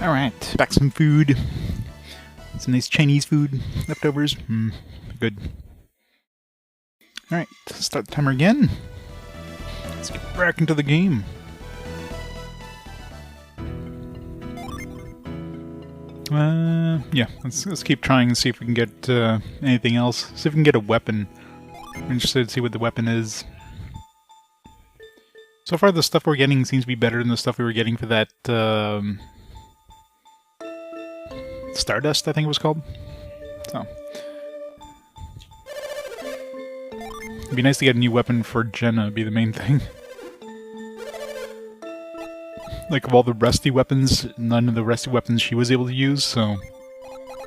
Alright, back some food. Some nice Chinese food. Leftovers. Good. Alright, start the timer again. Let's get back into the game. Yeah, let's keep trying and see if we can get anything else. See if we can get a weapon. I'm interested to see what the weapon is. So far, the stuff we're getting seems to be better than the stuff we were getting for that Stardust, I think it was called. So it'd be nice to get a new weapon for Jenna, be the main thing. Like, of all the rusty weapons, none of the rusty weapons she was able to use, so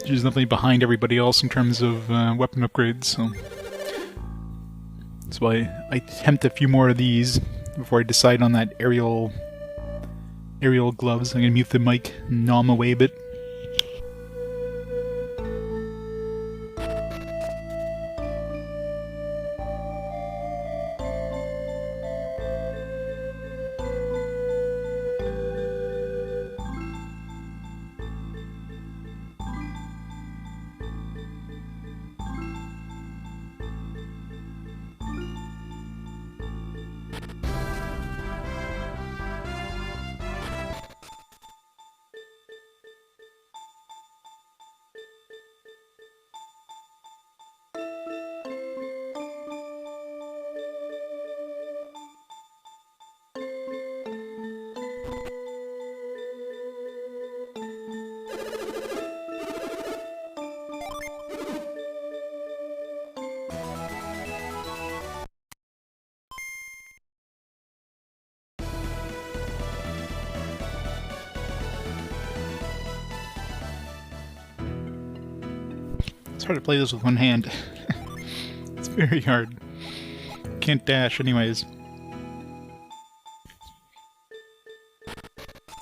she's definitely behind everybody else in terms of weapon upgrades, so that's why I attempt a few more of these before I decide on that aerial gloves. I'm gonna mute the mic and gnaw 'em away a bit. It's hard to play this with one hand. It's very hard. Can't dash anyways.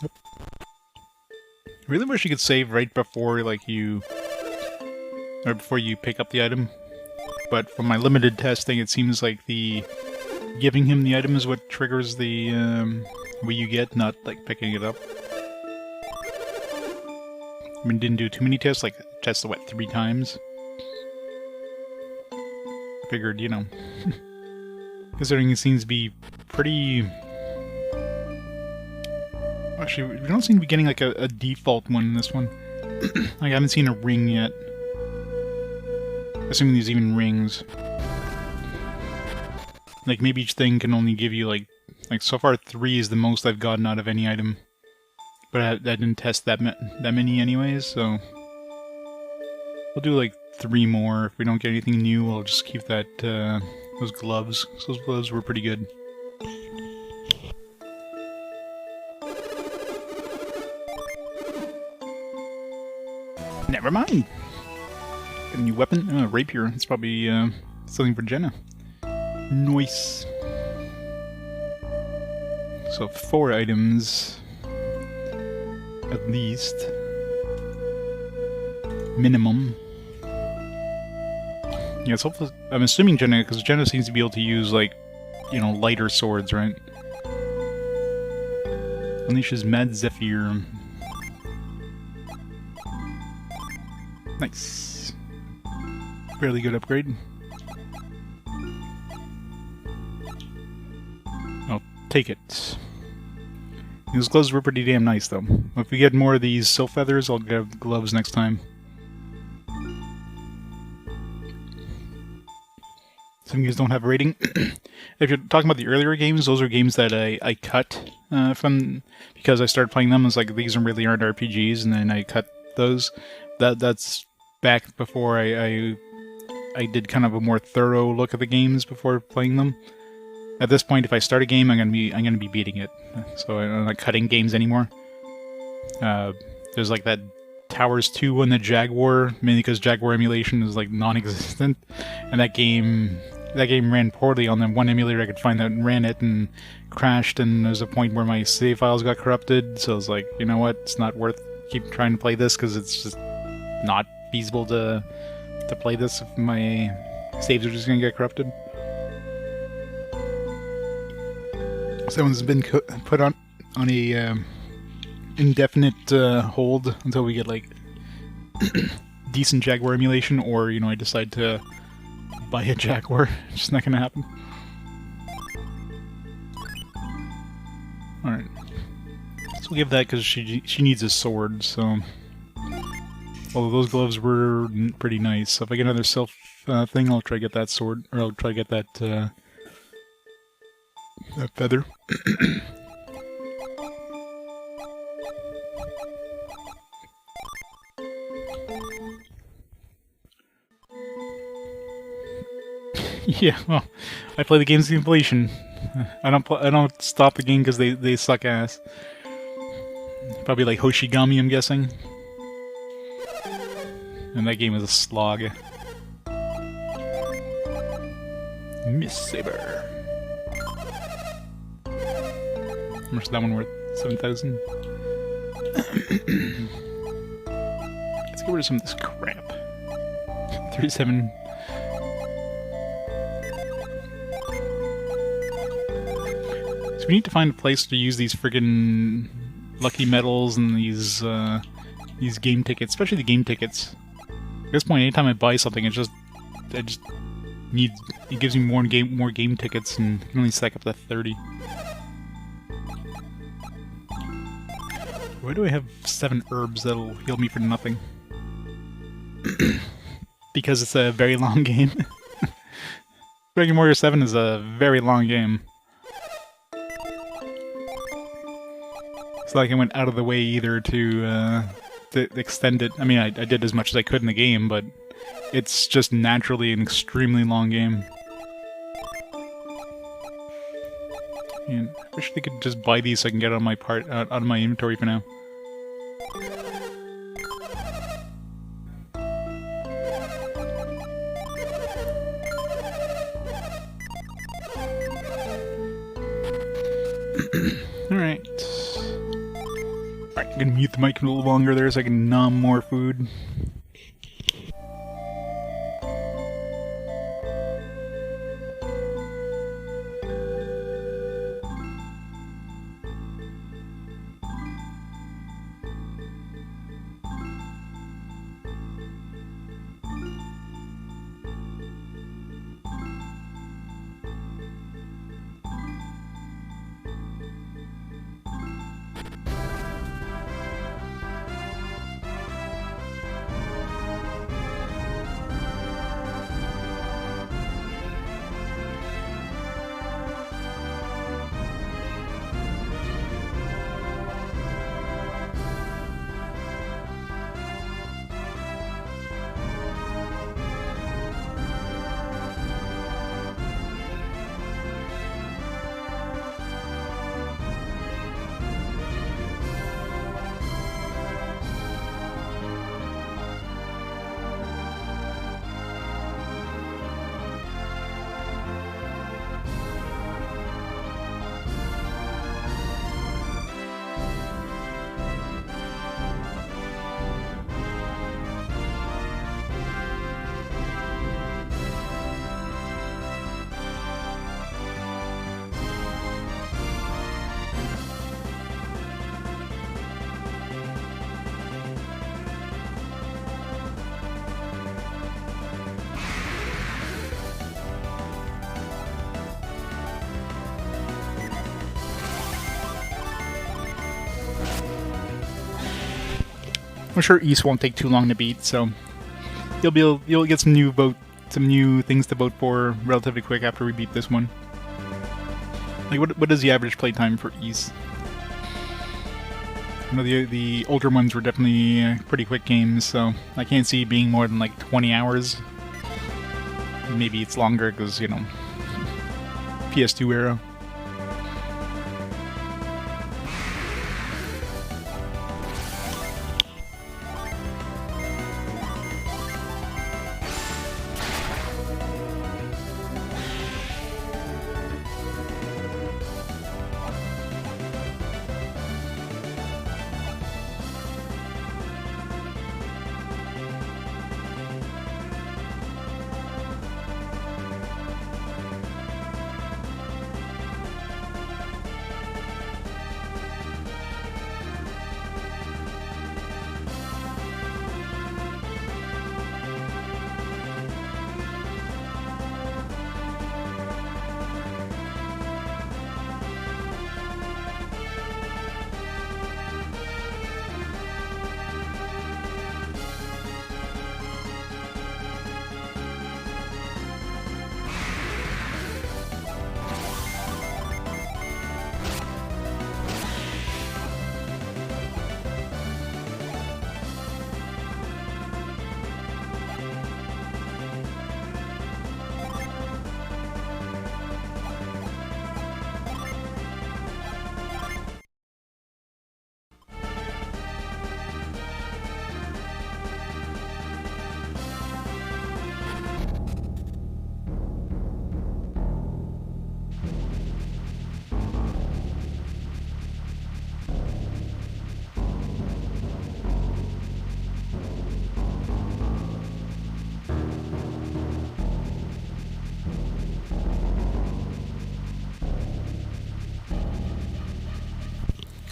Nope. I really wish you could save right before, like, before you pick up the item. But from my limited testing, it seems like the giving him the item is what triggers the what you get, not like picking it up. I mean, didn't do too many tests, like tested what, 3 times? I figured, you know, considering it seems to be pretty... Actually, we don't seem to be getting like a default one in this one. Like, I haven't seen a ring yet. Assuming there's even rings. Like, maybe each thing can only give you like so far 3 is the most I've gotten out of any item. But I didn't test that many anyways, so we'll do like 3 more. If we don't get anything new, we'll just keep that those gloves. So those gloves were pretty good. Never mind. Got a new weapon, a rapier. It's probably something for Jenna. Nice. So 4 items. At least. Minimum. Yeah, so hopefully, I'm assuming Jenna, because Jenna seems to be able to use, like, you know, lighter swords, right? Unleashes Mad Zephyr. Nice. Fairly good upgrade. I'll take it. These gloves were pretty damn nice, though. If we get more of these silk feathers, I'll get gloves next time. Some of you guys don't have a rating. If you're talking about the earlier games, those are games that I cut from... Because I started playing them, it's like, these really aren't RPGs, and then I cut those. That's back before I did kind of a more thorough look at the games before playing them. At this point, if I start a game, I'm gonna be beating it. So I'm not cutting games anymore. There's like that Towers 2 on the Jaguar, mainly because Jaguar emulation is like non-existent, and that game ran poorly on the one emulator I could find that ran it and crashed. And there's a point where my save files got corrupted. So I was like, you know what? It's not worth keep trying to play this because it's just not feasible to play this if my saves are just gonna get corrupted. Someone's been put on a indefinite hold until we get like decent Jaguar emulation, or you know, I decide to buy a Jaguar. It's just not gonna happen. All right, so we'll give that because she needs a sword. So, although those gloves were pretty nice, so if I get another self thing, I'll try to get that sword, or I'll try to get that that feather. Yeah, well, I play the games with inflation. I don't stop the game because they suck ass. Probably like Hoshigami, I'm guessing. And that game is a slog. Miss Saber. How much is that one worth? 7,000. Let's get rid of some of this crap. 37. So we need to find a place to use these friggin' lucky medals and these game tickets, especially the game tickets. At this point, anytime I buy something, I just need, it gives me more game tickets, and I can only stack up to 30. Why do I have 7 herbs that'll heal me for nothing? Because it's a very long game. Dragon Warrior 7 is a very long game. It's like I went out of the way either to extend it. I mean, I did as much as I could in the game, but it's just naturally an extremely long game. And I wish they could just buy these so I can get it on my out of my inventory for now. Alright. Alright, I'm gonna mute the mic a little longer there so I can nom more food. I'm sure East won't take too long to beat, so you'll get some new things to vote for relatively quick after we beat this one. Like, what is the average playtime for East? I know the older ones were definitely pretty quick games, so I can't see it being more than like 20 hours. Maybe it's longer because, you know, PS2 era.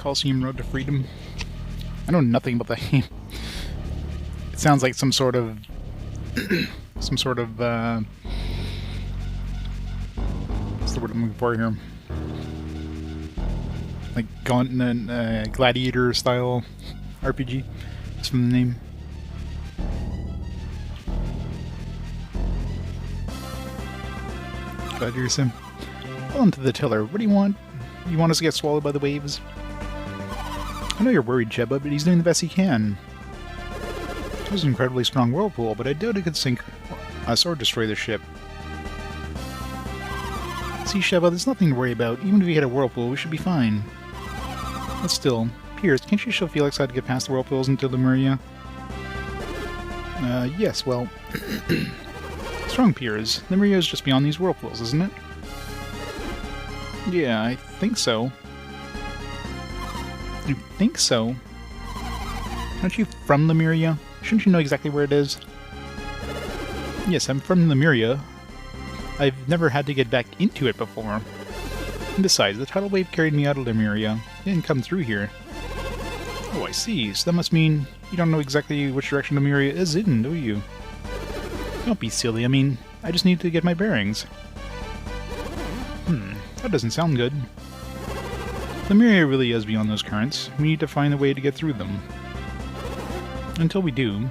Coliseum Road to Freedom. I know nothing about that game. It sounds like some sort of what's the word I'm looking for here? Like gladiator style RPG. Just from the name. Gladiator sim. On to the tiller. What do you want? You want us to get swallowed by the waves? I know you're worried, Sheba, but he's doing the best he can. It was an incredibly strong whirlpool, but I doubt it could sink us or destroy the ship. See, Sheba, there's nothing to worry about. Even if we hit a whirlpool, we should be fine. But still, Piers, can't you show Felix how to get past the whirlpools into Lemuria? Yes, well... Strong Piers. Lemuria is just beyond these whirlpools, isn't it? Yeah, I think so. You think so? Aren't you from Lemuria? Shouldn't you know exactly where it is? Yes, I'm from Lemuria. I've never had to get back into it before. And besides, the tidal wave carried me out of Lemuria. It didn't come through here. Oh, I see. So that must mean you don't know exactly which direction Lemuria is in, do you? Don't be silly. I mean, I just need to get my bearings. That doesn't sound good. Lemuria really is beyond those currents. We need to find a way to get through them. Until we do,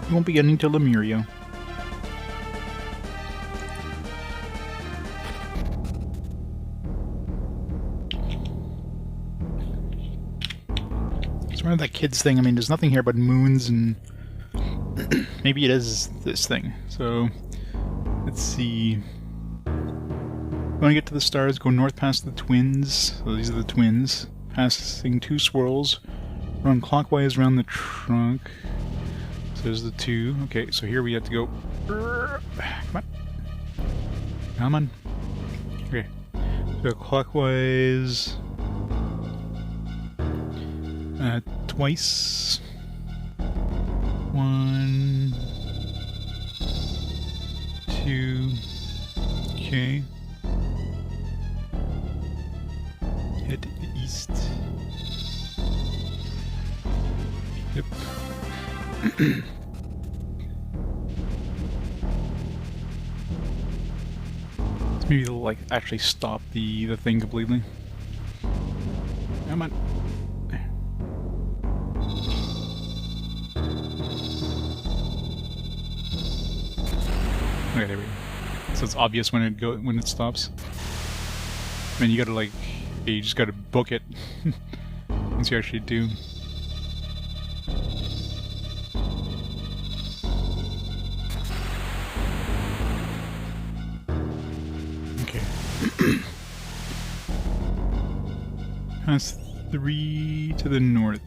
we won't be getting to Lemuria. It's one of that kids thing. I mean, there's nothing here but moons and... Maybe it is this thing. So, let's see... When I get to the stars, go north past the twins. So these are the twins. Passing 2 swirls. Run clockwise around the trunk. So there's the 2. Okay, so here we have to go. Come on. Come on. Okay. So clockwise. Twice. 1. 2. Okay. Head east. Yep. Maybe they'll like actually stop the thing completely. Come on. Okay, there we go. So it's obvious when it stops. I mean, you gotta like. You just gotta book it once you actually do. Okay. Pass 3 to the north.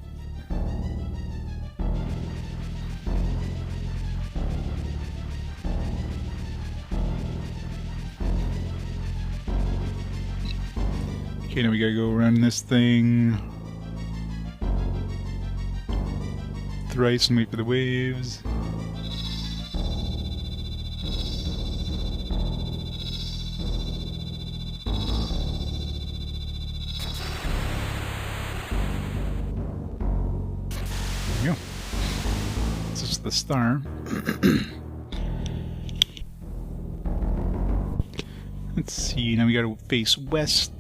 Okay, now we gotta go around this thing thrice and wait for the waves. There we go. This is the star. Let's see, now we gotta face west.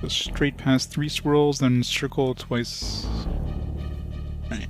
Go straight past 3 swirls, then circle twice. Right.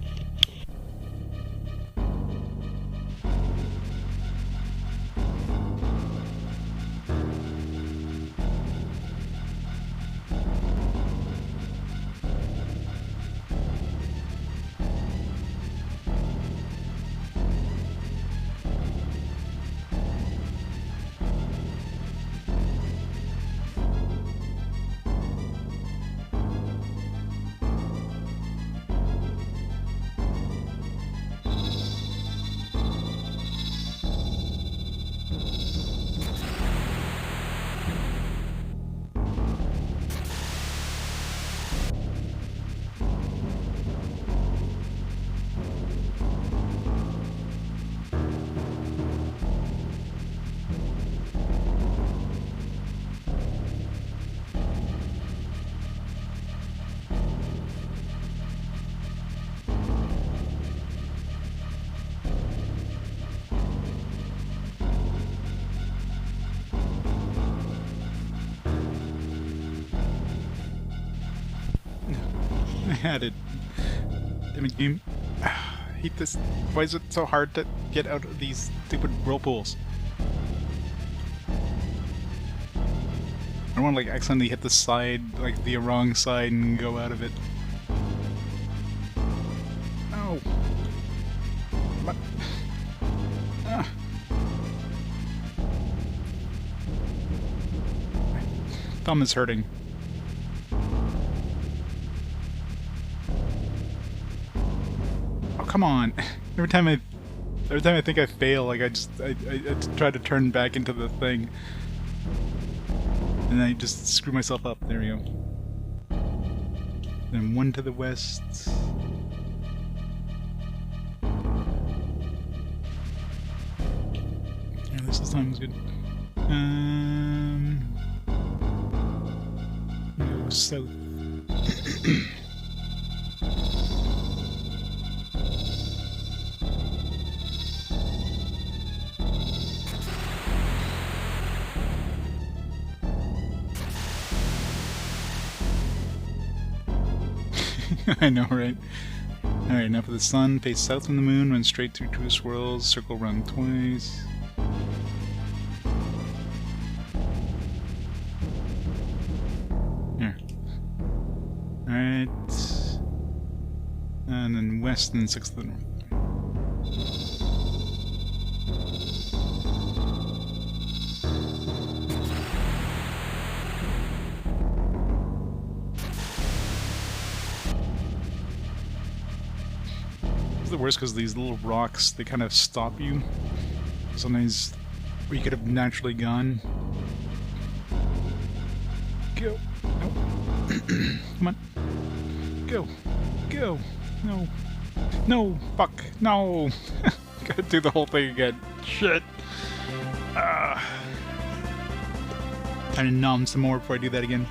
I had it. Damn it, game. I hate this. Why is it so hard to get out of these stupid whirlpools? I don't want to like accidentally hit the side, like the wrong side, and go out of it. Oh. What? Ah. My thumb is hurting. Oh, come on. Every time I think I fail, like I try to turn back into the thing. And I just screw myself up. There we go. Then one to the west. Yeah, this time was good. Go south. I know, right? Alright, now for the sun. Face south from the moon, run straight through two swirls, circle run twice. There. Alright. And then west and six to the north. The worst because these little rocks, they kind of stop you. Sometimes where you could have naturally gone. Go. No. Come on. Go. Go. No. No. Fuck. No. Gotta do the whole thing again. Shit. Time to numb some more before I do that again.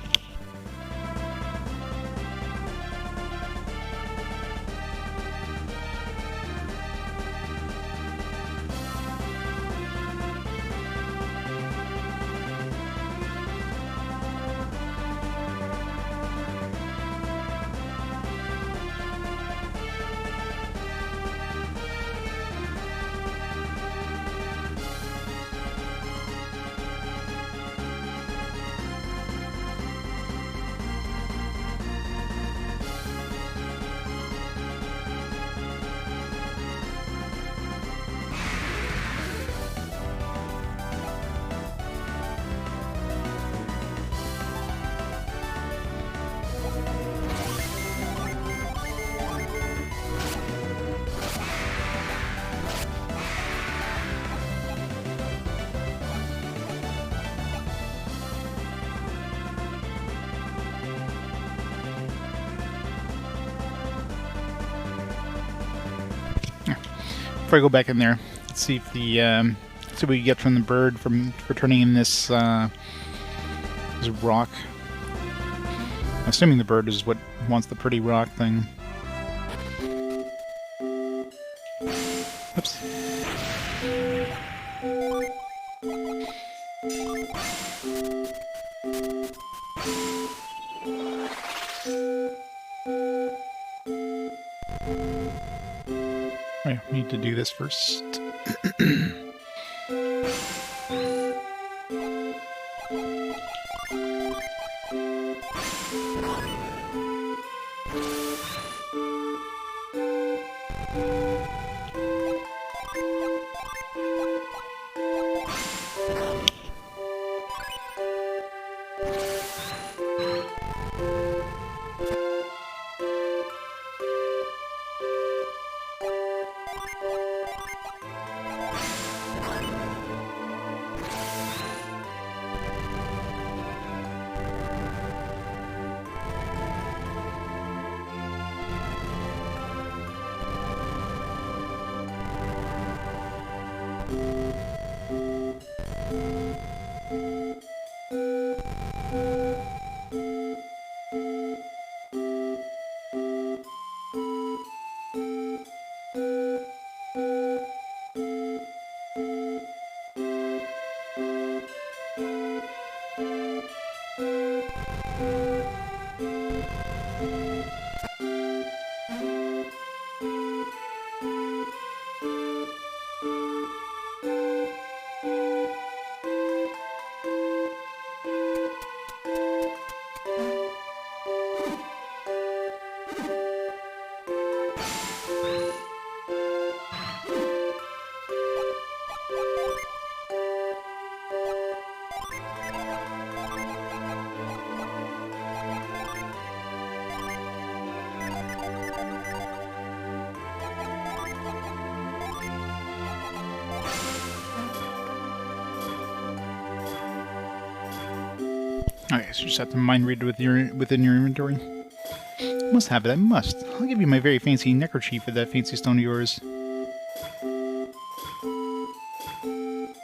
Before I go back in there, let's see if the see what we get from the bird for turning in this this rock. I'm assuming the bird is what wants the pretty rock thing. Oops. I need to do this first. Okay, so you just have to mind read within your inventory. I must have it, I must. I'll give you my very fancy neckerchief for that fancy stone of yours.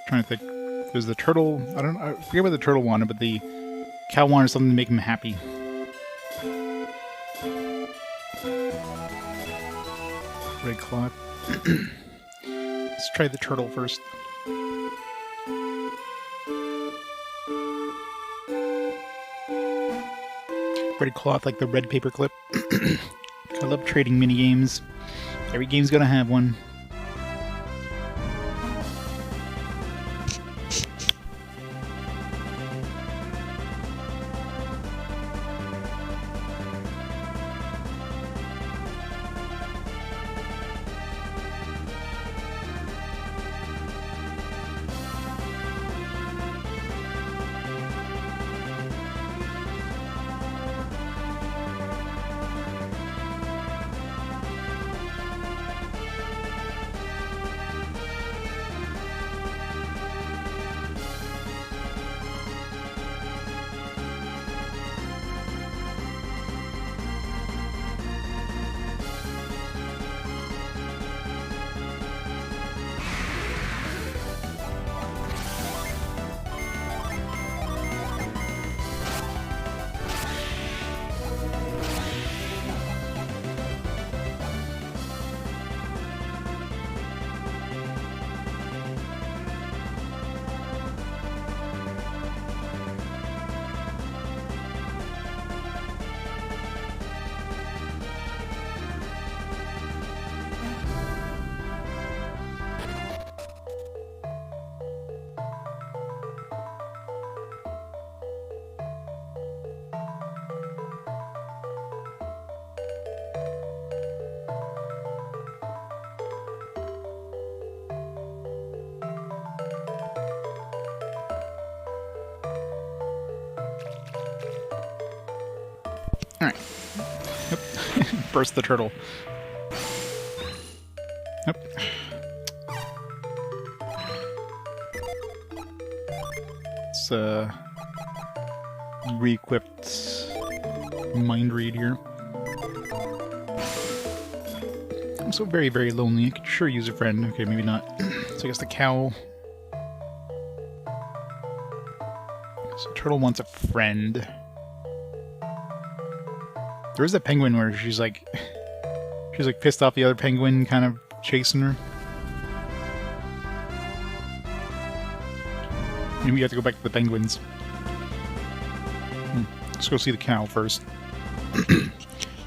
Trying to think. There's the turtle. I forget what the turtle wanted, but the cow wanted something to make him happy. Red cloth. Let's try the turtle first. Red cloth, like the red paperclip. I love trading minigames. Every game's gonna have one. Alright. Yep. Burst the turtle. Yep. It's re-equipped mind read here. I'm so very, very lonely. I could sure use a friend. Okay, maybe not. So I guess the cow. So turtle wants a friend. There is a penguin where she's like pissed off the other penguin, kind of chasing her. Maybe we have to go back to the penguins. Let's go see the cow first.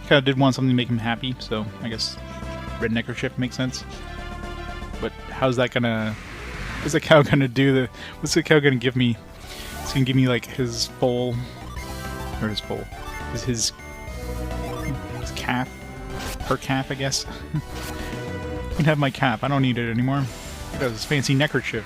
Cow did want something to make him happy, so I guess red neckerchief makes sense. But how's that gonna... What's the cow gonna do? What's the cow gonna give me? It's gonna give me like his foal... Or his foal. His calf. Her calf, I guess. I can have my cap. I don't need it anymore. Look at this fancy neckerchief.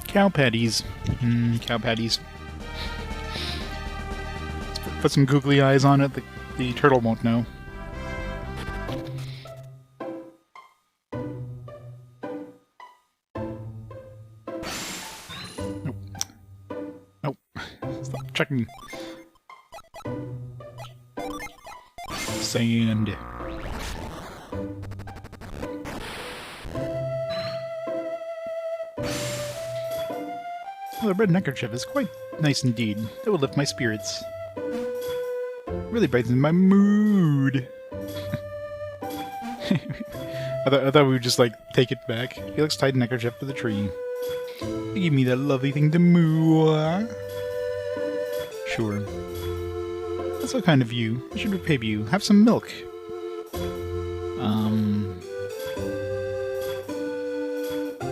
Cow patties. Cow patties. Let's put some googly eyes on it. The turtle won't know. Nope. Nope. Stop checking. Sand. Well, the red neckerchief is quite nice indeed. It will lift my spirits. Really brightens my mood. I thought we would just, like, take it back. Felix tied neckerchief to the tree. Give me that lovely thing to moo. Sure. That's so kind of you. I should repay you. Have some milk.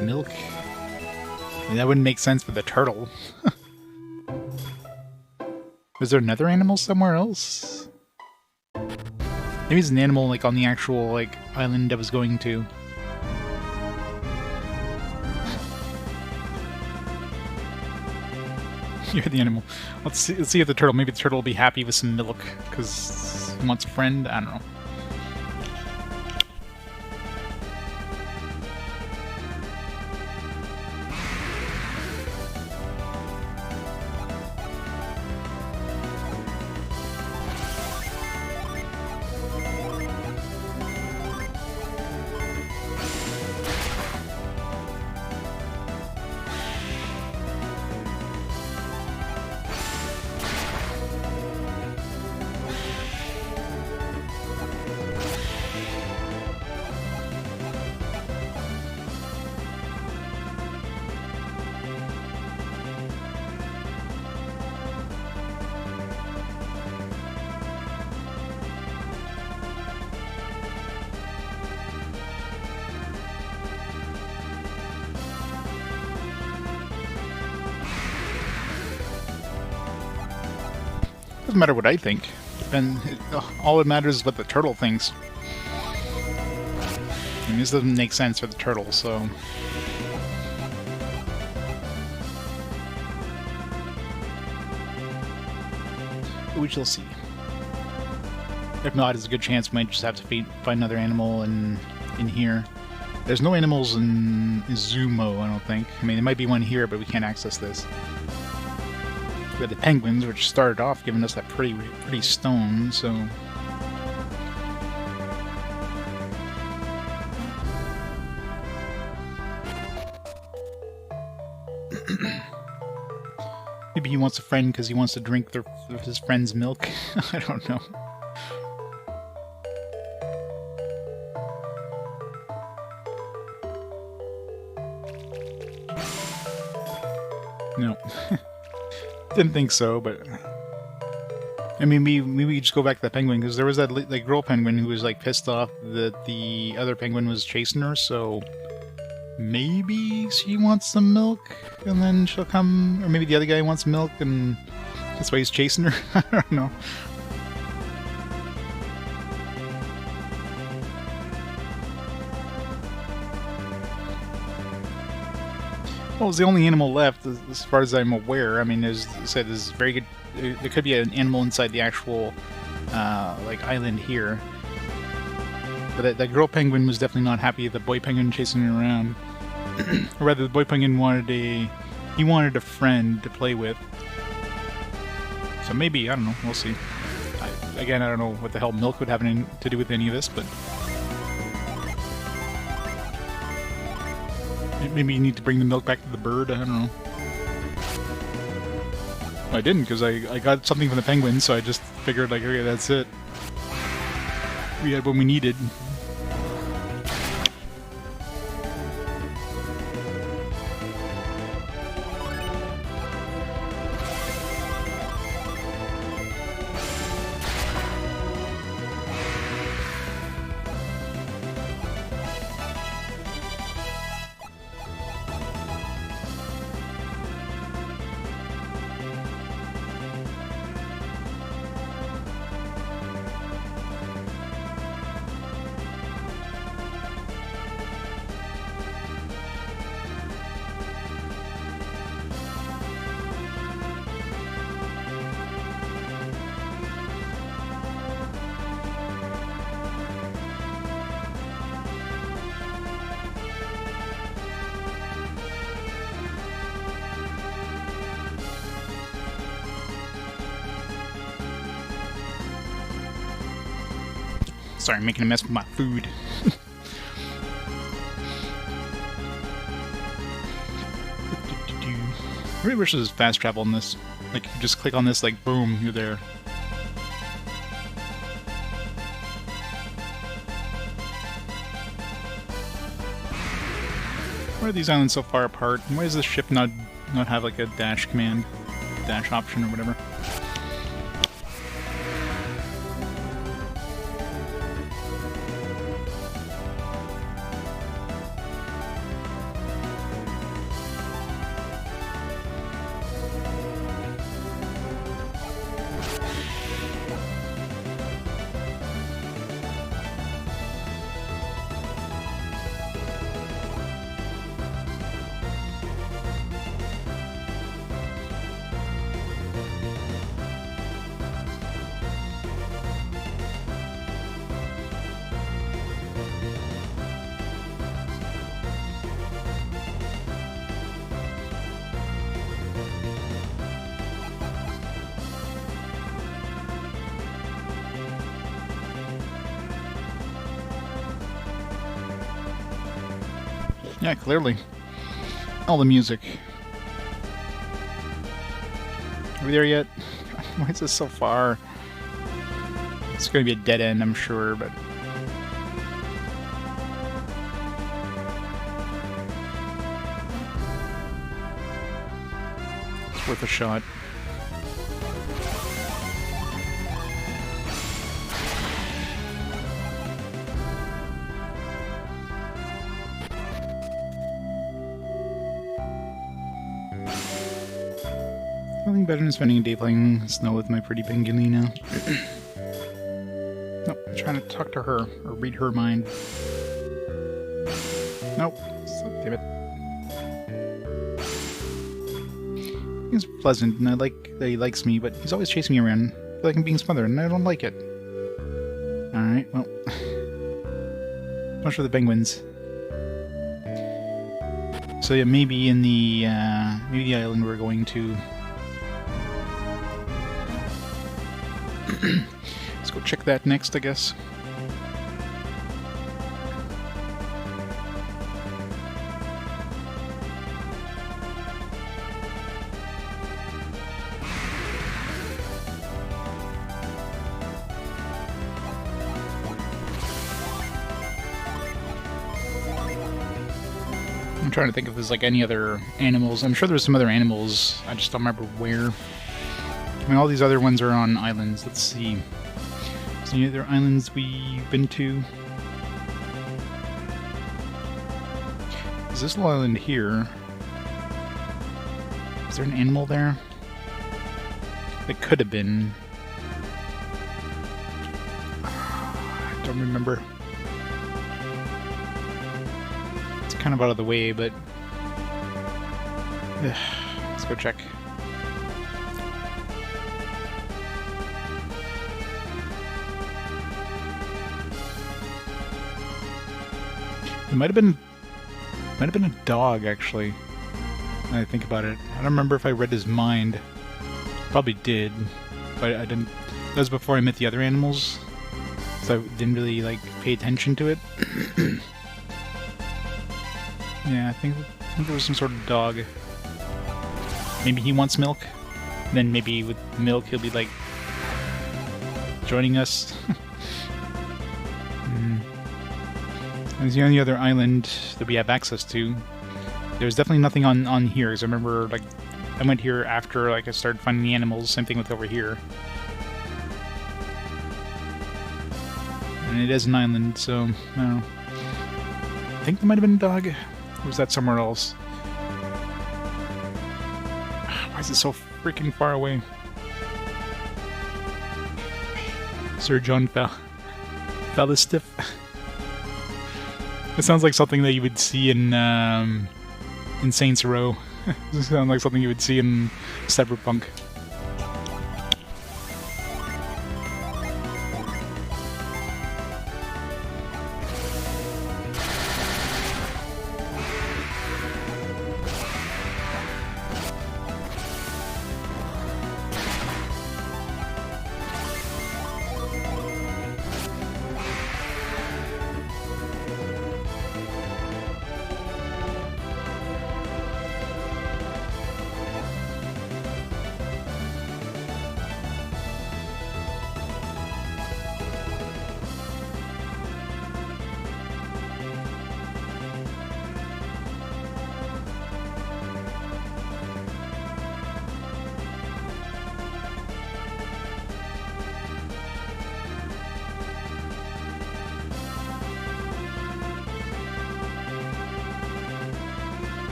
Milk? I mean, that wouldn't make sense for the turtle. Was there another animal somewhere else? Maybe it's an animal like on the actual like island I was going to. You're the animal. Let's see if the turtle. Maybe the turtle will be happy with some milk because he wants a friend. I don't know. Doesn't matter what I think. And all that matters is what the turtle thinks. I mean, this doesn't make sense for the turtle, so... we shall see. If not, there's a good chance we might just have to find another animal in here. There's no animals in Izumo, I don't think. I mean, there might be one here, but we can't access this. We had the penguins, which started off giving us that pretty stone, so... Maybe he wants a friend because he wants to drink his friend's milk. I don't know. No. Didn't think so, but... I mean, maybe we just go back to the penguin, because there was that like girl penguin who was like pissed off that the other penguin was chasing her, so... maybe she wants some milk, and then she'll come... or maybe the other guy wants milk, and that's why he's chasing her? I don't know. Well, it's the only animal left, as far as I'm aware. I mean, as I said, there's very good... there could be an animal inside the actual, like, island here. But that girl penguin was definitely not happy with the boy penguin chasing her around. Or rather, the boy penguin wanted a friend to play with. So maybe, I don't know, we'll see. Again, I don't know what the hell milk would have to do with any of this, but... maybe you need to bring the milk back to the bird, I don't know. I didn't, because I got something from the penguin, so I just figured, like, okay, that's it. We had what we needed. Sorry, I'm making a mess with my food. I really wish there was fast travel in this. Like, you just click on this, like, boom, you're there. Why are these islands so far apart? And why does this ship not have, like, a dash command? Dash option or whatever? Yeah, clearly. All the music. Are we there yet? Why is this so far? It's going to be a dead end, I'm sure, but... it's worth a shot. Nothing better than spending a day playing snow with my pretty Pangolina. Nope, I'm trying to talk to her, or read her mind. Nope, damn it. He's pleasant, and I like that he likes me, but he's always chasing me around. I feel like I'm being smothered, and I don't like it. Alright, well... much for the penguins. So yeah, maybe in the, maybe the island we're going to... let's go check that next, I guess. I'm trying to think if there's like any other animals. I'm sure there's some other animals. I just don't remember where. I mean, all these other ones are on islands. Let's see. Is there any other islands we've been to? Is this little island here? Is there an animal there? It could have been. I don't remember. It's kind of out of the way, but... let's go check. It might have been a dog, actually. Now I think about it. I don't remember if I read his mind. Probably did, but I didn't. That was before I met the other animals, so I didn't really like pay attention to it. Yeah, I think there was some sort of dog. Maybe he wants milk. Then maybe with milk he'll be like joining us. It's the only other island that we have access to. There's definitely nothing on here, because I remember, like, I went here after, like, I started finding the animals. Same thing with over here. And it is an island, so, I don't know. I think there might have been a dog. Or was that somewhere else? Why is it so freaking far away? Sir John Fallistiff. It sounds like something that you would see in Saints Row. It sounds like something you would see in Cyberpunk.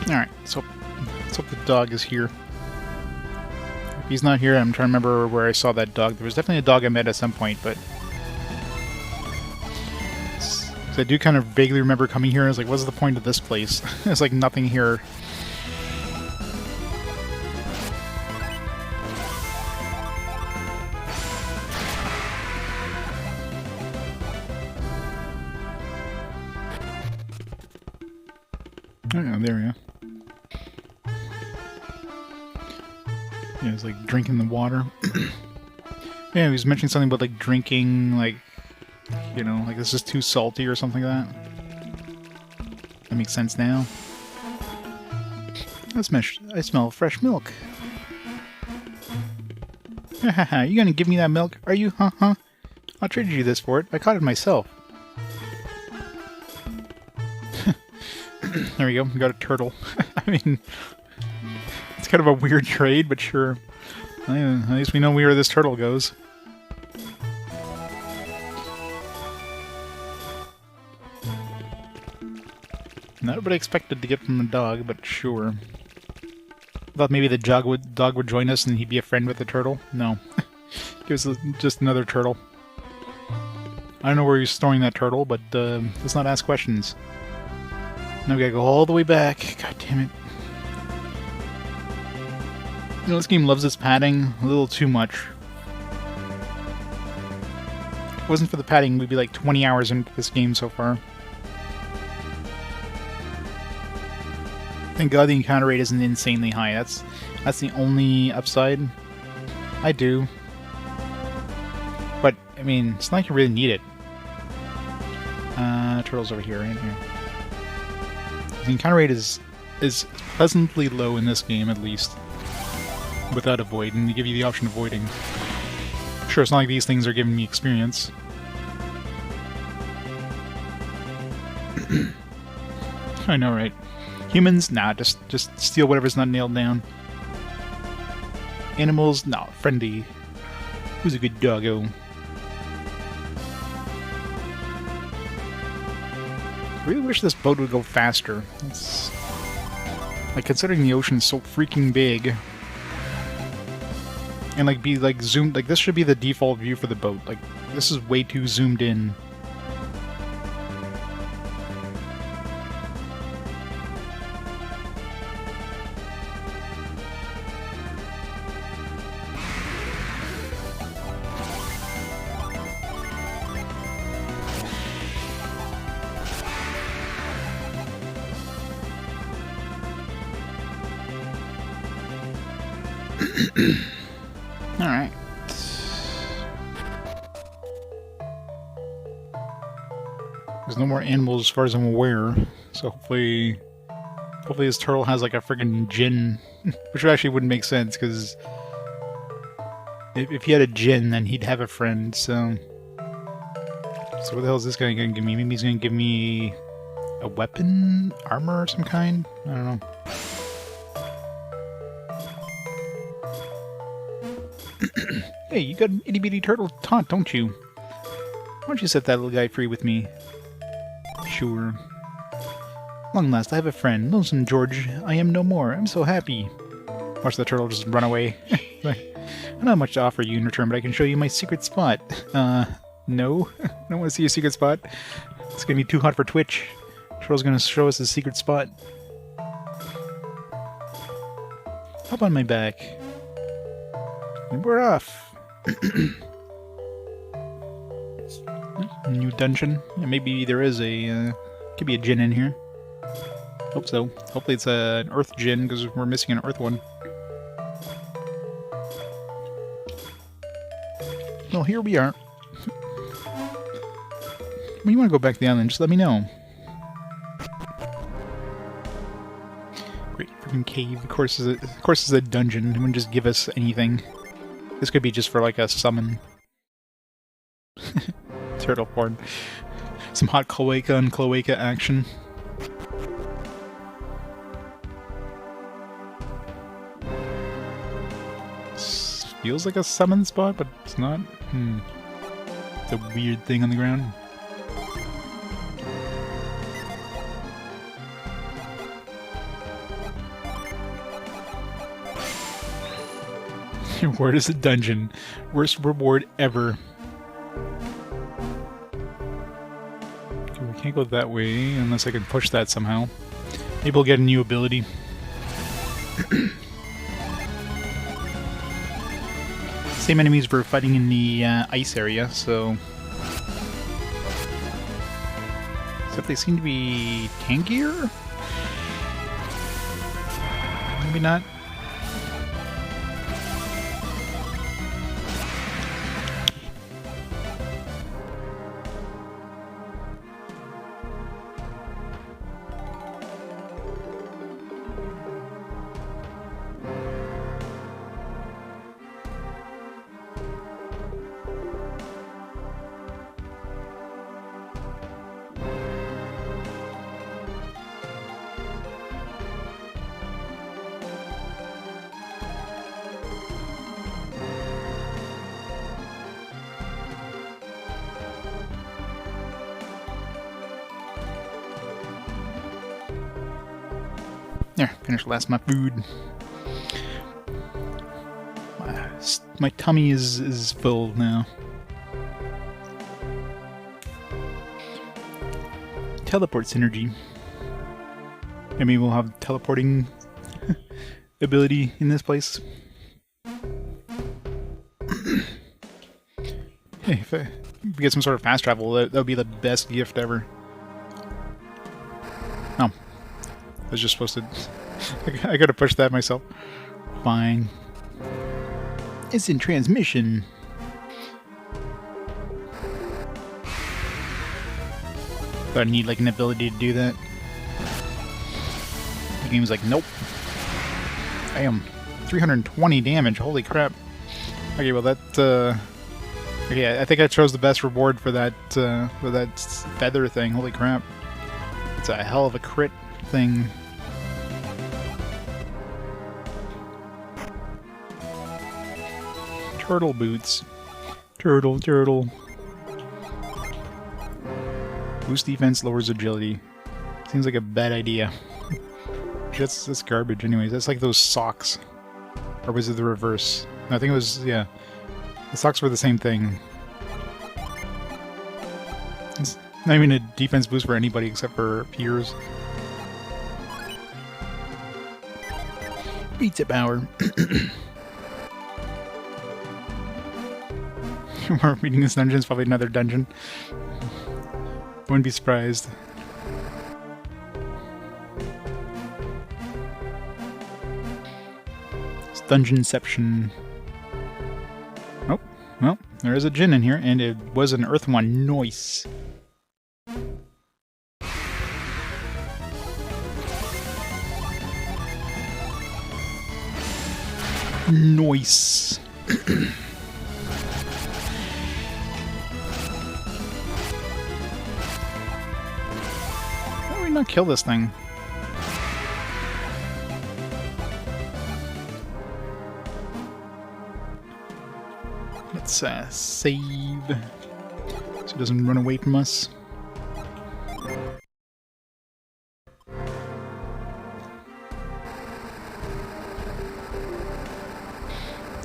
Alright, so let's hope the dog is here. If he's not here, I'm trying to remember where I saw that dog. There was definitely a dog I met at some point, but... I do kind of vaguely remember coming here and I was like, what's the point of this place? There's like nothing here. Oh, yeah, there we go. Yeah, it's like drinking the water. Yeah, he was mentioning something about like drinking, like, you know, like this is too salty or something like that. That makes sense now. I smell fresh milk. Hahaha, you gonna give me that milk? Are you? Huh? I'll trade you this for it. I caught it myself. There we go, we got a turtle. I mean, it's kind of a weird trade, but sure. At least we know where this turtle goes. Not what I expected to get from a dog, but sure. I thought maybe the dog would join us and he'd be a friend with the turtle. No. He was just another turtle. I don't know where he's storing that turtle, but let's not ask questions. Now we gotta go all the way back. God damn it. You know, this game loves its padding a little too much. If it wasn't for the padding, we'd be like 20 hours into this game so far. Thank God the encounter rate isn't insanely high. That's the only upside. I do. But, I mean, it's not like you really need it. Turtle's over here, right here. The encounter rate is pleasantly low in this game, at least. Without avoiding. They give you the option of avoiding. Sure, it's not like these things are giving me experience. I know, right? Humans? Nah, just steal whatever's not nailed down. Animals? Nah, friendly. Who's a good doggo? I really wish this boat would go faster. It's... like, considering the ocean's so freaking big. And, like, be, like, zoomed... like, this should be the default view for the boat. Like, this is way too zoomed in. Alright. There's no more animals as far as I'm aware, so hopefully this turtle has like a friggin' gin, which actually wouldn't make sense, because if he had a gin, then he'd have a friend, so... So what the hell is this guy gonna give me? Maybe he's gonna give me a weapon? Armor of some kind? I don't know. Hey, you got an itty-bitty turtle taunt, don't you? Why don't you set that little guy free with me? Sure. Long last, I have a friend. Lonesome George, I am no more. I'm so happy. Watch the turtle just run away. I don't have much to offer you in return, but I can show you my secret spot. No? I don't want to see your secret spot. It's gonna be too hot for Twitch. Turtle's gonna show us his secret spot. Hop on my back. And we're off. New dungeon. Yeah, maybe there is a, could be a djinn in here. Hope so. Hopefully it's an earth djinn, because we're missing an earth one. Well, here we are. When you want to go back to the island, just let me know. Great freaking cave. Of course it's a dungeon. It wouldn't just give us anything. This could be just for like a summon. Turtle porn. Some hot cloaca and cloaca action. This feels like a summon spot, but it's not. It's a weird thing on the ground. Your reward is a dungeon. Worst reward ever. Okay, we can't go that way unless I can push that somehow. Maybe we'll get a new ability. Same enemies we're fighting in the ice area, so... Except they seem to be tankier? Maybe not. There, finished last my food. My tummy is full now. Teleport synergy. Maybe we'll have teleporting ability in this place. Hey, if we get some sort of fast travel, that would be the best gift ever. Oh. I was just supposed to... I gotta push that myself. Fine. It's in transmission. Thought I need like an ability to do that. The game's like, nope. I am 320 damage. Holy crap. Okay, well that... Okay, I think I chose the best reward for that feather thing. Holy crap. It's a hell of a crit thing. Turtle boots. Turtle. Boost defense, lowers agility. Seems like a bad idea. That's garbage anyways. That's like those socks. Or was it the reverse? No, I think it was, yeah. The socks were the same thing. It's not even a defense boost for anybody except for peers. Pizza power. We're reading this dungeon. It's probably another dungeon. Wouldn't be surprised. It's Dungeonception. Oh, well, there is a djinn in here, and it was an earth one. Nice. Nice. Why do we not kill this thing? Let's save so it doesn't run away from us.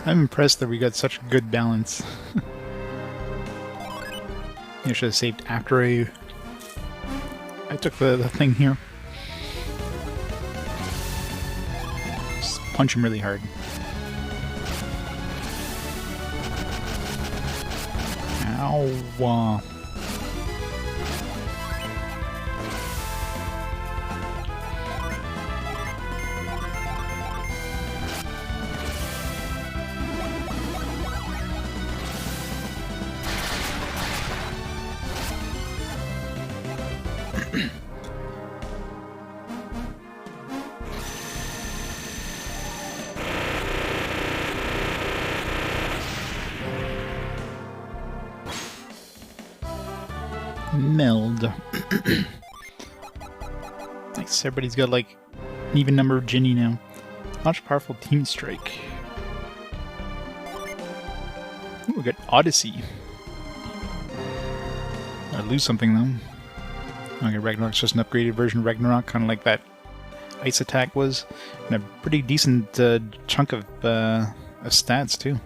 I'm impressed that we got such good balance. I should have saved after I took the thing here. Just punch him really hard. Ow. Meld. Nice, everybody's got like an even number of Ginny now. Launch powerful team strike. Ooh, we got Odyssey. I lose something though. Okay, Ragnarok's just an upgraded version of Ragnarok, kind of like that ice attack was. And a pretty decent chunk of stats too.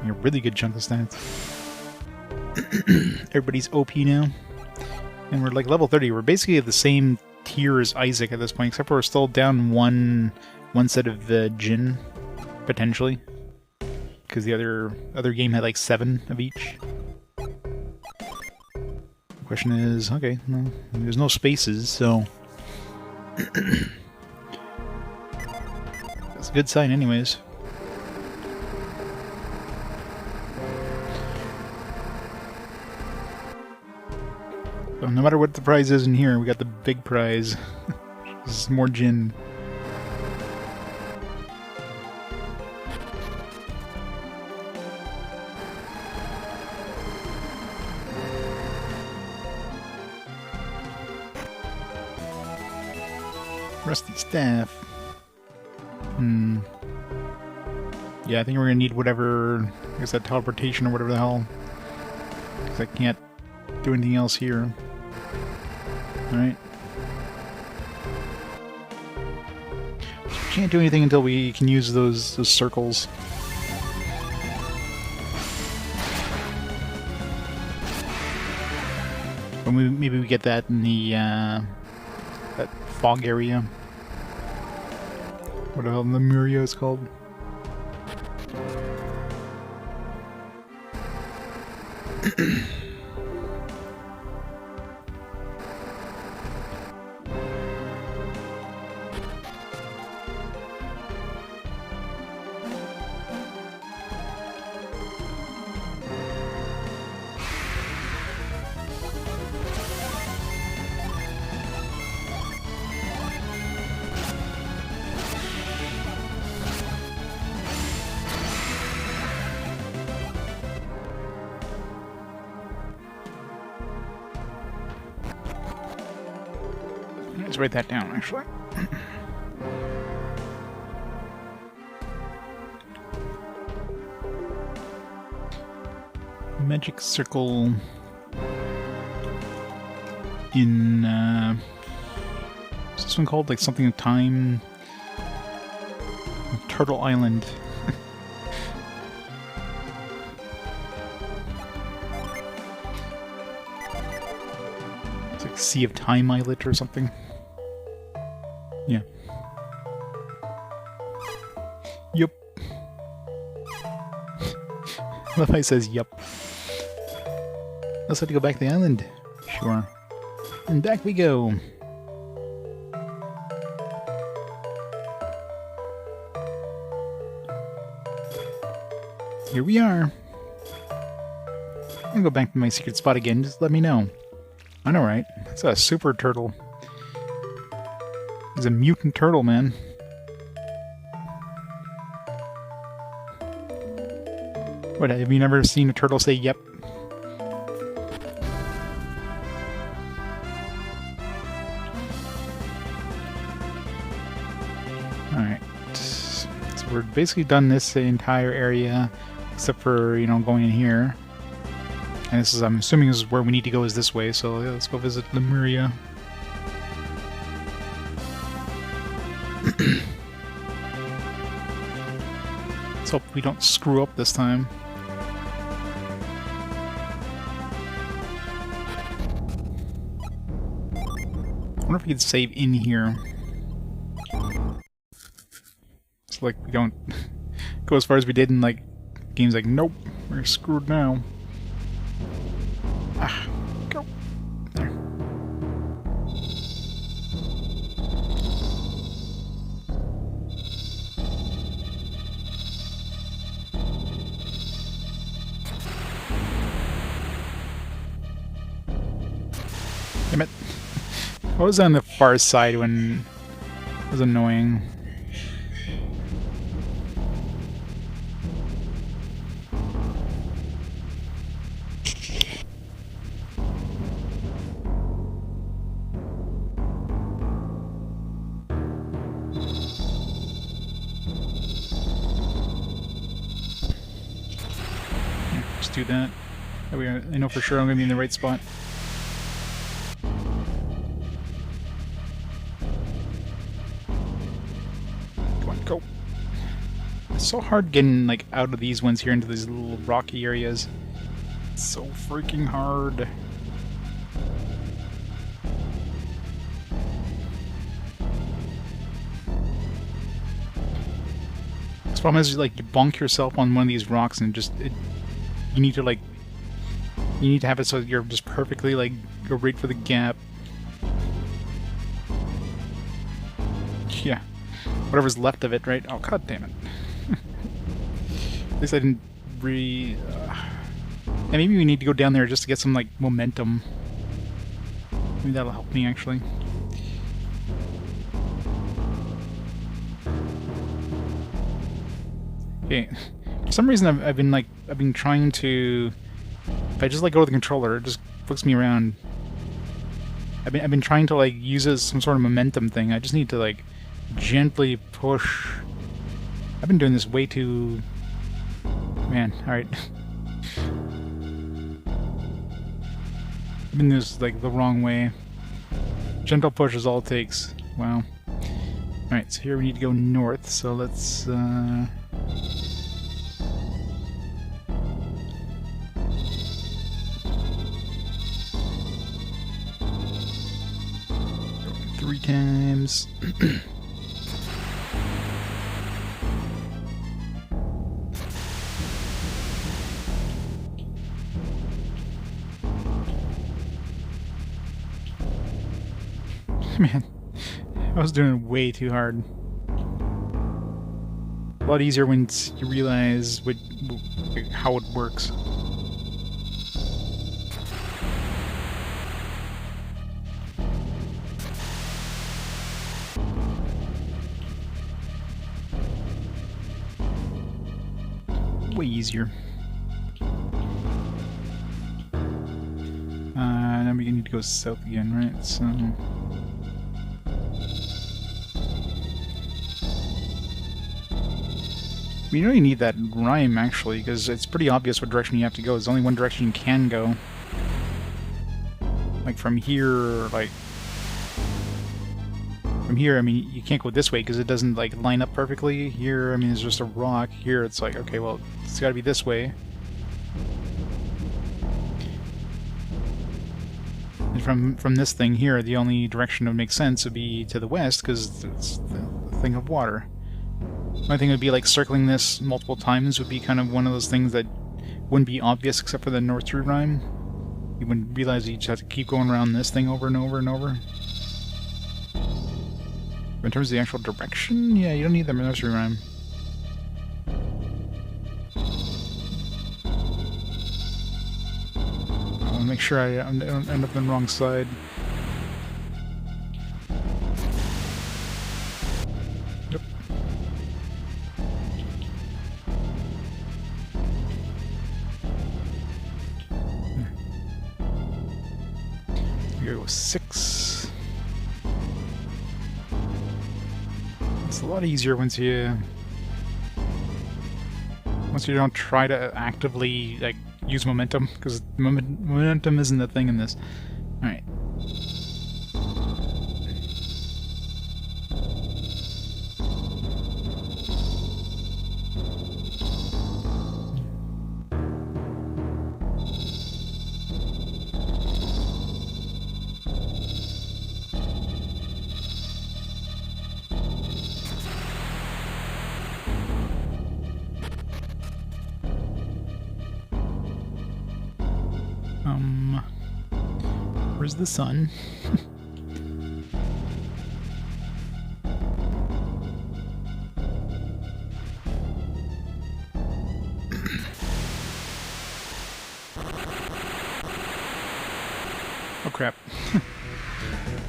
A really good chunk of stats. Everybody's OP now. And we're like level 30. We're basically at the same tier as Isaac at this point, except for we're still down one set of Jin, potentially. Because the other game had like 7 of each. Question is, okay, well, there's no spaces, so... That's a good sign anyways. So no matter what the prize is in here, we got the big prize. This is more Jin. Rusty staff. Yeah, I think we're gonna need whatever, I guess that teleportation or whatever the hell. Because I can't do anything else here. Alright. Can't do anything until we can use those circles. Or maybe we get that in the that fog area. What the hell the Lemuria is called? Let's write that down, actually. Magic circle in what's this one called? Like something of time. Turtle Island. It's like Sea of Time Islet or something. Yeah. Yup. What if I says yup? Let's have to go back to the island. Sure. And back we go. Here we are. I'm gonna go back to my secret spot again. Just let me know. I know, right? That's a super turtle. He's a mutant turtle, man. What, have you never seen a turtle say yep? Alright. So we're basically done this entire area, except for, you know, going in here. And this is, I'm assuming this is where we need to go, is this way, so yeah, let's go visit Lemuria. Let's hope we don't screw up this time. I wonder if we could save in here. It's like we don't go as far as we did in like games like, nope, we're screwed now. Ah, go. There. Damn it. I was on the far side when it was annoying. Just do that. That way I know for sure I'm going to be in the right spot. Go. It's so hard getting like out of these ones here into these little rocky areas. It's so freaking hard. The problem is, like, you bonk yourself on one of these rocks and just you need to have it so you're just perfectly like go right for the gap. Yeah, whatever's left of it, right? Oh, god damn it! At least I didn't and maybe we need to go down there just to get some like momentum. Maybe that'll help me actually. Okay, for some reason I've been trying to. If I just like go to the controller, it just flicks me around. I've been trying to like use it as some sort of momentum thing. I just need to like gently push. I've been doing this way too. Man, all right. I've been doing this like the wrong way. Gentle push is all it takes. Wow. All right, so here we need to go north. So let's. Three times. Man, I was doing it way too hard. A lot easier once you realize how it works. Way easier. Now we need to go south again, right? So. We don't even need that rhyme, actually, because it's pretty obvious what direction you have to go. There's only one direction you can go. Like, from here, like... From here, I mean, you can't go this way because it doesn't, like, line up perfectly. Here, I mean, it's just a rock. Here, it's like, okay, well, it's gotta be this way. And from this thing here, the only direction that would make sense would be to the west, because it's the thing of water. I think it would be like circling this multiple times would be kind of one of those things that wouldn't be obvious except for the north through rhyme. You wouldn't realize you just have to keep going around this thing over and over and over. But in terms of the actual direction, yeah, you don't need the nursery rhyme. I want to make sure I don't end up on the wrong side. Go 6. It's a lot easier once you don't try to actively like use momentum, because momentum isn't the thing in this. All right. Where's the sun? Oh crap.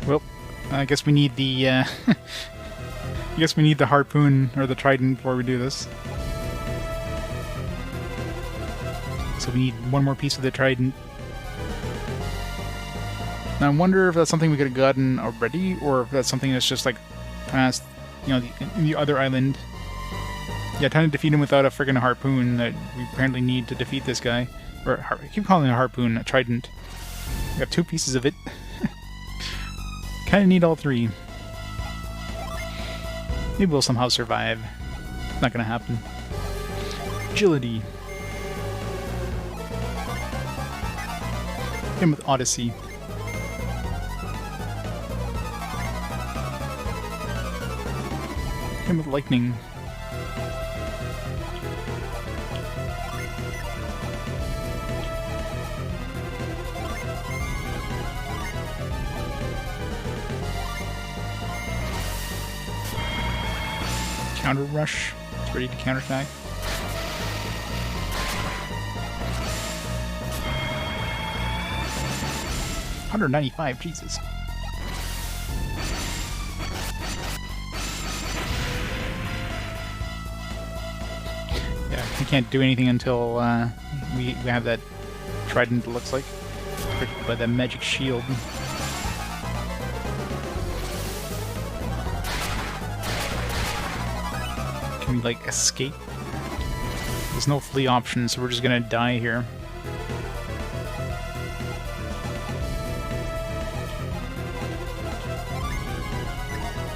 Well, I guess we need the I guess we need the harpoon or the trident before we do this. So we need one more piece of the trident. Now I wonder if that's something we could have gotten already, or if that's something that's just like past, you know, the other island. Yeah, trying to defeat him without a friggin' harpoon that we apparently need to defeat this guy. Or I keep calling it a harpoon, a trident. We have 2 pieces of it. Kinda need all 3. Maybe we'll somehow survive. not gonna happen. Agility. Hit him with Odyssey. Hit him with Lightning. Counter Rush. It's ready to counterattack. $195, Jesus. Yeah, we can't do anything until we have that trident, it looks like. Protected by that magic shield. Can we, like, escape? There's no flee option, so we're just gonna die here.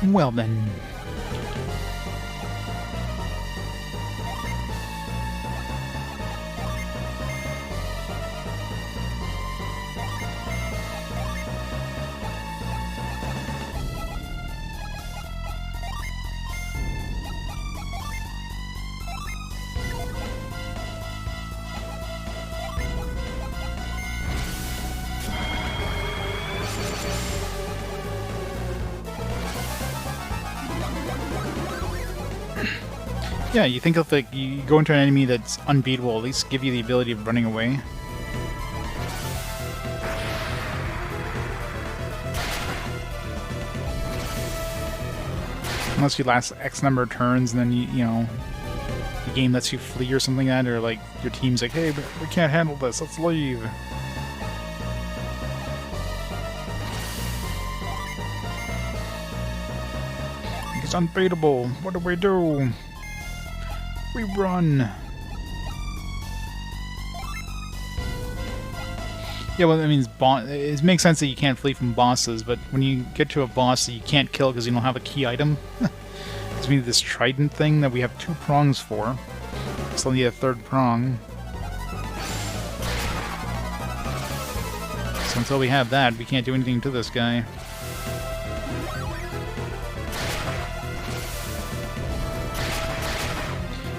Well then. Yeah, you think if like you go into an enemy that's unbeatable, at least give you the ability of running away. Unless you last X number of turns, and then you know the game lets you flee or something like that, or like your team's like, hey, we can't handle this, let's leave. It's unbeatable. What do we do? We run. Yeah, well, that means it makes sense that you can't flee from bosses, but when you get to a boss that you can't kill because you don't have a key item, it's means this trident thing that we have 2 prongs for. Still need a 3rd prong. So until we have that, we can't do anything to this guy.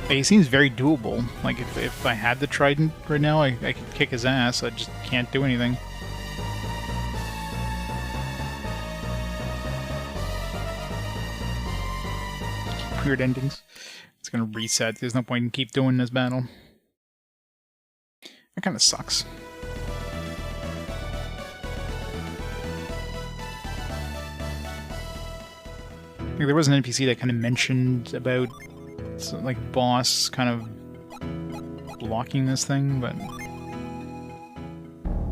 He seems very doable. Like, if I had the trident right now, I could kick his ass. I just can't do anything. Weird endings. It's gonna reset. There's no point in keep doing this battle. That kinda sucks. Like, there was an NPC that kind of mentioned about like boss kind of blocking this thing, but of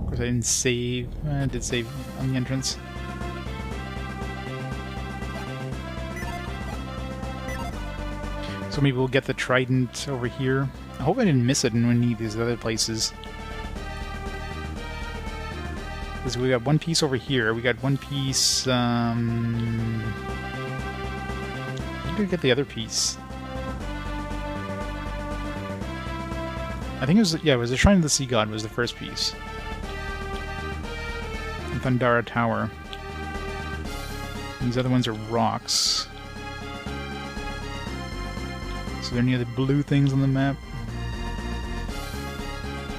course I didn't save. I did save on the entrance. So maybe we'll get the trident over here. I hope I didn't miss it in any of these other places. Because we got one piece over here. We got one piece. Where did we get the other piece? I think it was, yeah, it was the Shrine of the Sea God was the first piece. And Thundara Tower. These other ones are rocks. So there are any other blue things on the map?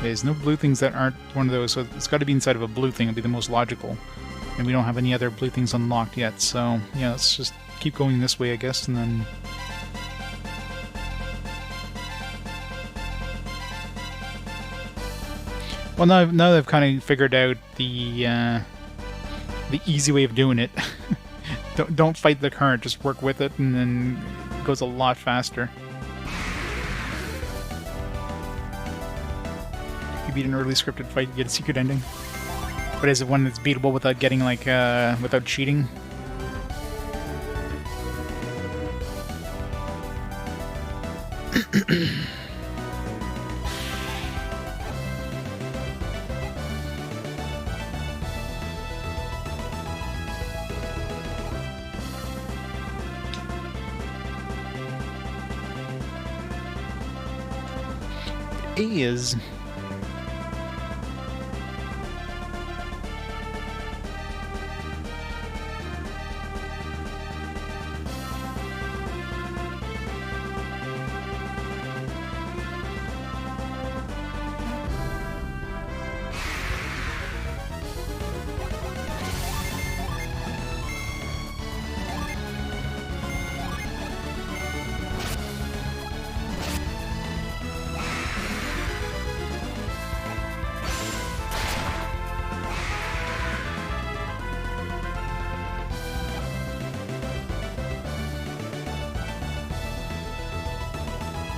There's no blue things that aren't one of those, so it's got to be inside of a blue thing. It'll be the most logical. And we don't have any other blue things unlocked yet, so yeah, let's just keep going this way, I guess, and then... Well, now that I've kind of figured out the easy way of doing it. don't fight the current, just work with it, and then it goes a lot faster. You beat an early scripted fight, you get a secret ending. But is it one that's beatable without getting like without cheating? is.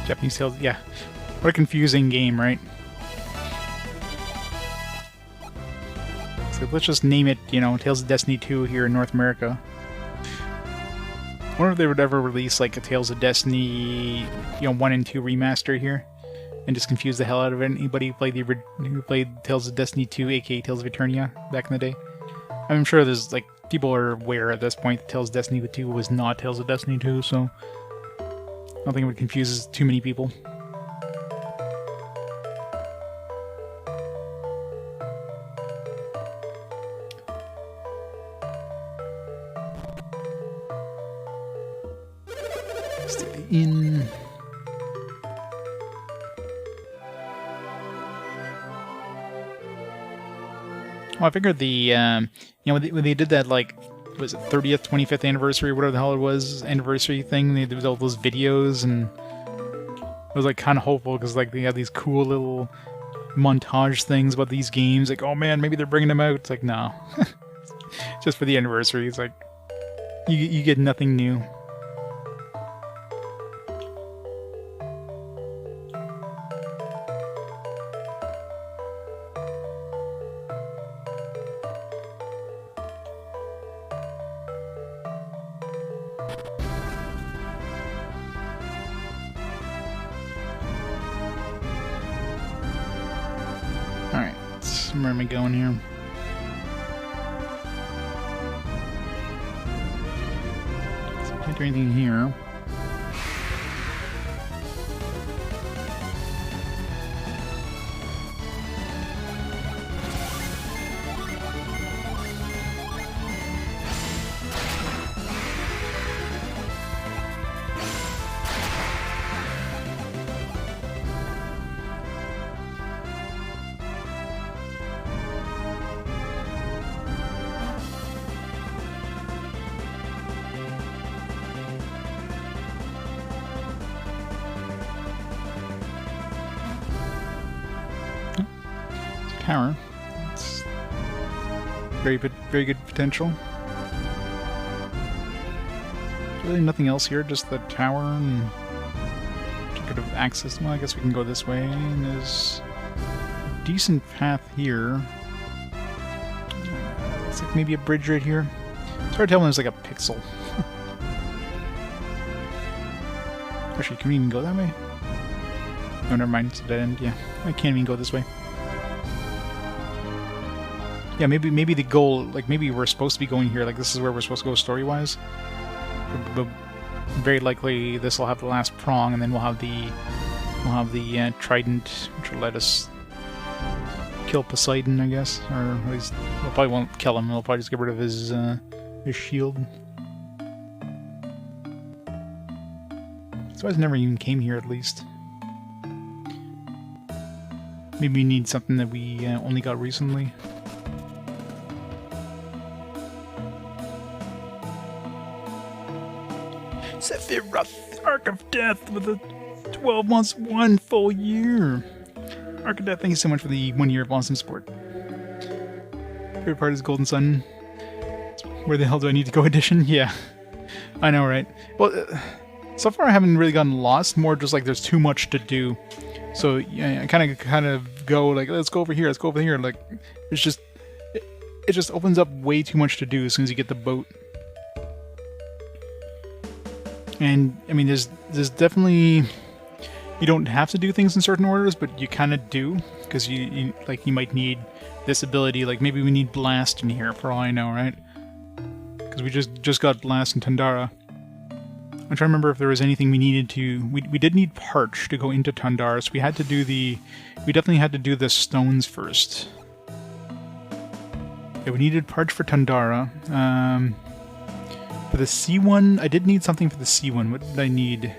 Japanese Tales, yeah. What a confusing game, right? So let's just name it, you know, Tales of Destiny 2 here in North America. I wonder if they would ever release like a Tales of Destiny, you know, 1 and 2 remaster here, and just confuse the hell out of it. Anybody who played Tales of Destiny 2, aka Tales of Eternia, back in the day? I'm sure there's like people are aware at this point that Tales of Destiny 2 was not Tales of Destiny 2, so I don't think it would confuse too many people. Stay in. Well, I figured the, you know, when they did that, like, was it 30th, 25th anniversary, whatever the hell it was, anniversary thing, they did all those videos, and it was, like, kind of hopeful, because, like, they had these cool little montage things about these games, like, oh man, maybe they're bringing them out. It's like, no. Just for the anniversary, it's like, you get nothing new. Alright, where am I going here? So can't do anything here. Tower. It's very good potential. Really nothing else here, just the tower and ticket of access. Well, I guess we can go this way, and there's a decent path here. Looks like maybe a bridge right here. It's hard to tell when there's like a pixel. Actually, can we even go that way? Oh, never mind, it's a dead end. Yeah, I can't even go this way. Yeah, maybe the goal, like maybe we're supposed to be going here, like this is where we're supposed to go story-wise. But very likely this will have the last prong, and then we'll have the trident, which will let us kill Poseidon, I guess, or at least we probably won't kill him. We'll probably just get rid of his shield. So I never even came here, at least. Maybe we need something that we only got recently. Sephiroth, Arc of Death, with a 12 months, 1 full year. Arc of Death, thank you so much for the 1 year of awesome support. Favorite part is Golden Sun. Where the hell do I need to go edition? Yeah, I know, right? Well, so far I haven't really gotten lost, more just like there's too much to do. So yeah, I kind of go like, let's go over here, let's go over here. Like, it's just, it just opens up way too much to do as soon as you get the boat. And, I mean, there's definitely... You don't have to do things in certain orders, but you kind of do. Because you might need this ability. Like, maybe we need Blast in here, for all I know, right? Because we just got Blast in Tandara. I'm trying to remember if there was anything we needed to... We did need Parch to go into Tundara, so we had to do the... We definitely had to do the stones first. Yeah, we needed Parch for Tundara. For the C1, I did need something for the C1. What did I need?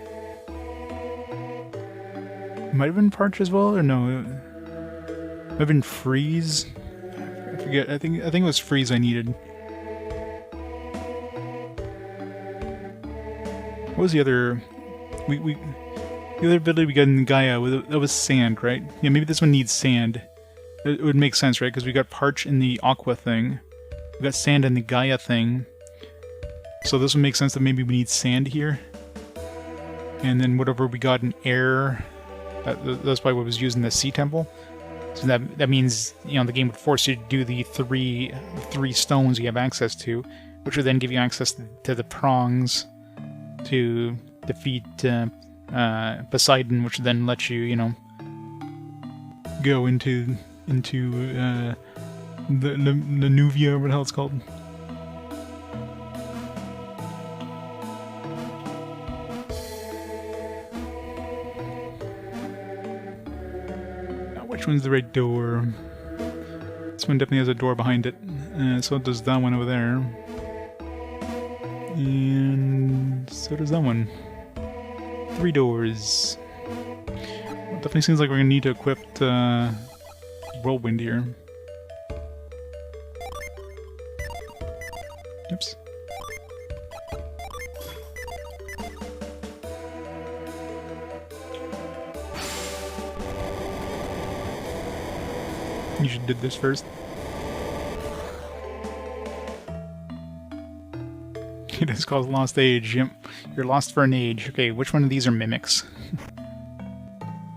Might have been Parch as well, or no? It might have been Freeze. I forget. I think it was Freeze I needed. What was the other? The other ability we got in Gaia, that was sand, right? Yeah, maybe this one needs sand. It would make sense, right? Because we got Parch in the Aqua thing. We got sand in the Gaia thing. So this would make sense that maybe we need sand here. And then whatever we got in air, that's probably what was used in the Sea Temple. So that means, you know, the game would force you to do the three stones you have access to, which would then give you access to the prongs to defeat Poseidon, which then lets you, you know, go into the Nuvia, or what the hell it's called. Now, which one's the right door? This one definitely has a door behind it. So does that one over there. And so does that one. 3 doors. Well, it definitely seems like we're going to need to equip Whirlwind here. Oops. You should do this first. It is called Lost Age. Yep. You're lost for an age. Okay, which one of these are mimics?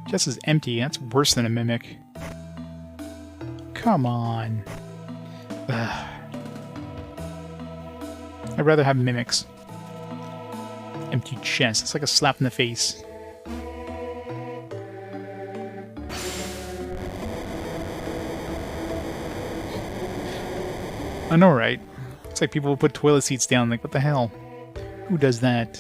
Jess is empty. That's worse than a mimic. Come on. Ugh. I'd rather have mimics. Empty chest. It's like a slap in the face. I know, right? It's like people will put toilet seats down, like, what the hell? Who does that?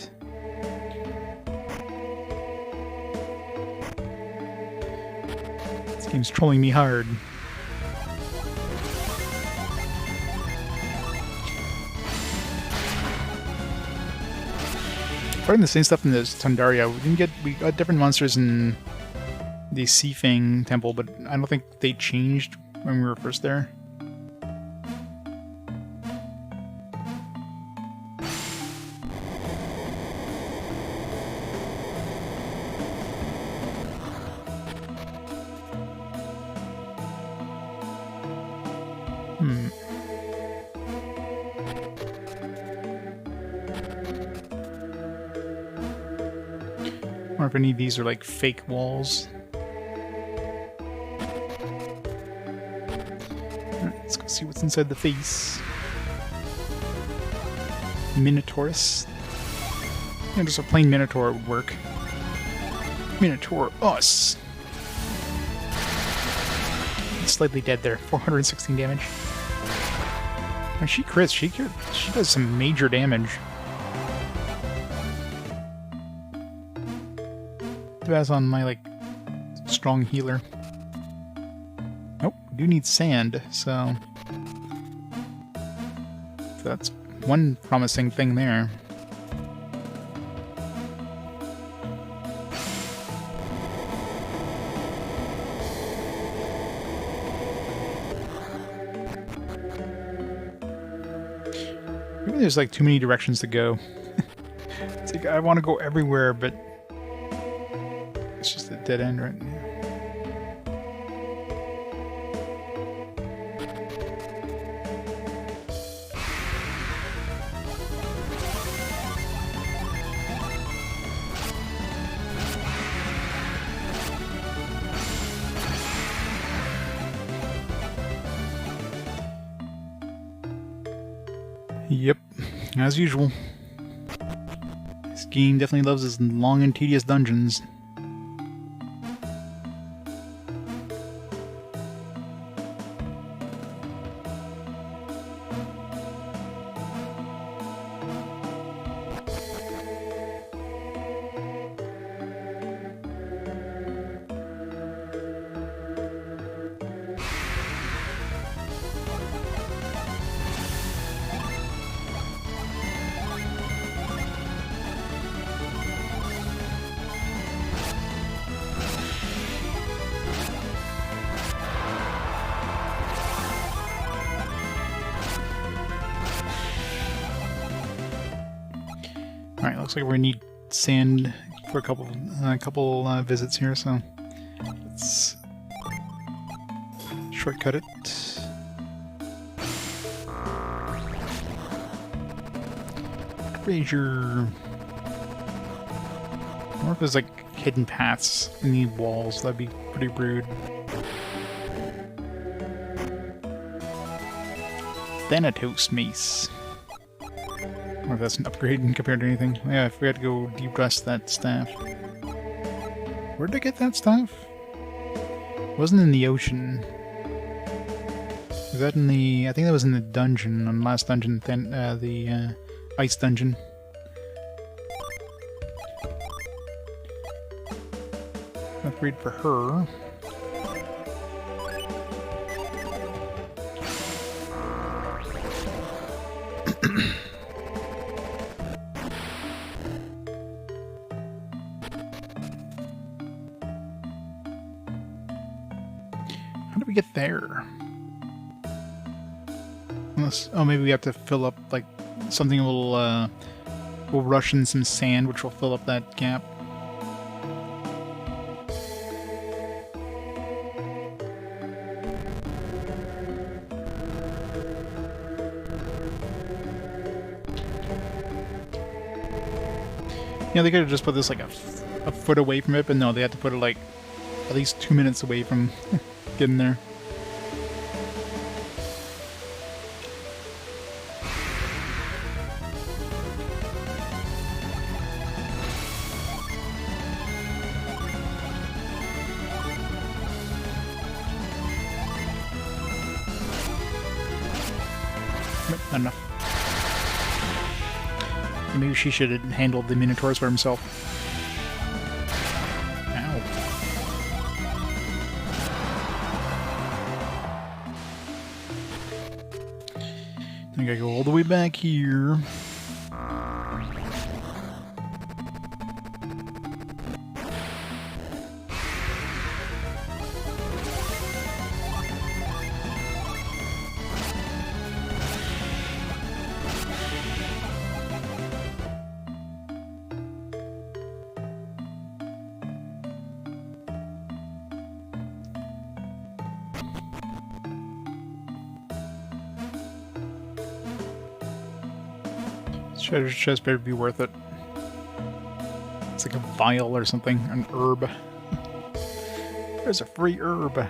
This game's trolling me hard. Probably the same stuff in this Tundaria. We got different monsters in the Sea Fang Temple, but I don't think they changed when we were first there. Or if any of these are like fake walls. Alright, let's go see what's inside the face. Minotaurus. Yeah, just a plain Minotaur would work. Minotaur us! Slightly dead there. 416 damage. And she crits. She does some major damage. Depends on my, like, strong healer. Nope, we do need sand, so that's one promising thing there. Maybe there's like too many directions to go. It's like I want to go everywhere, but it's just a dead end right now. Yep, as usual. This game definitely loves its long and tedious dungeons. Alright, looks like we need sand for a couple visits here, so let's shortcut it. Treasure. Or if there's like hidden paths in the walls, that'd be pretty rude. Thanatos Mace. Or if that's an upgrade compared to anything. Yeah, I forgot to go de-rust that staff. Where did I get that staff? It wasn't in the ocean. Was that in the... I think that was in the dungeon, on the last dungeon, then the ice dungeon. Upgrade for her. How do we get there? Unless, oh, maybe we have to fill up like something a little. We'll rush in some sand, which will fill up that gap. Yeah, they could have just put this like a foot away from it, but no, they had to put it like at least 2 minutes away from getting there. Not enough. Maybe she should have handled the Minotaurs for himself. Ow. I gotta go all the way back here. Treasure chest better be worth it. It's like a vial or something, an herb. There's a free herb.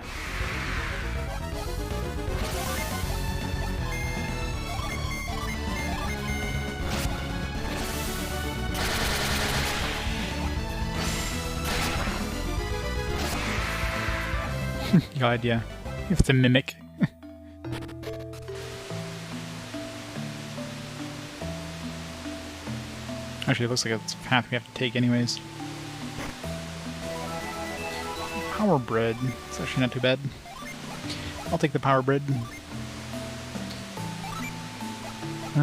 God, yeah. If it's a mimic. Actually, it looks like it's a path we have to take anyways. Power bread. It's actually not too bad. I'll take the power bread. So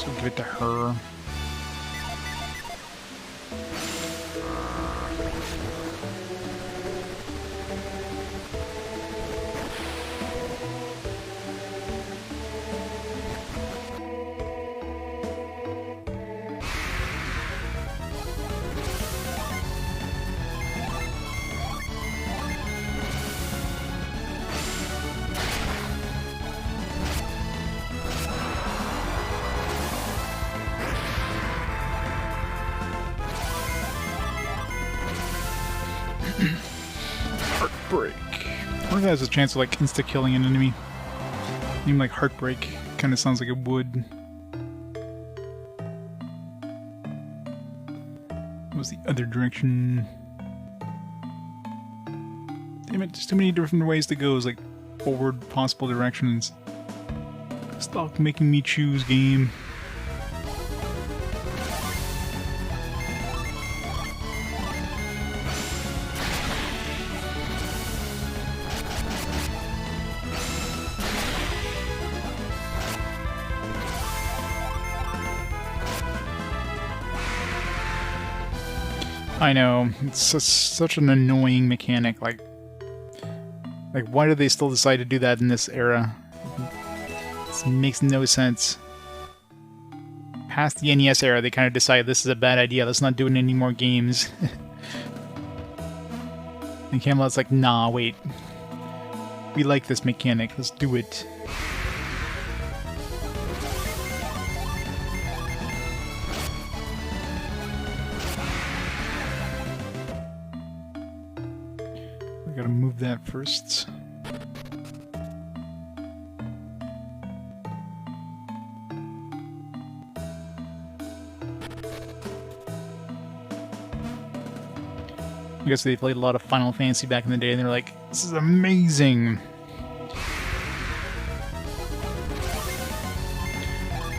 we'll give it to her. Heartbreak. I wonder if that has a chance of like insta-killing an enemy. Even like Heartbreak kind of sounds like it would. What was the other direction? Damn it, there's too many different ways to go. It's like forward possible directions. Stop making me choose, game. I know, it's such an annoying mechanic, like why do they still decide to do that in this era? It makes no sense. past the NES era, they kind of decided this is a bad idea. Let's not do it in any more games. And Camelot's like, nah, wait. We like this mechanic. Let's do it. We gotta move that first. I guess they played a lot of Final Fantasy back in the day, and they're like, this is amazing!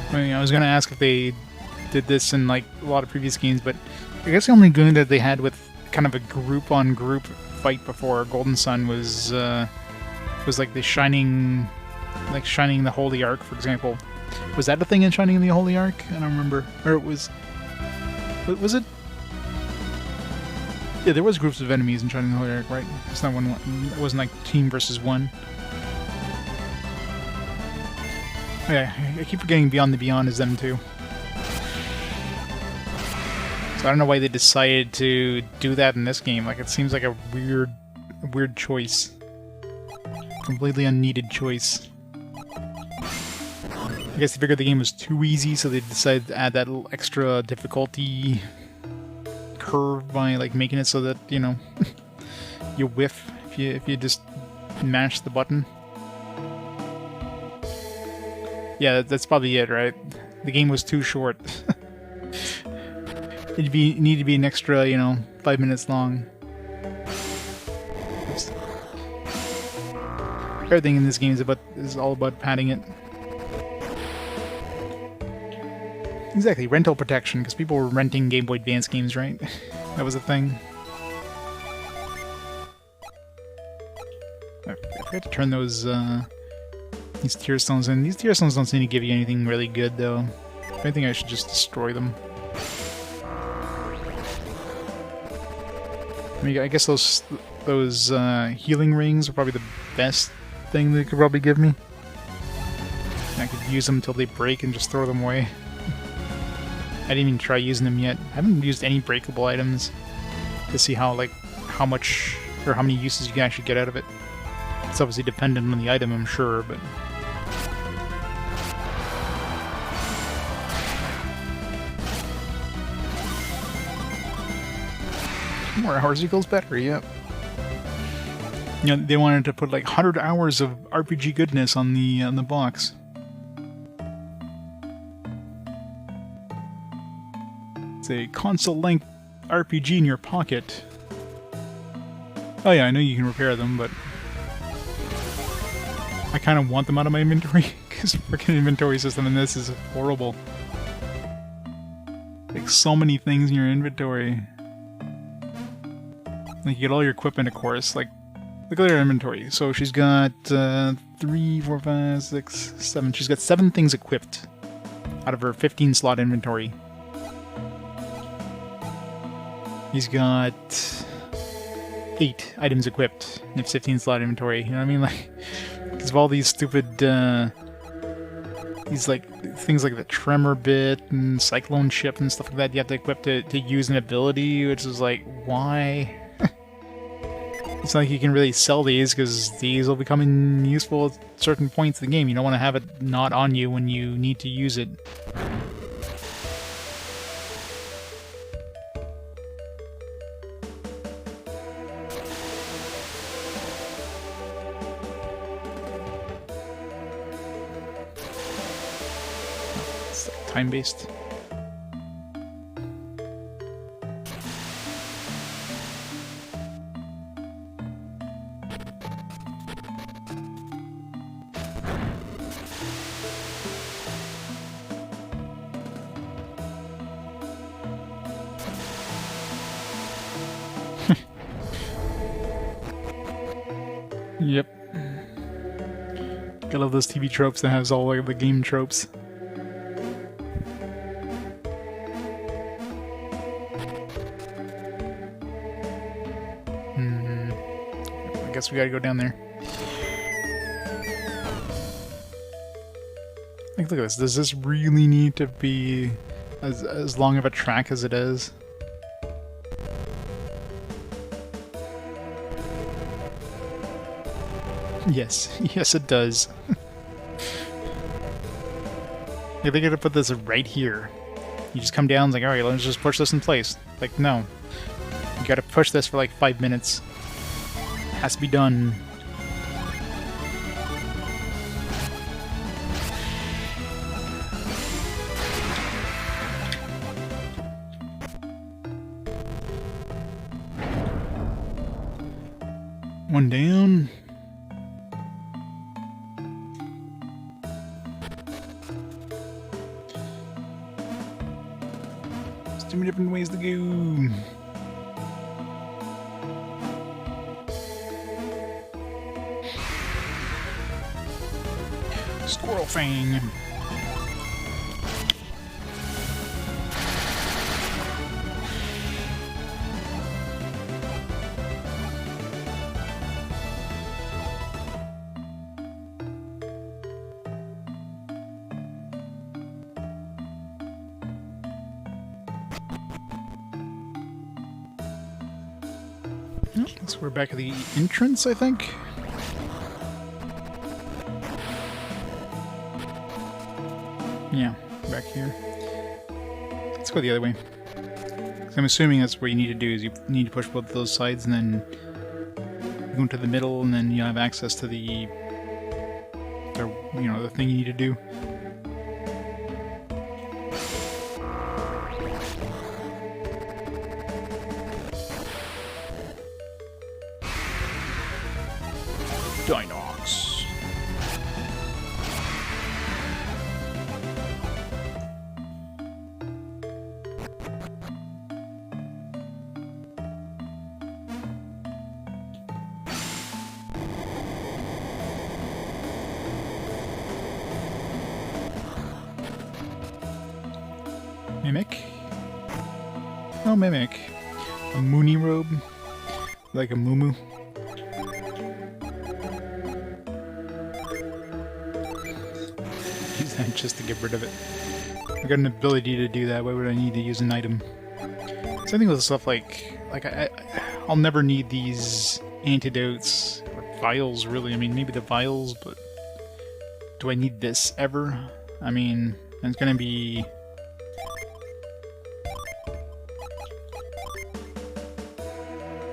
I mean, I was gonna ask if they did this in, like, a lot of previous games, but I guess the only game that they had with kind of a group-on-group fight before Golden Sun was like the Shining the Holy Ark, for example. Was that a thing in Shining the Holy Ark? I don't remember. Or it was... Was it? Yeah, there was groups of enemies in Shining the Holy Ark, right? It's not one. It wasn't like team versus one. Oh, yeah, I keep forgetting Beyond the Beyond is them too. So I don't know why they decided to do that in this game. Like, it seems like a weird choice. Completely unneeded choice. I guess they figured the game was too easy, so they decided to add that little extra difficulty curve by, like, making it so that, you know, you whiff if you just mash the button. Yeah, that's probably it, right? The game was too short. It'd need to be an extra, you know, 5 minutes long. Oops. Everything in this game is all about padding it. Exactly, rental protection, because people were renting Game Boy Advance games, right? That was a thing. I forgot to turn those, these tear stones in. These tear stones don't seem to give you anything really good, though. If anything, I should just destroy them. I mean, I guess those healing rings are probably the best thing they could probably give me. I could use them until they break and just throw them away. I didn't even try using them yet. I haven't used any breakable items to see how much or how many uses you can actually get out of it. It's obviously dependent on the item, I'm sure, but... More hours equals better, yep. You know, they wanted to put like 100 hours of RPG goodness on the box. It's a console-length RPG in your pocket. Oh yeah, I know you can repair them, but I kind of want them out of my inventory, because the freaking inventory system in this is horrible. Like, so many things in your inventory. Like, you get all your equipment, of course. Like, look at her inventory. So she's got 3, 4, 5, 6, 7. She's got 7 things equipped out of her 15-slot inventory. He's got 8 items equipped in his 15-slot inventory. You know what I mean? Like, because of all these stupid, these, like, things like the Tremor Bit and Cyclone Ship and stuff like that you have to equip to use an ability, which is like, why? It's not like you can really sell these, because these will become useful at certain points in the game. You don't want to have it not on you when you need to use it. It's like time-based. Yep. I love those TV tropes that has all like the game tropes. I guess we gotta go down there. Like, look at this. Does this really need to be as long of a track as it is. Yes, yes it does. Yeah, they gotta put this right here. You just come down, it's like, alright, let's just push this in place. Like, no. You gotta push this for like 5 minutes. Has to be done. One down. There's too many different ways to go. Squirrel Fang. So we're back at the entrance, I think. Yeah, back here. Let's go the other way. I'm assuming that's what you need to do, is you need to push both of those sides and then go into the middle, and then you have access to the thing you need to do. Dinox. Mimic? No Mimic. A Moony robe? Like a Moo. Use that just to get rid of it. I got an ability to do that, why would I need to use an item? Same thing with stuff like I'll never need these antidotes, or vials really. I mean, maybe the vials, but do I need this ever? I mean, it's gonna be...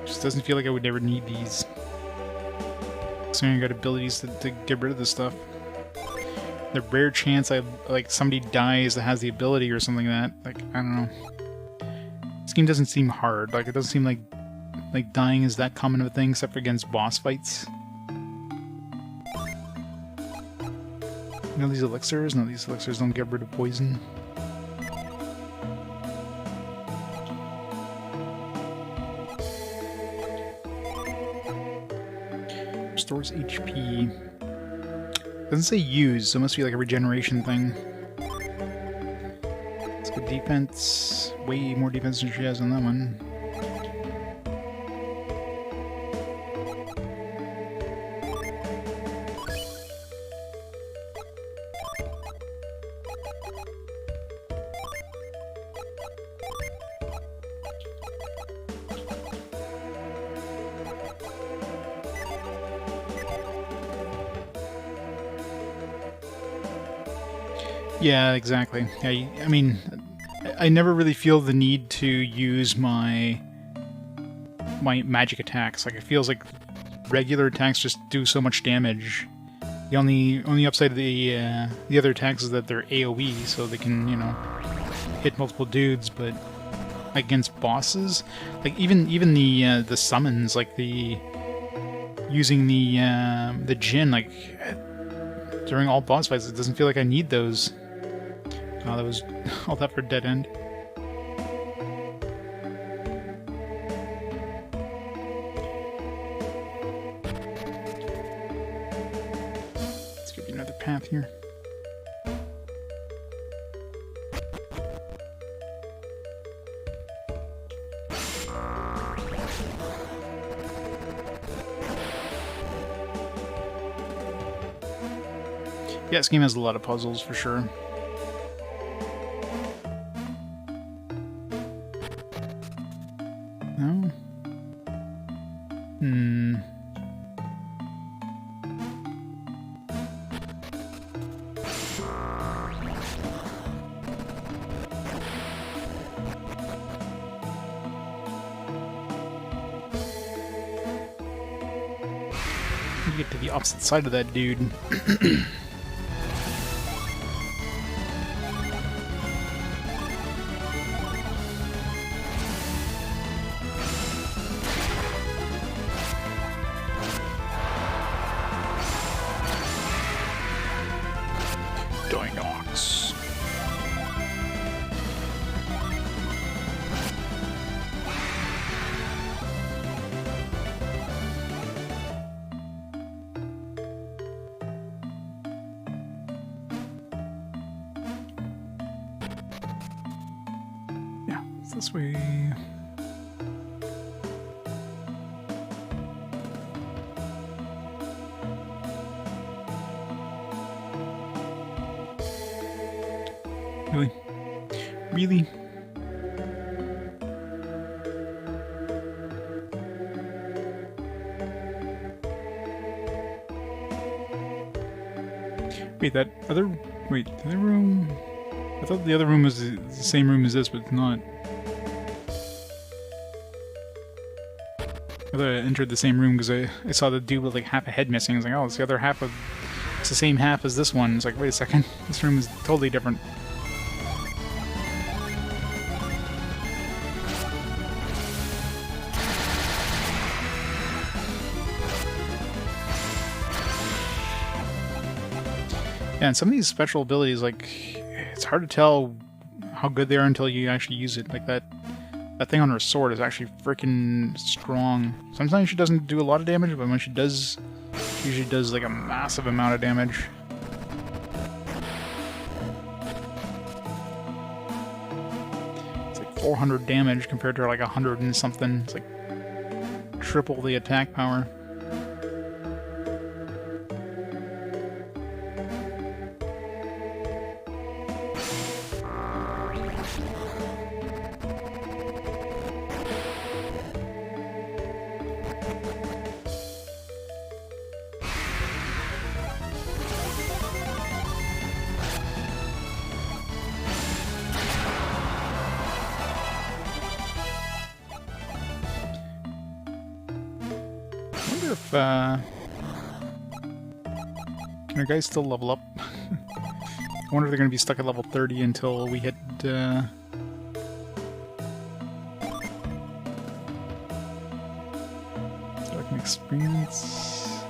Just doesn't feel like I would ever need these. So I got abilities to get rid of this stuff. The rare chance somebody dies that has the ability or something like that, like, I don't know. This game doesn't seem hard. Like, it doesn't seem like dying is that common of a thing, except for against boss fights. You know these elixirs? No, these elixirs don't get rid of poison. Restores HP. Doesn't say use, so it must be like a regeneration thing. Let's go defense. Way more defense than she has on that one. Yeah, exactly. I mean, I never really feel the need to use my magic attacks. Like, it feels like regular attacks just do so much damage. The only upside of the other attacks is that they're AoE, so they can, you know, hit multiple dudes. But against bosses, like even the summons, like using the Jinn, like during all boss fights, it doesn't feel like I need those. Oh, that was all that for dead end. Let's give you another path here. Yeah, this game has a lot of puzzles for sure. No? Hmm. You get to the opposite side of that dude. Dinox. Yeah, it's this way. Really? Really? Wait, that other... Wait, the other room... I thought the other room was the same room as this, but it's not. I thought I entered the same room because I saw the dude with like half a head missing. I was like, oh, it's the other half of... It's the same half as this one. It's like, wait a second. This room is totally different. Yeah, and some of these special abilities, like, it's hard to tell how good they are until you actually use it. Like that thing on her sword is actually freaking strong. Sometimes she doesn't do a lot of damage, but when she does, she usually does like a massive amount of damage. It's like 400 damage compared to like 100 and something. It's like triple the attack power. Can our guys still level up? I wonder if they're going to be stuck at level 30 until we hit, like an experience...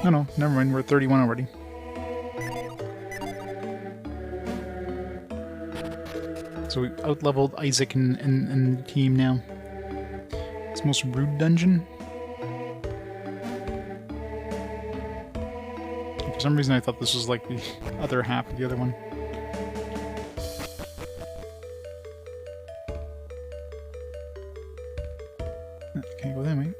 No, never mind, we're at 31 already. So we out-leveled Isaac and the team now. It's the most rude dungeon. For some reason I thought this was like the other half of the other one. Can't go that way.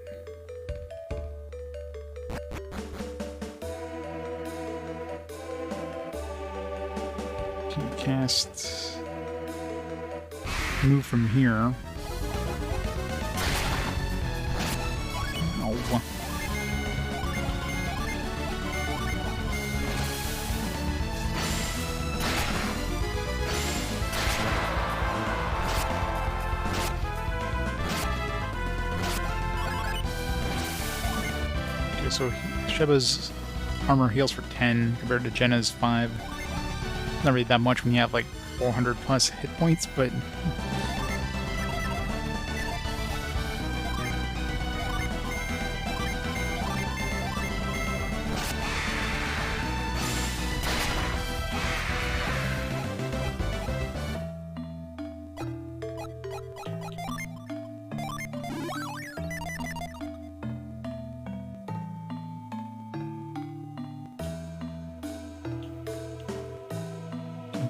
Can you cast... move from here? Oh. So Sheba's armor heals for 10 compared to Jenna's 5. Not really that much when you have like 400 plus hit points, but...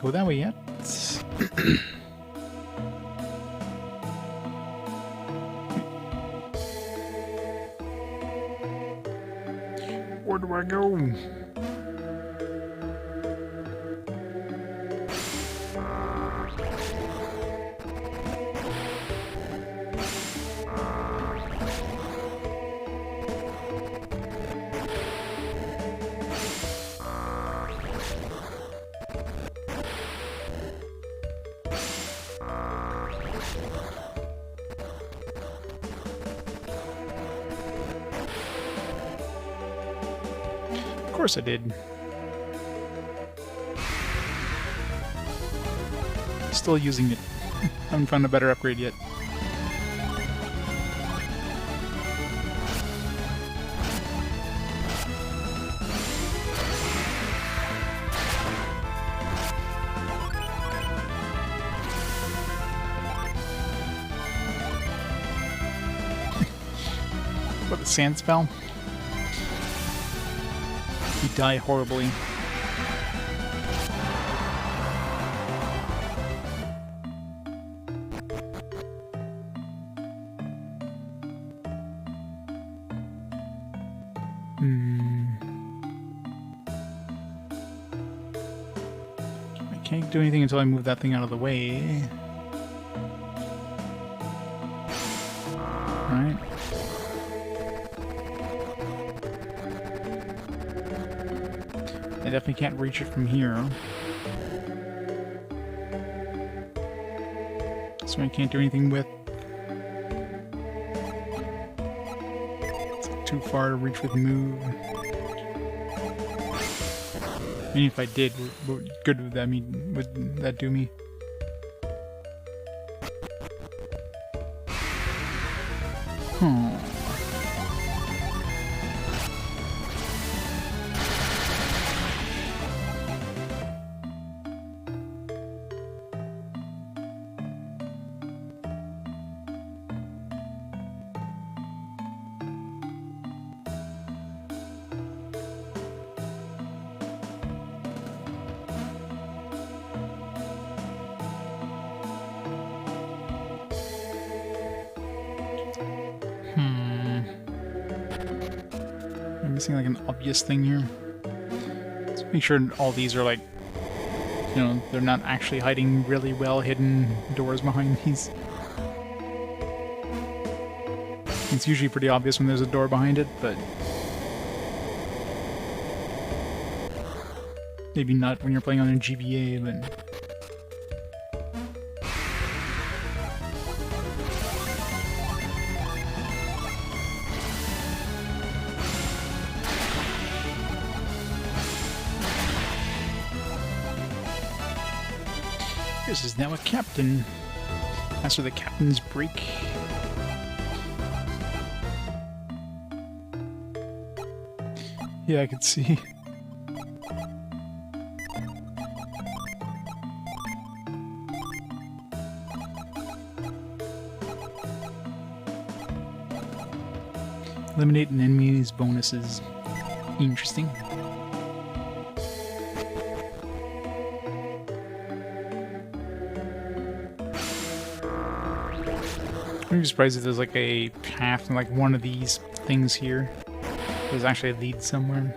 go that way yet. Where do I go? course I did. Still using it. Haven't found a better upgrade yet. What, the sand spell? You die horribly. I can't do anything until I move that thing out of the way. Right. I definitely can't reach it from here. So I can't do anything with. It's too far to reach with move. I mean, if I did, what good would that mean? Would that do me? Hmm. I'm missing like an obvious thing here. Let's make sure all these are like, you know, they're not actually hiding really well hidden doors behind these. It's usually pretty obvious when there's a door behind it, but maybe not when you're playing on a GBA, but this is now a captain. After the captain's break. Yeah, I could see. Eliminate an enemy's bonuses. Interesting. I'm surprised if there's like a path in like one of these things here. Does actually lead somewhere.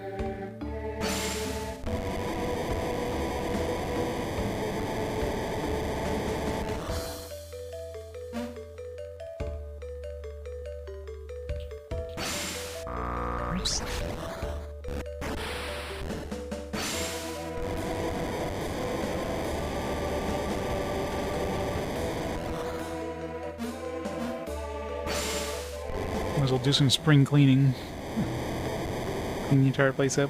Oops. Might as well do some spring cleaning. Clean the entire place up.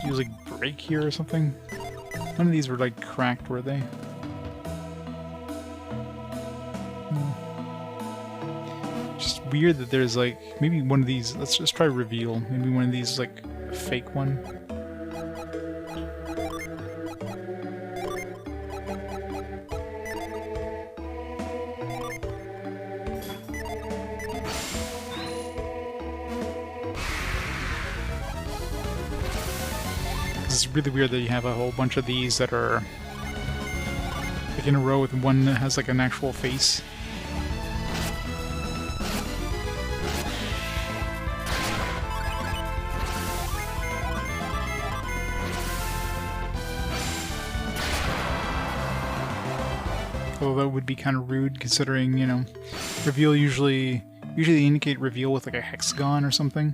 Use like break here or something. None of these were like cracked, were they? Just weird that there's like maybe one of these. Let's just try reveal. Maybe one of these is like a fake one. It's really weird that you have a whole bunch of these that are like in a row with one that has like an actual face. Although that would be kind of rude considering, you know, reveal usually they indicate reveal with like a hexagon or something.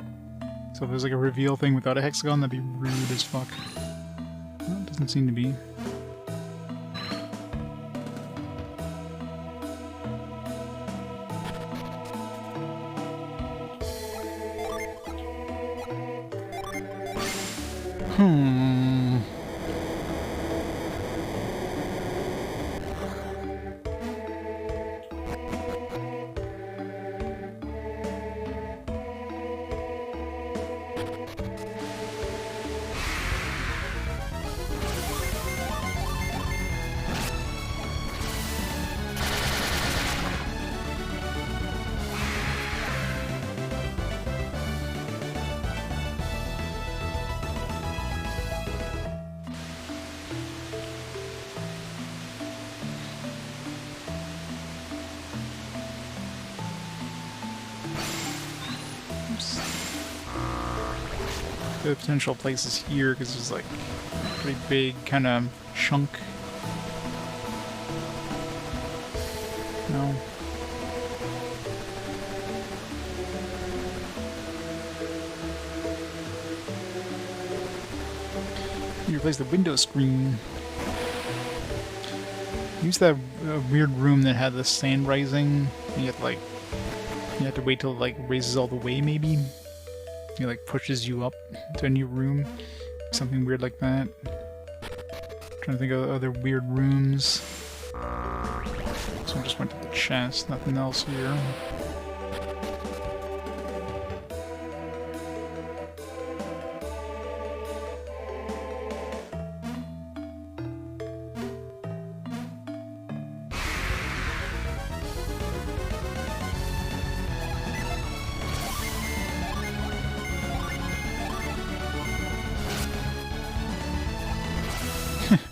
So if there's like a reveal thing without a hexagon, that'd be rude as fuck. Well, it doesn't seem to be. Hmm. The potential places here because there's like a pretty big kind of chunk. No. You replace the window screen. Use that weird room that had the sand rising. You have to wait till it like raises all the way maybe. It like pushes you up to a new room. Something weird like that. Trying to think of other weird rooms. So I just went to the chest, nothing else here.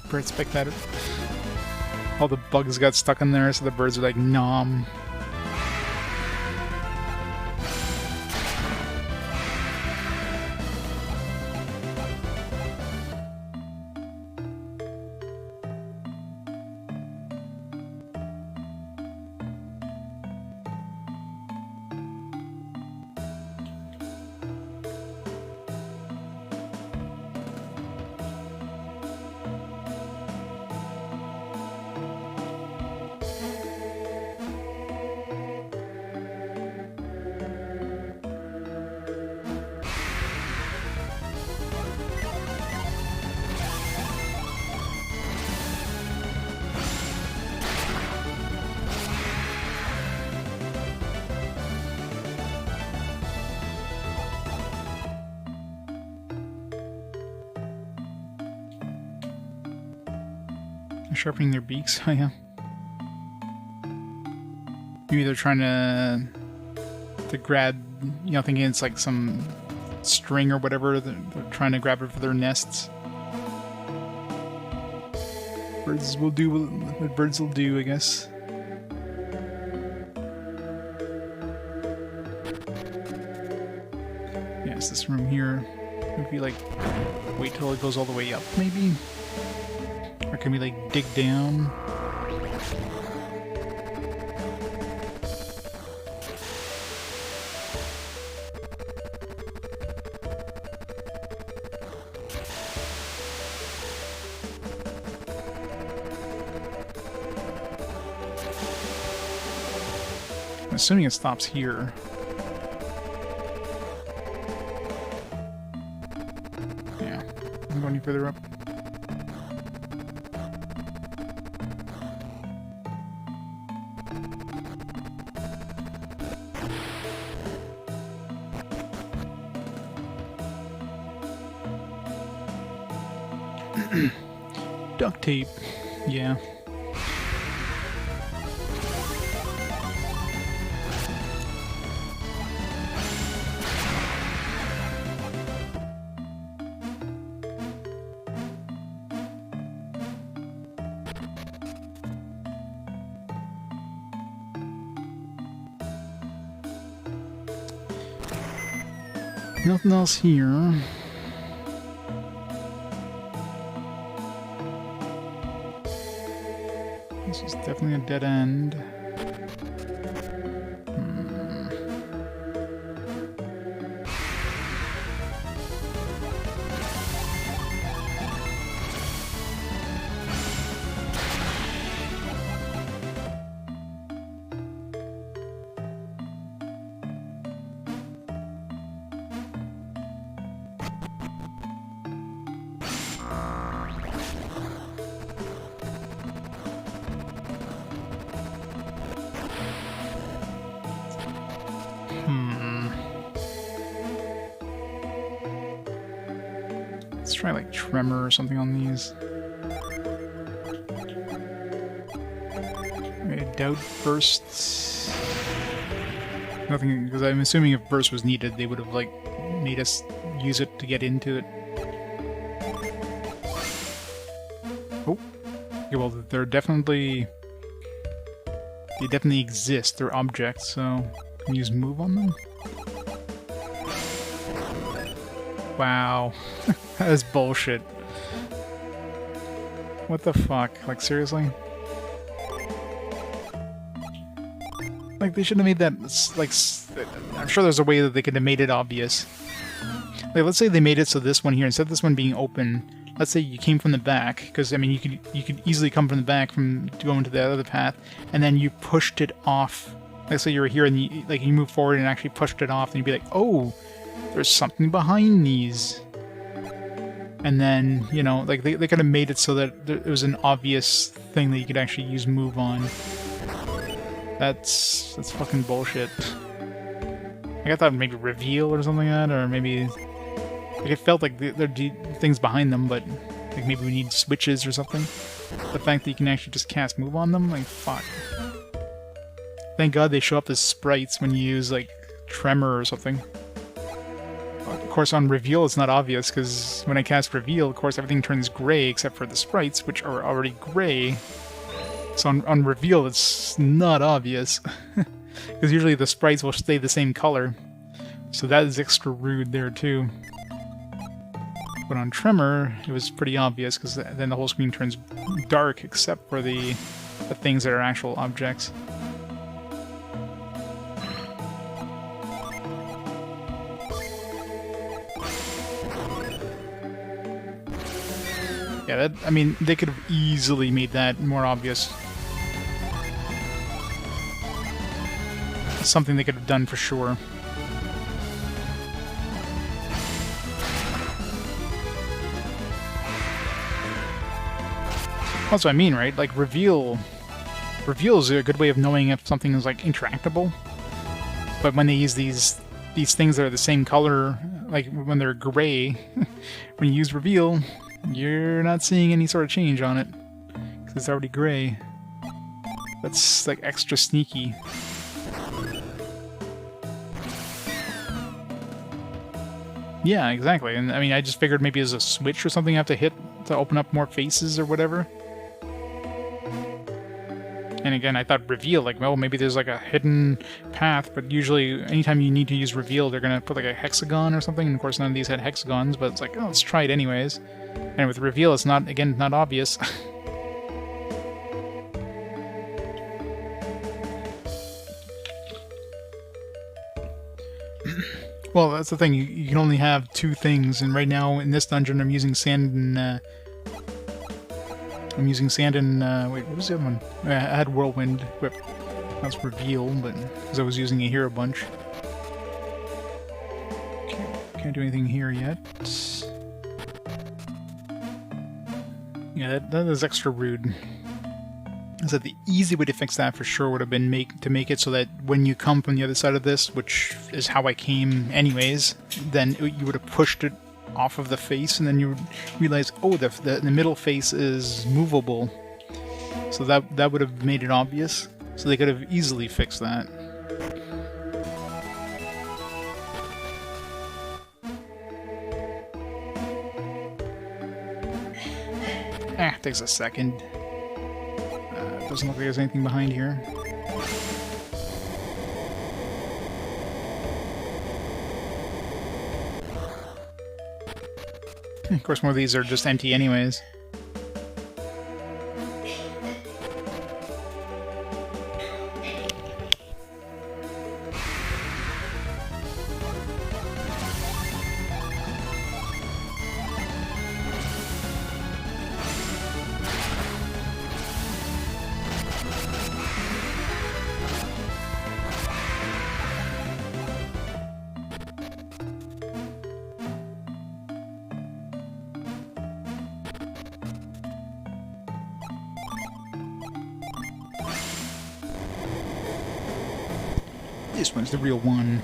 Birds picked at it. All the bugs got stuck in there, so the birds are like, nom. Sharpening their beaks. Oh yeah. Maybe they're trying to grab, you know, thinking it's like some string or whatever. They're trying to grab it for their nests. Birds will do what birds will do, I guess. Yeah, it's this room here. Maybe like wait till it goes all the way up, maybe. Or can we, like, dig down? I'm assuming it stops here. Yeah, I'm going any further up. Duct tape, yeah. Nothing else here. This is definitely a dead end. Let's try like tremor or something on these. I doubt bursts. Nothing, because I'm assuming if burst was needed, they would have like made us use it to get into it. Oh, okay, well they're definitely. They definitely exist. They're objects, so can we use move on them? Wow, that is bullshit. What the fuck? Like seriously? Like they should have made that like. I'm sure there's a way that they could have made it obvious. Like let's say they made it so this one here, instead of this one being open, let's say you came from the back, because I mean you could easily come from the back from going to the other path, and then you pushed it off. Let's say you were here and you move forward and actually pushed it off, and you'd be like, oh, there's something behind these. And then, you know, like they could have made it so that it was an obvious thing that you could actually use move on. That's fucking bullshit. Like I thought maybe reveal or something like that, or maybe like it felt like there'd be things behind them, but like maybe we need switches or something. The fact that you can actually just cast move on them, like fuck. Thank God they show up as sprites when you use like tremor or something. Of course, on reveal it's not obvious, because when I cast reveal, of course everything turns gray except for the sprites, which are already gray. So on reveal it's not obvious, because usually the sprites will stay the same color. So that is extra rude there too. But on tremor, it was pretty obvious, because then the whole screen turns dark except for the things that are actual objects. Yeah, I mean, they could have easily made that more obvious. It's something they could have done for sure. That's what I mean, right? Like, reveal is a good way of knowing if something is, like, interactable. But when they use these things that are the same color, like, when they're gray, when you use reveal, you're not seeing any sort of change on it, because it's already gray. That's, like, extra sneaky. Yeah, exactly. And, I mean, I just figured maybe there's a switch or something I have to hit to open up more faces or whatever. And again, I thought reveal, like, well, maybe there's like a hidden path, but usually anytime you need to use reveal, they're gonna put like a hexagon or something, and of course none of these had hexagons, but it's like, oh, let's try it anyways. And with reveal, it's not, again, not obvious. Well, that's the thing, you can only have two things, and right now in this dungeon I'm using sand and, wait, what was the other one? I had Whirlwind Whip. That's reveal, but because I was using it here a bunch. Can't do anything here yet. Yeah, that is extra rude. So the easy way to fix that for sure would have been to make it so that when you come from the other side of this, which is how I came anyways, then you would have pushed it off of the face, and then you would realize, oh, the middle face is movable. So that would have made it obvious. So they could have easily fixed that. Takes a second. Doesn't look like there's anything behind here. Of course, more of these are just empty anyways. This one's the real one.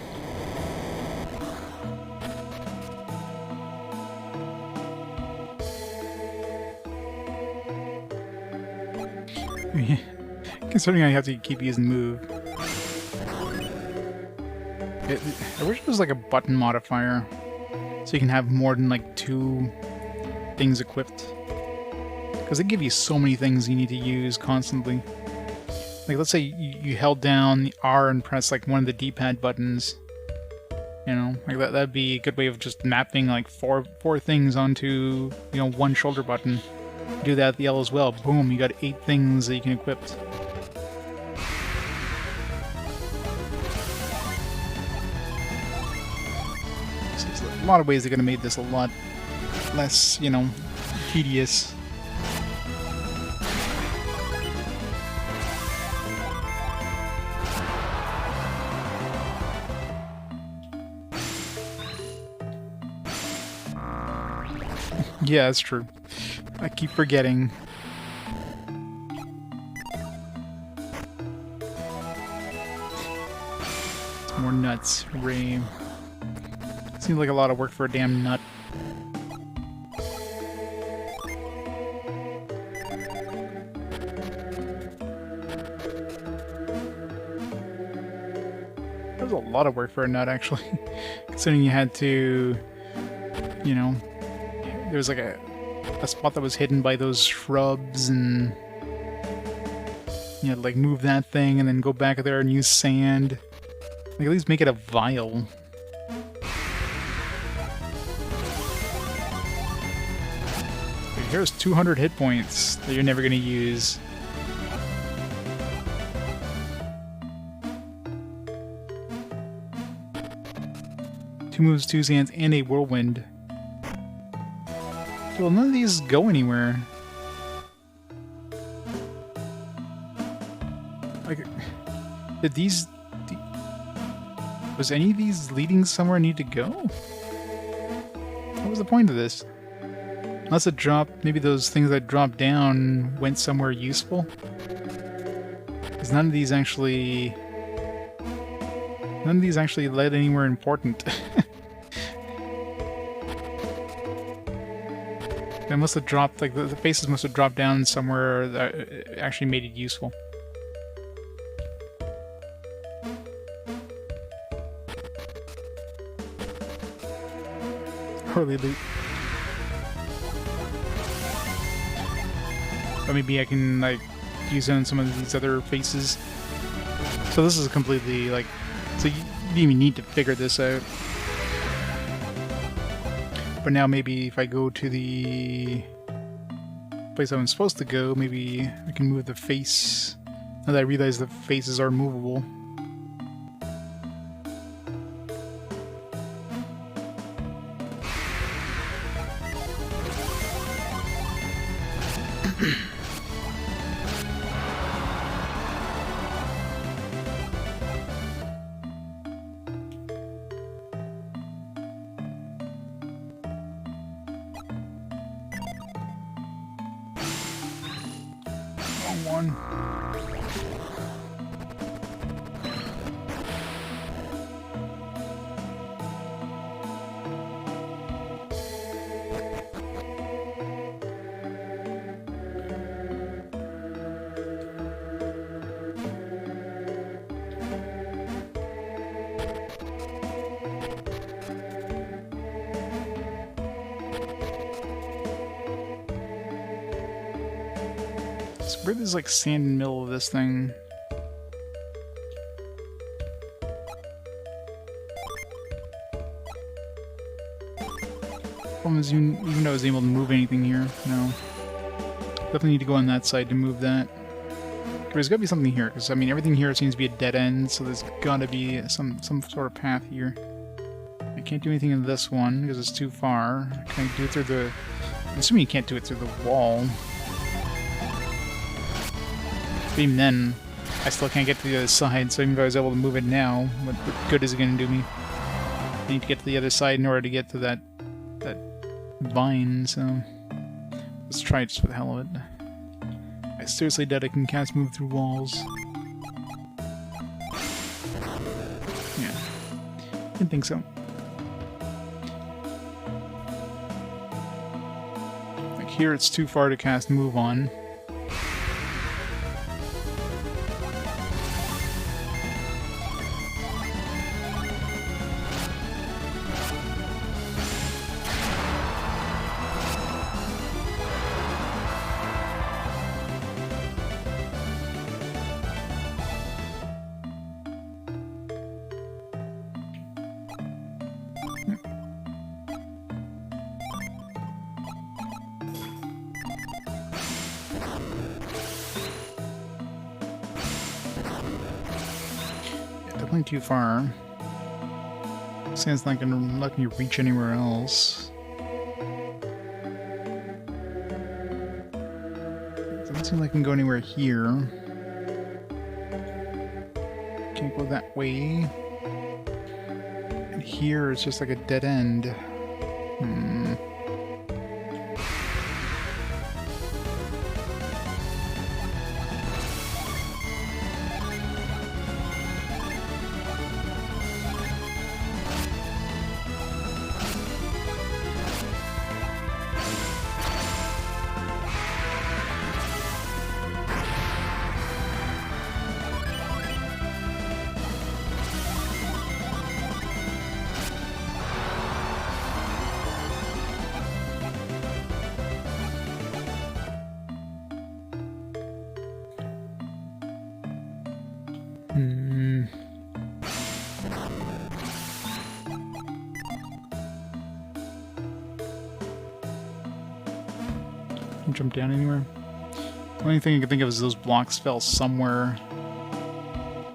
Considering I have to keep using move. I wish it was like a button modifier, so you can have more than like 2 things equipped. Because they give you so many things you need to use constantly. Like, let's say you held down the R and press like one of the D-pad buttons. You know, like that'd be a good way of just mapping like four things onto, you know, one shoulder button. Do that with the L as well. Boom, you got 8 things that you can equip. So there's a lot of ways they're going to make this a lot less, you know, tedious. Yeah, that's true. I keep forgetting. It's more nuts. Hooray. Seems like a lot of work for a damn nut. That was a lot of work for a nut, actually. Considering you had to, you know, there was like a spot that was hidden by those shrubs, and you know, like move that thing and then go back there and use sand. Like, at least make it a vial. Here's 200 hit points that you're never going to use. Two moves, 2 sands, and a whirlwind. Well, none of these go anywhere. Like, did these... Was any of these leading somewhere I need to go? What was the point of this? Unless it dropped... Maybe those things that dropped down went somewhere useful? Because none of these actually... None of these actually led anywhere important. They must have dropped, like, the faces must have dropped down somewhere that actually made it useful. Early loot. Or maybe I can, like, use it on some of these other faces. So this is completely, like... So you didn't even need to figure this out. But now maybe if I go to the place I'm supposed to go, maybe I can move the face. Now that I realize the faces are movable. One. Where there's like sand in the middle of this thing. Problem is, even though I was able to move anything here, no. Definitely need to go on that side to move that. There's gotta be something here, because I mean everything here seems to be a dead end, so there's gotta be some sort of path here. I can't do anything in this one because it's too far. Can I do it through the... I'm assuming you can't do it through the wall. But even then, I still can't get to the other side, so even if I was able to move it now, what good is it going to do me? I need to get to the other side in order to get to that vine, so... Let's try it just for the hell of it. I seriously doubt I can cast move through walls. Yeah. Didn't think so. Like here it's too far to cast move on. Definitely too far. Seems like I'm not letting you reach anywhere else. Doesn't seem like I can go anywhere here. Can't go that way. And here it's just like a dead end. Jump down anywhere? The only thing I can think of is those blocks fell somewhere.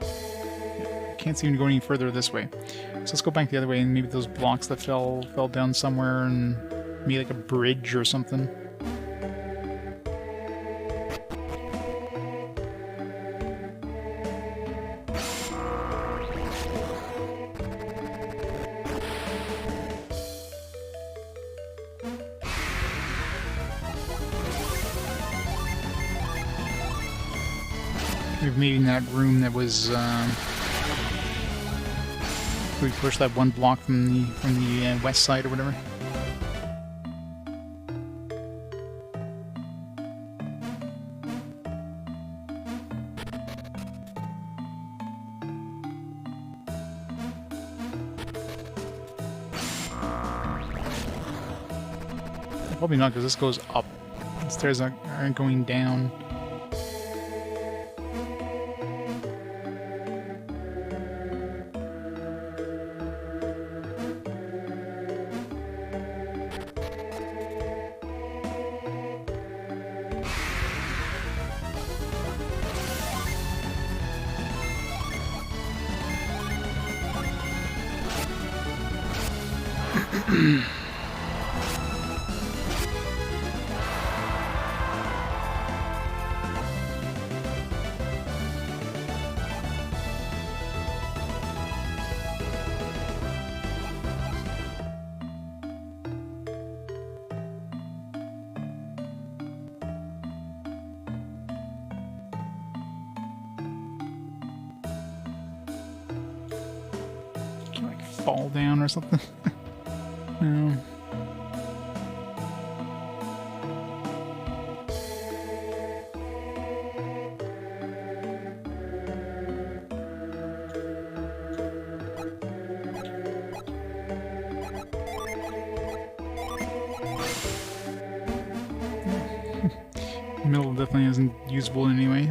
I can't seem to go any further this way. So let's go back the other way, and maybe those blocks that fell down somewhere, and maybe like a bridge or something. Maybe in that room that was we pushed that one block from the west side or whatever. Probably not, because this goes up. The stairs aren't going down. Fall down or something? No. The middle definitely isn't usable anyway.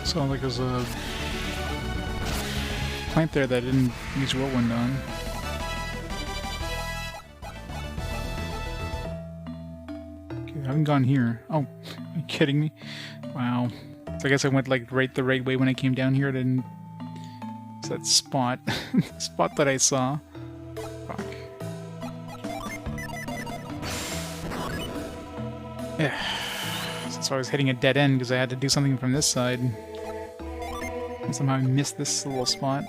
So like there's a plant there that I didn't use whirlwind on. Okay, I haven't gone here. Oh, are you kidding me? Wow. So I guess I went like the right way when I came down here. I didn't. It's that spot, spot that I saw. Fuck. Yeah. That's So I was hitting a dead end because I had to do something from this side. And somehow I missed this little spot.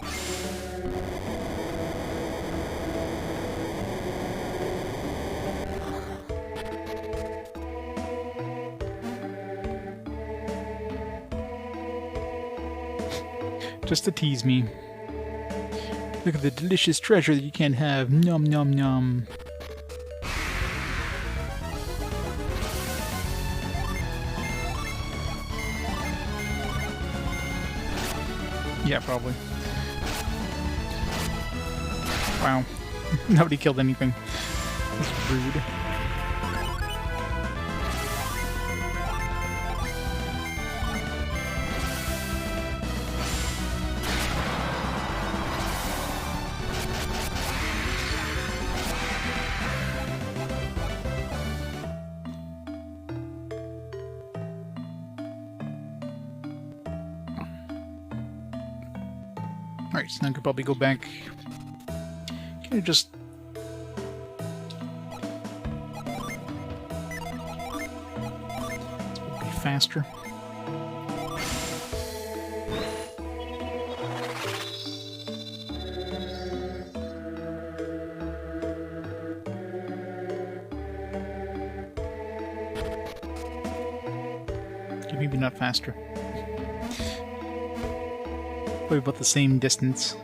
Just to tease me. Look at the delicious treasure that you can't have. Nom nom nom. Yeah, probably. Wow. Nobody killed anything. That's rude. Alright, so now I could probably go back. Can I just... This would be faster. Okay, maybe not faster. Probably about the same distance.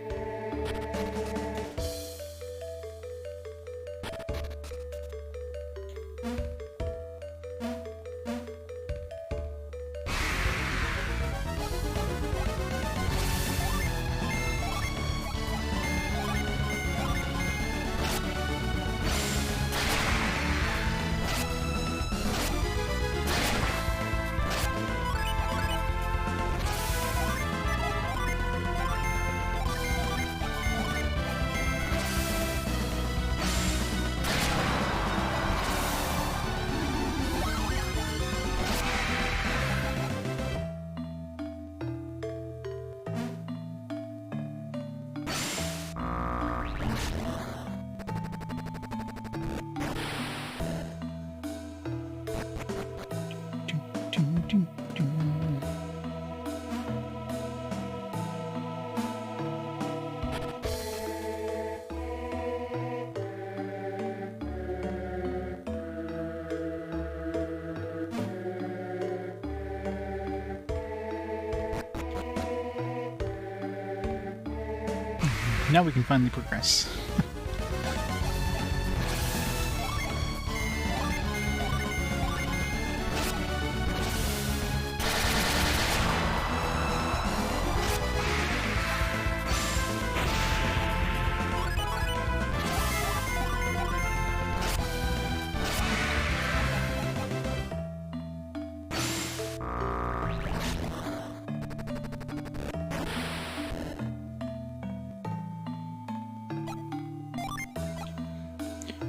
Now we can finally progress.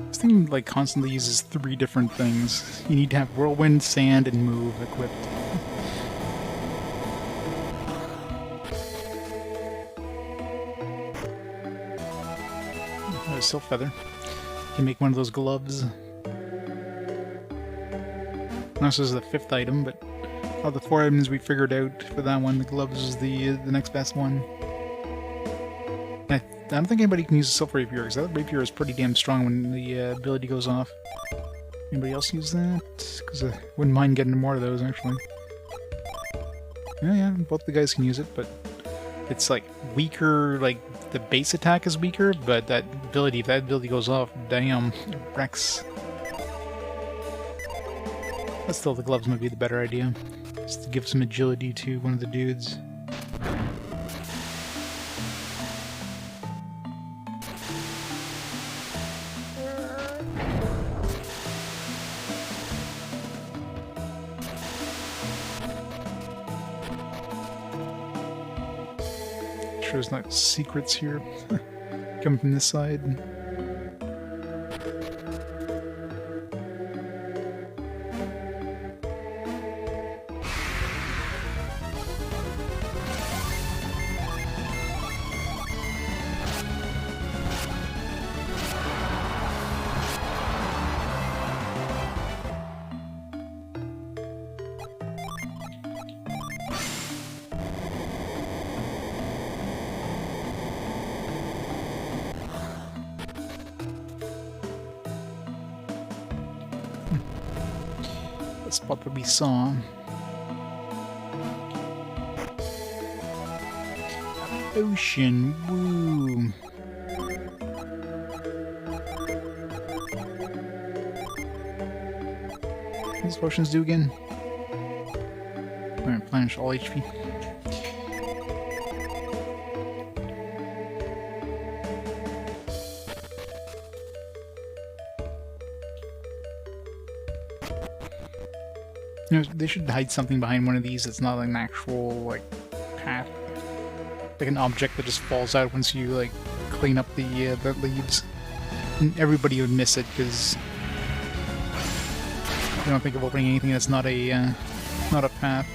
This thing like constantly uses 3 different things. You need to have whirlwind, sand, and move equipped. A silk feather. You can make one of those gloves. This is the 5th item, but of the 4 items we figured out for that one, the gloves is the next best one. I don't think anybody can use a silk rapier, because that rapier is pretty damn strong when the ability goes off. Anybody else use that? Because I wouldn't mind getting more of those, actually. Yeah, both the guys can use it, but it's like weaker, like the base attack is weaker, but that ability, if that ability goes off, damn, it wrecks. But still, the gloves might be the better idea. Just to give some agility to one of the dudes. Sure there's not secrets here coming from this side. spot that we saw. Ocean, woo! What do these potions do again? Alright, replenish all HP. You know, they should hide something behind one of these that's not like an actual, like, path. Like an object that just falls out once you, like, clean up the leaves. And everybody would miss it, because I don't think of opening anything that's not a path.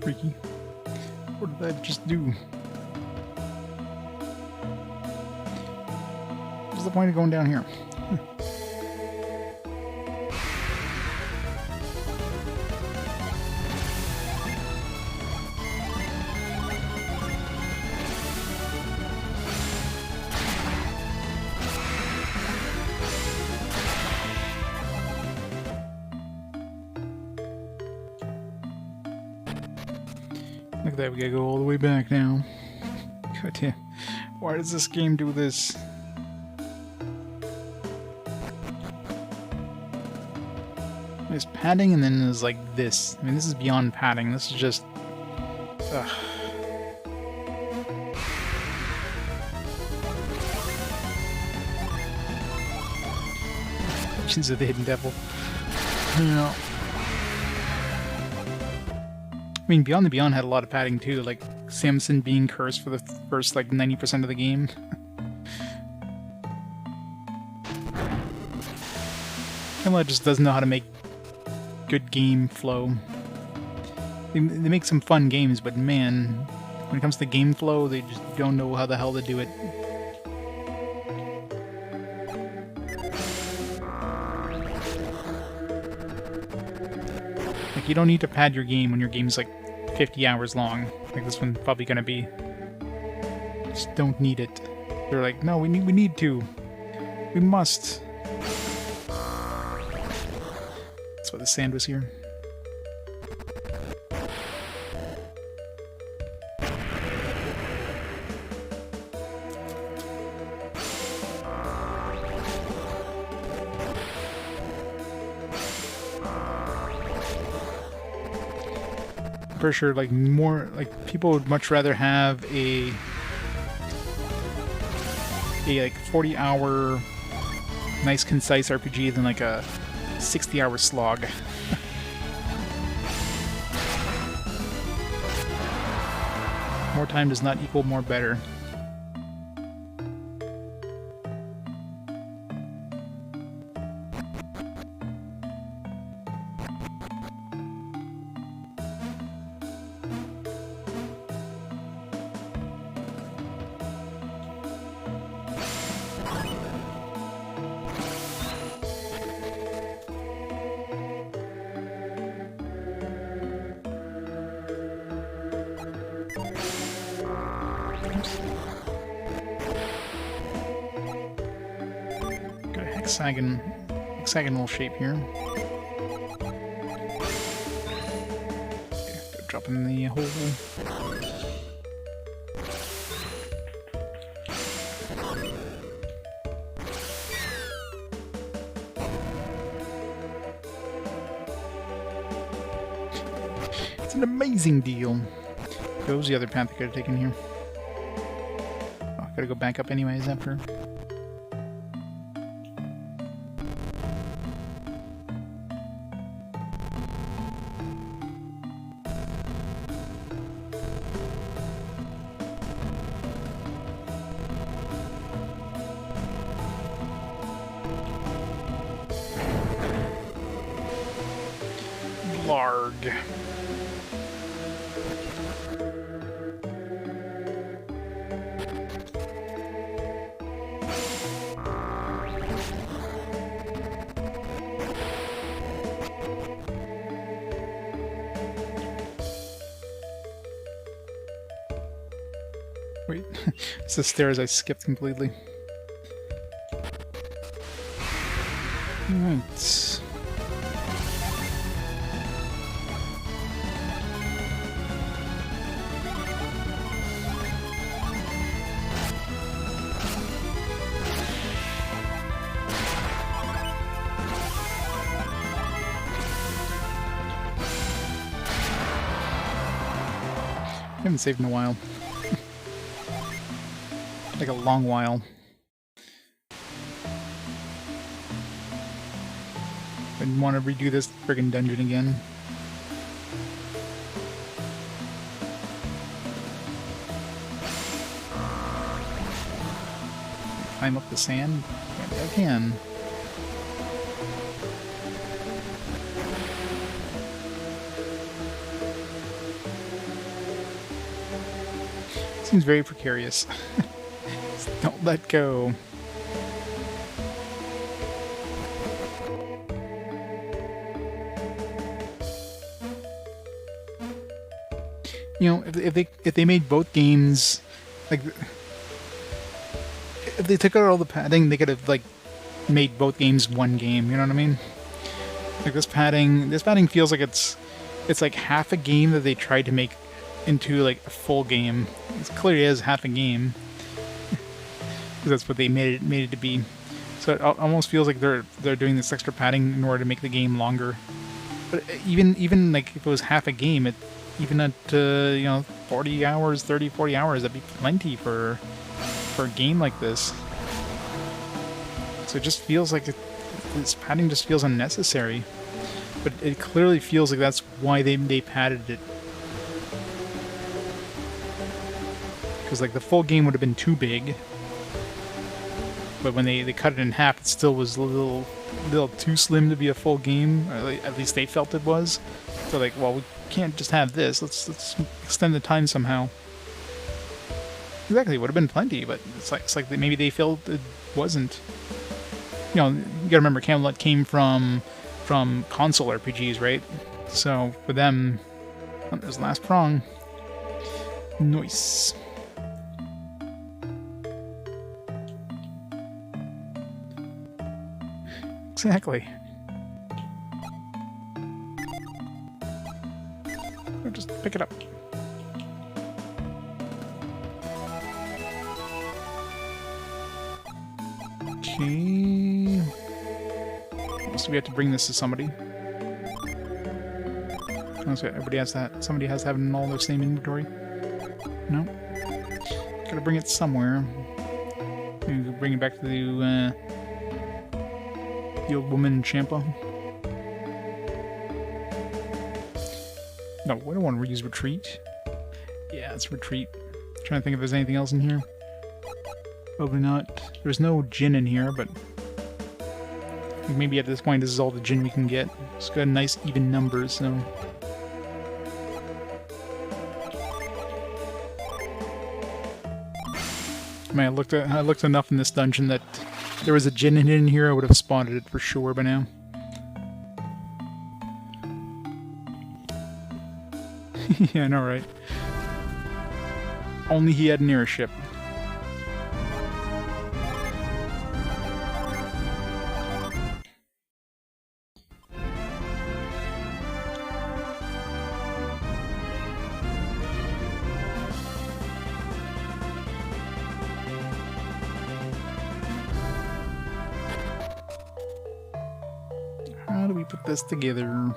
Freaky. What did that just do? What's the point of going down here? Look at that, we gotta go all the way back now. God damn. Why does this game do this? There's padding and then there's like this. I mean, this is beyond padding. This is just... Ugh. Legends of the Hidden Devil. No. I mean, Beyond the Beyond had a lot of padding too, like Samson being cursed for the first like 90% of the game. Camelot just doesn't know how to make good game flow. They make some fun games, but man, when it comes to game flow, they just don't know how the hell to do it. Like, you don't need to pad your game when your game's like 50 hours long, like this one's probably gonna be. Just don't need it. They're like, no, we need to. We must. That's why the sand was here. For sure, like more like people would much rather have a like 40-hour nice concise RPG than like a 60-hour slog. More time does not equal more better. Got a hexagonal shape here. Okay, drop in the hole. It's an amazing deal. What was the other path I could have taken here? Oh, gotta go back up anyways after. Blarg. Wait, it's the stairs I skipped completely. Right. I haven't saved in a while. Like a long while. I didn't want to redo this friggin' dungeon again. Climb up the sand? Maybe I can. Seems very precarious. Don't let go. You know, if they made both games like, if they took out all the padding, they could have like made both games one game. You know what I mean? Like this padding feels like it's like half a game that they tried to make into like a full game. It clearly is half a game. That's what they made it to be. So it almost feels like they're doing this extra padding in order to make the game longer. But even like if it was half a game, even at you know, 40 hours, 30, 40 hours, that'd be plenty for a game like this. So it just feels like this padding just feels unnecessary. But it clearly feels like that's why they padded it. Because like the full game would have been too big. But when they cut it in half, it still was a little too slim to be a full game. Or at least they felt it was. So like, well, we can't just have this. Let's extend the time somehow. Exactly, it would have been plenty, but it's like maybe they felt it wasn't. You know, you gotta remember Camelot came from console RPGs, right? So for them, oh, there's the last prong. Nice. Exactly. Or just pick it up. Okay. So we have to bring this to somebody. So everybody has that. Somebody has to have it in all their same inventory. No. Gotta bring it somewhere. Maybe bring it back to the old woman Champa. No, we don't want to reuse retreat. Yeah, it's retreat. Trying to think if there's anything else in here. Probably not. There's no gin in here, but maybe at this point this is all the gin we can get. It's got nice even numbers, so. I mean, I looked enough in this dungeon that if there was a gin in here, I would have spotted it for sure by now. Yeah, I know, right? Only he had an airship. How do we put this together?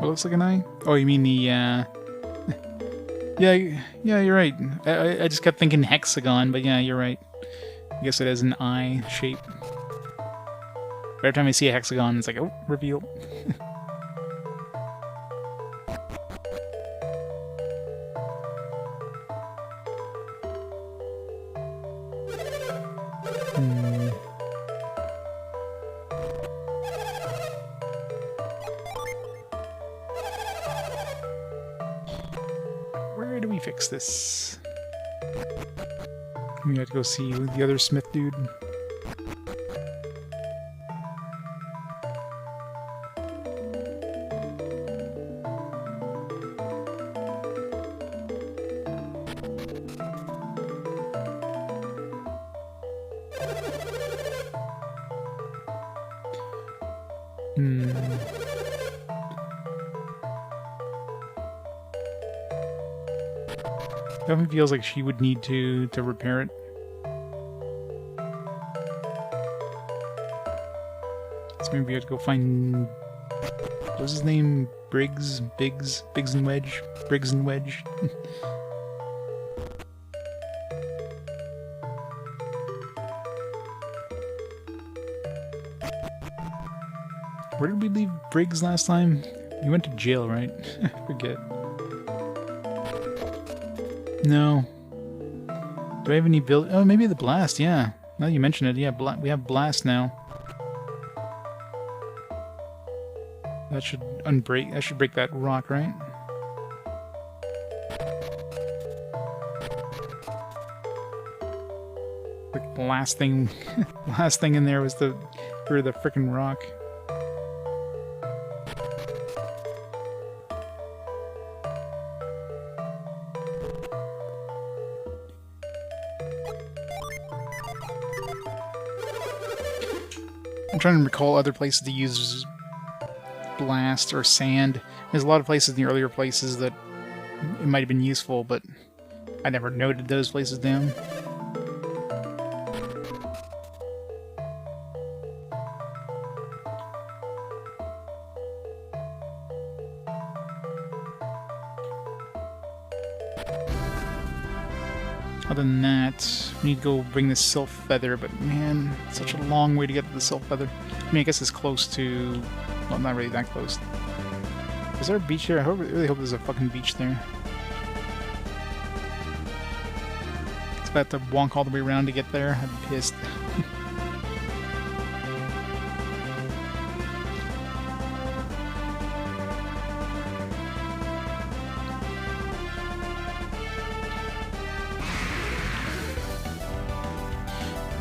What looks like an eye? Oh, you mean the, yeah, you're right. I just kept thinking hexagon, but yeah, you're right. I guess it has an eye shape. Every time I see a hexagon, it's like, oh, reveal. Where do we fix this? We have to go see the other smith dude. Definitely feels like she would need to repair it. So maybe we have to go find... What's his name? Biggs and Wedge? Briggs and Wedge? Where did we leave Briggs last time? He went to jail, right? I forget. No. Do I have any build? Oh, maybe the blast, yeah. Now you mention it, yeah, we have blast now. That should unbreak. That should break that rock, right? Like the last thing, last thing in there was the frickin' rock. I'm trying to recall other places to use blast or sand. There's a lot of places in the earlier places that it might have been useful, but I never noted those places down. Other than that, we need to go bring the Sylph Feather, but man, it's such a long way to get to the Sylph Feather. I mean, I guess it's close to... well, not really that close. Is there a beach there? I really hope there's a fucking beach there. It's about to walk all the way around to get there. I'd be pissed.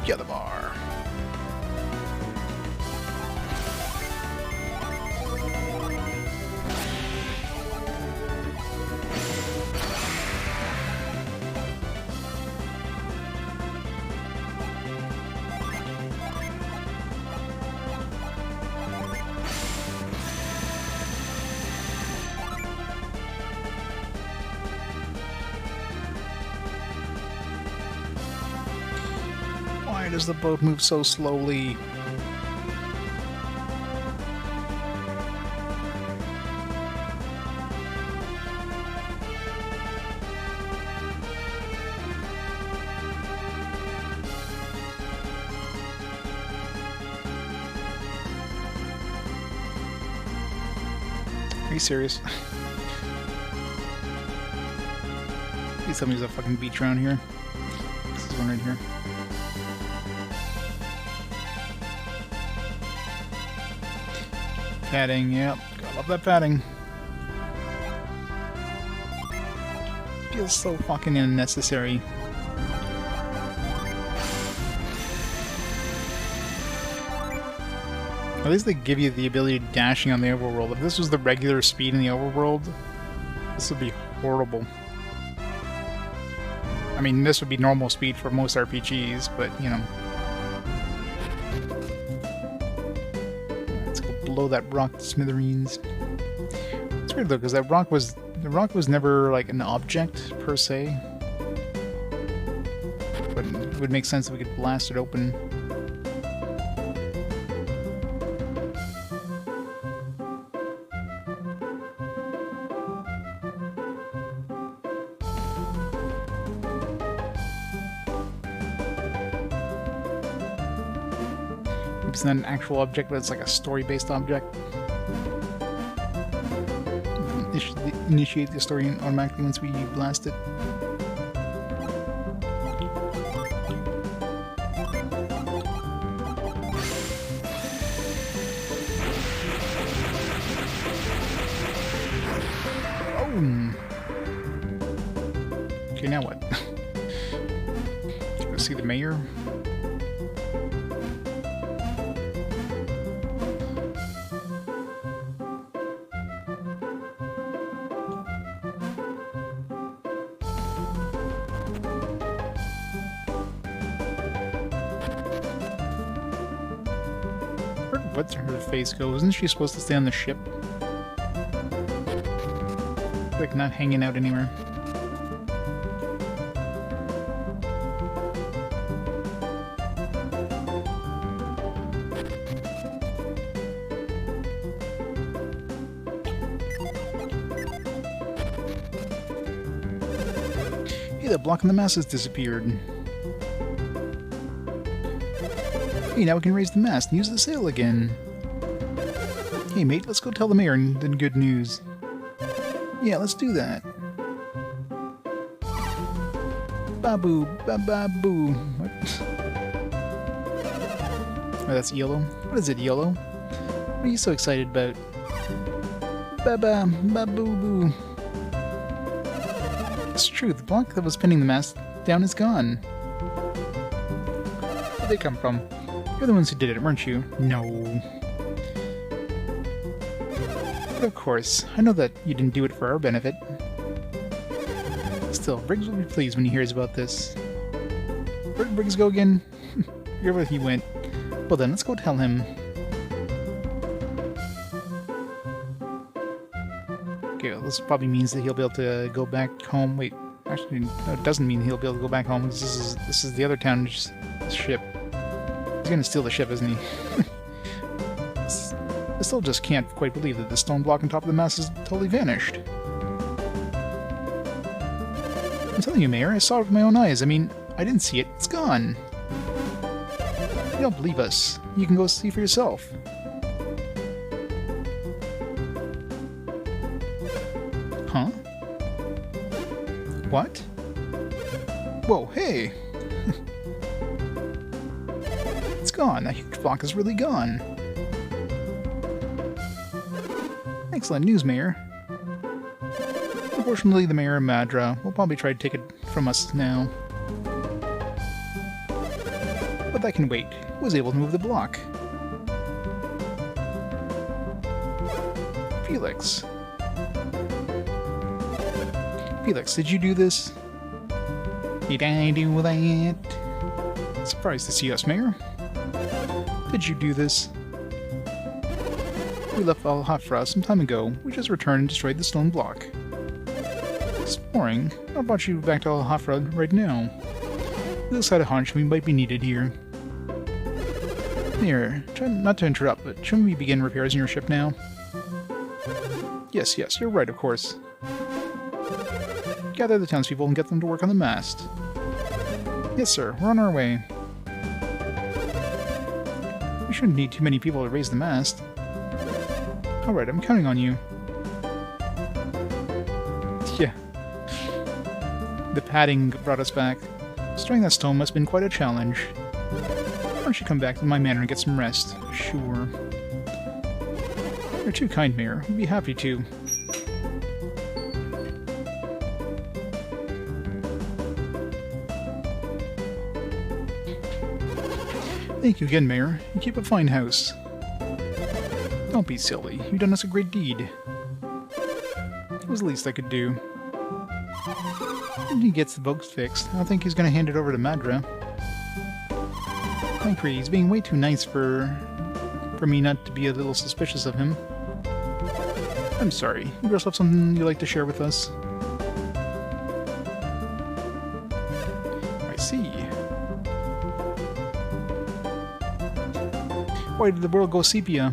Get the bar. Why does the boat move so slowly? Are you serious? Please tell me there's a fucking beach around here. This is one right here. Padding, yep. I love that padding. Feels so fucking unnecessary. At least they give you the ability of dashing on the overworld. If this was the regular speed in the overworld, this would be horrible. I mean, this would be normal speed for most RPGs, but, you know. Let's go blow that rock to smithereens. It's weird, though, because the rock was never, like, an object, per se. But it would make sense if we could blast it open. It's not an actual object, but it's like a story-based object. It should initiate the story automatically once we blast it. Okay, now what? Go see the mayor? What's her face go? Isn't she supposed to stay on the ship? Like not hanging out anywhere. Hey, that block on the mast has disappeared. Hey, now we can raise the mast and use the sail again. Hey mate, let's go tell the mayor the good news. Yeah, let's do that. Babu, ba-ba-boo. What? Oh, that's yellow. What is it, yellow? What are you so excited about? Ba-ba, ba-boo-boo. It's true, the block that was pinning the mast down is gone. Where'd they come from? You're the ones who did it, weren't you? No. But of course, I know that you didn't do it for our benefit. Still, Briggs will be pleased when he hears about this. Where'd Briggs go again? Forget where he went. Well then, let's go tell him. Okay, well, this probably means that he'll be able to go back home. Wait, actually, no, it doesn't mean he'll be able to go back home. This is the other town's ship. He's gonna steal the ship, isn't he? I still just can't quite believe that the stone block on top of the mast has totally vanished. I'm telling you, Mayor, I saw it with my own eyes. I mean, I didn't see it. It's gone. You don't believe us. You can go see for yourself. Huh? What? Whoa, hey! It's gone. That huge block is really gone. Excellent news, Mayor. Unfortunately, the Mayor of Madra will probably try to take it from us now. But that can wait. He was able to move the block. Felix. Felix, did you do this? Did I do that? Surprised to see us, Mayor. Did you do this? We left Al-Hafra some time ago. We just returned and destroyed the stone block. Exploring? How about you back to Al-Hafra right now? We just had a hunch we might be needed here. Mayor, try not to interrupt, but shouldn't we begin repairs in your ship now? Yes, you're right, of course. Gather the townspeople and get them to work on the mast. Yes, sir, we're on our way. We shouldn't need too many people to raise the mast. Alright, I'm counting on you. Yeah. The padding brought us back. Destroying that stone must have been quite a challenge. Why don't you come back to my manor and get some rest? Sure. You're too kind, Mayor. We'd be happy to. Thank you again, Mayor. You keep a fine house. Don't be silly. You've done us a great deed. It was the least I could do. When he gets the bugs fixed, I don't think he's going to hand it over to Madra. Frankly, he's being way too nice for me not to be a little suspicious of him. I'm sorry. You girls have something you'd like to share with us? I see. Why did the world go sepia?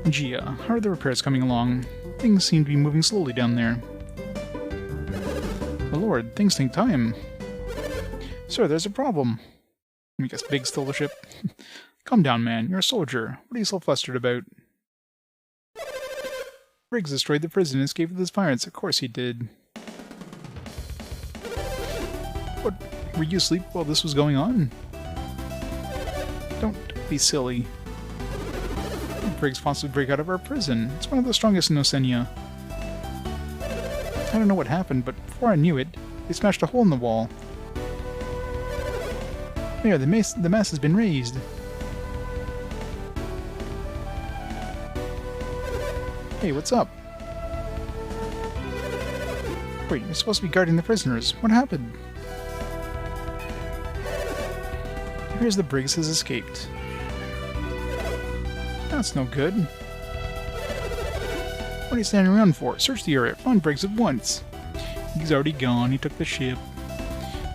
Gia, how are the repairs coming along? Things seem to be moving slowly down there. Oh lord, things take time. Sir, there's a problem. I guess Big stole the ship. Calm down, man. You're a soldier. What are you so flustered about? Briggs destroyed the prison and escaped with his pirates. Of course he did. What? Were you asleep while this was going on? Don't be silly. Briggs wants to break out of our prison. It's one of the strongest in Oceania. I don't know what happened, but before I knew it, they smashed a hole in the wall. There, the mast has been raised. Hey, what's up? Wait, you're supposed to be guarding the prisoners. What happened? It appears the Briggs has escaped. That's no good. What are you standing around for? Search the area. Find Briggs at once. He's already gone. He took the ship.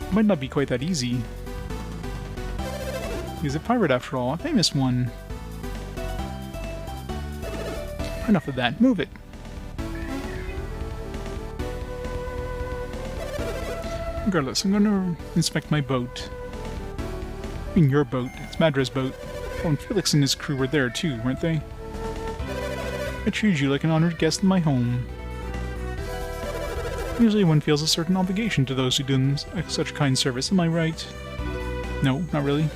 It might not be quite that easy. He's a pirate after all, a famous one. Enough of that. Move it. Regardless, I'm going to inspect my boat. I mean your boat. It's Madra's boat. Oh, and Felix and his crew were there too, weren't they? I treat you like an honored guest in my home. Usually one feels a certain obligation to those who do them such kind service, am I right? No, not really.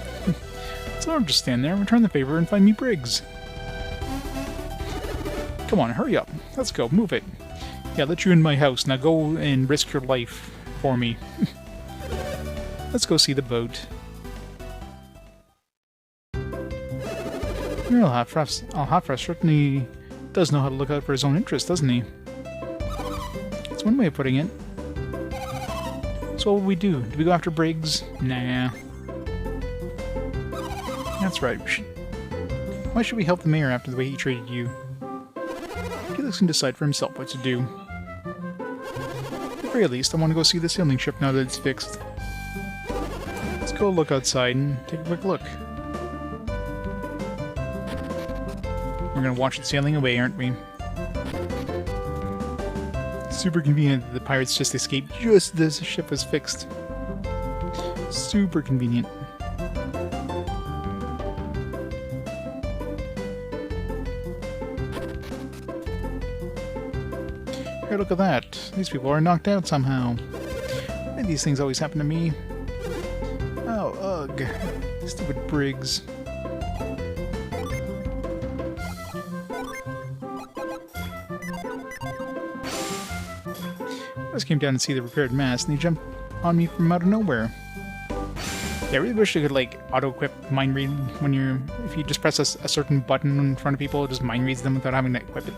So I'll just stand there, return the favor, and find me Briggs. Come on, hurry up. Let's go, move it. Yeah, let you in my house. Now go and risk your life for me. Let's go see the boat. Well, Halfrest certainly does know how to look out for his own interests, doesn't he? That's one way of putting it. So what will we do? Do we go after Briggs? Nah. That's right. Why should we help the mayor after the way he treated you? Felix can decide for himself what to do. At the very least, I want to go see the sailing ship now that it's fixed. Let's go look outside and take a quick look. We're gonna watch it sailing away, aren't we? Super convenient that the pirates just escaped just as the ship was fixed. Super convenient. Hey, look at that. These people are knocked out somehow. Why do these things always happen to me? Oh, ugh. Stupid Briggs. I just came down to see the repaired mast, and he jumped on me from out of nowhere. Yeah, I really wish they could, like, auto-equip mind read when you're... If you just press a certain button in front of people, it just mind reads them without having to equip it.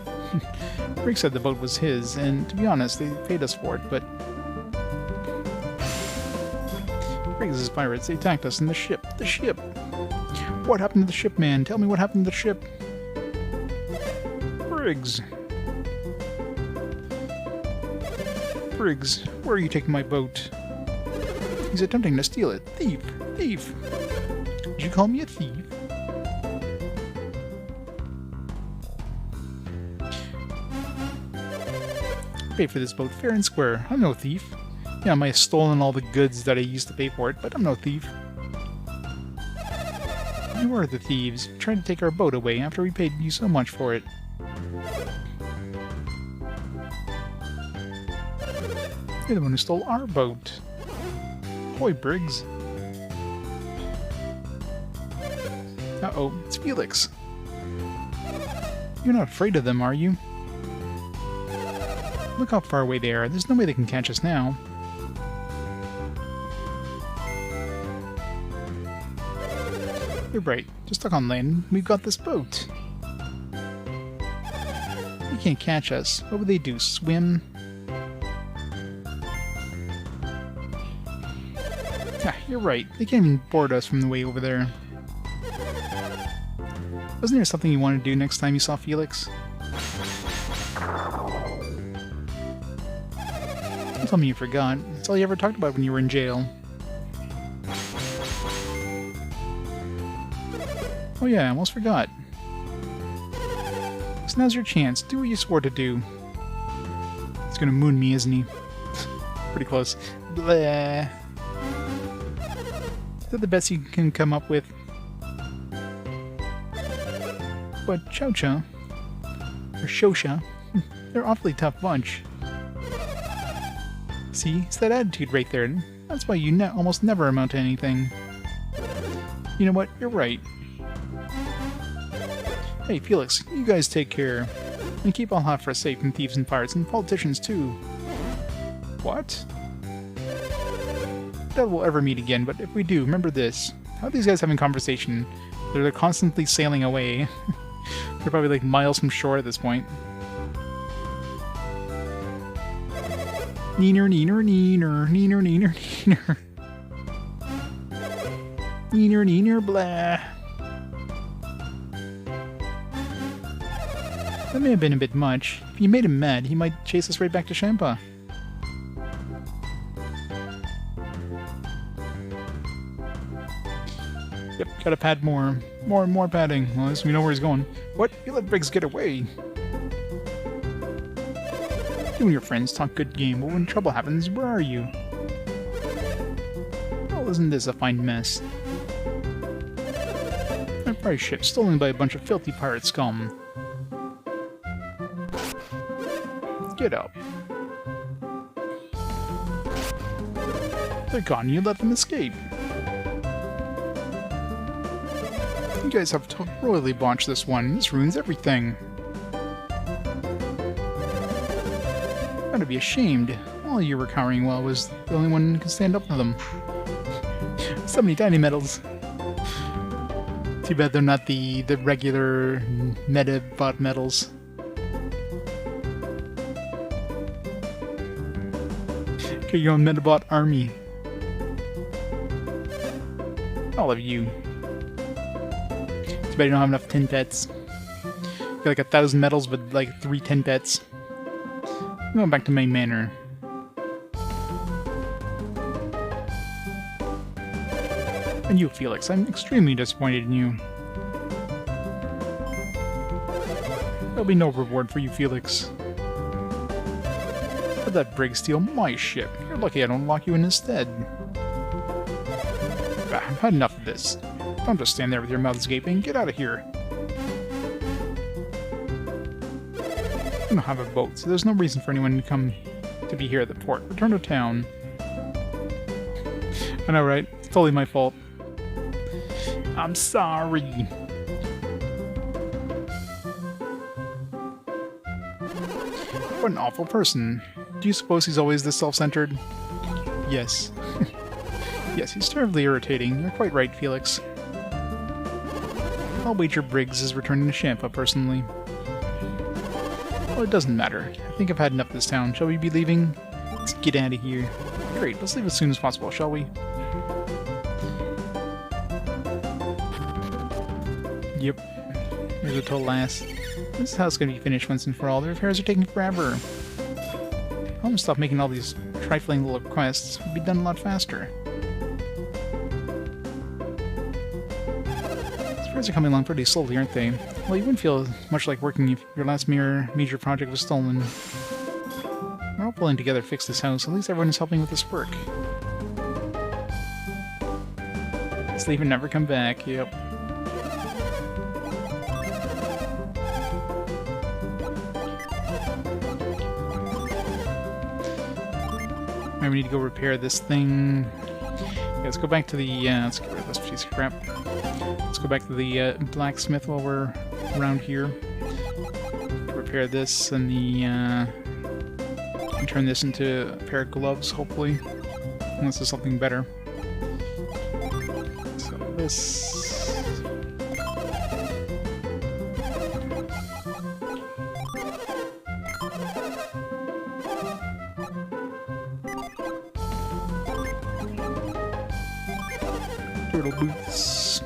Rick said the boat was his, and to be honest, they paid us for it, but... Briggs' pirates, they attacked us in the ship. The ship! What happened to the ship, man? Tell me what happened to the ship. Briggs! Briggs, where are you taking my boat? He's attempting to steal it. Thief! Thief! Did you call me a thief? Pay for this boat fair and square. I'm no thief. Yeah, I might have stolen all the goods that I used to pay for it, but I'm no thief. You are the thieves, trying to take our boat away after we paid you so much for it. You're the one who stole our boat. Boy, Briggs. Uh-oh, it's Felix. You're not afraid of them, are you? Look how far away they are. There's no way they can catch us now. You're right. Just stuck on land. We've got this boat. They can't catch us. What would they do? Swim? Ah, you're right. They can't even board us from the way over there. Wasn't there something you wanted to do next time you saw Felix? Don't tell me you forgot. That's all you ever talked about when you were in jail. Oh yeah, I almost forgot. Felix, now's your chance. Do what you swore to do. He's gonna moon me, isn't he? Pretty close. Blah. Is that the best you can come up with? But Chow-Chow, or Shosha, they're an awfully tough bunch. See, it's that attitude right there. That's why you almost never amount to anything. You know what? You're right. Hey, Felix, you guys take care. And keep all Hofra safe from thieves and pirates and politicians, too. What? That we'll ever meet again, but if we do, remember this. How are these guys having conversation? They're constantly sailing away. They're probably like miles from shore at this point. Neener, neener, neener, neener, neener, neener. Neener, neener, blah. That may have been a bit much. If you made him mad, he might chase us right back to Sheba. Yep, gotta pad more. More and more padding. Well, at least we know where he's going. What? You let Briggs get away. You and your friends talk good game, but when trouble happens, where are you? Oh, isn't this a fine mess? A prize ship stolen by a bunch of filthy pirate scum. Get up. They're gone, you let them escape. You guys have royally botched this one. This ruins everything. Gotta be ashamed. All you were cowering well was the only one who could stand up to them. So many tiny medals. Too bad they're not the regular meta bot medals. Okay, your own Metabot army. All of you. Too bad you don't have enough tin pets. Got like 1,000 medals, but like 3 tin pets. I'm going back to main manor. And you, Felix, I'm extremely disappointed in you. There'll be no reward for you, Felix. Let that brig steal my ship. You're lucky I don't lock you in instead. I've had enough of this. Don't just stand there with your mouths gaping. Get out of here. I don't have a boat, so there's no reason for anyone to come to be here at the port. Return to town. I know, right? It's totally my fault. I'm sorry. What an awful person. Do you suppose he's always this self-centered? Yes. Yes, he's terribly irritating. You're quite right, Felix. I'll wager Briggs is returning to Sheba personally. Well, it doesn't matter. I think I've had enough of this town. Shall we be leaving? Let's get out of here. Great, let's leave as soon as possible, shall we? Yep. Here's a total ass. This house is going to be finished once and for all. The repairs are taking forever. I'm gonna stop making all these trifling little requests. It'd be done a lot faster. These repairs are coming along pretty slowly, aren't they? Well, you wouldn't feel much like working if your last major project was stolen. We're all pulling together to fix this house. At least everyone is helping with this work. Let's leave and never come back. Yep. We need to go repair this thing. Yeah, let's go back to the, let's get rid of this piece of crap. Let's go back to the blacksmith while we're around here. Repair this and the, and turn this into a pair of gloves, hopefully. Unless there's something better. So this... turtle boots.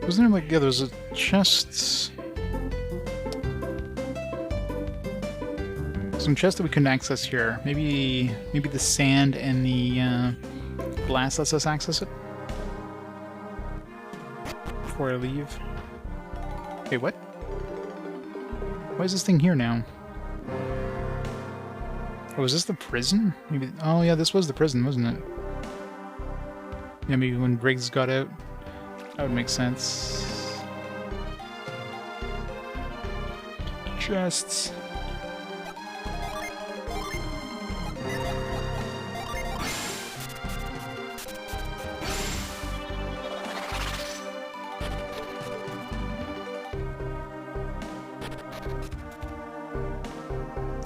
Wasn't there like, yeah, there was a chest. Some chests that we couldn't access here. Maybe the sand and the glass lets us access it before I leave. Wait, what? Why is this thing here now? Oh, is this the prison? Maybe. Oh yeah, this was the prison, wasn't it? Yeah, maybe when Briggs got out, that would make sense. Chests.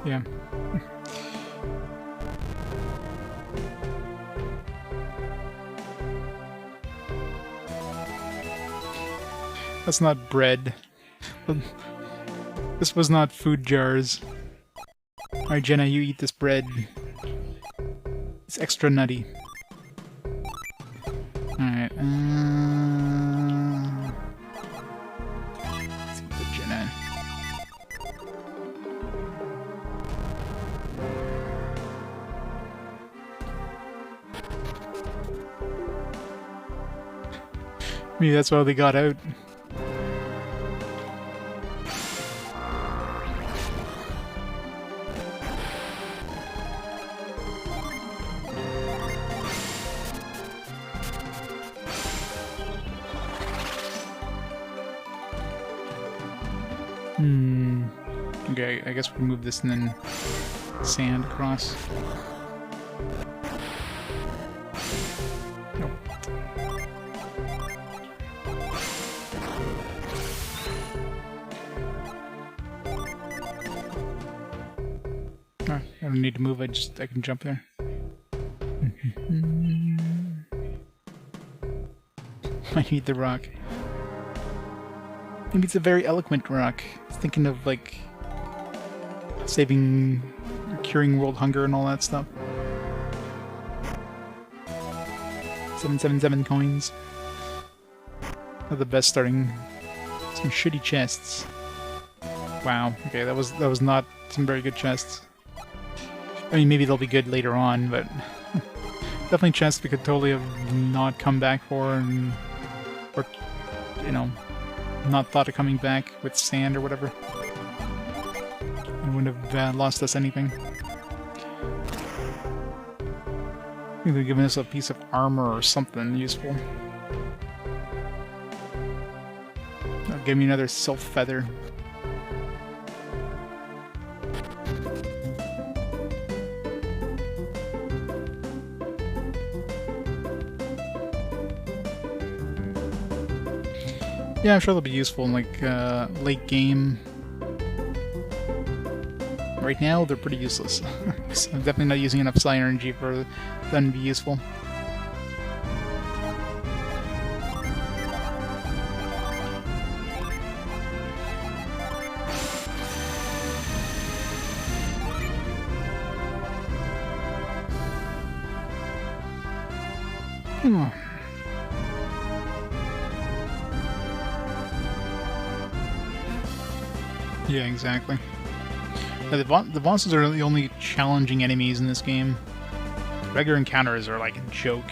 Yeah. That's not bread. This was not food jars. Alright, Jenna, you eat this bread. It's extra nutty. Alright, let's put Jenna. Maybe that's why they got out. Okay, I guess we'll move this and then sand across. Nope. Oh, I don't need to move, I can jump there. I need the rock. Maybe it's a very eloquent rock. It's thinking of, like, saving, curing world hunger and all that stuff. 777 coins. Not the best starting. Some shitty chests. Wow. Okay, that was not some very good chests. I mean, maybe they'll be good later on, but definitely chests we could totally have not come back for, and or you know, not thought of coming back with sand or whatever. It wouldn't have lost us anything. Maybe they've given us a piece of armor or something useful. That'll give me another sylph feather. Yeah, I'm sure they'll be useful in, like, late game. Right now, they're pretty useless. So I'm definitely not using enough psi energy for them to be useful. Yeah, exactly. The bosses are the only challenging enemies in this game. Regular encounters are like a joke.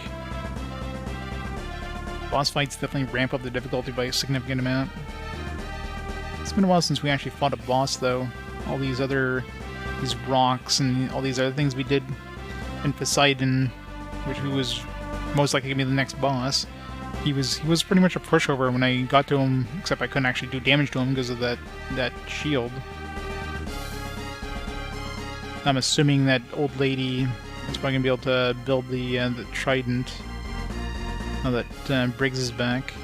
Boss fights definitely ramp up the difficulty by a significant amount. It's been a while since we actually fought a boss, though. All these rocks and all these other things we did in Poseidon, who was most likely gonna be the next boss. He was pretty much a pushover when I got to him, except I couldn't actually do damage to him because of that shield. I'm assuming that old lady is probably gonna be able to build the trident now that Briggs is back.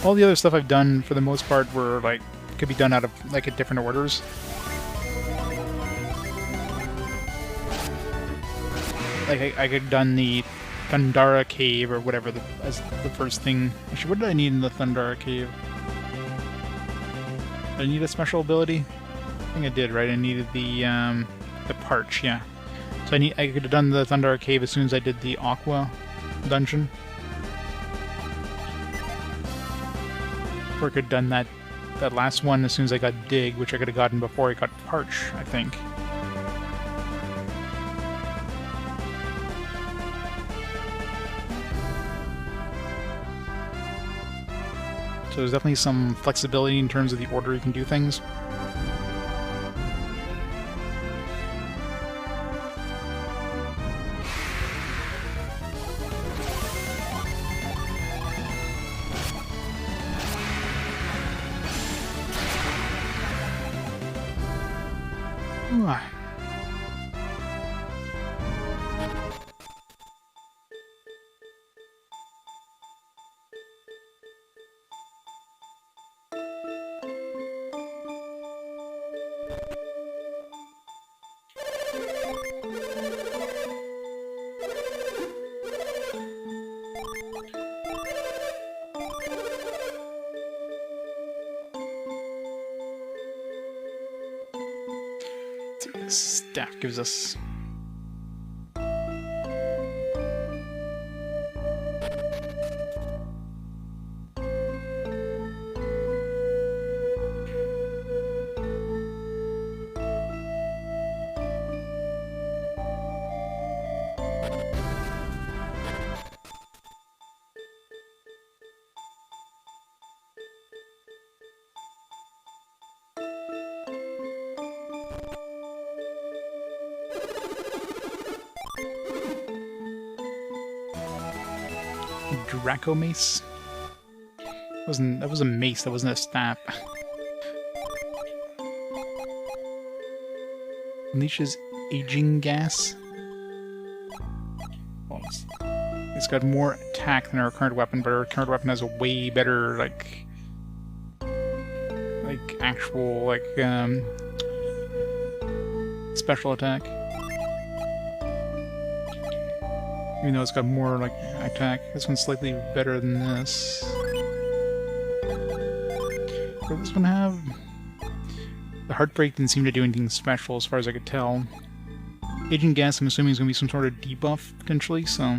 All the other stuff I've done, for the most part, were like could be done out of like at different orders. Like I could have done the Thundara Cave or whatever as the first thing. Actually, what did I need in the Thundara Cave? Did I need a special ability? I think I did, right? I needed the Parch, yeah. So I could have done the Thundara Cave as soon as I did the Aqua dungeon. Or I could have done that last one as soon as I got Dig, which I could have gotten before I got Parch, I think. So there's definitely some flexibility in terms of the order you can do things. Staff gives us Draco Mace. That was a mace, that wasn't a staff. Unleashes aging gas. Well, it's got more attack than our current weapon, but our current weapon has a way better actual special attack. Even though it's got more attack, this one's slightly better than this. What does this one have? The Heartbreak didn't seem to do anything special as far as I could tell. Agent Gas, I'm assuming, is going to be some sort of debuff, potentially, so...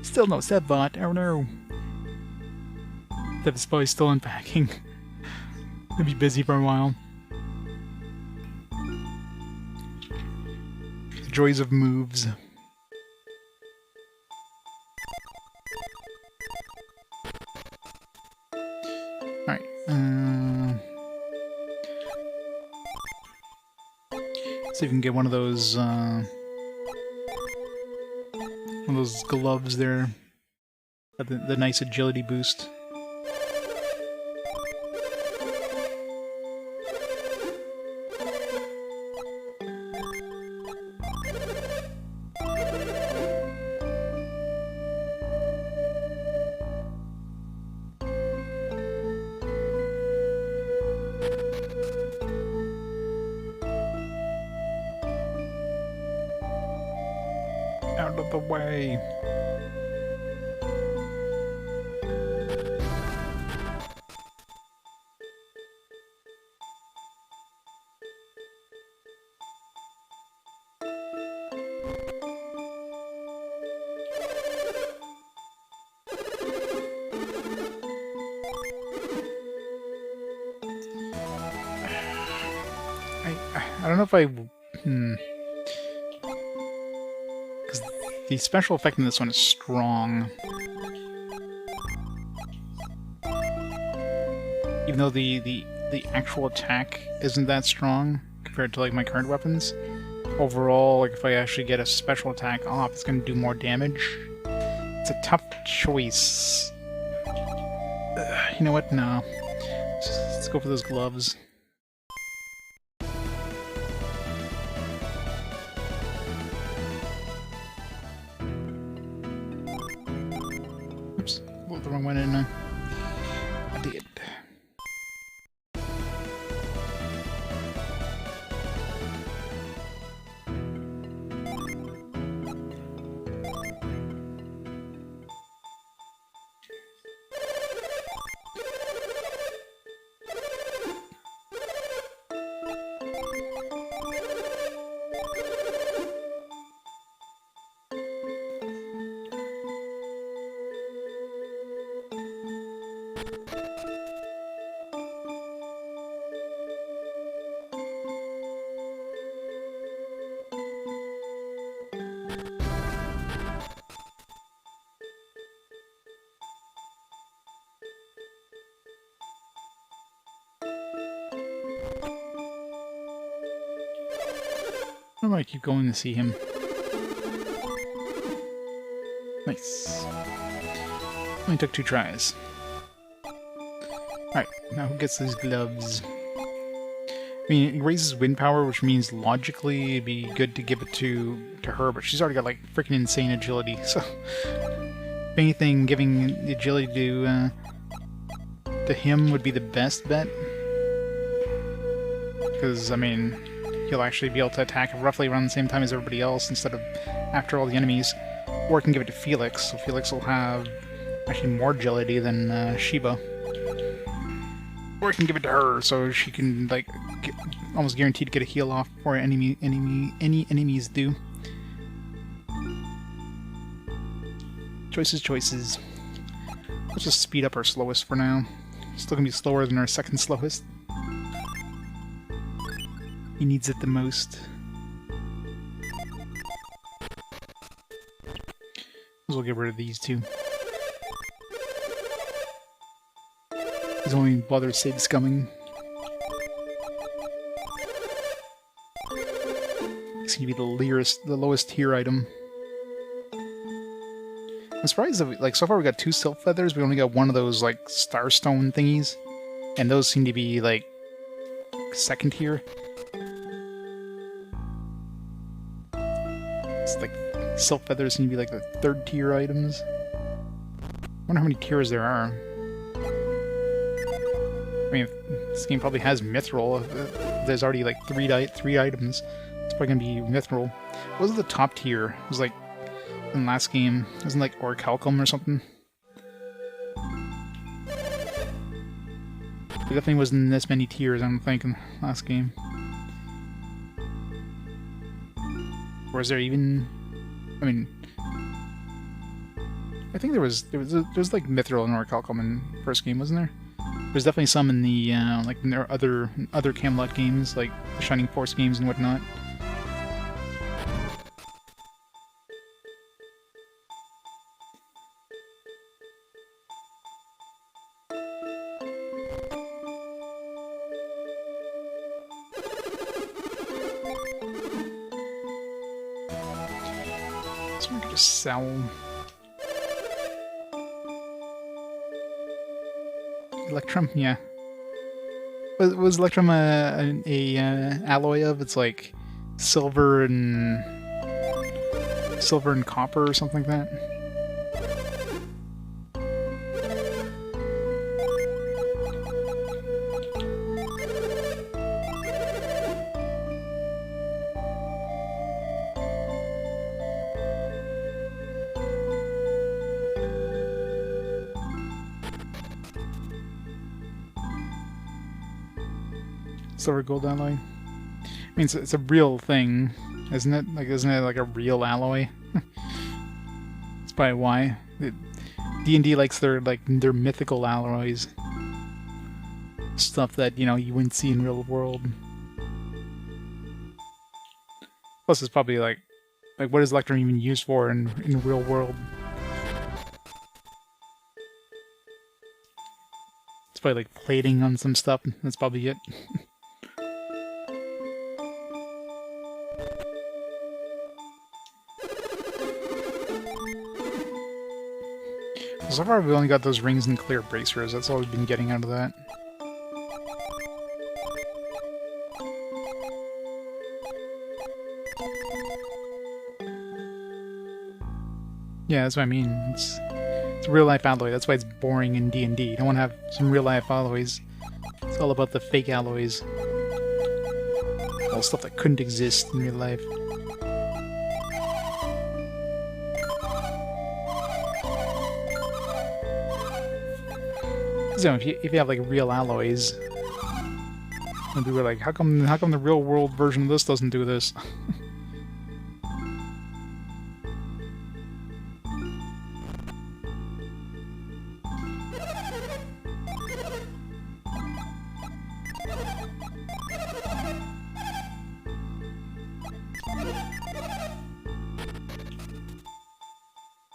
Still no Sevbot, oh no! That is probably still unpacking. He'll be busy for a while. The joys of moves. See if we can get one of those gloves there. The nice agility boost. Out of the way. I don't know if I... Because the special effect in this one is strong. Even though the actual attack isn't that strong compared to my current weapons. Overall, if I actually get a special attack off, it's going to do more damage. It's a tough choice. You know what? No. Let's go for those gloves. Oops, pulled the wrong one in. I did. Why do I keep going to see him? Nice. Only took 2 tries. Alright, now who gets these gloves? I mean, it raises wind power, which means logically it'd be good to give it to her, but she's already got like freaking insane agility, so if anything, giving the agility to him would be the best bet. Because, I mean, he'll actually be able to attack roughly around the same time as everybody else instead of after all the enemies. Or I can give it to Felix, so Felix will have actually more agility than Sheba. Or I can give it to her, so she can, like, almost guaranteed to get a heal off before any enemies do. Choices. Let's just speed up our slowest for now. Still gonna be slower than our second slowest. He needs it the most. We'll get rid of these two. There's only bother Sid's coming. It's gonna be the lowest tier item. I'm surprised that like so far we got 2 silk feathers. We only got 1 of those like starstone thingies, and those seem to be like second tier. It's like silk feathers seem to be like the 3rd tier items. I wonder how many tiers there are. I mean, this game probably has mithril. There's already like 3 items. It's probably gonna be mithril. What was the top tier? It was like in the last game. It wasn't like orichalcum or something. There definitely wasn't this many tiers, I don't think, in the last game. Or is there even? I mean, I think there was like mithril and orichalcum in the first game, wasn't there? There's definitely some in the like in their other Camelot games, like the Shining Force games and whatnot. So we could just sell. Electrum, yeah. Was Electrum a alloy of? It's like silver and copper or something like that. Silver gold alloy. I mean, it's a real thing, isn't it? Like, isn't it like a real alloy? That's probably why D&D likes their mythical alloys, stuff that you wouldn't see in real world. Plus, it's probably like what is Electrum even used for in the real world? It's probably like plating on some stuff. That's probably it. So far we've only got those rings and clear bracers, that's all we've been getting out of that. Yeah, that's what I mean. It's a real-life alloy, that's why it's boring in D&D. You don't want to have some real-life alloys. It's all about the fake alloys. All stuff that couldn't exist in real life. So if you have like real alloys, and people are like, how come the real world version of this doesn't do this?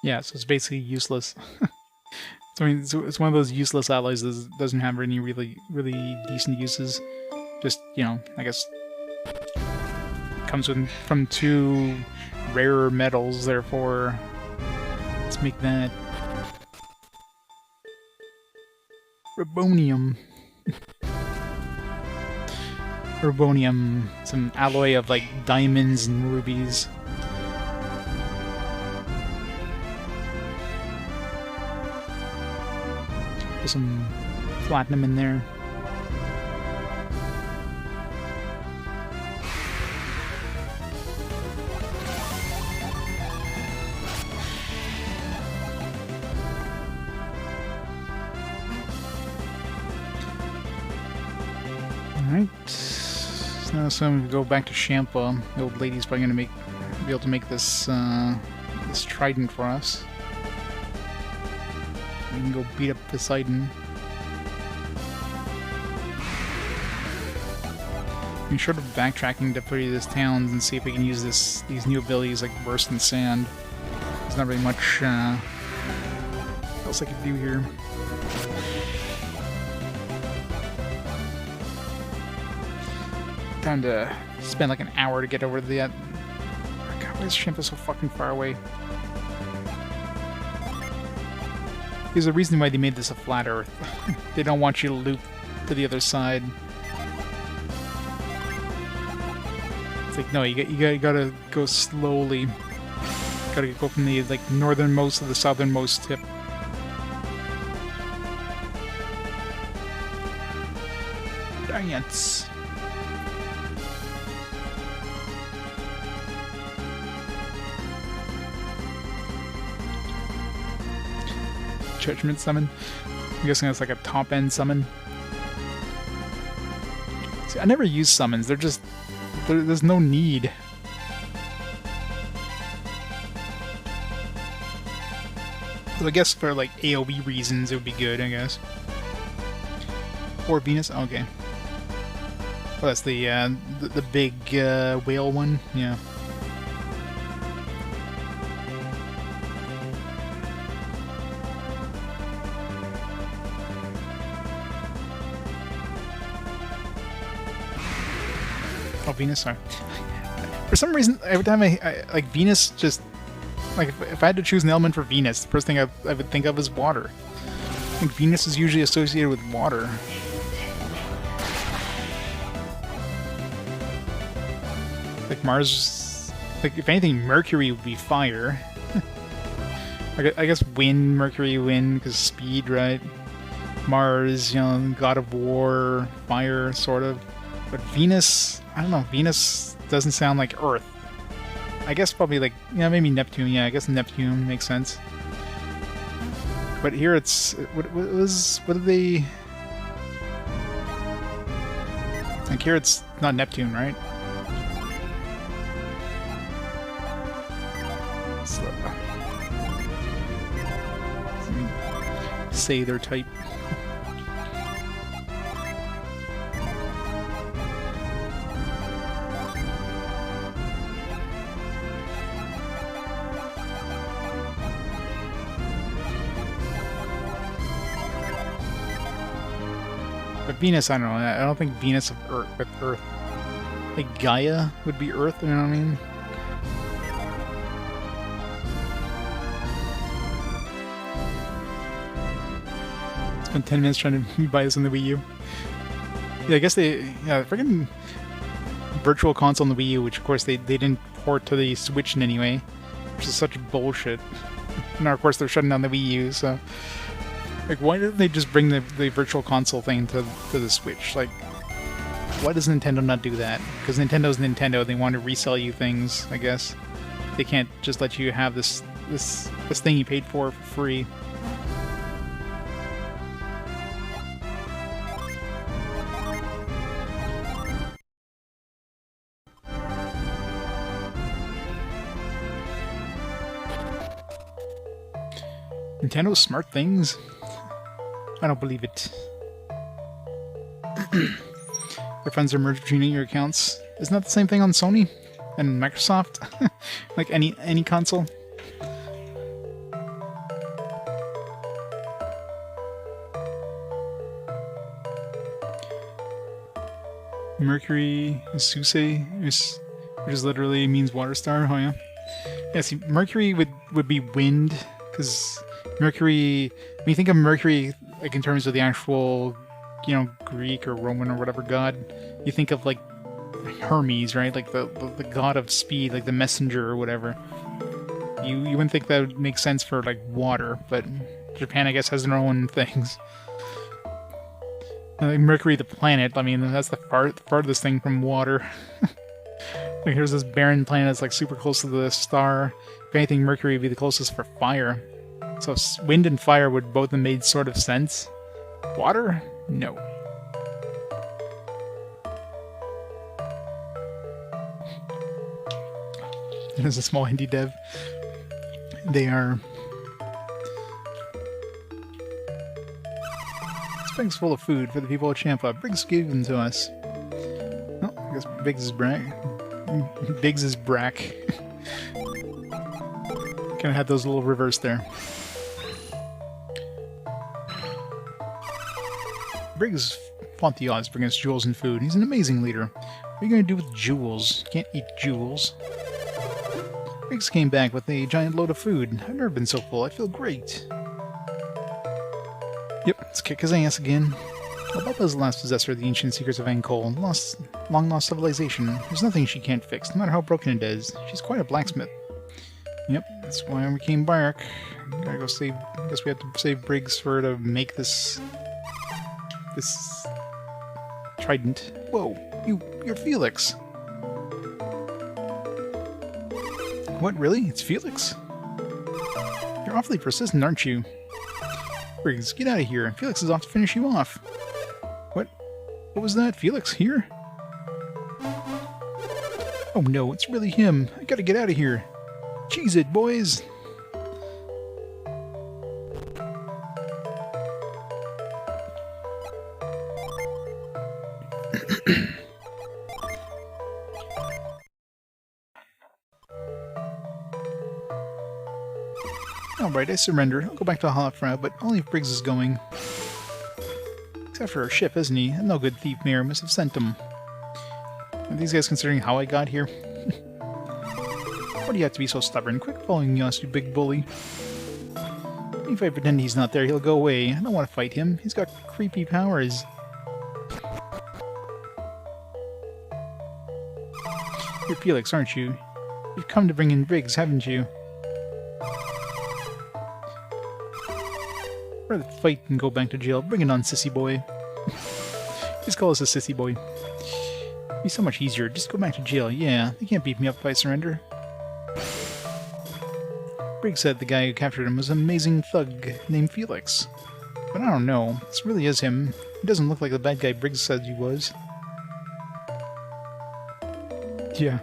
Yeah, so it's basically useless. I mean, it's one of those useless alloys that doesn't have any really decent uses. Just, I guess, comes from 2 rarer metals, therefore let's make that Rubonium. Rubonium, some alloy of like diamonds and rubies. Put some platinum in there. Alright. So I'm gonna go back to Sheba. The old lady's probably gonna be able to make this this trident for us. We can go beat up Poseidon. I'm sort of backtracking to previous towns and see if we can use these new abilities like Burst and Sand. There's not really much else I could do here. Time to spend like an hour to get over to the... God, why is Sheba so fucking far away? There's a reason why they made this a flat Earth. They don't want you to loop to the other side. It's like, no, you gotta go slowly. Gotta go from the like northernmost to the southernmost tip. Giants. Judgment summon. I'm guessing that's like a top-end summon. See, I never use summons. They're just... there's no need. So I guess for like AoE reasons it would be good, I guess. Or Venus? Okay. Oh, that's the big whale one? Yeah. Oh, Venus, sorry. For some reason, every time I like Venus, just like if I had to choose an element for Venus, the first thing I would think of is water. I think Venus is usually associated with water. Like Mars, like if anything, Mercury would be fire. I guess wind, Mercury, wind, because speed, right? Mars, you know, god of war, fire, sort of. But Venus, I don't know, Venus doesn't sound like Earth. I guess probably like, yeah, maybe Neptune, yeah, I guess Neptune makes sense. But here it's, what did they... Like here it's not Neptune, right? So, let me say their type. But Venus, I don't know. I don't think Venus with Earth. Like Gaia would be Earth, you know what I mean? Spent 10 minutes trying to buy this on the Wii U. Yeah, I guess freaking Virtual Console on the Wii U, which of course they didn't port to the Switch in any way, which is such bullshit. Now, of course, they're shutting down the Wii U, so... Like, why didn't they just bring the Virtual Console thing to the Switch? Like, why does Nintendo not do that? Because Nintendo's Nintendo, they want to resell you things, I guess. They can't just let you have this thing you paid for free. Nintendo smart things? I don't believe it. Your funds are merged between your accounts. Isn't that the same thing on Sony and Microsoft? Like any console? Mercury, Suse, which is literally means water star. Oh yeah. Yeah. See, Mercury would be wind, because Mercury. When you think of Mercury, like in terms of the actual, you know, Greek or Roman or whatever god, you think of like Hermes, right? Like the god of speed, like the messenger or whatever. You wouldn't think that would make sense for like water, but Japan, I guess, has their own things. Like Mercury, the planet. I mean, that's the farthest thing from water. Like here's this barren planet that's like super close to the star. If anything, Mercury would be the closest for fire. So wind and fire would both have made sort of sense. Water? No. There's a small indie dev. They are... This bag's full of food for the people of Champa. Briggs gave them to us. Oh, I guess Biggs is brack. Biggs is brack. Kind of had those little reverse there. Briggs fought the odds to bring us jewels and food. He's an amazing leader. What are you going to do with jewels? You can't eat jewels. Briggs came back with a giant load of food. I've never been so full. I feel great. Yep, let's kick his ass again. Albaba is the last possessor of the ancient secrets of Angkol, long-lost civilization. There's nothing she can't fix, no matter how broken it is. She's quite a blacksmith. Yep, that's why I became Bayek. Gotta go save... I guess we have to save Briggs for her to make this trident. Whoa, you're Felix. What, really? It's Felix? You're awfully persistent, aren't you? Briggs, get out of here. Felix is off to finish you off. What was that? Felix here? Oh no, it's really him. I gotta get out of here. Cheese it, boys! Alright, I surrender. I'll go back to Halafra, but only if Briggs is going. He's after our ship, isn't he? A no good thief mayor must have sent him. Are these guys considering how I got here? Why do you have to be so stubborn? Quick following us, you big bully. If I pretend he's not there, he'll go away. I don't want to fight him. He's got creepy powers. You're Felix, aren't you? You've come to bring in Briggs, haven't you? Rather fight than go back to jail. Bring it on, sissy boy. Just call us a sissy boy. It'd be so much easier. Just go back to jail. Yeah, they can't beat me up if I surrender. Briggs said the guy who captured him was an amazing thug named Felix. But I don't know. This really is him. He doesn't look like the bad guy Briggs said he was. Yeah.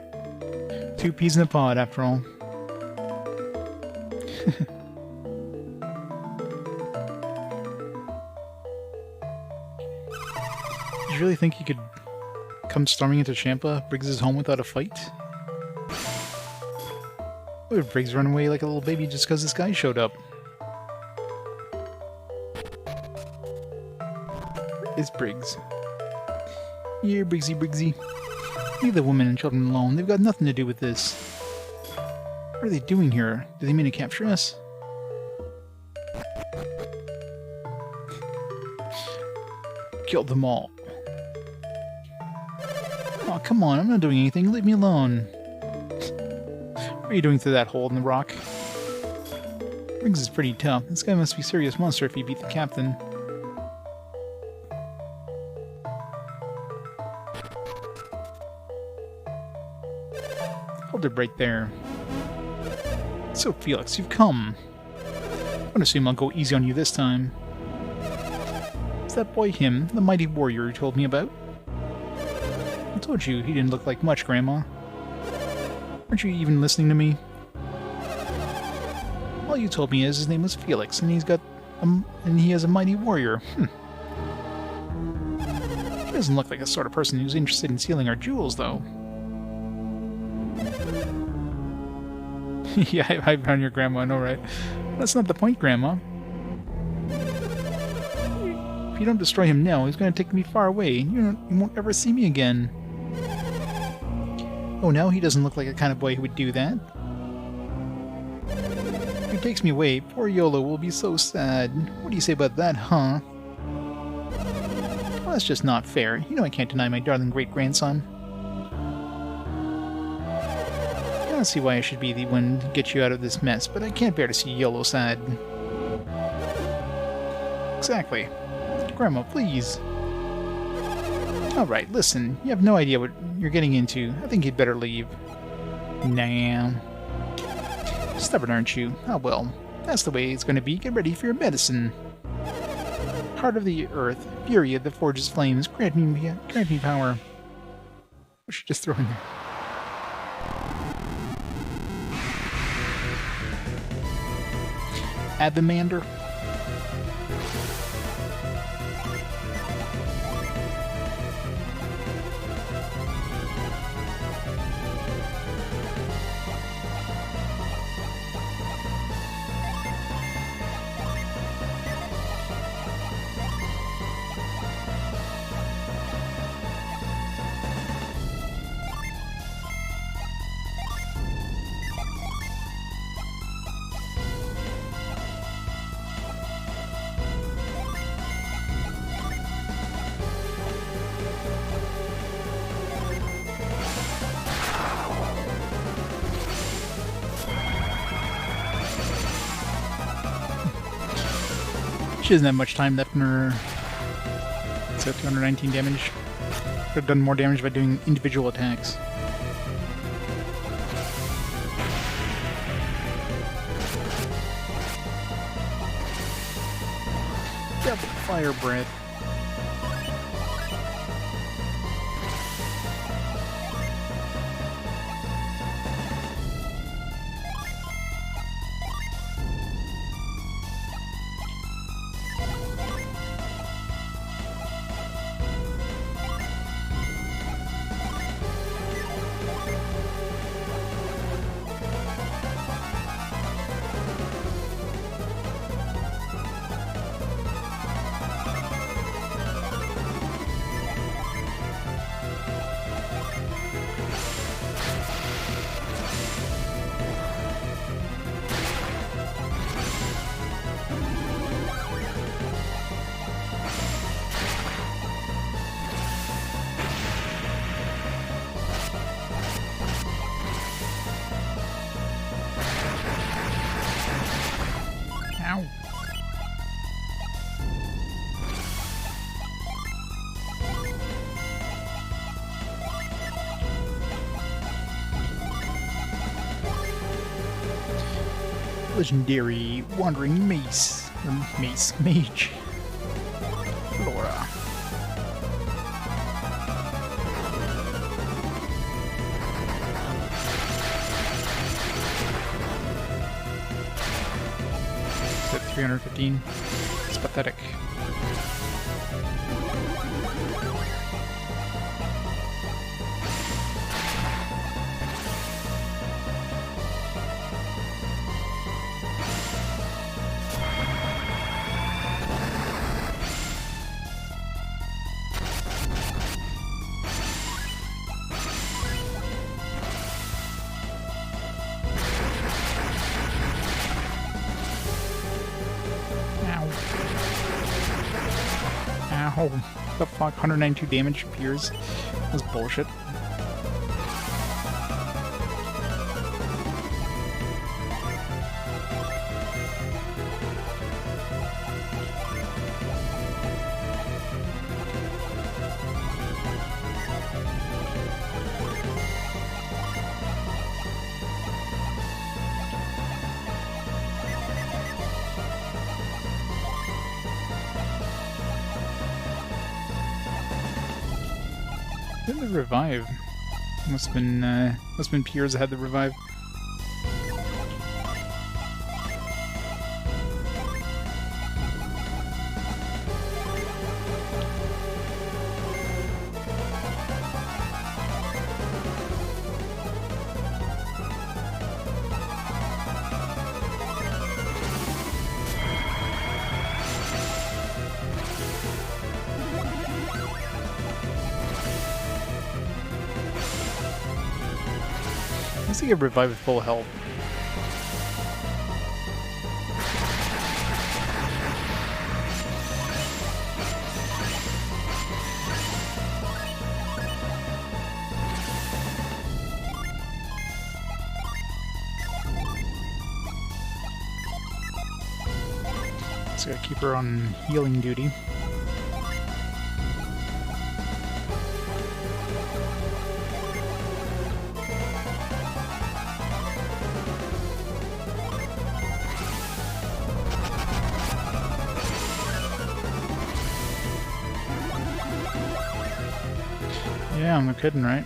2 peas in a pod, after all. Do you really think he could come storming into Champa, Briggs' home, without a fight? What if Briggs run away like a little baby just because this guy showed up? It's Briggs. Here, Briggsy, Briggsy. Leave the women and children alone. They've got nothing to do with this. What are they doing here? Do they mean to capture us? Killed them all. Oh, come on, I'm not doing anything. Leave me alone. What are you doing through that hole in the rock? Briggs is pretty tough. This guy must be a serious monster if he beat the captain. Hold it right there. So, Felix, you've come. I'm gonna assume I'll go easy on you this time. Is that boy him, the mighty warrior you told me about? I told you he didn't look like much, Grandma. Aren't you even listening to me? All you told me is his name was Felix, and he has a mighty warrior. He doesn't look like the sort of person who's interested in stealing our jewels, though. Yeah, I found your grandma, I know, right? That's not the point, Grandma. If you don't destroy him now, he's going to take me far away, and you won't ever see me again. Oh no, he doesn't look like the kind of boy who would do that. If he takes me away, poor Yolo will be so sad. What do you say about that, huh? Well, that's just not fair. You know I can't deny my darling great-grandson. I don't see why I should be the one to get you out of this mess, but I can't bear to see Yolo sad. Exactly. Grandma, please. Alright, listen. You have no idea what you're getting into. I think you'd better leave. Nah. Stubborn, aren't you? Oh well. That's the way it's going to be. Get ready for your medicine. Heart of the earth. Fury that forges flames. Grant me power. I should just throw in there. Adamander. She doesn't have much time left in her. So 219 damage. Could have done more damage by doing individual attacks. Double fire breath. Legendary Wandering Mace. Or Mace Mage. Flora. Is that 315? It's pathetic. Oh, the fuck? 192 damage appears. That's bullshit. Did the revive? Must have been Piers that had the revive. least they get revived with full health. So gotta keep her on healing duty. Yeah, I'm no kidding, right?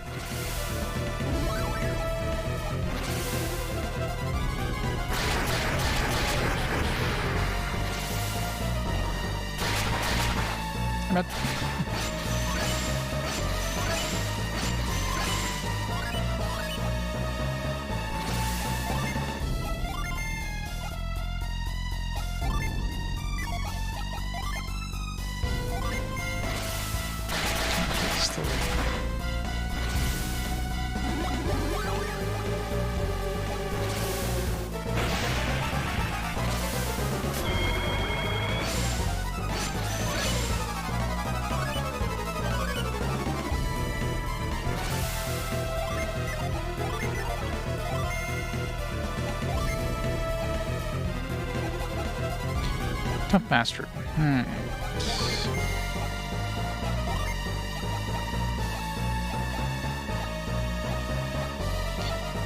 But still. Tough bastard.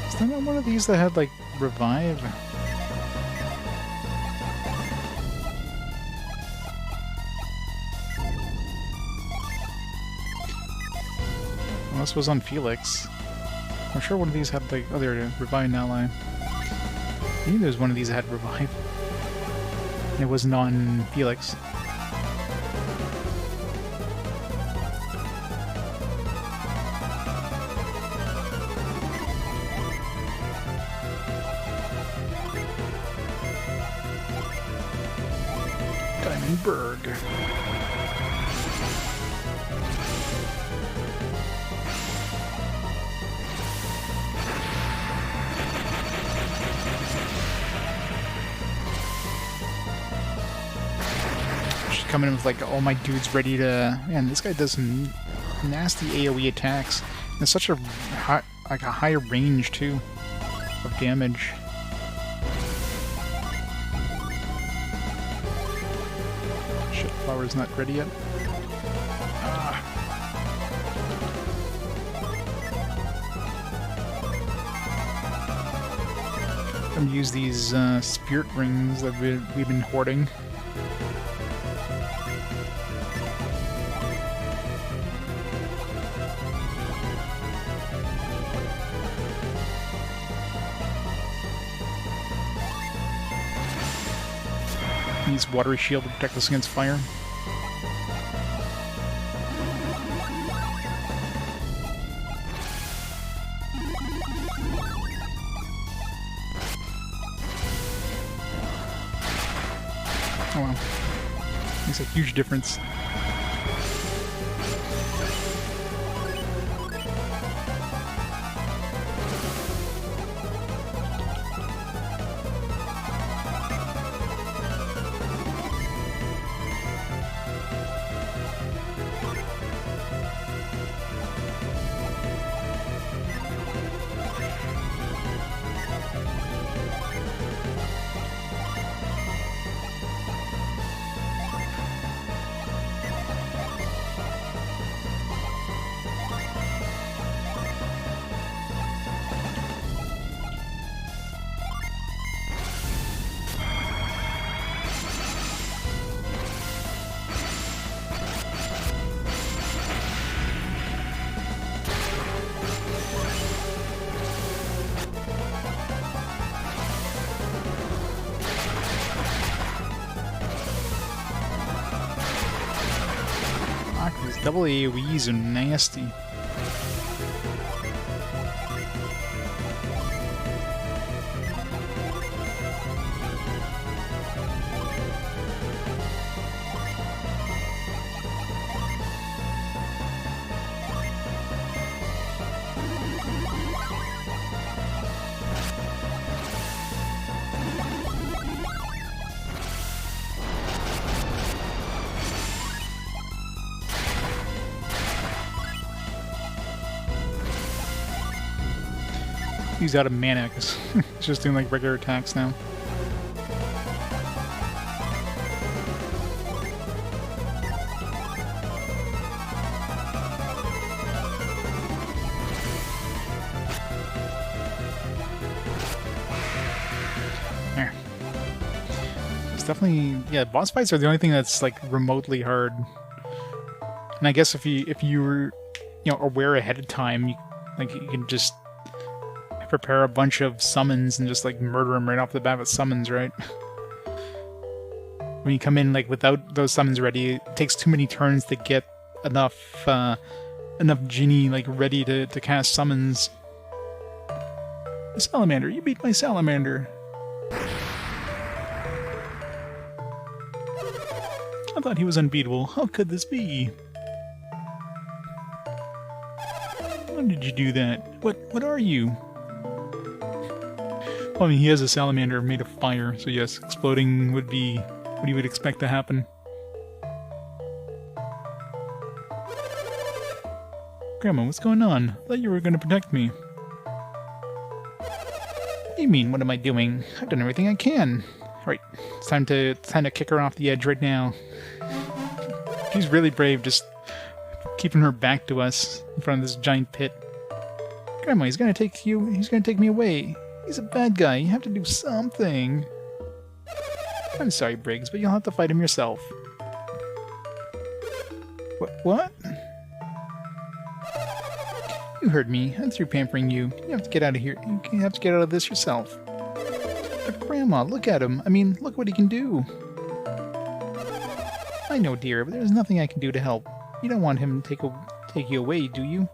Is there not one of these that had, like, revive? Well, this was on Felix. I'm sure one of these had, like, other revive ally. I knew there was one of these that had revive. And it wasn't on Felix. Diamondberg. Coming in with like all my dudes ready to. Man, this guy does some nasty AoE attacks. And such a high, like a higher range too of damage. Shit, flower's not ready yet. I'm gonna use these spirit rings that we've been hoarding. Use watery shield to protect us against fire. Oh wow. Makes a huge difference. These double AoEs are nasty. he's out of mana, because he's just doing like regular attacks now. There. It's definitely, yeah, boss fights are the only thing that's like remotely hard. And I guess if you were, you know, aware ahead of time, you can just prepare a bunch of summons and just like murder them right off the bat with summons, right? When you come in like without those summons ready, it takes too many turns to get enough genie like ready to cast summons. Salamander, you beat my salamander. I thought he was unbeatable. How could this be? Why did you do that? What are you? Well, I mean, he has a salamander made of fire, so yes, exploding would be what you would expect to happen. Grandma, what's going on? I thought you were going to protect me. What do you mean, what am I doing? I've done everything I can. Alright, it's time to kick her off the edge right now. She's really brave, just keeping her back to us in front of this giant pit. Grandma, he's gonna take me away. He's a bad guy, you have to do something. I'm sorry, Briggs, but you'll have to fight him yourself. What? You heard me. I'm through pampering you. You have to get out of here. You have to get out of this yourself. But Grandma, look at him. I mean, look what he can do. I know, dear, but there's nothing I can do to help. You don't want him to take you away, do you?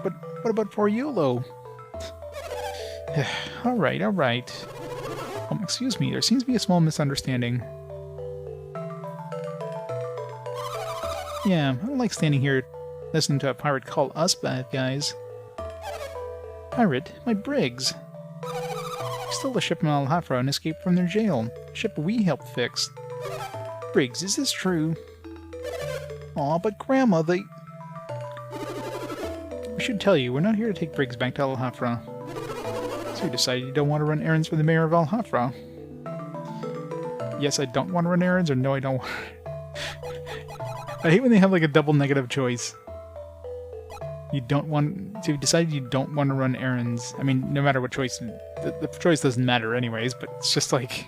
But what about poor Yolo? Alright. Excuse me, there seems to be a small misunderstanding. Yeah, I don't like standing here listening to a pirate call us bad guys. Pirate? My Briggs! He stole the ship from Al-Hafra and escaped from their jail. A ship we helped fix. Briggs, is this true? Aw, but Grandma, they... We should tell you, we're not here to take Briggs back to Al-Hafra. So you decided you don't want to run errands for the mayor of Al-Hafra. Yes, I don't want to run errands, or no, I don't want... I hate when they have like a double negative choice. You don't want... So you decided you don't want to run errands. I mean, no matter what choice... The choice doesn't matter anyways, but it's just like...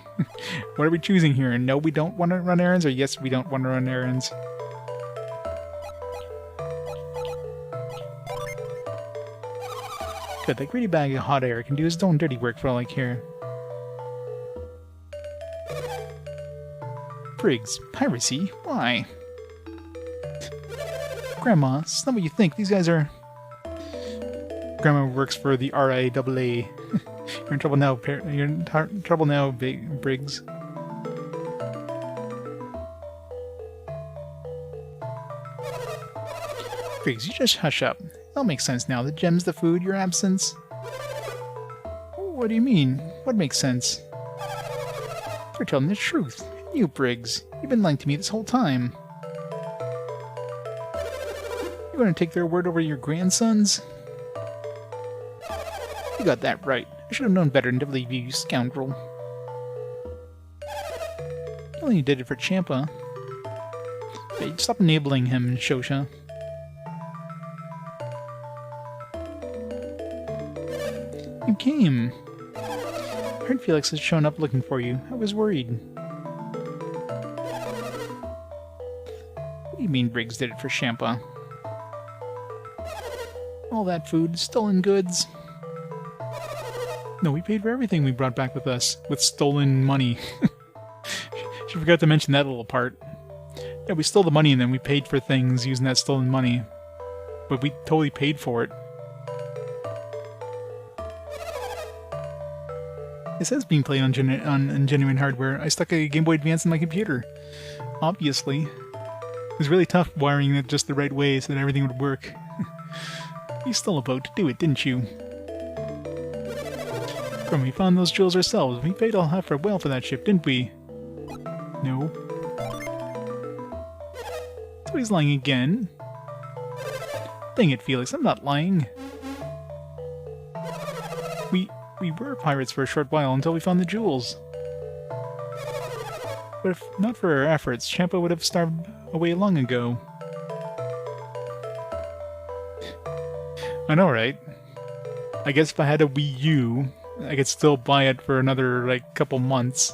what are we choosing here? No, we don't want to run errands, or yes, we don't want to run errands? Good, that greedy bag of hot air can do his own dirty work for all I care. Briggs, piracy? Why? Grandma, it's not what you think. These guys are... Grandma works for the RIAA. You're in trouble now, Briggs. Briggs, you just hush up. That'll make sense now. The gems, the food, your absence. What do you mean? What makes sense? You're telling the truth. You, Briggs. You've been lying to me this whole time. You want to take their word over your grandsons? You got that right. I should have known better than to believe you, you scoundrel. You only did it for Champa. Hey, stop enabling him, Shosha. You came. I heard Felix has shown up looking for you. I was worried. What do you mean Briggs did it for Champa? All that food, stolen goods. No, we paid for everything we brought back with us, with stolen money. She forgot to mention that little part. Yeah, we stole the money and then we paid for things using that stolen money. But we totally paid for it. It says being played on genuine hardware. I stuck a Game Boy Advance in my computer. Obviously. It was really tough wiring it just the right way so that everything would work. You stole a boat to do it, didn't you? We found those jewels ourselves. We paid Al-Hafra well for that ship, didn't we? No. So he's lying again. Dang it, Felix, I'm not lying. were pirates for a short while until we found the jewels. But if not for our efforts, Champa would have starved away long ago. I know, right? I guess if I had a Wii U, I could still buy it for another, like, couple months.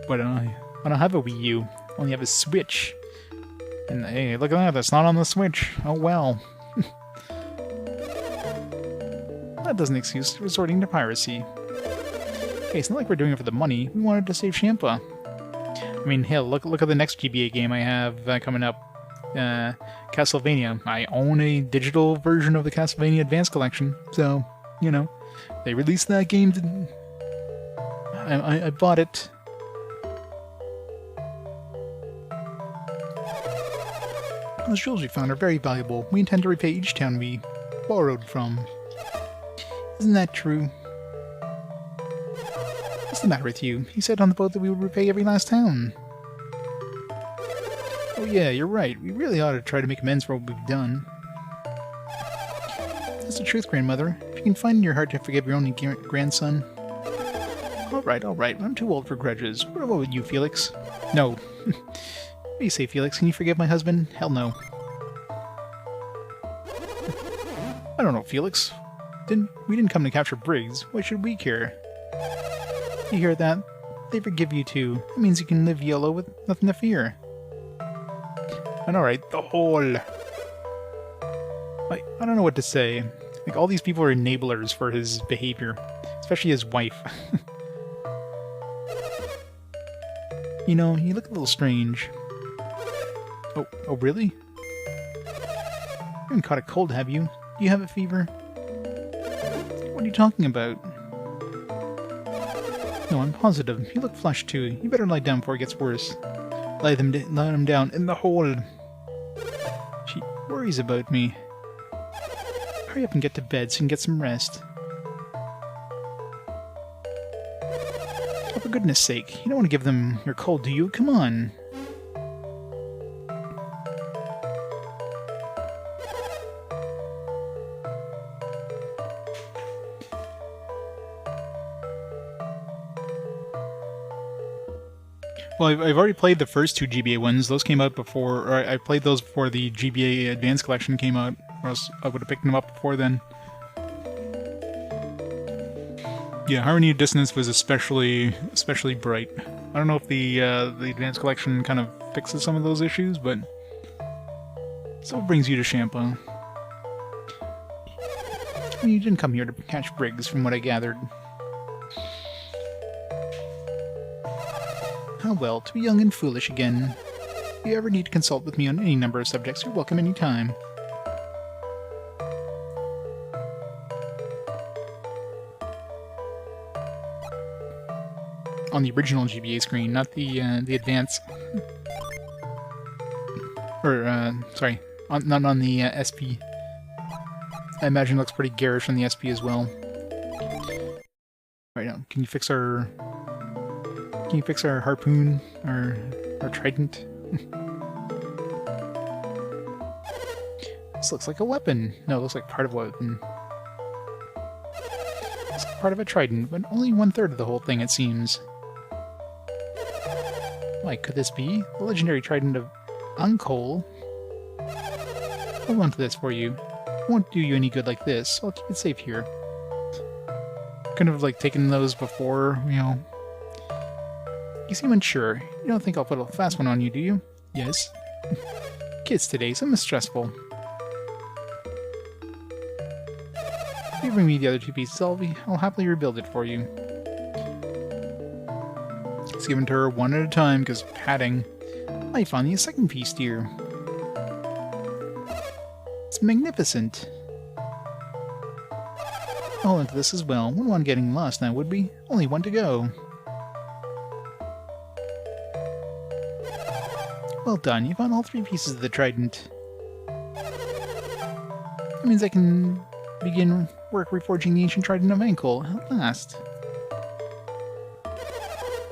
But I don't have a Wii U. I only have a Switch. And hey, look at that, that's not on the Switch. Oh well. That doesn't excuse resorting to piracy. Hey, it's not like we're doing it for the money. We wanted to save Champa. I mean, hell, look at the next GBA game I have coming up. Castlevania. I own a digital version of the Castlevania Advanced Collection, so, you know, they released that game. I bought it. Those jewels we found are very valuable. We intend to repay each town we borrowed from. Isn't that true? What's the matter with you? You said on the boat that we would repay every last town. Oh yeah, you're right. We really ought to try to make amends for what we've done. That's the truth, grandmother. If you can find in your heart to forgive your only grandson. Alright. I'm too old for grudges. What about you, Felix? No. What do you say, Felix? Can you forgive my husband? Hell no. I don't know, Felix. We didn't come to capture Briggs. Why should we care? You hear that? They forgive you too. That means you can live YOLO with nothing to fear. And alright, the whole... I don't know what to say. Like, all these people are enablers for his behavior. Especially his wife. You know, you look a little strange. Oh really? You haven't caught a cold, have you? Do you have a fever? What are you talking about? No, I'm positive. You look flushed too. You better lie down before it gets worse. Lie him down in the hole. She worries about me. Hurry up and get to bed so you can get some rest. Oh, for goodness sake, you don't want to give them your cold, do you? Come on. Well, I've already played the first two GBA ones. Those came out before, or I played those before the GBA Advanced Collection came out, or else I would have picked them up before then. Yeah, Harmony of Dissonance was especially bright. I don't know if the Advanced Collection kind of fixes some of those issues, but it still brings you to Champa. You didn't come here to catch Briggs, from what I gathered. Ah well, to be young and foolish again. If you ever need to consult with me on any number of subjects, you're welcome any time. On the original GBA screen, not the advanced. Or, sorry, not on the SP. I imagine it looks pretty garish on the SP as well. Right now, can you fix our harpoon, our trident? This looks like a weapon. No, it looks like part of a weapon. It's part of a trident, but only 1/3 of the whole thing, it seems. Why, could this be? The legendary trident of Uncole? Hold on to this for you. It won't do you any good like this, so I'll keep it safe here. Couldn't have, like, taken those before, you know. You seem unsure. You don't think I'll put a fast one on you, do you? Yes. Kids today, something stressful. If you bring me the other two pieces, I'll happily rebuild it for you. It's given to her one at a time, because padding. I found you a second piece, dear. It's magnificent. I'll into this as well. Wouldn't want getting lost now, would we? Only one to go. Well done, you found all 3 pieces of the trident. That means I can begin work reforging the ancient trident of Ankle at last.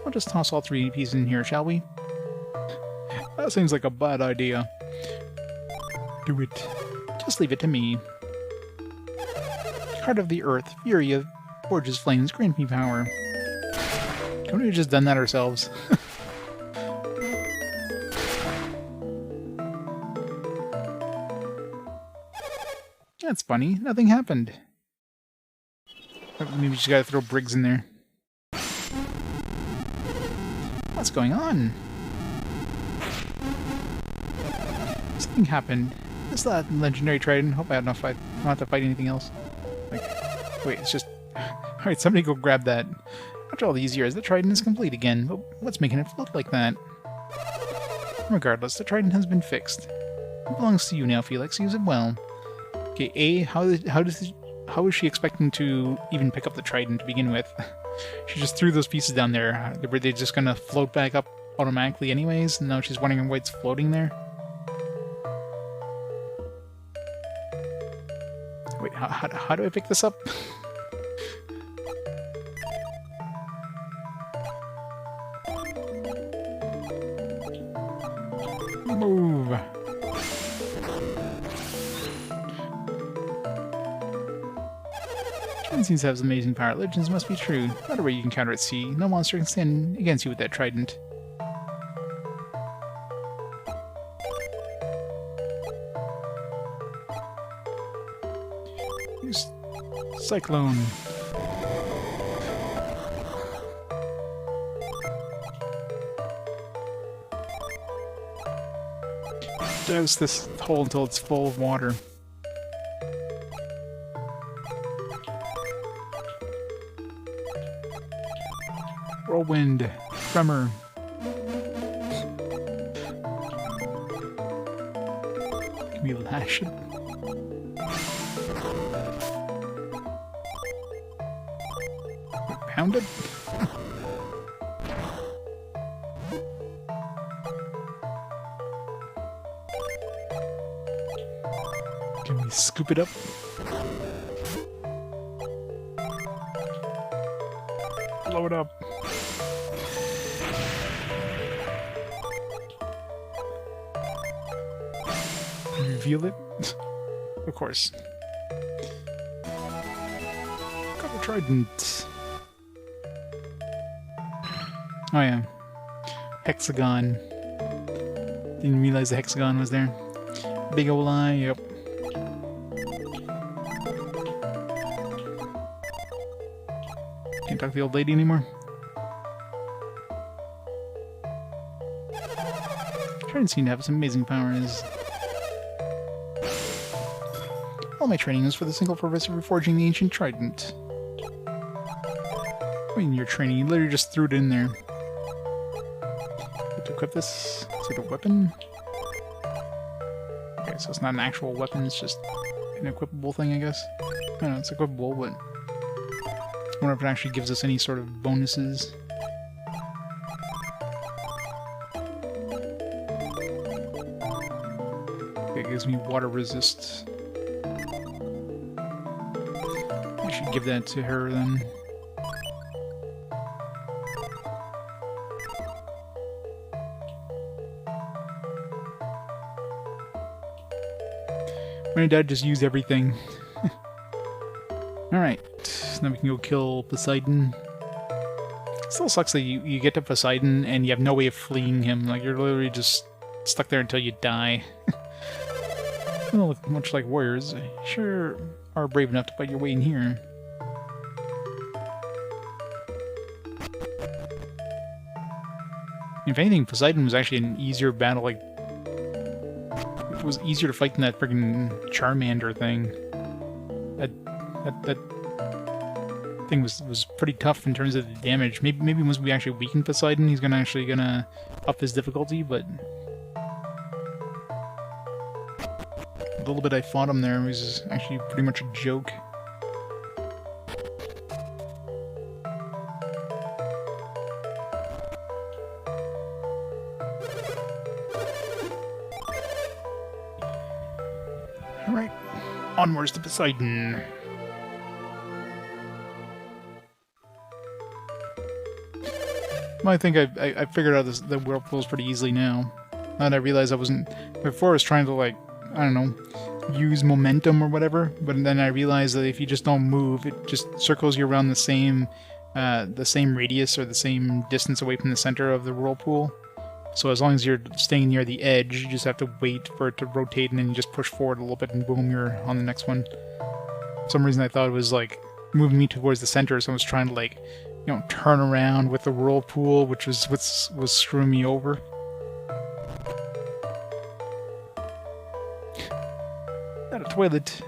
I'll just toss all 3 pieces in here, shall we? That seems like a bad idea. Do it. Just leave it to me. Heart of the earth, fury of forges flames, grant me power. Couldn't we have just done that ourselves? That's funny. Nothing happened. Maybe we just gotta throw Briggs in there. What's going on? Something happened. This legendary Trident. Hope I don't have to fight anything else. Like, wait, it's just... Alright, somebody go grab that. After all these years, the Trident is complete again, but what's making it float like that? Regardless, the Trident has been fixed. It belongs to you now, Felix. Use it well. Okay, A, how is she expecting to even pick up the Trident to begin with? She just threw those pieces down there. Were they just gonna float back up automatically anyways? And now she's wondering why it's floating there? Wait, how do I pick this up? Move! Trident seems to have amazing power. Legends must be true. No matter what you can counter at sea, no monster can stand against you with that Trident. Use Cyclone. Douse this hole until it's full of water. Whirlwind. Tremor. Can we lash it? Pound it? Can we scoop it up? Blow it up. Reveal it? Of course. Got the Trident. Oh yeah. Hexagon. Didn't realize the hexagon was there. Big ol' eye, yep. Can't talk to the old lady anymore. Trident seemed to have some amazing powers. All my training was for the single purpose of reforging the ancient Trident. I mean, your training, you literally just threw it in there. To equip this, is it a weapon? Okay, so it's not an actual weapon, it's just an equipable thing, I guess. I don't know, it's equipable, but I wonder if it actually gives us any sort of bonuses. Okay, it gives me water resist. I should give that to her then. My dad just used everything. Alright, now we can go kill Poseidon. It still sucks that you get to Poseidon and you have no way of fleeing him. Like, you're literally just stuck there until you die. You don't look much like warriors. You sure are brave enough to fight your way in here. If anything, Poseidon was actually an easier battle, like... It was easier to fight than that friggin' Charmander thing. That thing was pretty tough in terms of the damage. Maybe once we actually weaken Poseidon, he's gonna up his difficulty, but... A little bit I fought him there, it was actually pretty much a joke. Alright, onwards to Poseidon. Well, I think I figured out the whirlpools pretty easily now. Now that I realize I wasn't... Before I was trying to, like, I don't know, use momentum or whatever, but then I realized that if you just don't move, it just circles you around the same radius or the same distance away from the center of the whirlpool. So as long as you're staying near the edge, you just have to wait for it to rotate, and then you just push forward a little bit, and boom, you're on the next one. For some reason I thought it was like moving me towards the center, so I was trying to like, you know, turn around with the whirlpool, which was what was screwing me over. Got a toilet.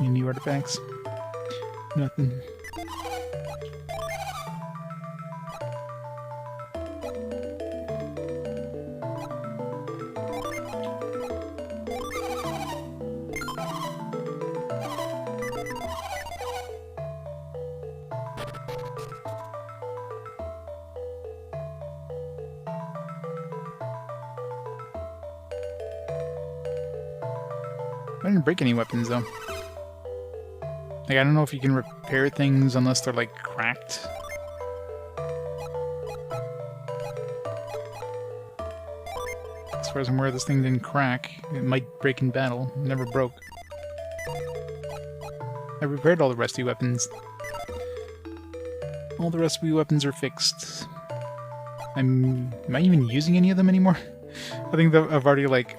Any new artifacts? Nothing. I didn't break any weapons, though. Like, I don't know if you can repair things unless they're, like, cracked. As far as I'm aware, this thing didn't crack. It might break in battle. It never broke. I repaired all the rusty weapons. All the rusty weapons are fixed. Am I even using any of them anymore? I think that I've already, like,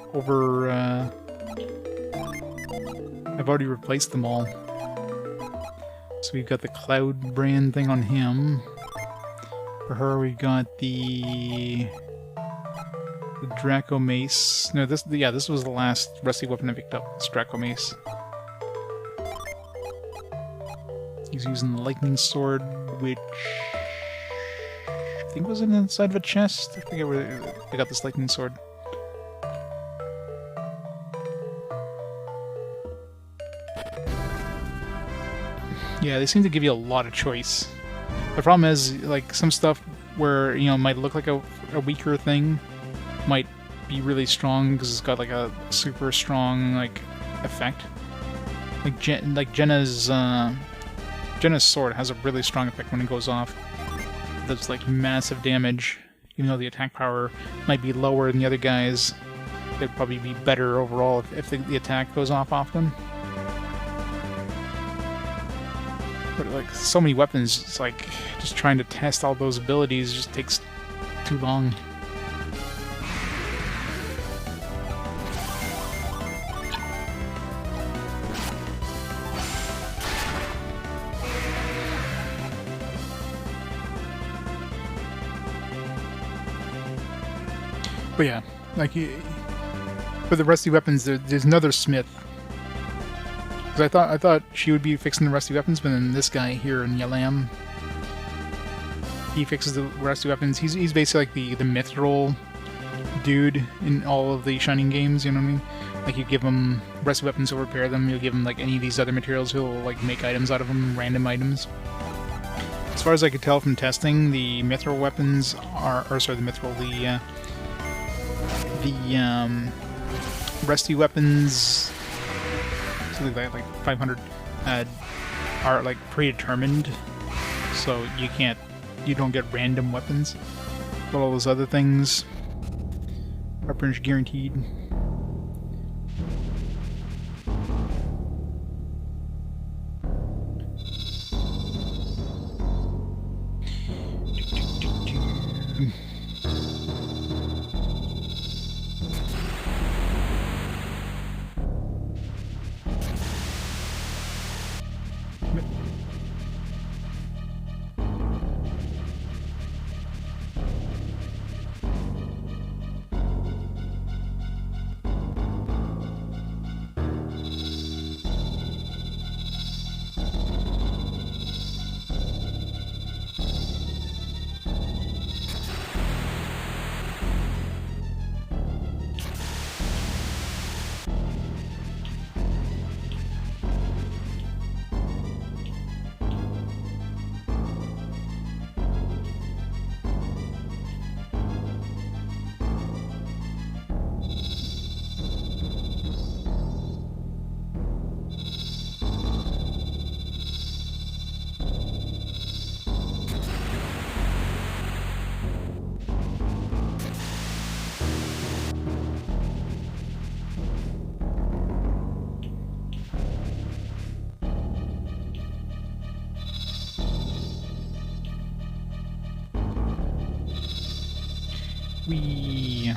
I've already replaced them all. So we've got the Cloud brand thing on him. For her, we've got the Draco Mace. No, this was the last rusty weapon I picked up. This Draco Mace. He's using the Lightning Sword, which I think was inside of a chest. I forget where I got this Lightning Sword. Yeah, they seem to give you a lot of choice. The problem is, like, some stuff where, you know, might look like a weaker thing might be really strong because it's got, like, a super strong, like, effect. Like, Jenna's sword has a really strong effect when it goes off. That's, like, massive damage. Even though the attack power might be lower than the other guys, it'd probably be better overall if the attack goes off often. But, like, so many weapons, it's like, just trying to test all those abilities just takes too long. But yeah, like, for the rusty weapons, there's another smith. Because I thought she would be fixing the rusty weapons, but then this guy here in Yalam, he fixes the rusty weapons. He's basically like the mithril dude in all of the Shining games, you know what I mean? Like, you give him rusty weapons, he'll repair them. You'll give him, like, any of these other materials, he'll, like, make items out of them, random items. As far as I could tell from testing, the mithril weapons are... Or, sorry, the mithril, the rusty weapons... Something like 500 are like predetermined, so you don't get random weapons. But all those other things are pretty much guaranteed. Wee.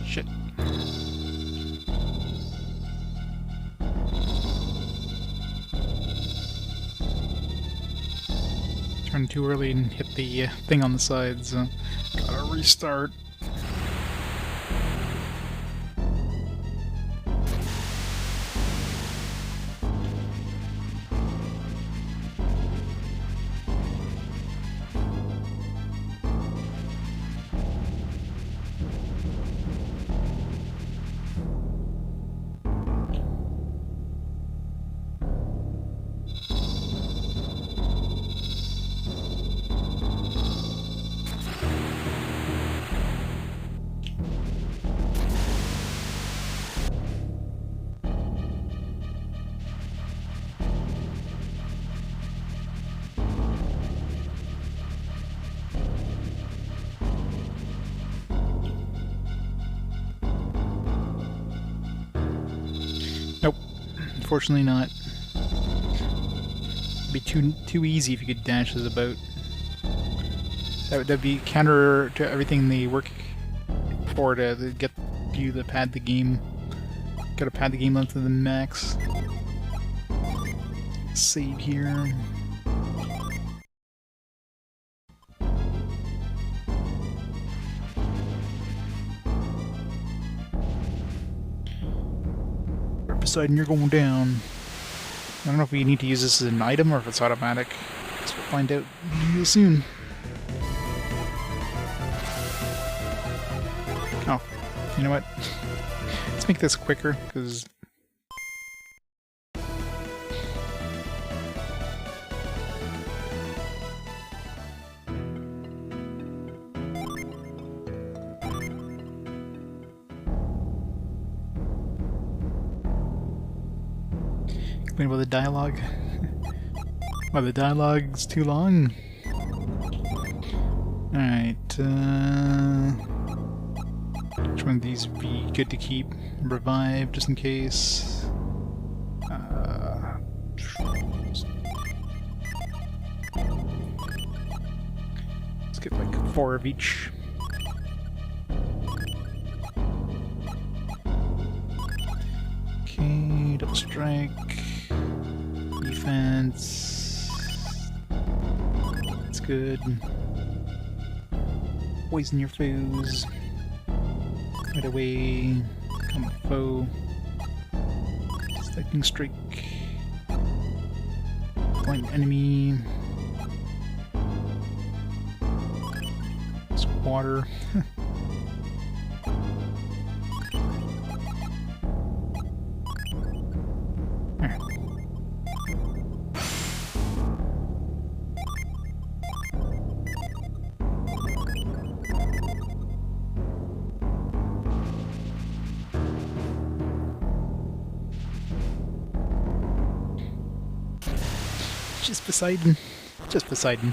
Shit. Turned too early and hit the thing on the sides. Gotta restart. Nope, unfortunately not. It'd be too easy if you could dash this about. That'd be counter to everything they work for to get you to pad the game. Gotta pad the game length to the max. Save here. Poseidon, you're going down. I don't know if we need to use this as an item or if it's automatic. Guess we'll find out real soon. Oh, you know what? Let's make this quicker, because... About the dialogue. Well, the dialogue's too long. Alright, which one of these would be good to keep? Revive, just in case. Let's get like 4 of each. Okay, double strike. Defense. That's good. Poison your foes. Right away. Become a foe. Lightning strike. Point enemy. It's water. Just Poseidon. Just Poseidon.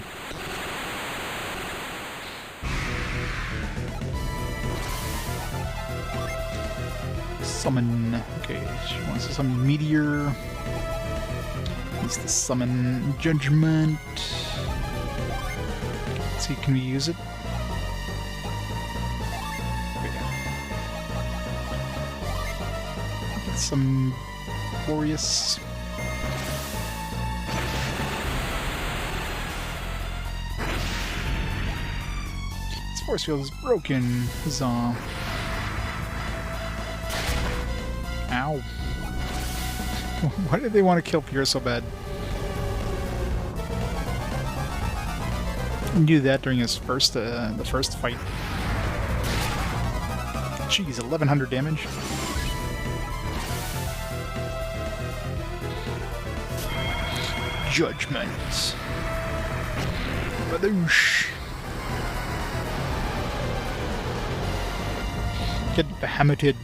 Summon. Okay, she wants to summon Meteor. Needs to summon Judgment. Let's see, can we use it? Okay. Get some Glorious. Force field is broken. Huzzah. Ow. Why did they want to kill Pierre so bad? He knew that during his first, the first fight. Jeez, 1100 damage. Judgment. Badoosh. Get behemoted.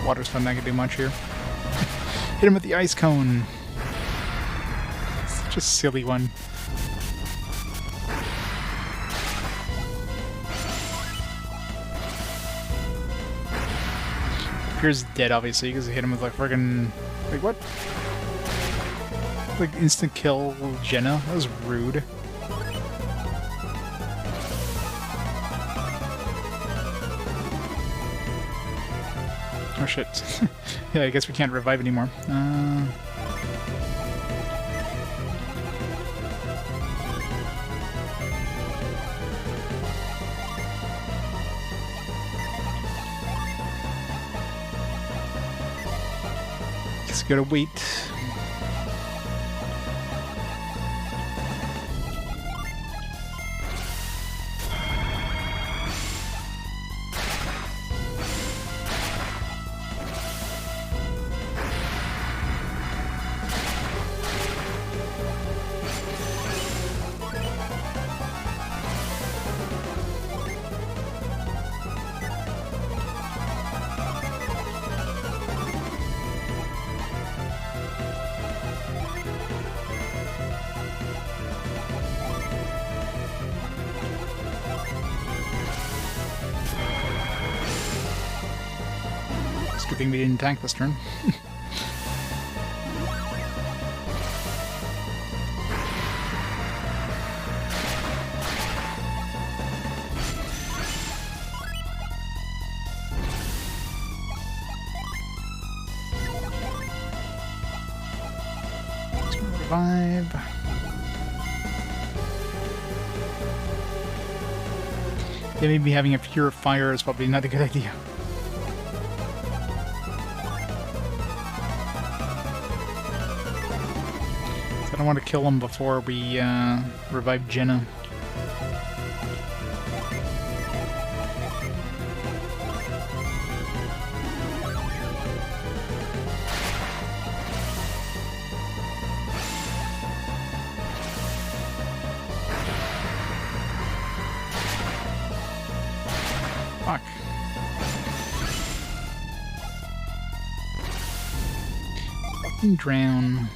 Water's not gonna do much here. Hit him with the ice cone. Such a silly one. Seeker's dead, obviously, because I hit him with like friggin'... Wait, what? Like, instant kill Jenna? That was rude. Oh shit. Yeah, I guess we can't revive anymore. Just gotta wait. Good thing we didn't tank this turn. Revive. Yeah, maybe having a Fear of Fire is probably not a good idea. I don't want to kill him before we revive Jenna. Fuck. Fucking drown.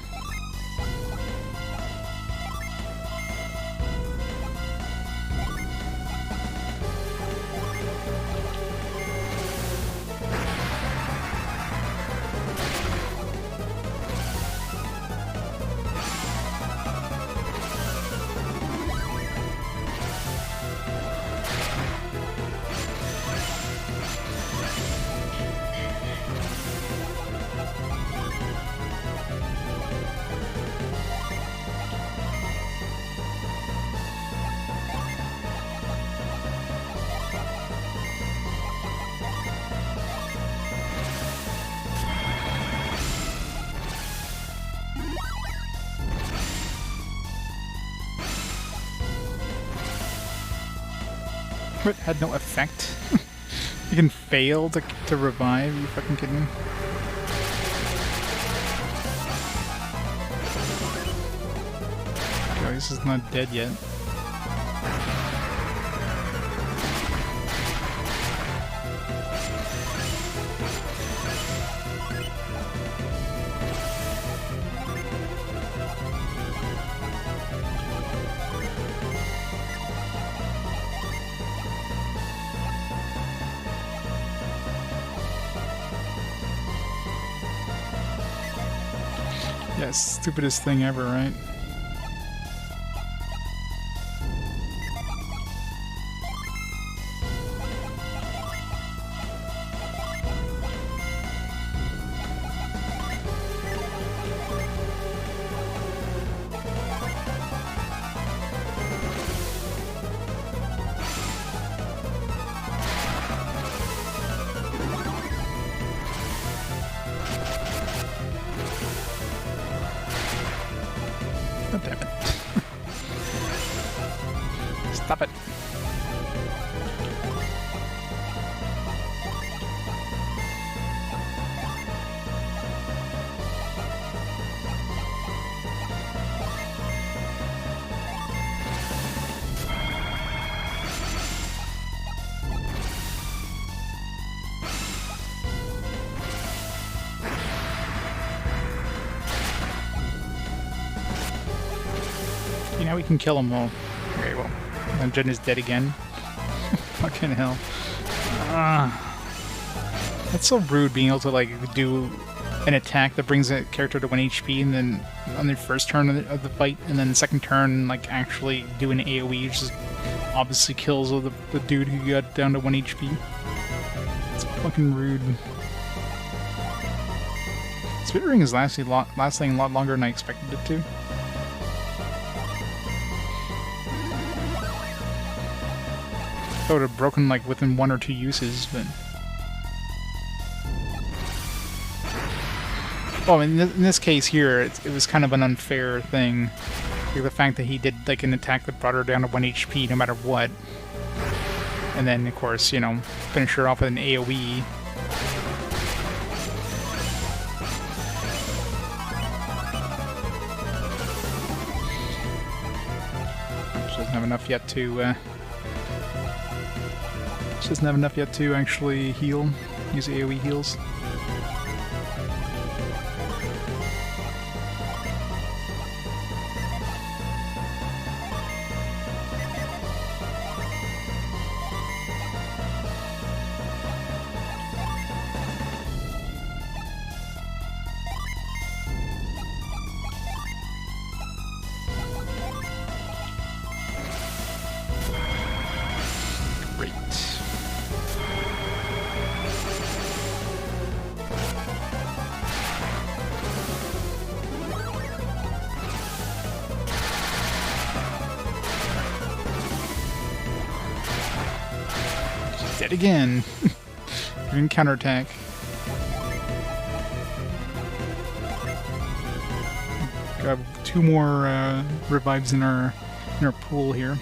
What? Had no effect? You can fail to revive? Are you fucking kidding me? Okay, this is not dead yet. Yeah, stupidest thing ever, right? Oh, damn it. Stop it. Now we can kill him all. Okay, well. And Jen is dead again. Fucking hell. That's so rude being able to like do an attack that brings a character to 1 HP and then on the first turn of the fight, and then the second turn like actually do an AoE, which just obviously kills the dude who got down to 1 HP. It's fucking rude. Spirit Ring is lasting a lot longer than I expected it to. I would have broken like within 1 or 2 uses, but... Well, in this case here, it was kind of an unfair thing. Like the fact that he did like an attack that brought her down to 1 HP no matter what. And then, of course, you know, finish her off with an AoE. She doesn't have enough yet to... She doesn't have enough yet to actually heal. Use AoE heals. Dead again. Doing counterattack. Got 2 more revives in our pool here.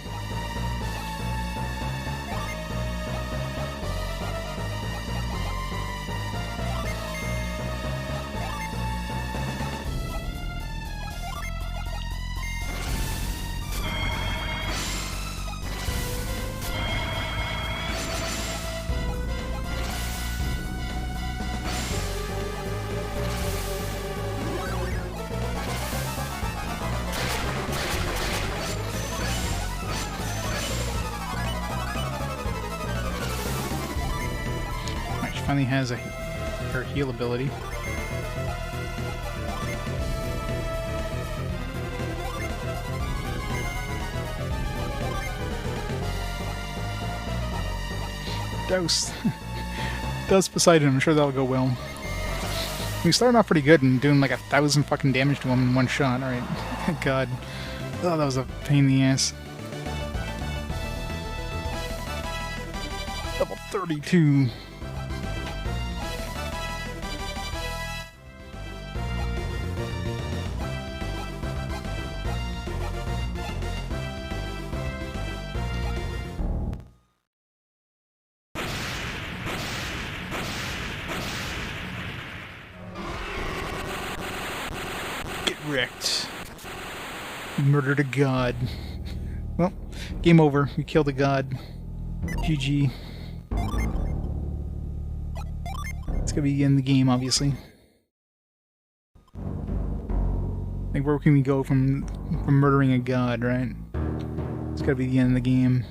Finally has her heal ability. Dose. Dose Poseidon, I'm sure that'll go well. We started off pretty good and doing like 1,000 fucking damage to him in 1 shot, alright. Thank God. Oh, that was a pain in the ass. Level 32. Wrecked. Murdered a god. Well, game over. We killed a god. GG. It's gonna be the end of the game, obviously. Like, where can we go from murdering a god, right? It's gotta be the end of the game.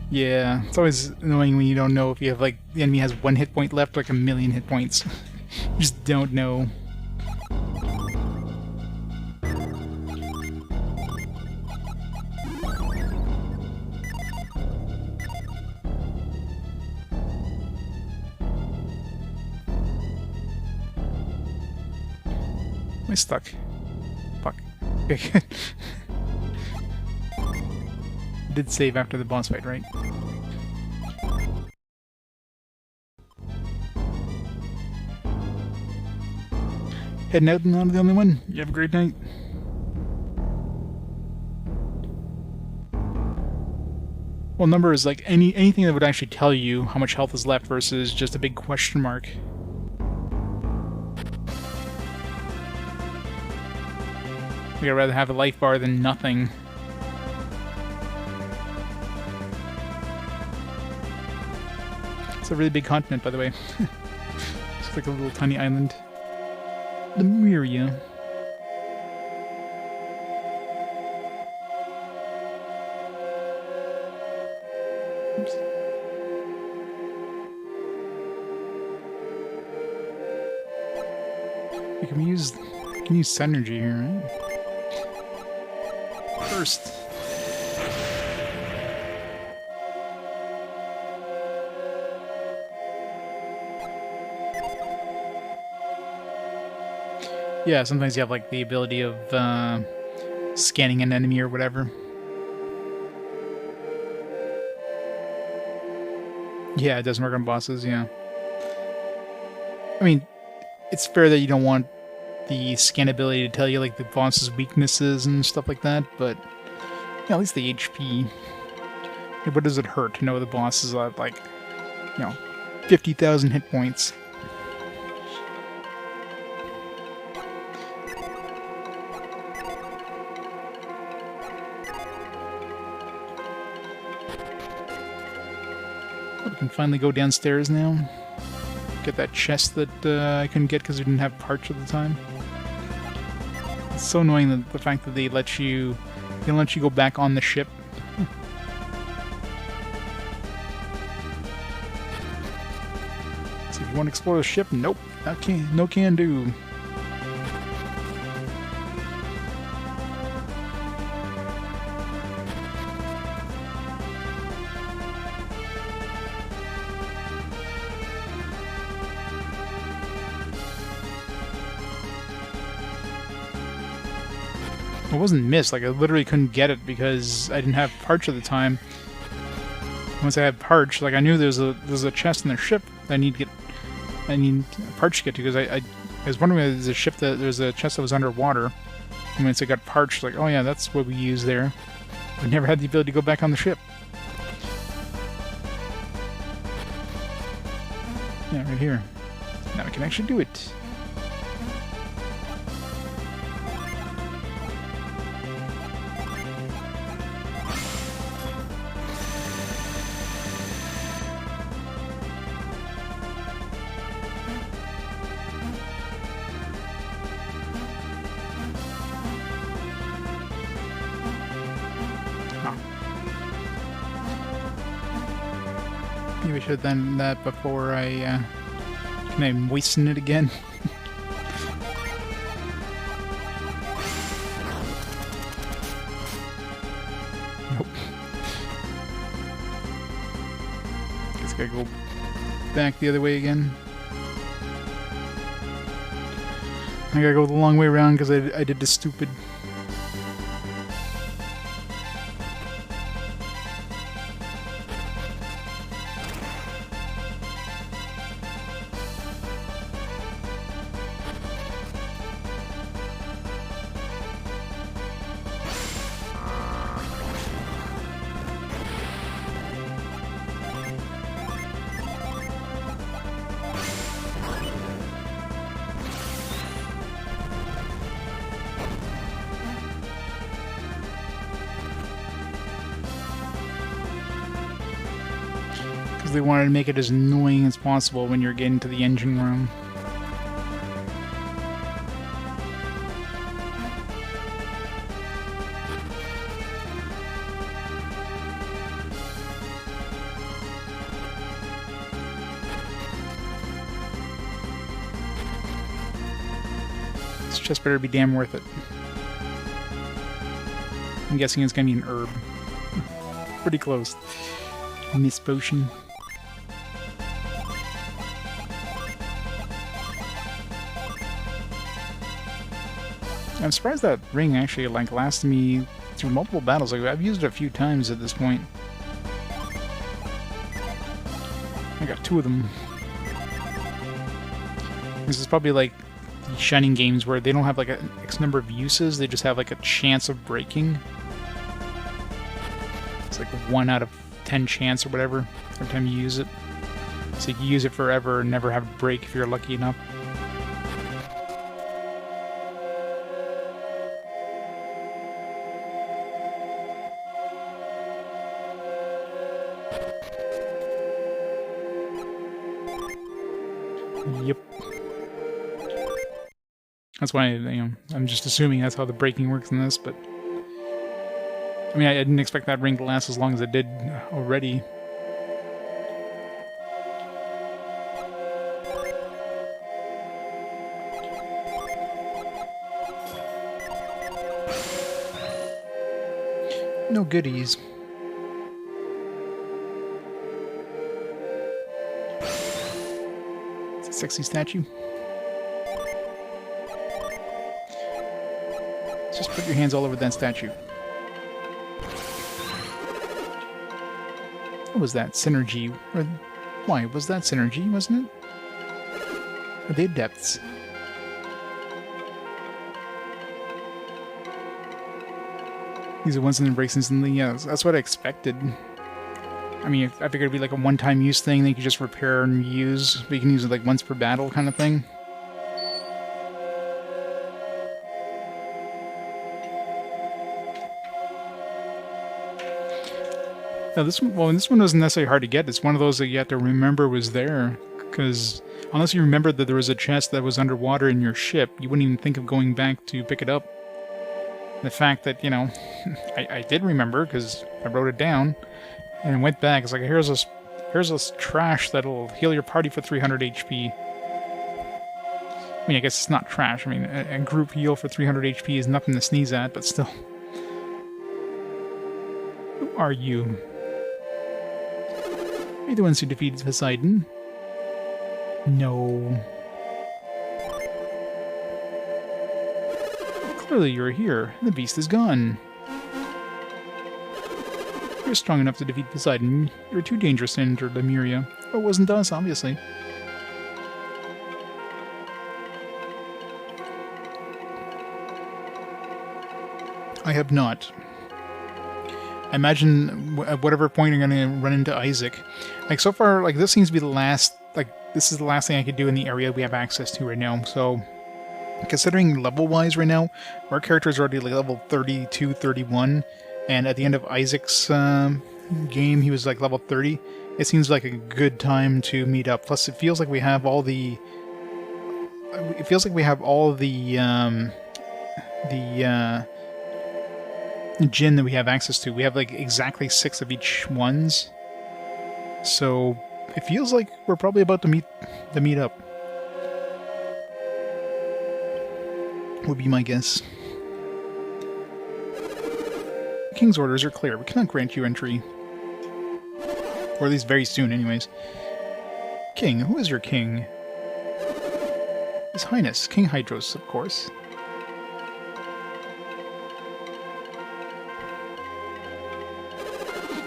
Yeah, it's always annoying when you don't know if you have, like, the enemy has 1 hit point left, like 1,000,000 hit points. You just don't know. Am I stuck? Fuck. Okay. Did save after the boss fight, right? Heading out and I'm the only one. You have a great night. Well, number is like anything that would actually tell you how much health is left versus just a big question mark. I'd rather have a life bar than nothing. It's a really big continent, by the way. It's like a little tiny island. Lemuria. Oops. We can use synergy here, right? First. Yeah, sometimes you have like the ability of scanning an enemy or whatever. Yeah, it doesn't work on bosses, yeah. I mean, it's fair that you don't want the scan ability to tell you like the boss's weaknesses and stuff like that, but yeah, at least the HP. What does it hurt to know the boss is at like, 50,000 hit points? We can finally go downstairs now. Get that chest that I couldn't get because we didn't have parts at the time. It's so annoying that the fact that they don't let you go back on the ship. So if you want to explore the ship, nope, no can do. It wasn't missed, like I literally couldn't get it because I didn't have parts at the time. Once I had parts, like I knew there's a chest in the ship that I need parts to get to because I was wondering if there's a chest that was underwater. And once I got parts, like, oh yeah, that's what we use there. I never had the ability to go back on the ship. Yeah, right here. Now I can actually do it. Maybe I should have done that before I moisten it again. Nope. Guess I gotta go back the other way again. I gotta go the long way around because I did this stupid. They wanted to make it as annoying as possible when you're getting to the engine room. This chest better be damn worth it. I'm guessing it's gonna be an herb. Pretty close. Miss potion. I'm surprised that ring actually like lasted me through multiple battles. Like I've used it a few times at this point. I got 2 of them. This is probably like the Shining games where they don't have like an X number of uses, they just have like a chance of breaking. It's like 1 out of 10 chance or whatever every time you use it. So you can use it forever and never have it break if you're lucky enough. Yep. That's why, I'm just assuming that's how the breaking works in this, but... I mean, I didn't expect that ring to last as long as it did already. No goodies. It's a sexy statue. Just put your hands all over that statue. What was that? Synergy? Or why? Was that synergy, wasn't it? Are they depths? These are ones that breaks instantly. Yeah, that's what I expected. I mean, I figured it'd be like a one-time use thing that you could just repair and reuse, but you can use it like once per battle kind of thing. Now this one wasn't necessarily hard to get. It's one of those that you have to remember was there, because unless you remembered that there was a chest that was underwater in your ship, you wouldn't even think of going back to pick it up. The fact that, you know, I did remember because I wrote it down and went back. It's like, here's this trash that'll heal your party for 300 HP. I mean, I guess it's not trash. I mean, a group heal for 300 HP is nothing to sneeze at, but still. Who are you? Are you the ones who defeated Poseidon? No. Clearly you're here. The beast is gone. You're strong enough to defeat Poseidon. You're too dangerous to enter Lemuria. Oh, it wasn't us, obviously. I have not. I imagine at whatever point you're going to run into Isaac. Like, so far, like, this seems to be the last, like, this is the last thing I could do in the area we have access to right now, so... Considering level-wise right now, our character is already like level 32, 31, and at the end of Isaac's game, he was like level 30. It seems like a good time to meet up. Plus, it feels like we have all the... It feels like we have all the Jinn that we have access to. We have like exactly 6 of each ones. So, it feels like we're probably about to meet up. Would be my guess. The King's orders are clear. We cannot grant you entry. Or at least very soon, anyways. King? Who is your king? His Highness, King Hydros, of course.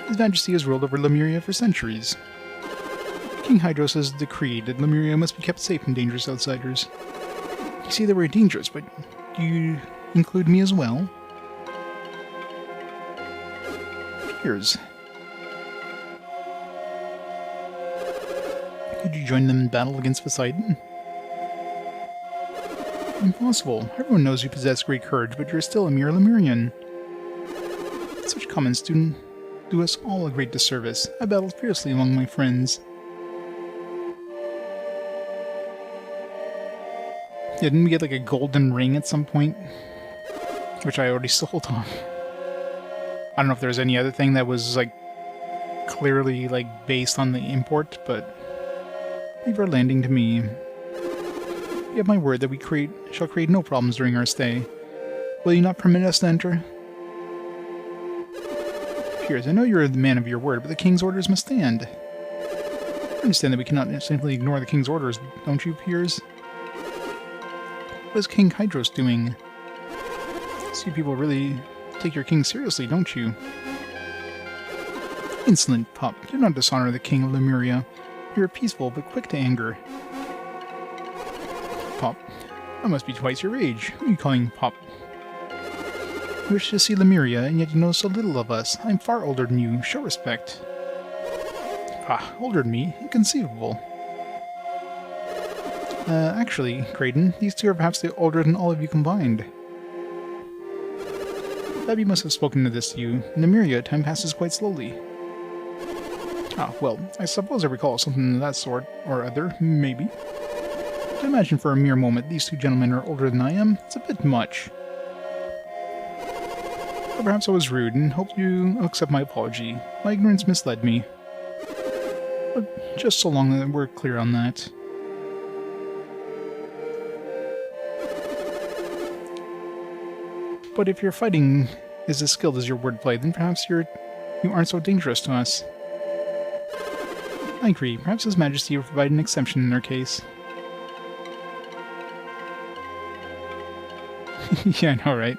His Majesty has ruled over Lemuria for centuries. King Hydros has decreed that Lemuria must be kept safe from dangerous outsiders. You see, they were dangerous, but do you include me as well? Peers. Could you join them in battle against Poseidon? Impossible. Everyone knows you possess great courage, but you're still a mere Lemurian. Such comments do us all a great disservice. I battled fiercely among my friends. Didn't we get like a golden ring at some point? Which I already sold on. I don't know if there's any other thing that was like clearly like based on the import, but leave our landing to me. You have my word that we shall create no problems during our stay. Will you not permit us to enter? Piers, I know you're the man of your word, but the king's orders must stand. I understand that we cannot simply ignore the king's orders, don't you, Piers? What is King Hydros doing? See, people really take your king seriously, don't you? Insolent pup, do not dishonor the king of Lemuria. You're peaceful, but quick to anger. Pup, I must be twice your age. Who are you calling pup? You wish to see Lemuria, and yet you know so little of us. I'm far older than you. Show respect. Ah, older than me? Inconceivable. Actually, Kraden, these two are perhaps older than all of you combined. Babby must have spoken to this to you. In Lemuria, time passes quite slowly. Ah, well, I suppose I recall something of that sort, or other, maybe. To imagine for a mere moment these two gentlemen are older than I am, it's a bit much. Or perhaps I was rude, and hope you accept my apology. My ignorance misled me. But just so long that we're clear on that. But if you're fighting is as skilled as your wordplay, then perhaps you aren't so dangerous to us. I agree. Perhaps His Majesty will provide an exception in our case. Yeah, I know, right?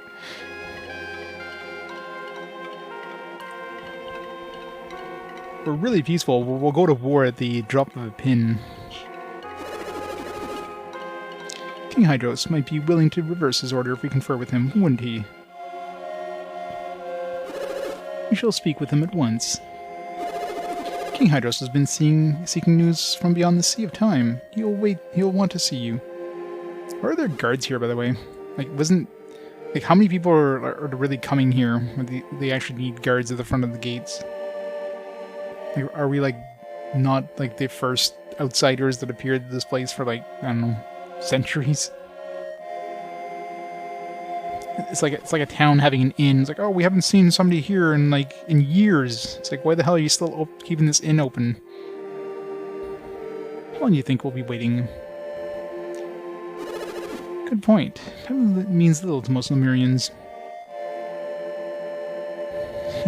We're really peaceful. We'll go to war at the drop of a pin. King Hydros might be willing to reverse his order if we confer with him, wouldn't he? We shall speak with him at once. King Hydros has been seeking news from beyond the Sea of Time. He'll want to see you. Are there guards here, by the way? Like, how many people are really coming here? They actually need guards at the front of the gates. Like, are we, like, not, like, the first outsiders that appeared at this place for, like, I don't know, centuries? It's like a town having an inn. It's like, oh, we haven't seen somebody here in years. It's like, why the hell are you still keeping this inn open? How long do you think we'll be waiting? Good point. That means little to most Lemurians.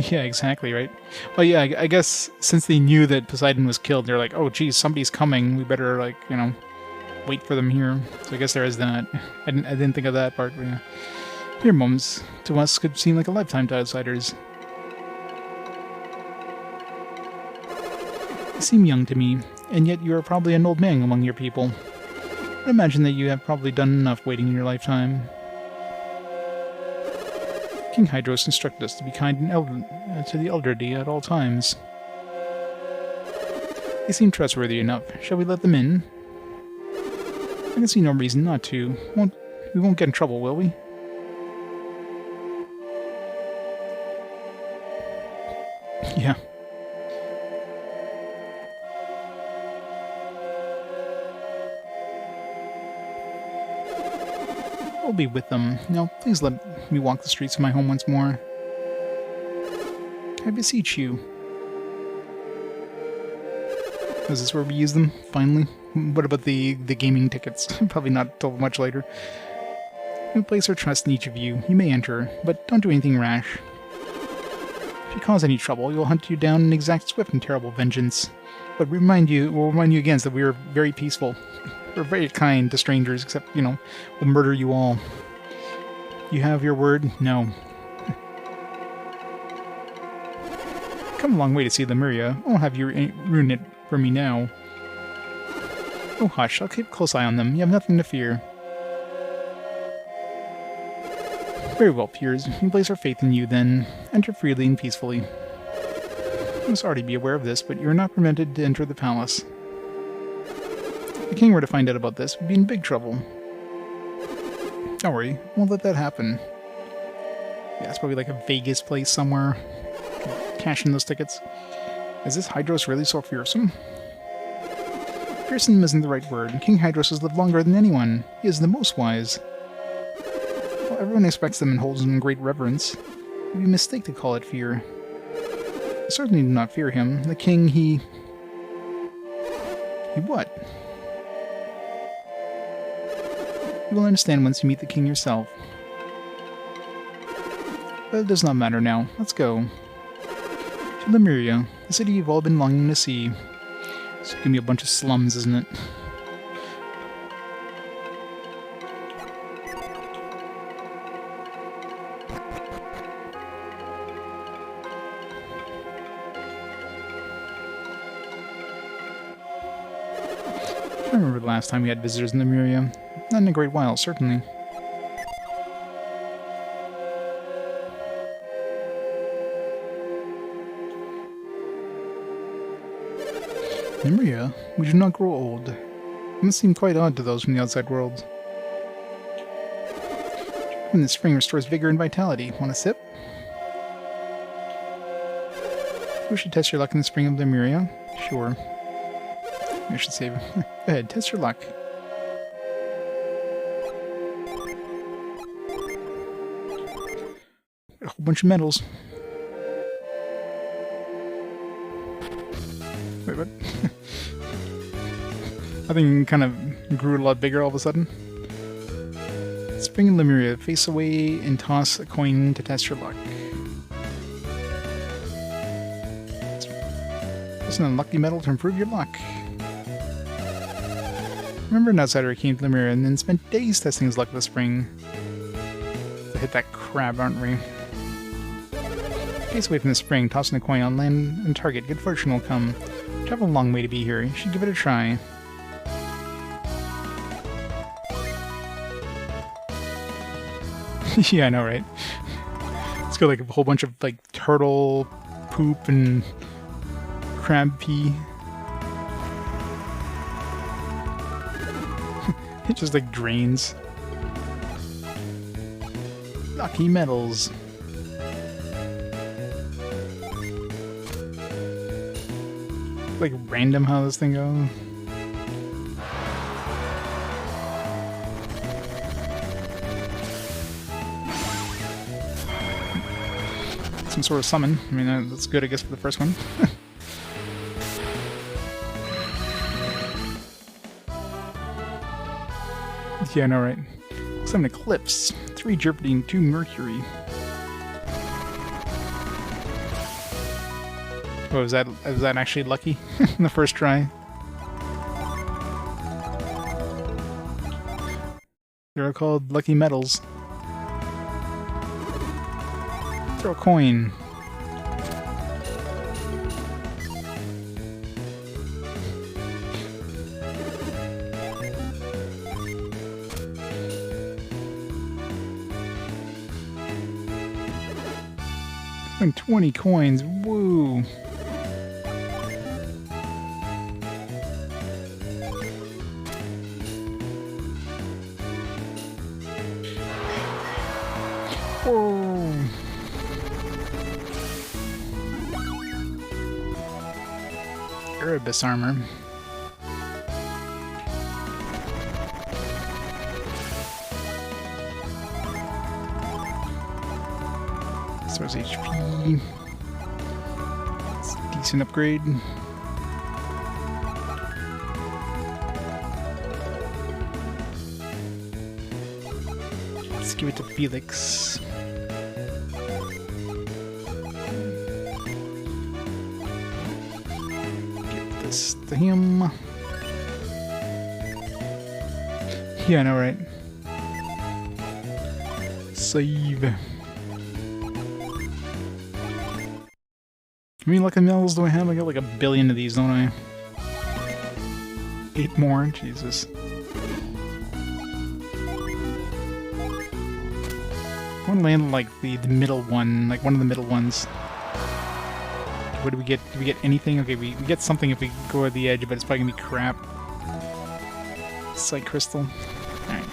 Yeah, exactly, right? Well, yeah, I guess since they knew that Poseidon was killed, they're like, oh, geez, somebody's coming. We better, like, you know, wait for them here. So I guess there is that. I didn't think of that part, but yeah. Your moments to us could seem like a lifetime to outsiders. You seem young to me, and yet you are probably an old man among your people. I imagine that you have probably done enough waiting in your lifetime. King Hydros instructed us to be kind and to the elderly at all times. They seem trustworthy enough. Shall we let them in? I can see no reason not to. We won't get in trouble, will we? Yeah. I'll be with them. Now, please let me walk the streets of my home once more. I beseech you. Is this where we use them, finally? What about the gaming tickets? Probably not till much later. We place our trust in each of you. You may enter, but don't do anything rash. If you cause any trouble, we'll hunt you down and exact swift and terrible vengeance. But we'll remind you again that we are very peaceful. We're very kind to strangers, except, you know, we'll murder you all. You have your word? No. Come a long way to see Lemuria. I won't have you ruin it for me now. Oh, hush. I'll keep a close eye on them. You have nothing to fear. Very well, peers. We place our faith in you, then. Enter freely and peacefully. You must already be aware of this, but you are not permitted to enter the palace. If the king were to find out about this, we'd be in big trouble. Don't worry, won't let that happen. Yeah, it's probably like a Vegas place somewhere. Cash in those tickets. Is this Hydros really so fearsome? Fearsome isn't the right word. King Hydros has lived longer than anyone. He is the most wise. Well, everyone expects them and holds them in great reverence. It would be a mistake to call it fear. I certainly do not fear him. The king, he what? You will understand once you meet the king yourself. But it does not matter now. Let's go. To Lemuria, the city you've all been longing to see. It's gonna be a bunch of slums, isn't it? I remember the last time we had visitors in Lemuria. Not in a great while, certainly. Lemuria, we do not grow old. It must seem quite odd to those from the outside world. When the spring restores vigor and vitality. Want a sip? We should test your luck in the spring of Lemuria? Sure. I should save. Go ahead, test your luck. A whole bunch of medals. Wait, what? I think it kind of grew a lot bigger all of a sudden. Spring in Lemuria. Face away and toss a coin to test your luck. Just an unlucky metal to improve your luck. Remember an outsider came to the mirror and then spent days testing his luck this spring. To hit that crab, aren't we? Face away from the spring, tossing a coin on land and target. Good fortune will come. Travel a long way to be here. You should give it a try. Yeah, I know, right? It's got like a whole bunch of like turtle poop and crab pee. It just like drains. Lucky metals. Like random how this thing goes. Some sort of summon. I mean, that's good, I guess, for the first one. Yeah, I know, right? Summon Eclipse. 3 Jeopardy and 2 Mercury. Oh, was that actually lucky in the first try? They're called lucky metals. Throw a coin. And 20 coins. Woo! Whoa! Erebus armor. Source HP. It's a decent upgrade. Let's give it to Felix. Give this to him. Yeah, I know, right? Save. How many lucky metals do I have? I got like 1 billion of these, don't I? 8 more? Jesus. I want to land like the middle one, like one of the middle ones. What do we get? Do we get anything? Okay, we get something if we go at the edge, but it's probably gonna be crap. Sight crystal. Alright.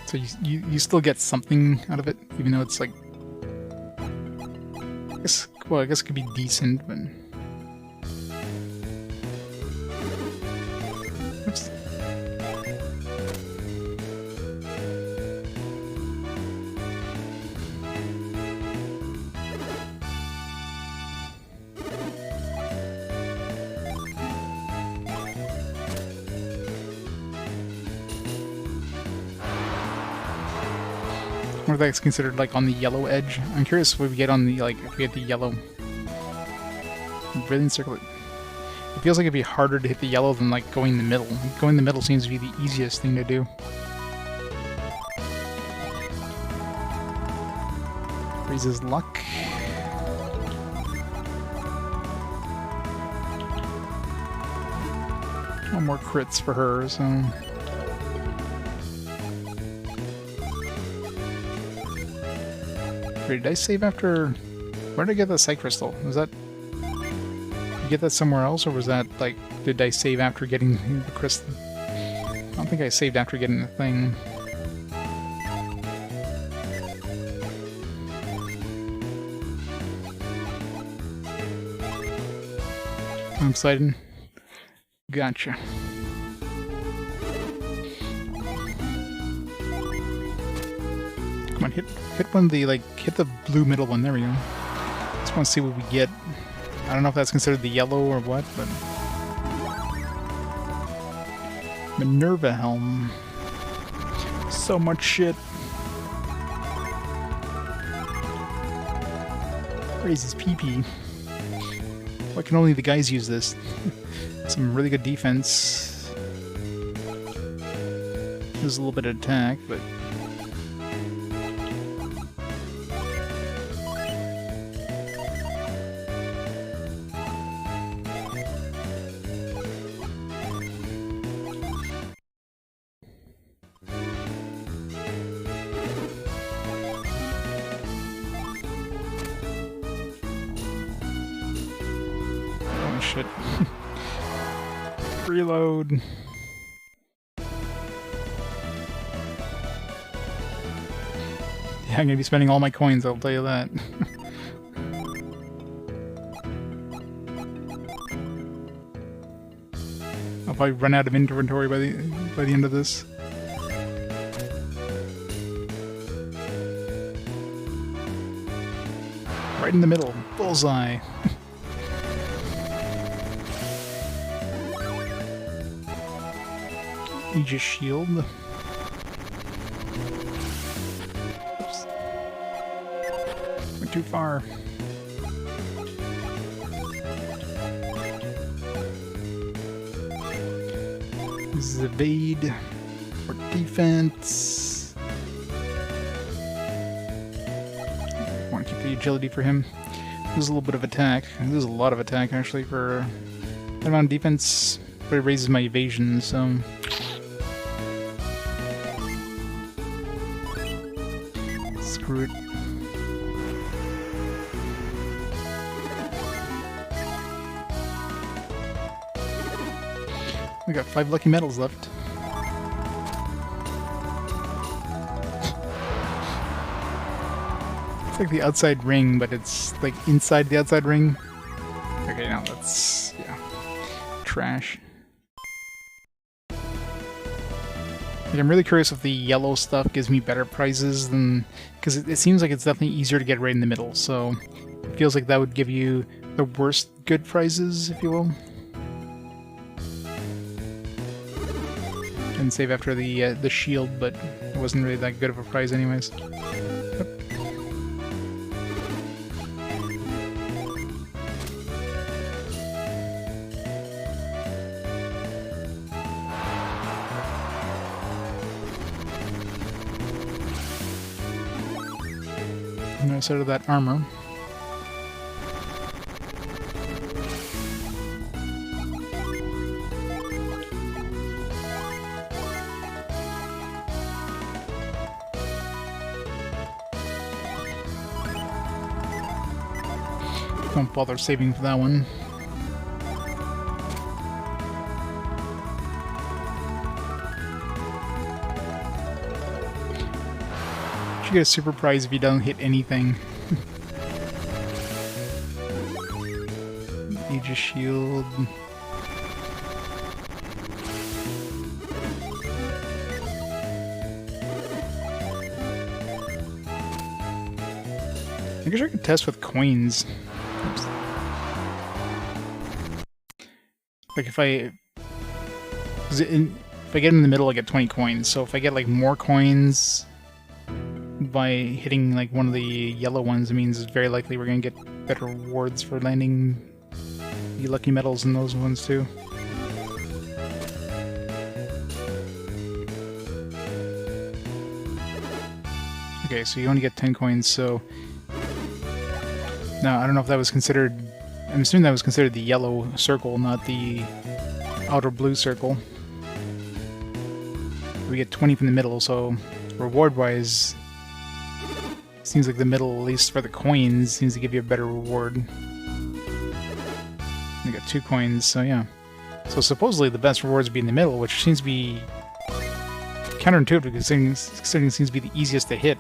So you still get something out of it, even though it's like, I guess it could be decent, but oops. I wonder if that's considered like on the yellow edge. I'm curious what we get on the, like, if we get the yellow. Brilliant circle. It feels like it'd be harder to hit the yellow than like going in the middle. Going in the middle seems to be the easiest thing to do. Raises luck. One more crits for her, so. Wait, did I save after... Where did I get the sight crystal? Was that... Did you get that somewhere else, or was that, like... Did I save after getting the crystal? I don't think I saved after getting the thing. I'm excited. Gotcha. Come on, hit one of the, like, hit the blue middle one. There we go. Just want to see what we get. I don't know if that's considered the yellow or what, but... Minerva Helm. So much shit. Raises PP. Why can only the guys use this? Some really good defense. There's a little bit of attack, but... oh shit. Reload. Yeah, I'm gonna be spending all my coins, I'll tell you that. I'll probably run out of inventory by the end of this. Right in the middle, bullseye. Aegis shield. Oops. Went too far. This is evade for defense. I want to keep the agility for him. There's a little bit of attack. There's a lot of attack actually for that amount of defense, but it raises my evasion, so. Screw it. We got 5 lucky medals left. It's like the outside ring, but it's like inside the outside ring. Okay, now that's, yeah, trash. Like, I'm really curious if the yellow stuff gives me better prizes than... Because it seems like it's definitely easier to get right in the middle, so it feels like that would give you the worst good prizes, if you will. Didn't save after the shield, but it wasn't really that good of a prize anyways. Yep. Nice out of that armor. Don't bother saving for that one. You get a super prize if you don't hit anything. Aegis shield. I guess I could test with coins. Oops. Like if I get in the middle, I get 20 coins. So if I get like more coins by hitting like one of the yellow ones, it means it's very likely we're gonna get better rewards for landing the lucky medals in those ones too. Okay, so you only get 10 coins, so... Now, I don't know if that was considered... I'm assuming that was considered the yellow circle, not the outer blue circle. We get 20 from the middle, so reward-wise, seems like the middle, at least for the coins, seems to give you a better reward. We got 2 coins, so yeah. So supposedly the best rewards would be in the middle, which seems to be counterintuitive, because it seems to be the easiest to hit.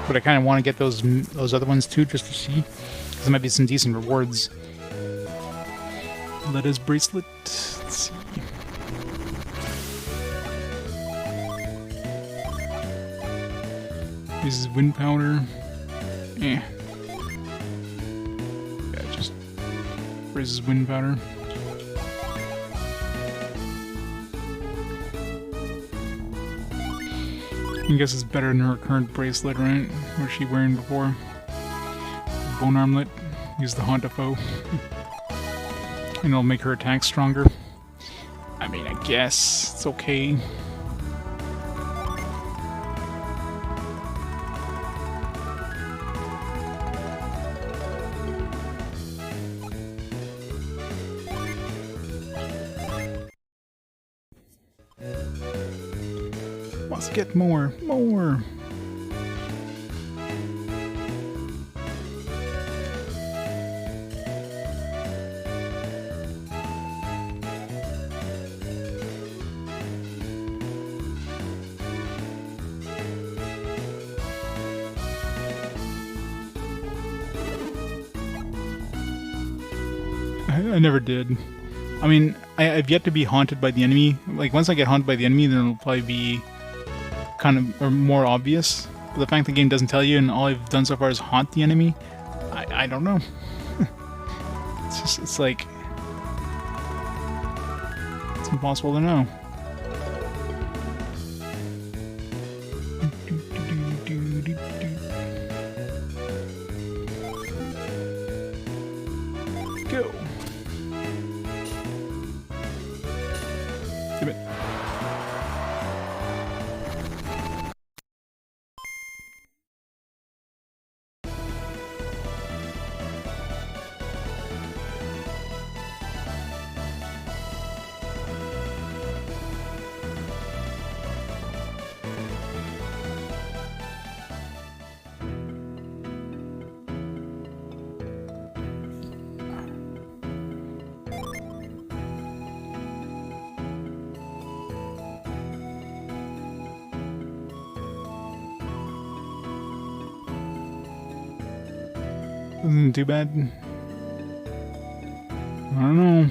But I kind of want to get those other ones too, just to see, because there might be some decent rewards. Letta's bracelet. Let's see. Raises wind powder. Eh. Yeah, just raises wind powder. I guess it's better than her current bracelet, right? What was she wearing before? Bone armlet. Use the Honda foe. And it'll make her attack stronger. I mean, I guess it's okay. Let's get more. I never did. I mean, I've yet to be haunted by the enemy. Like, once I get haunted by the enemy, then it'll probably be kind of or more obvious. But the fact the game doesn't tell you, and all I've done so far is haunt the enemy, I don't know. It's like... it's impossible to know. Go! Damn it. Isn't too bad. I don't know.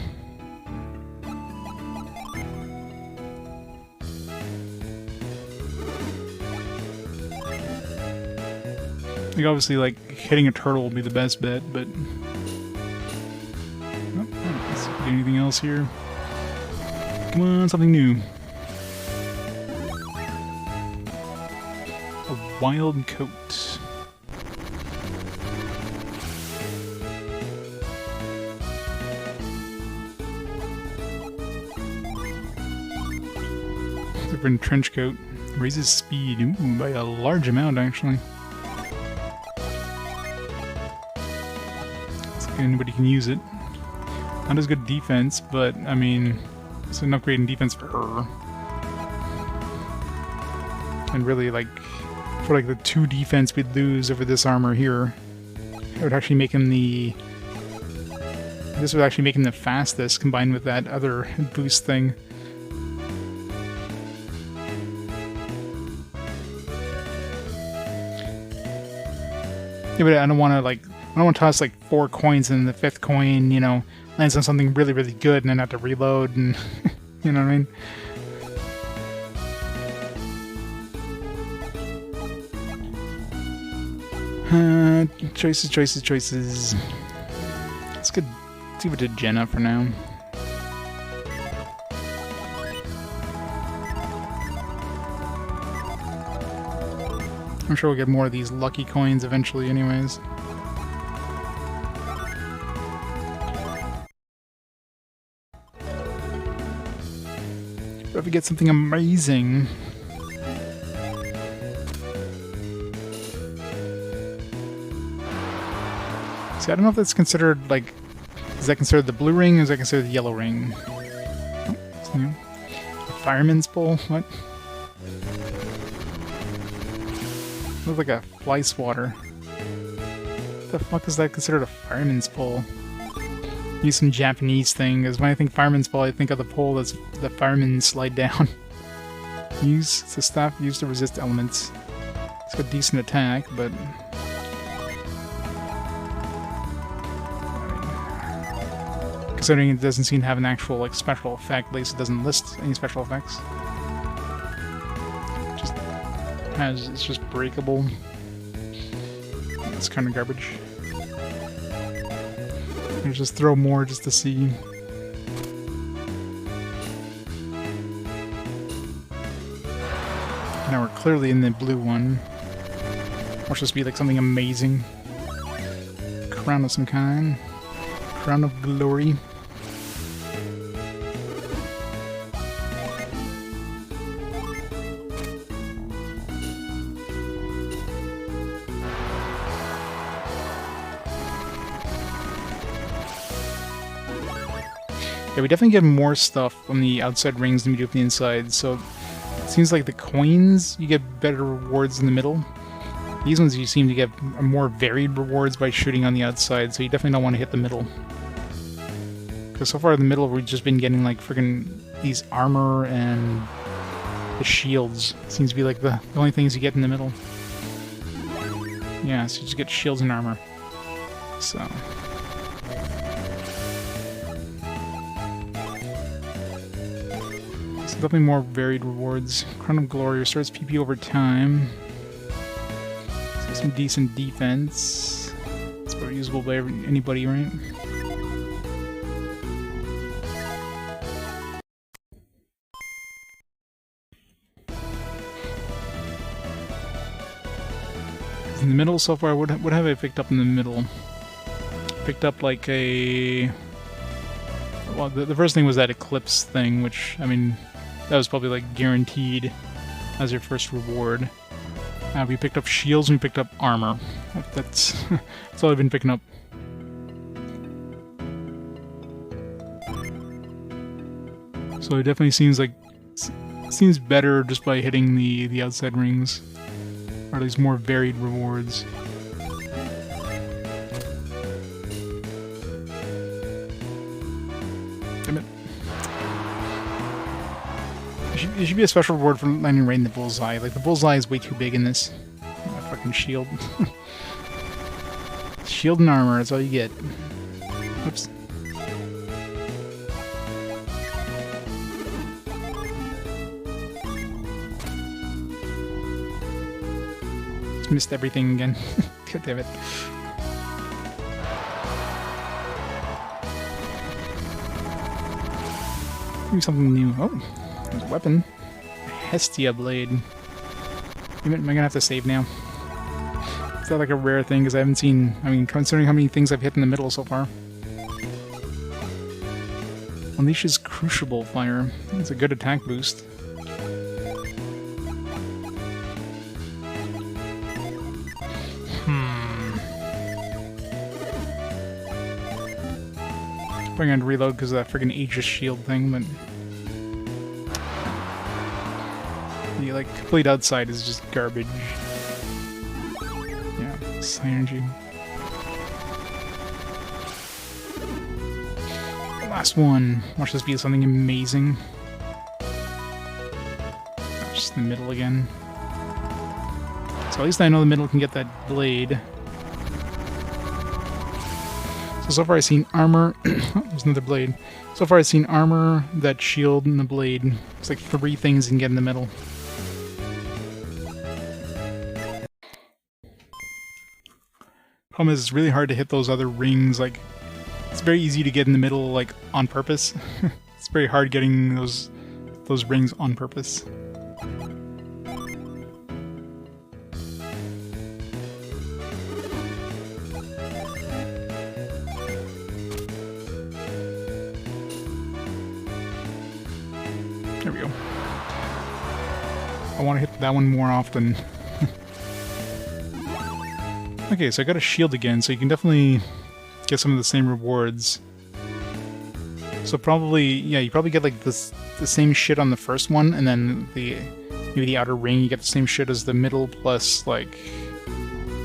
Like, obviously, like, hitting a turtle will be the best bet, but... oh, let's see if we get anything else here. Come on, something new. A wild coat. Different trench coat. Raises speed. Ooh, by a large amount, actually. Looks like anybody can use it. Not as good defense, but, I mean, it's an upgrade in defense for her. And really, like, for like the 2 defense we'd lose over this armor here, it would actually make him the... this would actually make him the fastest, combined with that other boost thing. Yeah, but I don't want to, like, I don't want to toss, like, 4 coins and the 5th coin, you know, lands on something really, really good and then have to reload and, you know what I mean? Choices. Let's give it to Jenna for now. I'm sure we'll get more of these lucky coins eventually anyways. But if we get something amazing... see, I don't know if that's considered, like... is that considered the blue ring or is that considered the yellow ring? Oh, it's new. A fireman's pole? What? Looks like a fly swatter. What the fuck is that considered a fireman's pole? Use some Japanese thing, because when I think fireman's pole, I think of the pole that's the firemen slide down. It's a staff used to resist elements. It's got decent attack, but... considering it doesn't seem to have an actual, like, special effect, at least it doesn't list any special effects. Just has is just breakable. It's kind of garbage. I'll just throw more just to see. Now we're clearly in the blue one. Watch this be like something amazing. Crown of some kind. Crown of glory. Yeah, we definitely get more stuff on the outside rings than we do from the inside, so it seems like the coins, you get better rewards in the middle. These ones you seem to get more varied rewards by shooting on the outside, so you definitely don't want to hit the middle. Because so far in the middle we've just been getting like friggin' these armor and the shields. Seems to be like the only things you get in the middle. Yeah, so you just get shields and armor. So... definitely more varied rewards. Crown of Glory restores PP over time. So some decent defense. It's probably usable by anybody, right? In the middle so far, what have I picked up in the middle? Picked up like a... Well, the first thing was that Eclipse thing, which, I mean... That was probably like guaranteed as your first reward. We picked up shields and we picked up armor. That's all I've been picking up. So it definitely seems better just by hitting the outside rings, or at least more varied rewards. Damn it. There should be a special reward for landing right in the bullseye. Like, the bullseye is way too big in this. Oh, fucking shield. Shield and armor, that's all you get. Oops. Just missed everything again. God damn it. Maybe something new. Oh. There's a weapon. Hestia Blade. Am I gonna have to save now? Is that like a rare thing? Because I haven't seen... I mean, considering how many things I've hit in the middle so far. Unleashes Crucible Fire. It's a good attack boost. Probably gonna reload because of that friggin' Aegis shield thing, but... The, like, complete outside is just garbage. Yeah, synergy. Last one. Watch this be something amazing. Just in the middle again. So at least I know the middle can get that blade. So far I've seen armor. Oh, there's another blade. So far I've seen armor, that shield, and the blade. It's like 3 things you can get in the middle. Problem is, it's really hard to hit those other rings. Like, it's very easy to get in the middle, like, on purpose. It's very hard getting those rings on purpose. There we go. I want to hit that one more often. Okay, so I got a shield again, so you can definitely get some of the same rewards. So probably, yeah, you probably get like the same shit on the first one, and then maybe the outer ring, you get the same shit as the middle, plus like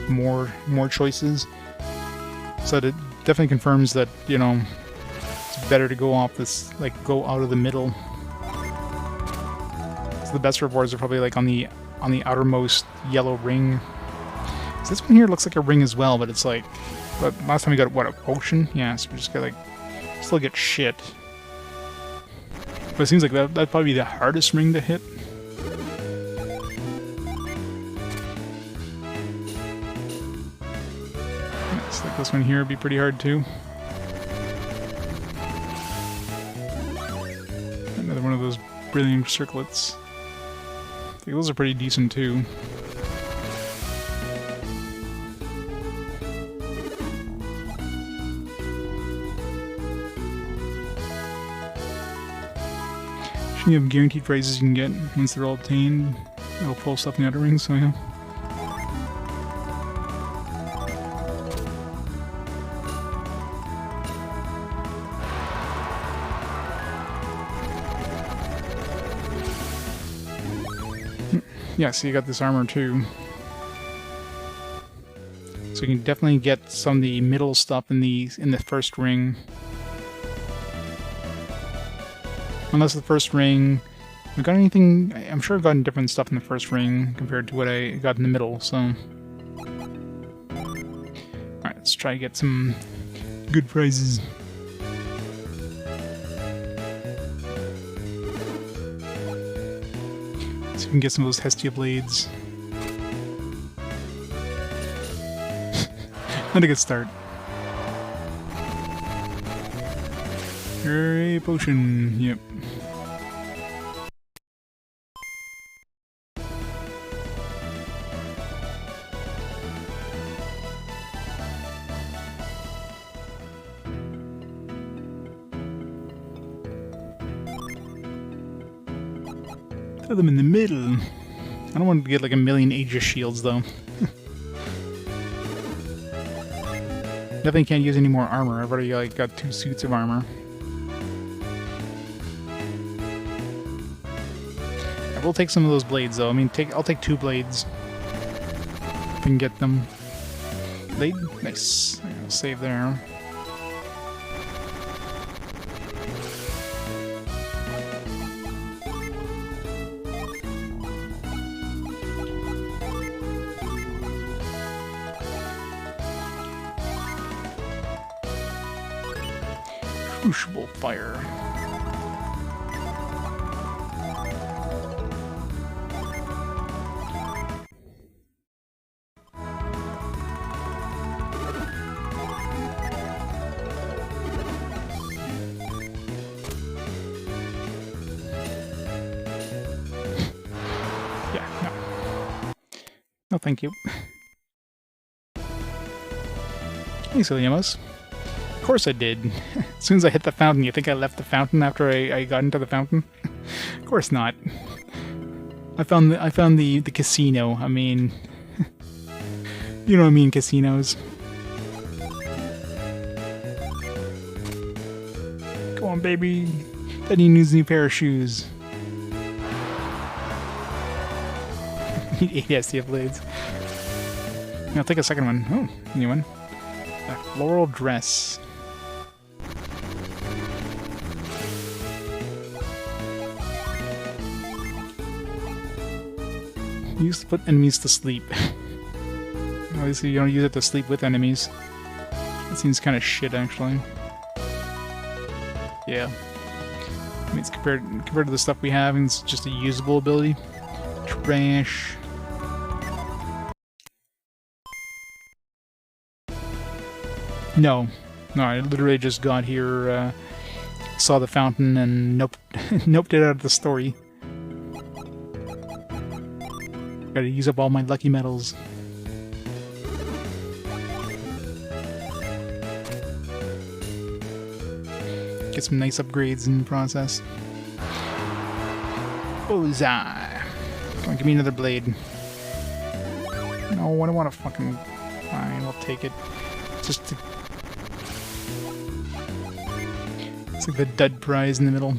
more choices. So it definitely confirms that, you know, it's better to go off this, like, go out of the middle. So the best rewards are probably like on the outermost yellow ring. So this one here looks like a ring as well, but it's like... But last time we got, what, a potion? Yeah, so we just got, like... Still get shit. But it seems like that'd probably be the hardest ring to hit. Looks like this one here would be pretty hard too. Another one of those brilliant circlets. I think those are pretty decent too. You have guaranteed prizes you can get once they're all obtained. It'll pull stuff in the outer ring, so yeah. Yeah, so you got this armor too. So you can definitely get some of the middle stuff in the first ring. Unless the first ring... I got anything... I'm sure I've gotten different stuff in the first ring compared to what I got in the middle, so... Alright, let's try to get some good prizes. So we can get some of those Hestia blades. Not a good start. A potion, yep. Throw them in the middle. I don't want to get like a million Aegis shields though. Definitely can't use any more armor. I've already like got 2 suits of armor. I will take some of those blades though. I mean, I'll take 2 blades. If I can get them. Blade? Nice. I'll save there. Crucible fire. Yeah, no. No, thank you. Hey, silly Emos. Of course I did. As soon as I hit the fountain, you think I left the fountain after I got into the fountain? Of course not. I found the casino. I mean, you know what I mean, casinos. Come on, baby. Daddy needs a new pair of shoes. Need 8 STF blades. I'll take a second one. Oh, new one. A floral dress. Used to put enemies to sleep. Obviously, you don't use it to sleep with enemies. It seems kind of shit, actually. Yeah. I mean, it's compared to the stuff we have, and it's just a usable ability. Trash. No. No, I literally just got here, saw the fountain, and noped it out of the story. Gotta use up all my lucky medals. Get some nice upgrades in the process. Bullseye! Come on, give me another blade. No, I don't want to fucking... Fine, I'll take it. Just to... It's like the dud prize in the middle.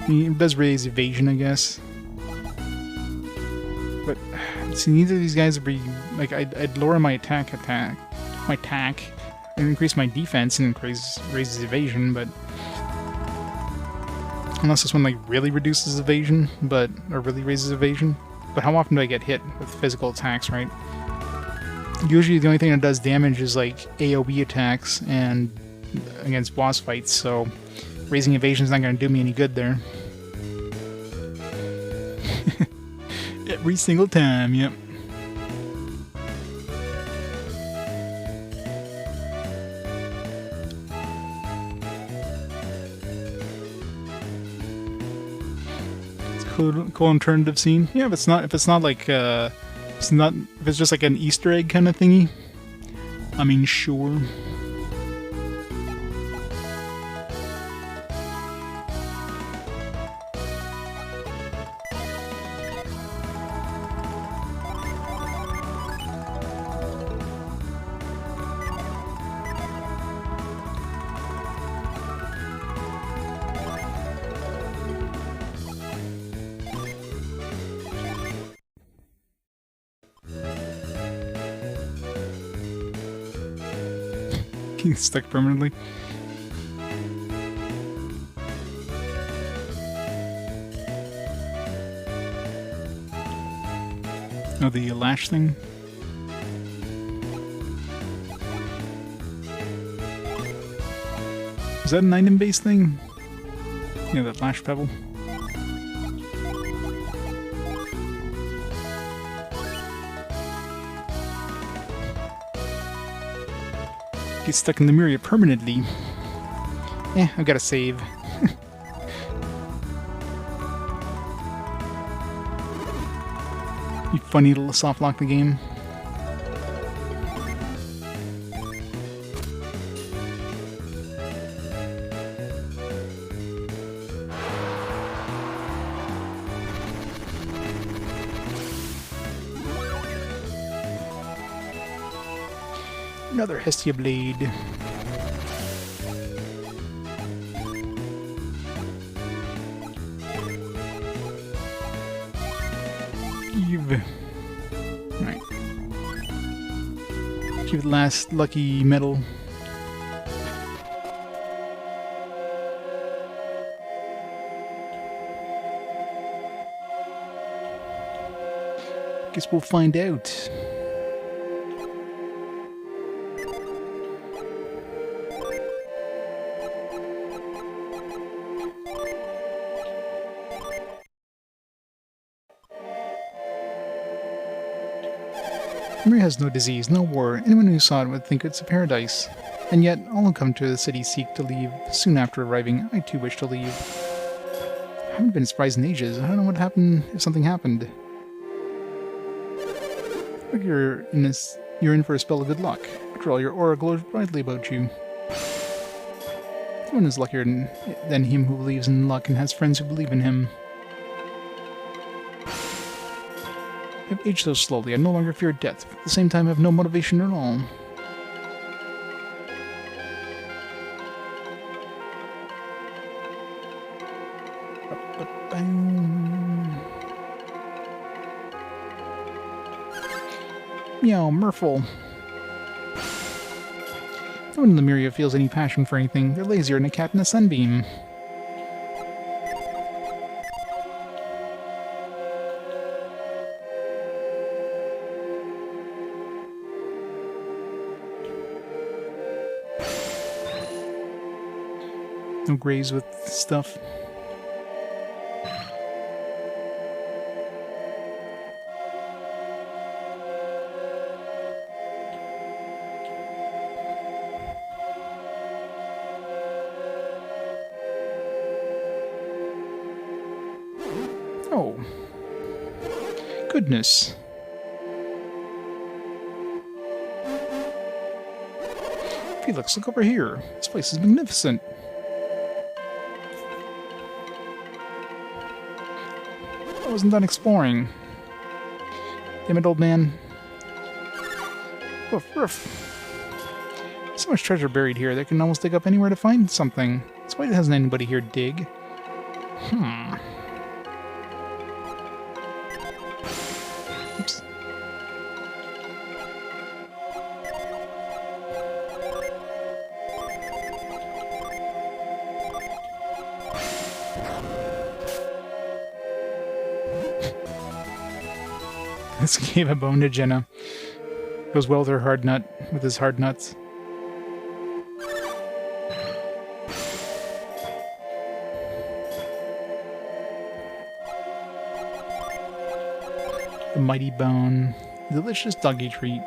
It does raise evasion, I guess. But, see, neither of these guys would be... Like, I'd lower my attack, and increase my defense and raises evasion, but... Unless this one, like, really reduces evasion, or really raises evasion. But how often do I get hit with physical attacks, right? Usually the only thing that does damage is, like, AoE attacks and against boss fights, so raising evasion is not going to do me any good there. Every single time, yep. cool alternative scene. Yeah, if it's not like if it's just like an Easter egg kind of thingy. I mean, sure. He's stuck permanently. Oh, the lash thing? Is that an item-based thing? Yeah, that lash pebble. Get stuck in the mirror permanently. I've got to save. You funny little soft lock the game. Another Hestia blade. Eve. Right. Give the last lucky medal. Guess we'll find out. Maria has no disease, no war. Anyone who saw it would think it's a paradise. And yet, all who come to the city seek to leave. Soon after arriving, I too wish to leave. I haven't been surprised in ages. I don't know what happened if something happened. Look, you're in for a spell of good luck. After all, your aura glows brightly about you. No one is luckier than him who believes in luck and has friends who believe in him. I've aged so slowly, I no longer fear death, but at the same time I have no motivation at all. Meow, Merfolk. No one in the Myria feels any passion for anything. They're lazier than a cat in a sunbeam. No graves with stuff. Oh. Goodness. Felix, look over here. This place is magnificent. I wasn't done exploring. Damn it, old man. Woof, woof. So much treasure buried here, they can almost dig up anywhere to find something. That's why hasn't anybody here dig. Oops. This gave a bone to Jenna. Goes well with her hard nut, with his hard nuts. The mighty bone. Delicious doggy treat.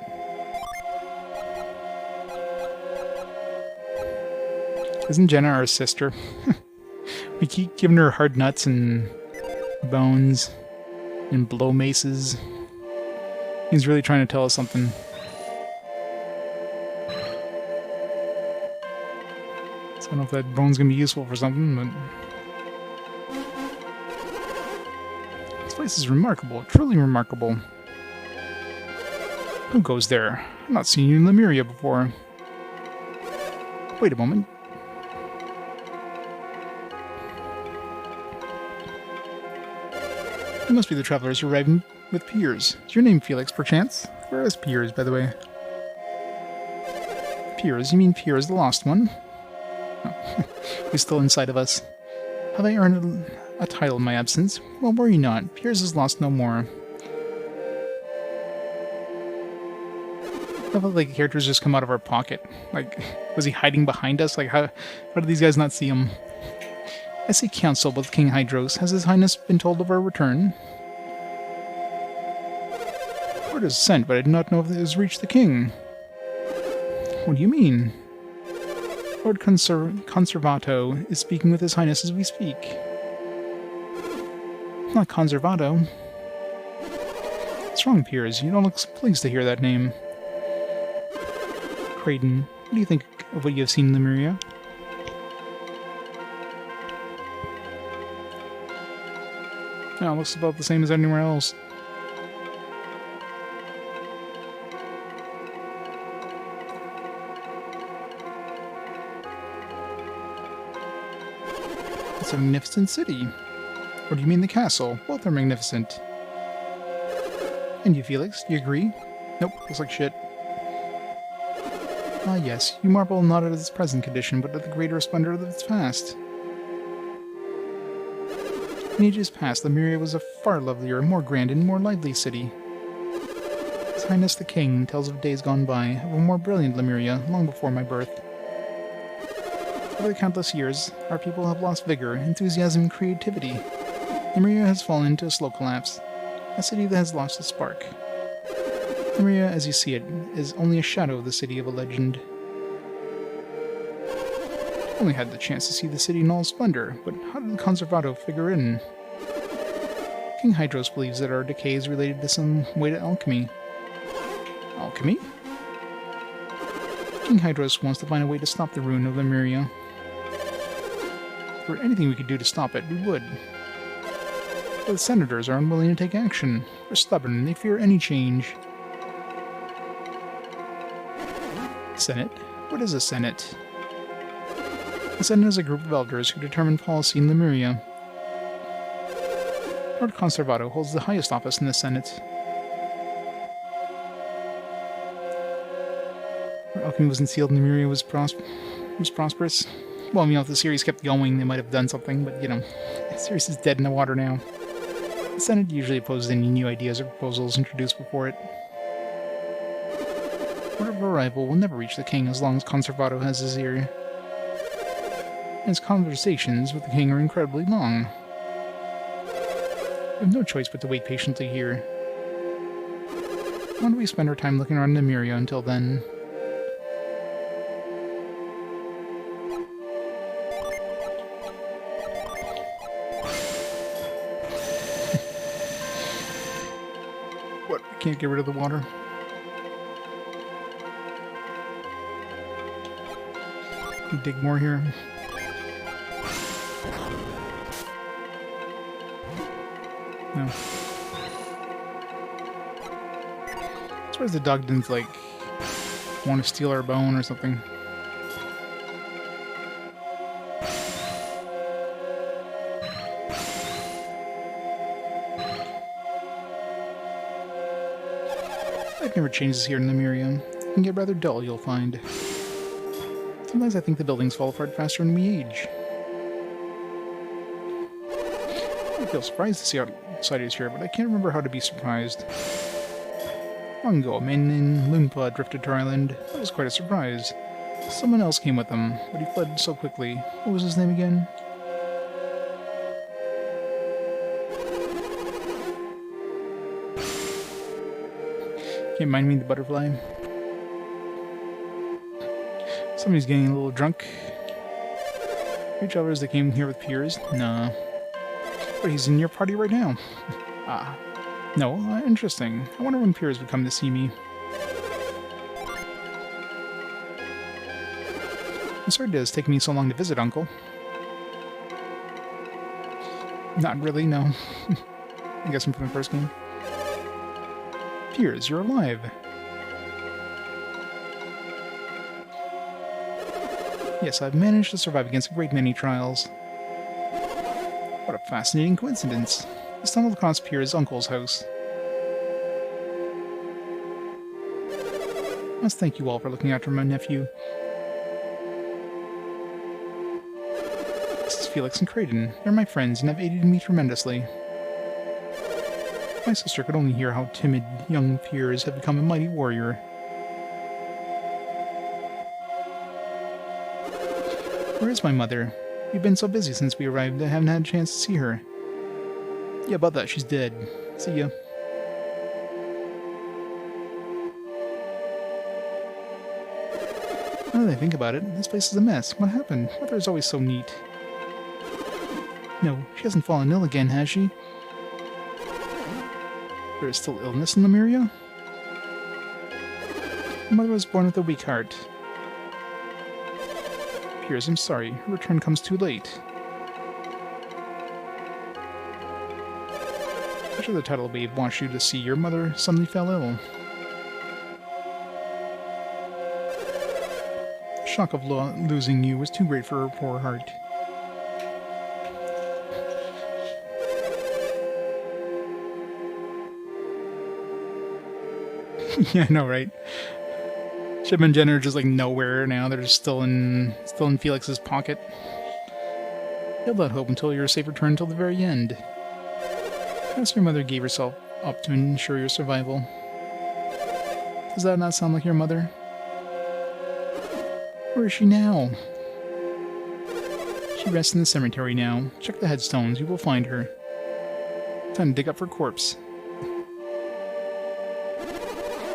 Isn't Jenna our sister? We keep giving her hard nuts and bones and blow maces. He's really trying to tell us something. So I don't know if that bone's gonna be useful for something, but this place is remarkable, truly remarkable. Who goes there? I've not seen you in Lemuria before. Wait a moment. You must be the travelers arriving with Piers. Is your name Felix, perchance? Where is Piers, by the way? Piers? You mean Piers, the lost one? Oh. He's still inside of us. Have I earned a title in my absence? Well, worry not. Piers is lost no more. I felt like characters just come out of our pocket. Like, was he hiding behind us? Like, how did these guys not see him? I seek counsel with King Hydros. Has His Highness been told of our return? Word is sent, but I do not know if it has reached the king. What do you mean? Lord Conservato is speaking with His Highness as we speak. Not Conservato. What's wrong, Piers? You don't look pleased to hear that name. Kraden, what do you think of what you have seen in Lemuria? Yeah, it looks about the same as anywhere else. It's a magnificent city. Or do you mean the castle? Both are magnificent. And you, Felix, do you agree? Nope, looks like shit. Ah, yes, you marvel not at its present condition, but at the greater splendor of its past. In ages past, Lemuria was a far lovelier, more grand, and more lively city. His Highness the King tells of days gone by, of a more brilliant Lemuria, long before my birth. Over the countless years, our people have lost vigor, enthusiasm, and creativity. Lemuria has fallen into a slow collapse, a city that has lost its spark. Lemuria, as you see it, is only a shadow of the city of a legend. I only had the chance to see the city in all splendor, but how did the Conservato figure in? King Hydros believes that our decay is related to some way to alchemy. Alchemy? King Hydros wants to find a way to stop the ruin of Lemuria. If there were anything we could do to stop it, we would. But the senators are unwilling to take action. They're stubborn, and they fear any change. Senate? What is a Senate? The Senate is a group of elders who determine policy in Lemuria. Lord Conservato holds the highest office in the Senate. Where alchemy wasn't sealed in Lemuria was prosperous. Well, you know, if the series kept going, they might have done something, but, you know, the series is dead in the water now. The Senate usually opposes any new ideas or proposals introduced before it. Word of arrival will never reach the king as long as Conservato has his ear. And his conversations with the king are incredibly long. We have no choice but to wait patiently here. Why don't we spend our time looking around Lemuria until then? What? I can't get rid of the water? Dig more here. No. As far as the dog didn't, like, want to steal our bone or something. Life never changes here in Lemuria. It can get rather dull, you'll find. Sometimes I think the buildings fall apart faster than we age. I feel surprised to see outsiders here, but I can't remember how to be surprised. Long ago, a man named Loompa drifted to our island. That was quite a surprise. Someone else came with him, but he fled so quickly. What was his name again? Can't mind me the butterfly. Somebody's getting a little drunk. Three travelers that came here with Piers? Nah. But he's in your party right now. Ah. No, interesting. I wonder when Piers would come to see me. I'm sorry it has taken me so long to visit, Uncle. Not really, no. I'm guessing from the first game. Piers, you're alive. Yes, I've managed to survive against a great many trials. What a fascinating coincidence. I stumbled across Piers' uncle's house. I must thank you all for looking after my nephew. This is Felix and Kraden. They're my friends and have aided me tremendously. My sister could only hear how timid young Piers had become a mighty warrior. Where is my mother? We've been so busy since we arrived I haven't had a chance to see her. Yeah, about that, she's dead. See ya. Now that I think about it, this place is a mess. What happened? Mother is always so neat. No, she hasn't fallen ill again, has she? There is still illness in Lemuria? My mother was born with a weak heart. Piers, I'm sorry. Her return comes too late. After the tidal wave washed you to sea, your mother suddenly fell ill. The shock of losing you was too great for her poor heart. Yeah, I know, right? Sheba and Jenna are just like nowhere now. They're just still in Felix's pocket. Hold that hope until your safe return until the very end. Perhaps your mother gave herself up to ensure your survival. Does that not sound like your mother? Where is she now? She rests in the cemetery now. Check the headstones. You will find her. Time to dig up her corpse.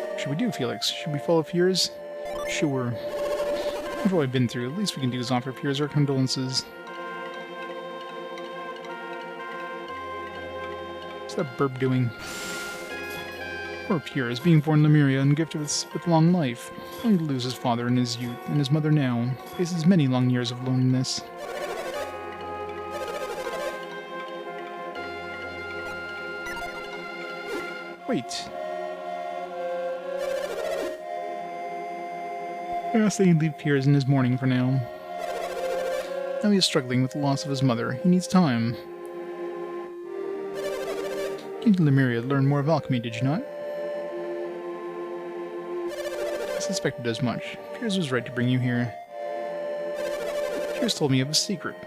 What should we do, Felix? Should we follow Piers? Sure. After what I've been through, the least we can do is offer Piers our condolences. What's that burp doing? Poor Piers, being born in Lemuria and gifted with long life, only to lose his father in his youth, and his mother now, faces many long years of loneliness. Wait. I asked that he leave Piers in his mourning for now. Now he is struggling with the loss of his mother. He needs time. You came to Lemuria to learn more of alchemy, did you not? I suspected as much. Piers was right to bring you here. Piers told me of a secret.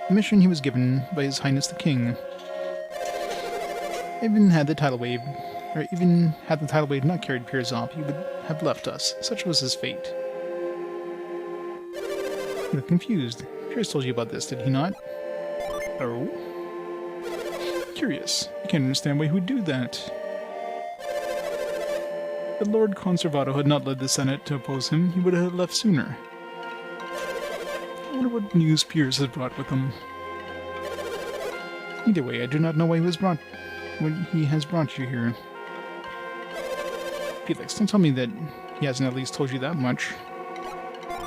A mission he was given by His Highness the King. Even had the tidal wave not carried Piers off, he would have left us. Such was his fate. You're confused. Piers told you about this, did he not? Oh? Curious. I can't understand why he would do that. If Lord Conservato had not led the Senate to oppose him, he would have left sooner. I wonder what news Piers has brought with him. Either way, I do not know why he has brought you here. Felix, don't tell me that he hasn't at least told you that much.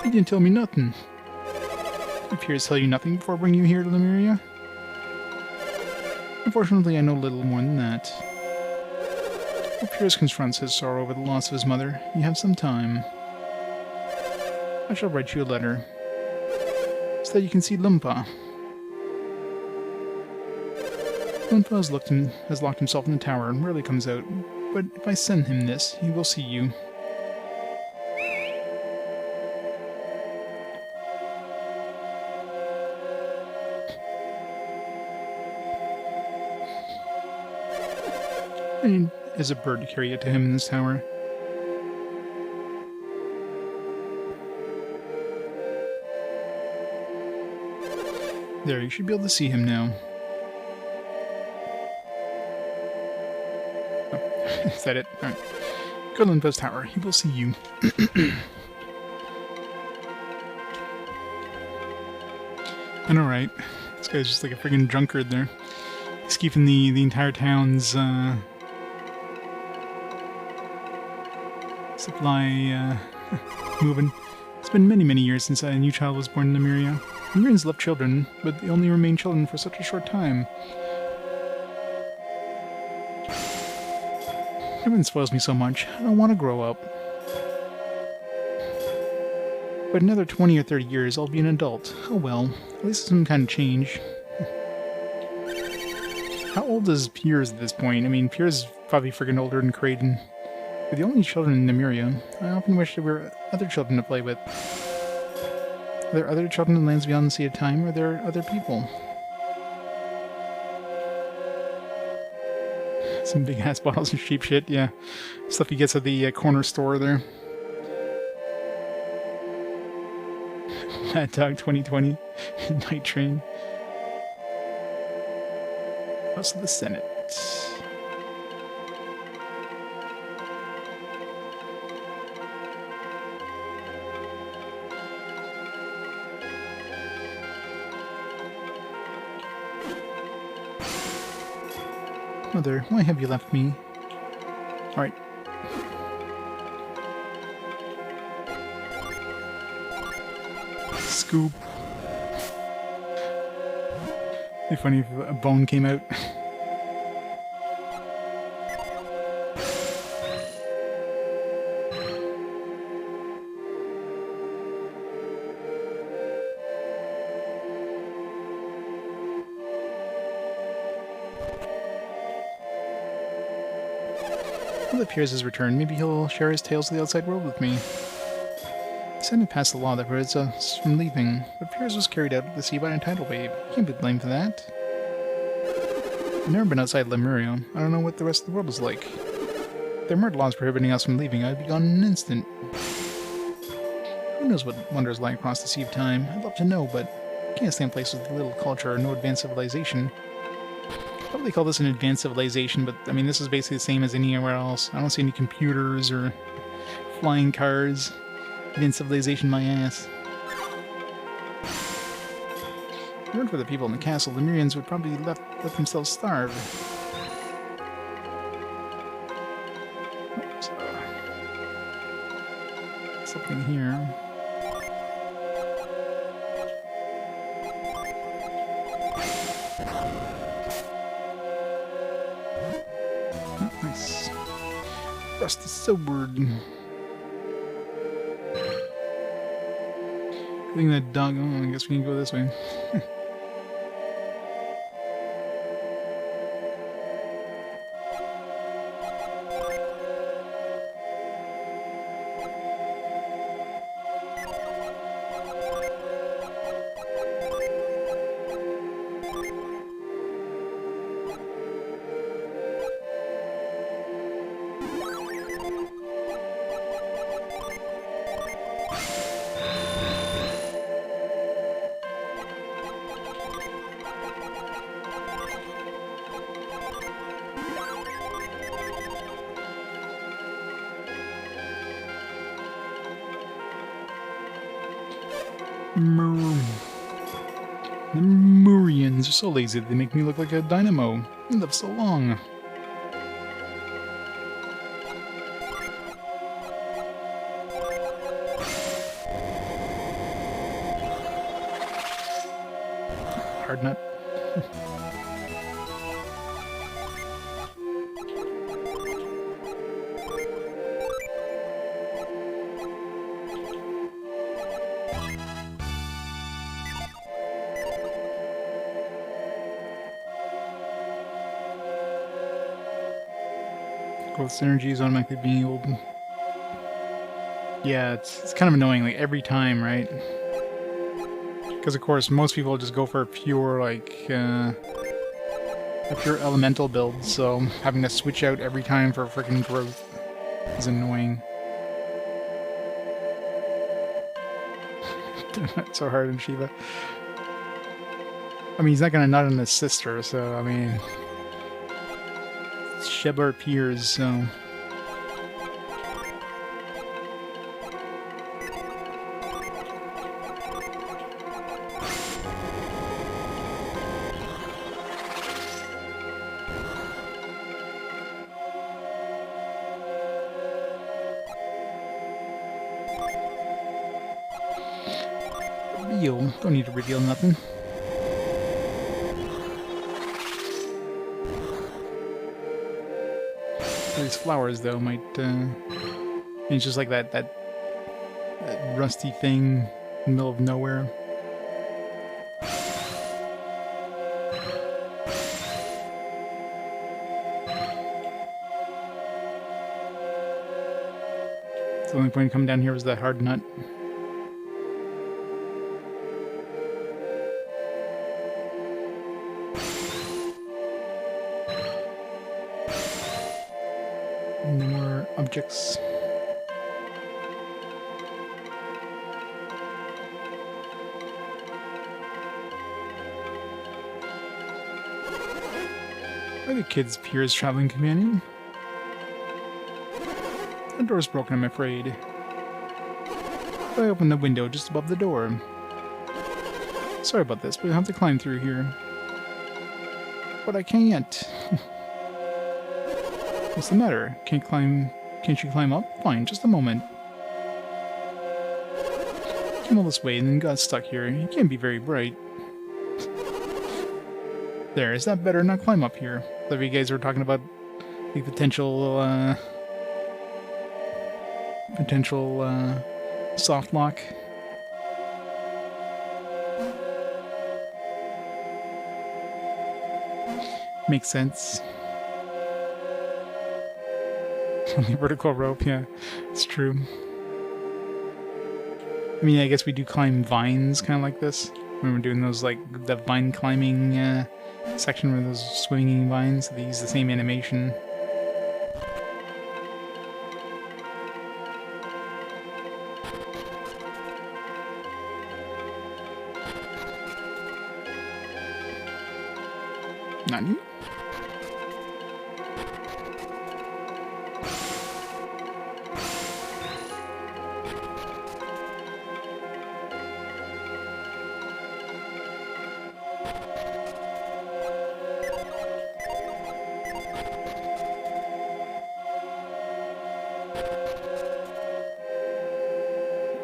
He didn't tell me nothing. Did Piers tell you nothing before bringing you here to Lemuria? Unfortunately, I know little more than that. While Piers confronts his sorrow over the loss of his mother, you have some time. I shall write you a letter, so that you can see Lumpa. Lumpa has locked himself in the tower and rarely comes out, but if I send him this, he will see you. I need as a bird to carry it to him in this tower. There, you should be able to see him now. Oh, is that it? Alright. Go to Lumpa's tower. He will see you. I know, right? This guy's just like a friggin' drunkard there. He's keeping the entire town's supply moving. It's been many, many years since a new child was born in Lemuria. Lemurians love children, but they only remain children for such a short time. Everyone spoils me so much. I don't want to grow up. But another 20 or 30 years, I'll be an adult. Oh well, at least some kind of change. How old is Piers at this point? I mean, Piers is probably freaking older than Kraden. We're the only children in Lemuria. I often wish there were other children to play with. Are there other children in lands beyond the Sea of Time, or are there other people? Some big-ass bottles of cheap shit, yeah. Stuff he gets at the corner store there. Mad Dog 2020. Night Train. House of the Senate. Mother, why have you left me? Alright. Scoop. It'd be funny if a bone came out. Well, it appears his return. Maybe he'll share his tales of the outside world with me. The Senate passed a law that prohibits us from leaving, but Piers was carried out of the sea by a tidal wave. He can't be blamed for that. I've never been outside Lemuria. I don't know what the rest of the world is like. If there weren't laws prohibiting us from leaving, I'd be gone in an instant. Who knows what wonders lie across the Sea of Time? I'd love to know, but I can't stand places with little culture or no advanced civilization. What do they call this an advanced civilization? But I mean, this is basically the same as anywhere else. I don't see any computers or flying cars. Advanced civilization, my ass. If it weren't for the people in the castle, the Lemurians would probably let themselves starve. Oops. Something here. Oh, nice. Rusty sword. I think that dog. Oh, I guess we can go this way. The Murians are so lazy that they make me look like a dynamo. They live so long. Hard nut. Growth synergy is automatically being healed. Yeah, it's kind of annoying, like, every time, right? Because, of course, most people just go for a pure, like, a pure elemental build, so having to switch out every time for freaking growth is annoying. That's so hard on Sheba. I mean, he's not gonna nut on his sister, so, I mean... Sheba or Piers, so... reveal. Don't need to reveal nothing. These flowers, though, might, it's just like that rusty thing in the middle of nowhere. The only point in coming down here was that hard nut. No more objects. Are the kids Pierre's traveling companion? The door's broken, I'm afraid. I opened the window just above the door. Sorry about this, but you'll have to climb through here. But I can't. What's the matter? Can't you climb up? Fine, just a moment. Came all this way and then got stuck here. You can't be very bright. There, is that better? Now climb up here. Like you guys were talking about the potential soft lock. Makes sense. Only vertical rope, yeah, it's true. I mean, I guess we do climb vines kind of like this when we're doing those, like, the vine climbing section where those swinging vines. They use the same animation. Nani?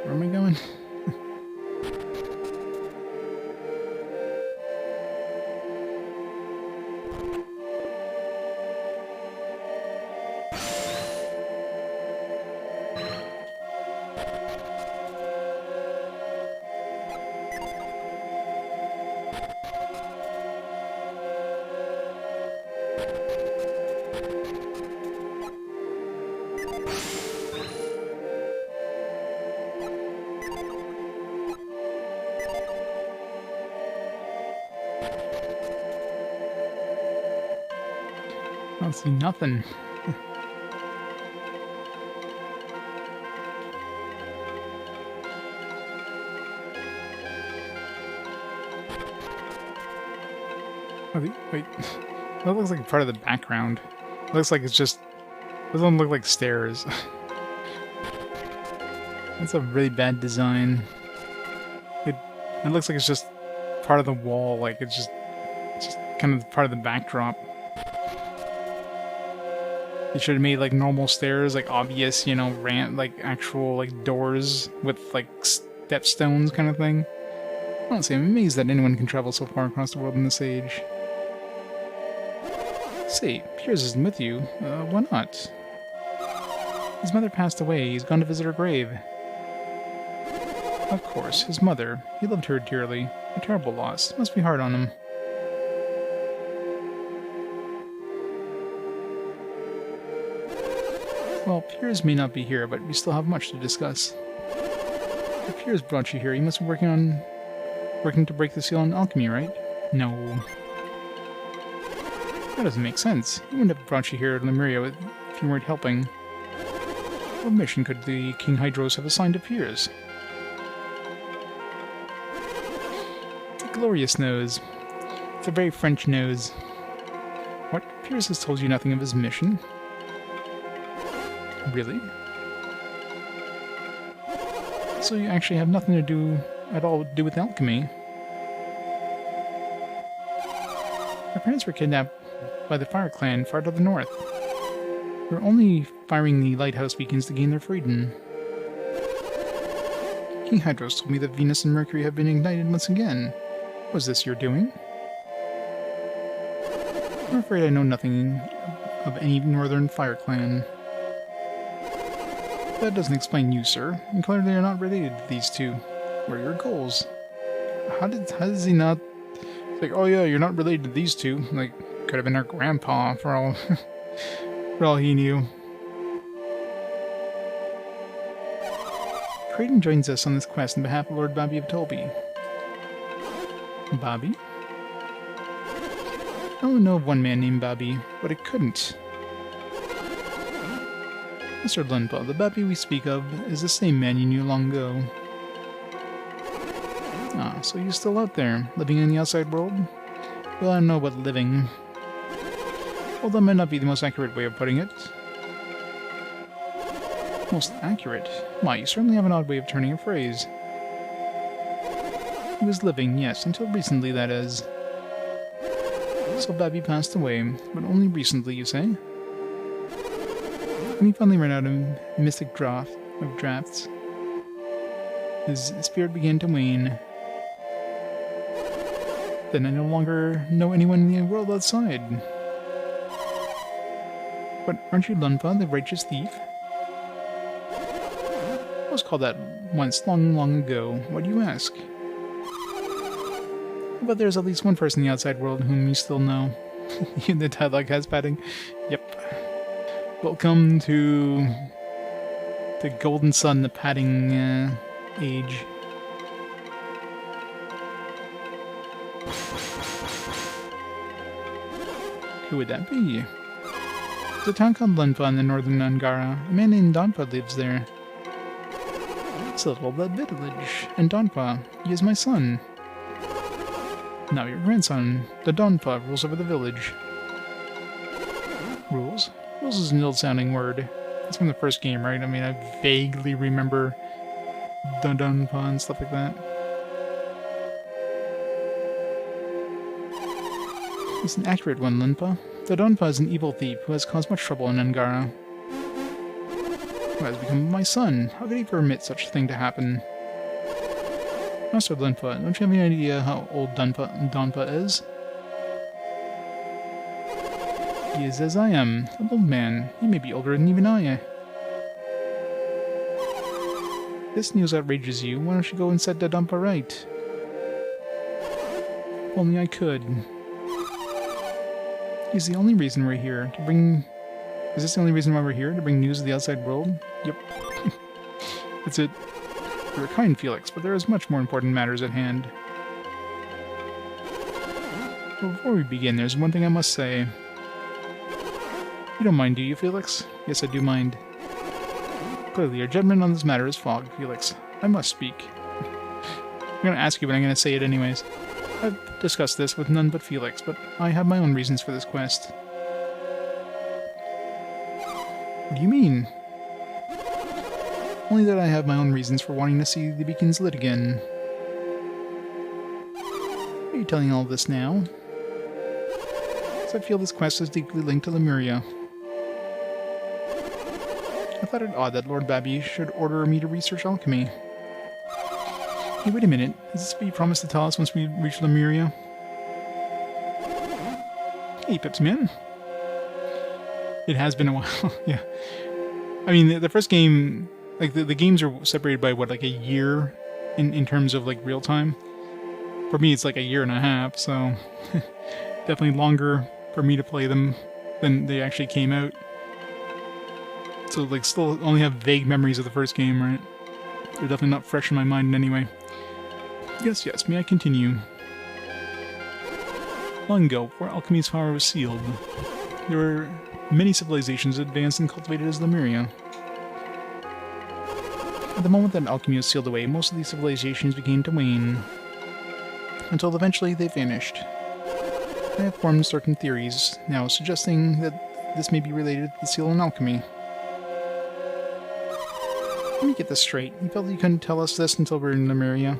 Where am I going? I don't see nothing. Wait. That looks like part of the background. It looks like it's just... It doesn't look like stairs. That's a really bad design. It looks like it's just part of the wall, like it's just kind of part of the backdrop. They should have made like normal stairs, like obvious, you know, like actual like doors with like stepstones kind of thing. Honestly, I'm amazed that anyone can travel so far across the world in this age. Say, Piers isn't with you. Why not? His mother passed away. He's gone to visit her grave. Of course, his mother. He loved her dearly. A terrible loss. Must be hard on him. Well, Piers may not be here, but we still have much to discuss. If Piers brought you here, he must be working to break the seal on alchemy, right? No. That doesn't make sense. He wouldn't have brought you here to Lemuria if you weren't helping. What mission could the King Hydros have assigned to Piers? The glorious nose. It's a very French nose. What? Piers has told you nothing of his mission? Really? So you actually have nothing to do with alchemy? Our parents were kidnapped by the Fire Clan far to the north. They're only firing the lighthouse beacons to gain their freedom. King Hydros told me that Venus and Mercury have been ignited once again. Was this your doing? I'm afraid I know nothing of any northern fire clan. That doesn't explain you, sir. And clearly you're not related to these two. What are your goals? How does he not... It's like, oh yeah, you're not related to these two. Like, could have been our grandpa for all... for all he knew. Kraden joins us on this quest on behalf of Lord Bobby of Tolby. Bobby? I only know of one man named Bobby, but it couldn't. Mr. Lunpa, the Bobby we speak of is the same man you knew long ago. Ah, so you're still out there, living in the outside world? Well, I don't know about living. Well, that might not be the most accurate way of putting it. Most accurate? Why, you certainly have an odd way of turning a phrase. He was living, yes, until recently, that is. So Bobby passed away, but only recently, you say? When he finally ran out of mystic drafts, his spirit began to wane. Then I no longer know anyone in the world outside. But aren't you Lunpa, the righteous thief? I was called that once, long, long ago. Why do you ask? But there's at least one person in the outside world whom you still know. The dialogue has padding. Yep. Welcome to the Golden Sun, the padding age. Who would that be? There's a town called Lunpa in the northern Angara. A man named Donpa lives there. It's a little blood village. And Donpa, he is my son. Now your grandson, the Donpa, rules over the village. Rules? Rules is an ill-sounding word. It's from the first game, right? I mean, I vaguely remember the Donpa and stuff like that. It's an accurate one, Lunpa. The Donpa is an evil thief who has caused much trouble in Angara. Who has become my son. How could he permit such a thing to happen? Master Lunpa, don't you have any idea how old Donpa is? He is as I am, an old man. He may be older than even I. This news outrages you. Why don't you go and set the Donpa right? If only I could. Is the only reason we're here to bring... Is this the only reason why we're here? To bring news of the outside world? Yep. That's it. You are kind, Felix, but there is much more important matters at hand. But before we begin, there's one thing I must say. You don't mind, do you, Felix? Yes, I do mind. Clearly, your judgment on this matter is fog, Felix. I must speak. I'm going to ask you, but I'm going to say it anyways. I've discussed this with none but Felix, but I have my own reasons for this quest. What do you mean? Only that I have my own reasons for wanting to see the beacons lit again. Why are you telling all this now? Because I feel this quest is deeply linked to Lemuria. I thought it odd that Lord Babby should order me to research alchemy. Hey, wait a minute. Is this what you promised to tell us once we reach Lemuria? Hey, Pips man. It has been a while. Yeah. I mean, the first game... Like, the games are separated by, what, like a year in terms of, like, real time? For me, it's like a year and a half, so... definitely longer for me to play them than they actually came out. So, like, still only have vague memories of the first game, right? They're definitely not fresh in my mind in any way. Yes, may I continue? Long ago, before alchemy's power was sealed, there were many civilizations advanced and cultivated as Lemuria. At the moment that alchemy was sealed away, most of these civilizations began to wane, until eventually they vanished. I have formed certain theories now suggesting that this may be related to the seal in alchemy. Let me get this straight. You felt you couldn't tell us this until we were in Lemuria?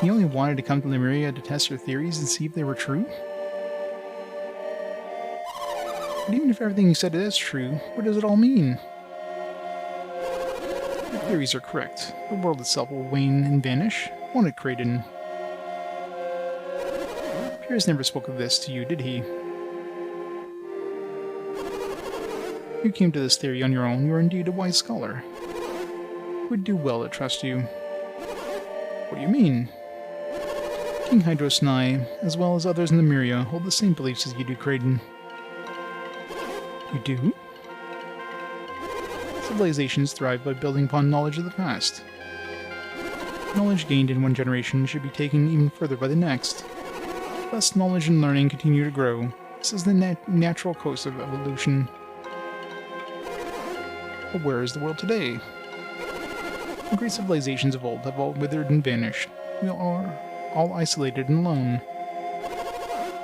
You only wanted to come to Lemuria to test your theories and see if they were true? But even if everything you said is true, what does it all mean? theories are correct. The world itself will wane and vanish. Won't it, Kraden? Piers never spoke of this to you, did he? You came to this theory on your own. You are indeed a wise scholar. You would do well to trust you. What do you mean? King Hydros and I, as well as others in the Myria, hold the same beliefs as you do, Kraden. You do? Civilizations thrive by building upon knowledge of the past. Knowledge gained in one generation should be taken even further by the next. Thus, knowledge and learning continue to grow. This is the natural course of evolution. But where is the world today? The great civilizations of old have all withered and vanished. We are all isolated and alone.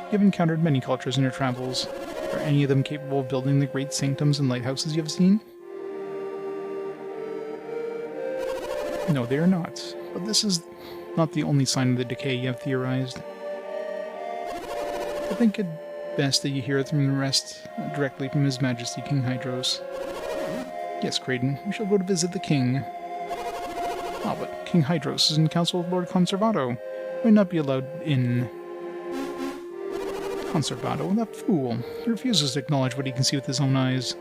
You have encountered many cultures in your travels. Are any of them capable of building the great sanctums and lighthouses you have seen? No, they are not. But this is not the only sign of the decay you have theorized. I think it best that you hear it from the rest directly from His Majesty King Hydros. Yes, Kraden, we shall go to visit the king. Ah, but King Hydros is in council with Lord Conservato. He may not be allowed in. Conservato, that fool. He refuses to acknowledge what he can see with his own eyes.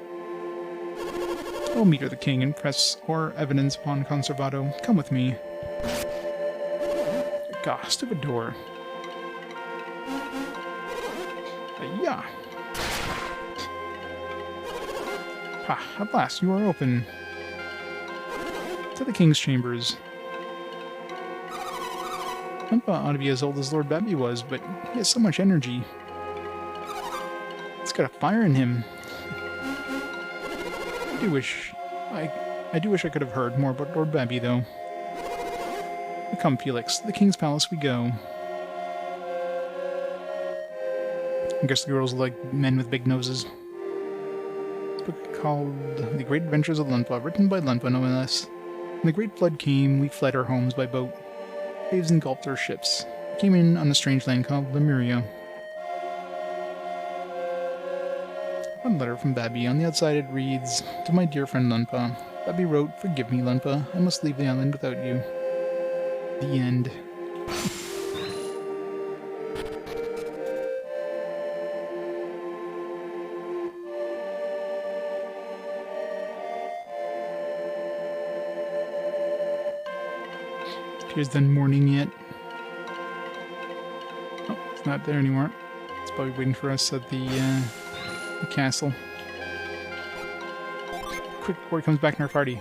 I'll meet the king and press our evidence upon Conservato. Come with me. Gah, stupid door. Yeah. Ah, at last you are open. To the king's chambers. Limpa ought to be as old as Lord Babby was, but he has so much energy. It's got a fire in him. I do wish I could have heard more about Lord Babby, though. Come, Felix. To the king's palace we go. I guess the girls like men with big noses. It's a book called The Great Adventures of Lunpa, written by Lunpa, no less. When the great flood came, we fled our homes by boat. Waves engulfed our ships. We came in on a strange land called Lemuria. One letter from Babby. On the outside it reads, To my dear friend Lunpa. Babby wrote, Forgive me, Lunpa. I must leave the island without you. The end. Piers done mourning yet? Oh, it's not there anymore. It's probably waiting for us at the castle. Quick before he comes back in our party.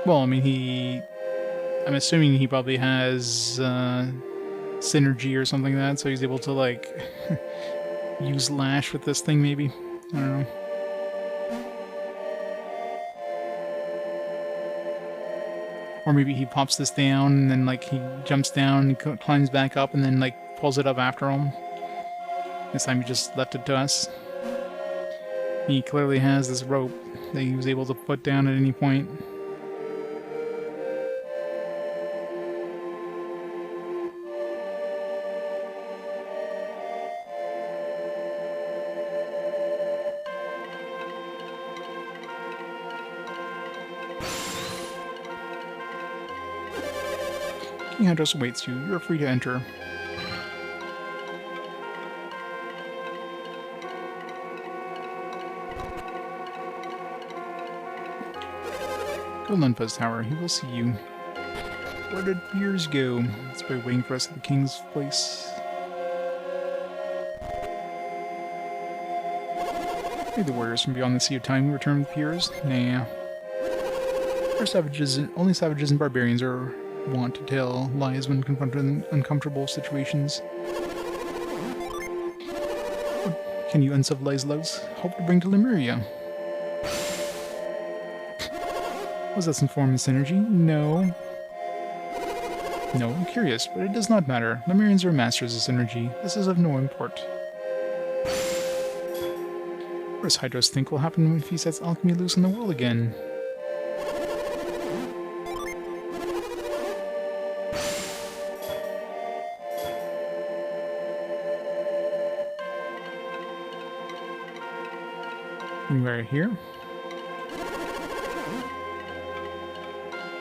Well, I mean, I'm assuming he probably has synergy or something like that, so he's able to, like, use Lash with this thing, maybe? I don't know. Or maybe he pops this down, and then, like, he jumps down, and climbs back up, and then, like, pulls it up after him. This time he just left it to us. He clearly has this rope that he was able to put down at any point. King Hydros awaits you. You are free to enter. Go to Lunpa's tower. He will see you. Where did Piers go? It's probably waiting for us at the king's place. Maybe the warriors from beyond the Sea of Time will return with Piers? Nah. Only savages and barbarians are wont to tell lies when confronted in uncomfortable situations. What can you uncivilized loves hope to bring to Lemuria? Was that some form of synergy? No. No, I'm curious, but it does not matter. Lemurians are masters of synergy. This is of no import. What does Hydros think will happen if he sets alchemy loose in the world again? We're here.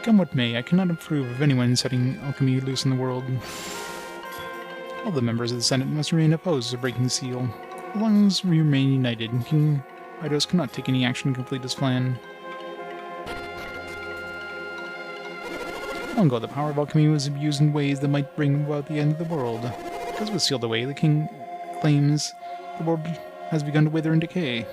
Come what may, I cannot approve of anyone setting alchemy loose in the world. All the members of the Senate must remain opposed to breaking the seal. As long as we remain united, King Hydros cannot take any action to complete his plan. Long ago, the power of alchemy was abused in ways that might bring about the end of the world. Because it was sealed away, the king claims the world has begun to wither and decay.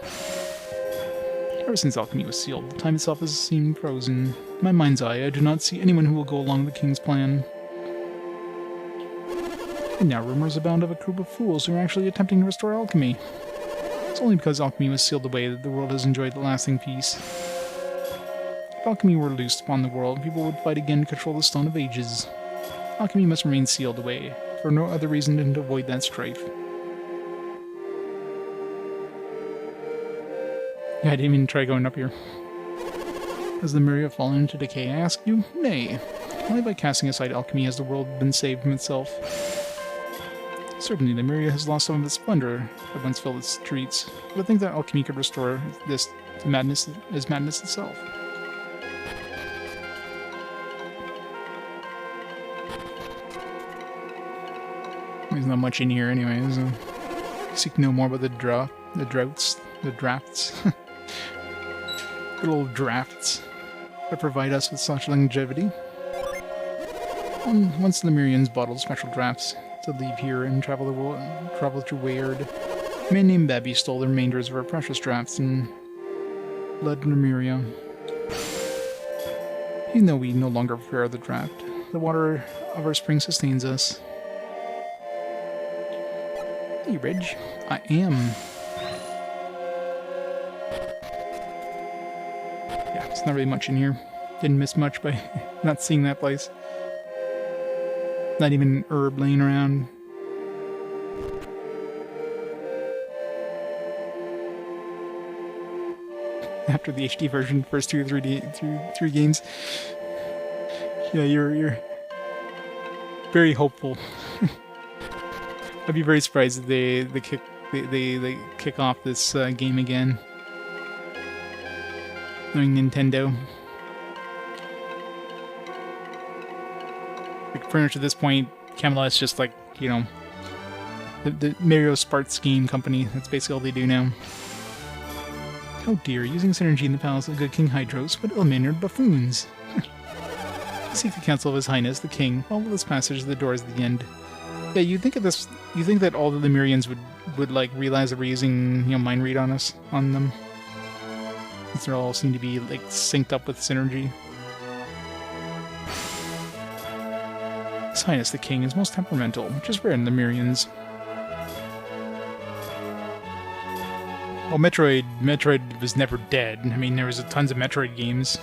Ever since alchemy was sealed, the time itself has seemed frozen. In my mind's eye, I do not see anyone who will go along with the king's plan. And now rumors abound of a group of fools who are actually attempting to restore alchemy. It's only because alchemy was sealed away that the world has enjoyed the lasting peace. If alchemy were loosed upon the world, people would fight again to control the Stone of Ages. Alchemy must remain sealed away, for no other reason than to avoid that strife. Yeah, I didn't even try going up here. Has the Myria fallen into decay, I ask you? Nay. Only by casting aside alchemy has the world been saved from itself. Certainly, the Myria has lost some of its splendor that once filled its streets, but I think that alchemy could restore this madness as madness itself. There's not much in here anyway, so seek no more about the drafts. Good old drafts that provide us with such longevity. Once the Lemurians bottled special drafts to leave here and travel through Weird, a man named Babby stole the remainders of our precious drafts and led Lemuria. Even though we no longer prepare the draft, the water of our spring sustains us. Hey, Reg. I am. Yeah, there's not really much in here. Didn't miss much by not seeing that place. Not even herb laying around. After the HD version, first 2 or 3 games. Yeah, you're very hopeful. I'd be very surprised if they kick off this game again. Knowing Nintendo. Like, pretty much at this point, Camelot's just like, you know, the Mario Sparks game company. That's basically all they do now. Oh dear, using synergy in the palace of good King Hydros, what ill-mannered buffoons! Seek the counsel of His Highness, the King. Follow this passage to the doors at the end. Yeah, you think that all the Lemurians would like realize that we're using, you know, mind read on them, since they all seem to be like synced up with synergy. His Highness the King is most temperamental, which is rare in the Lemurians. Well, Metroid was never dead. I mean, there was tons of Metroid games.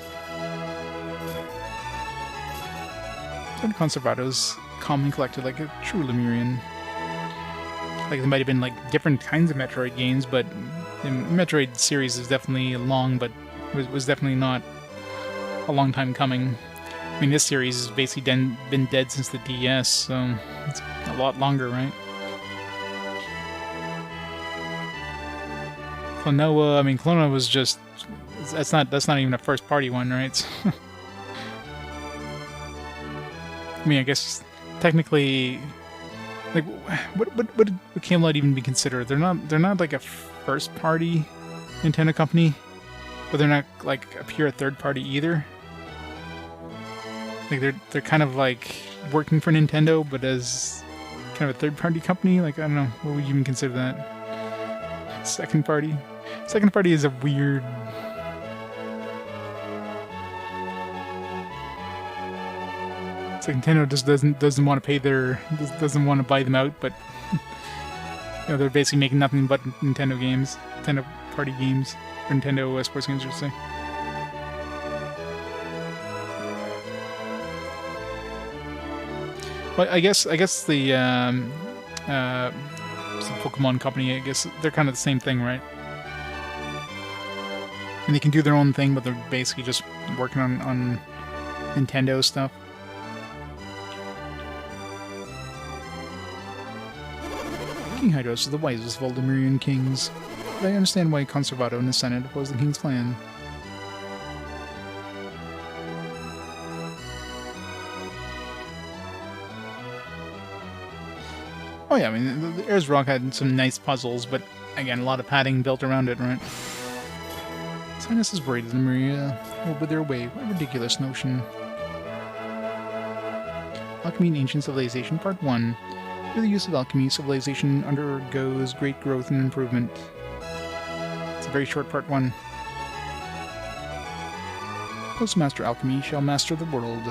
And Conservado's calm and collected like a true Lemurian. Like, there might have been like different kinds of Metroid games, but the Metroid series is definitely long, but was definitely not a long time coming. I mean, this series has basically been dead since the DS, so it's a lot longer, right? Klonoa, I mean, Klonoa was just... That's not even a first-party one, right? I mean, I guess technically, like, what would Camelot even be considered? They're not like a first-party Nintendo company, but they're not like a pure third-party either. Like they're kind of like working for Nintendo, but as kind of a third-party company. Like, I don't know, what would you even consider that? Second party. Second party is a weird. It's like Nintendo just doesn't want to pay doesn't want to buy them out, but you know, they're basically making nothing but Nintendo games, Nintendo party games, or Nintendo sports games, I should say. But I guess the Pokemon company, I guess they're kind of the same thing, right? And they can do their own thing, but they're basically just working on Nintendo stuff. King Hydros is the wisest of all Lemurian kings, but I understand why Conservato and his Senate oppose the king's plan. Oh yeah, I mean, the Ayers Rock had some nice puzzles, but again, a lot of padding built around it, right? Sinus is worried that Lemuria will wither away. What a ridiculous notion. Alchemy in Ancient Civilization, Part 1. Through the use of alchemy, civilization undergoes great growth and improvement. It's a very short Part 1. Postmaster Alchemy shall master the world.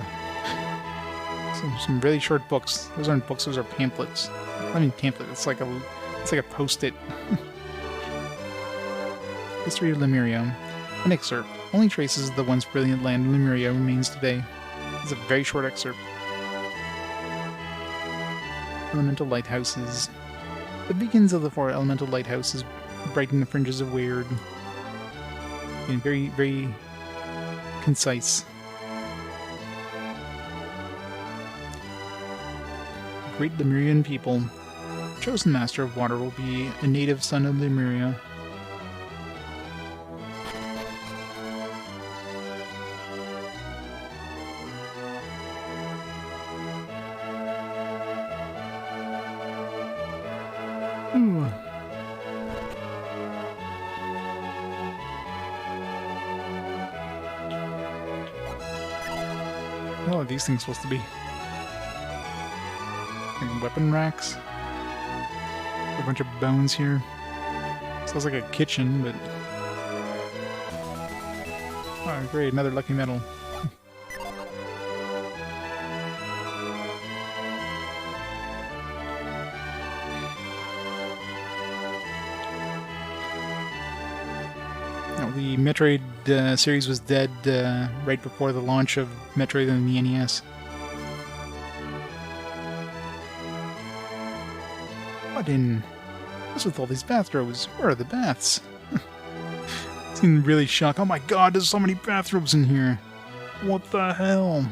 Some really short books. Those aren't books, those are pamphlets. I mean pamphlet, it's like a post-it. History of Lemuria. An excerpt. Only traces of the once brilliant land of Lemuria remains today. It's a very short excerpt. Elemental lighthouses. The beacons of the 4 elemental lighthouses brighten the fringes of Weird. And very, very concise. Great Lemurian people. Chosen master of water will be a native son of Lemuria. Ooh. What are these things supposed to be? Like weapon racks? A bunch of bones here. Sounds like a kitchen, but... Oh, great, another lucky metal. Now, the Metroid series was dead right before the launch of Metroid and the NES. What in... What's with all these bathrobes? Where are the baths? Seemed really shocked. Oh my god, there's so many bathrobes in here! What the hell?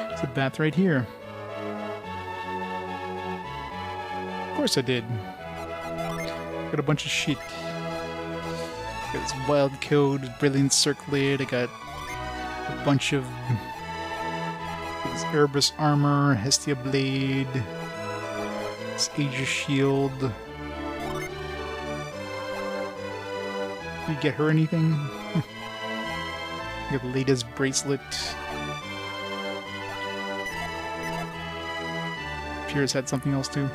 There's a bath right here. Of course I did. Got a bunch of shit. Got this wild code, brilliant circlet. I got a bunch of this Erebus armor, Hestia blade, this Aegis shield. Did you get her anything? Got Lada's bracelet. Pierce had something else too.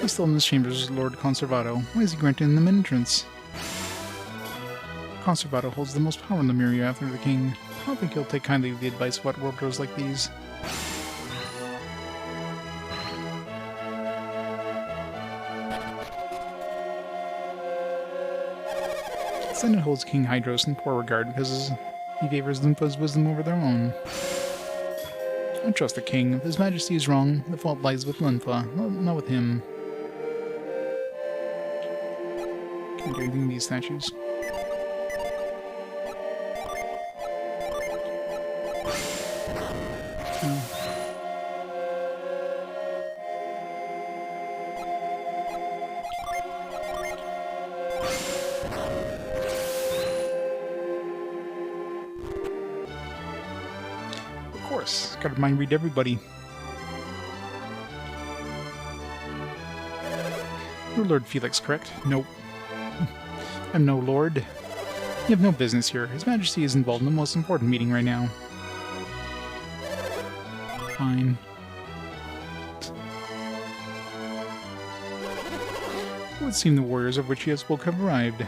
Still in this chamber is Lord Conservato. Why is he granting them entrance? Conservato holds the most power in Lemuria after the king. I don't think he'll take kindly to the advice of world like these. The Senate holds King Hydros in poor regard because he favors Lympha's wisdom over their own. I don't trust the king. If His Majesty is wrong, the fault lies with Lympha, not with him. Can't do anything with these statues. Of course, gotta mind read everybody. You're Lord Felix, correct? Nope. I'm no lord. You have no business here. His Majesty is involved in the most important meeting right now. Fine. It would seem the warriors of which he has spoke have arrived.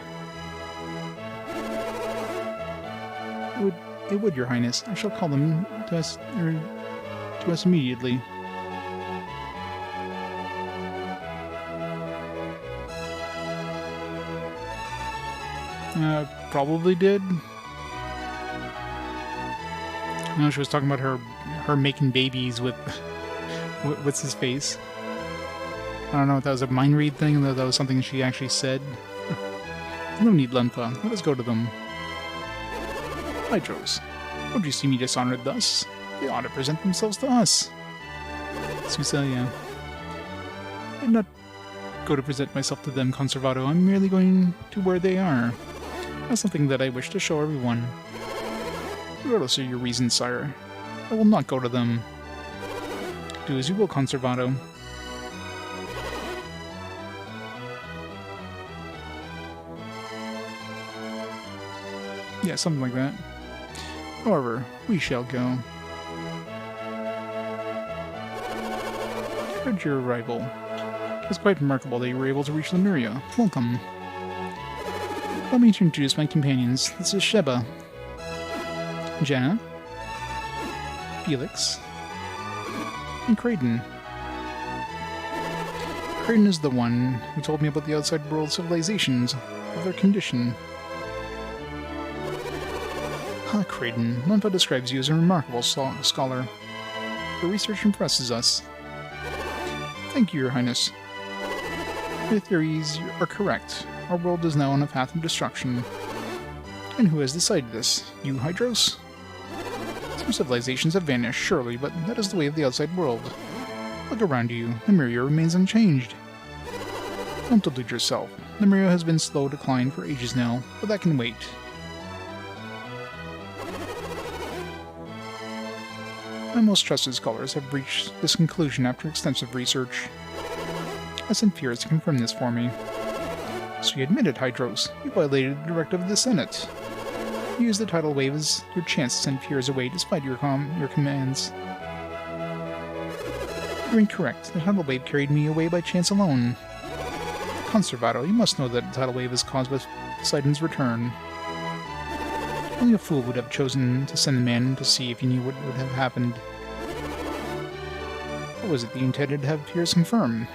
It would, Your Highness. I shall call them to us immediately. Probably did. I know she was talking about her making babies with what's his face. I don't know if that was a mind read thing, though that was something she actually said. No need, Lenpa. Let us go to them. Hydros, would you see me dishonored thus? They ought to present themselves to us. Susa, yeah. I'm not going to present myself to them, Conservato. I'm merely going to where they are. That's something that I wish to show everyone. Regardless of your reasons, sire, I will not go to them. Do as you will, Conservato. Yeah, something like that. However, we shall go. Heard your arrival. It's quite remarkable that you were able to reach Lemuria. Welcome. Allow me to introduce my companions. This is Sheba, Jenna, Felix, and Kraden. Kraden is the one who told me about the outside world civilizations, of their condition. Ah, Kraden, Lenpa describes you as a remarkable scholar. Your research impresses us. Thank you, Your Highness. Your theories are correct. Our world is now on a path of destruction. And who has decided this? You, Hydros? Some civilizations have vanished, surely, but that is the way of the outside world. Look around you. Lemuria remains unchanged. Don't delude yourself. Lemuria has been slow decline for ages now, but that can wait. My most trusted scholars have reached this conclusion after extensive research. I sent Fears to confirm this for me. So you admitted, Hydros. You violated the directive of the Senate. You used the tidal wave as your chance to send Fears away despite your commands. You're incorrect. The tidal wave carried me away by chance alone. Conservato, you must know that the tidal wave is caused by Poseidon's return. Only a fool would have chosen to send the man to see if he knew what would have happened. What was it that you intended to have Fears confirm?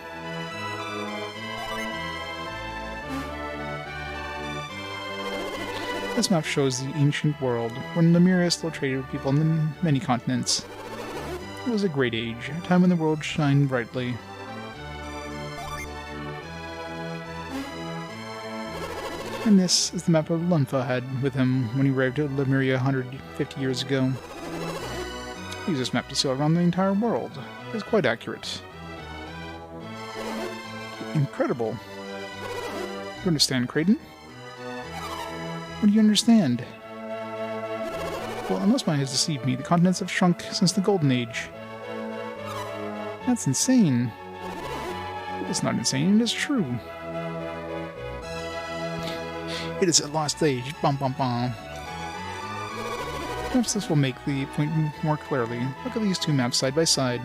This map shows the ancient world, when Lemuria still traded with people on the many continents. It was a great age, a time when the world shined brightly. And this is the map of Lenpa had with him when he arrived at Lemuria 150 years ago. He used this map to sail around the entire world. It is quite accurate. Incredible. You understand, Kraden? What do you understand? Well, unless mine has deceived me, the continents have shrunk since the Golden Age. That's insane. It's not insane, it is true. It is a lost age. Bum bum bum. Perhaps this will make the point more clearly. Look at these two maps side by side.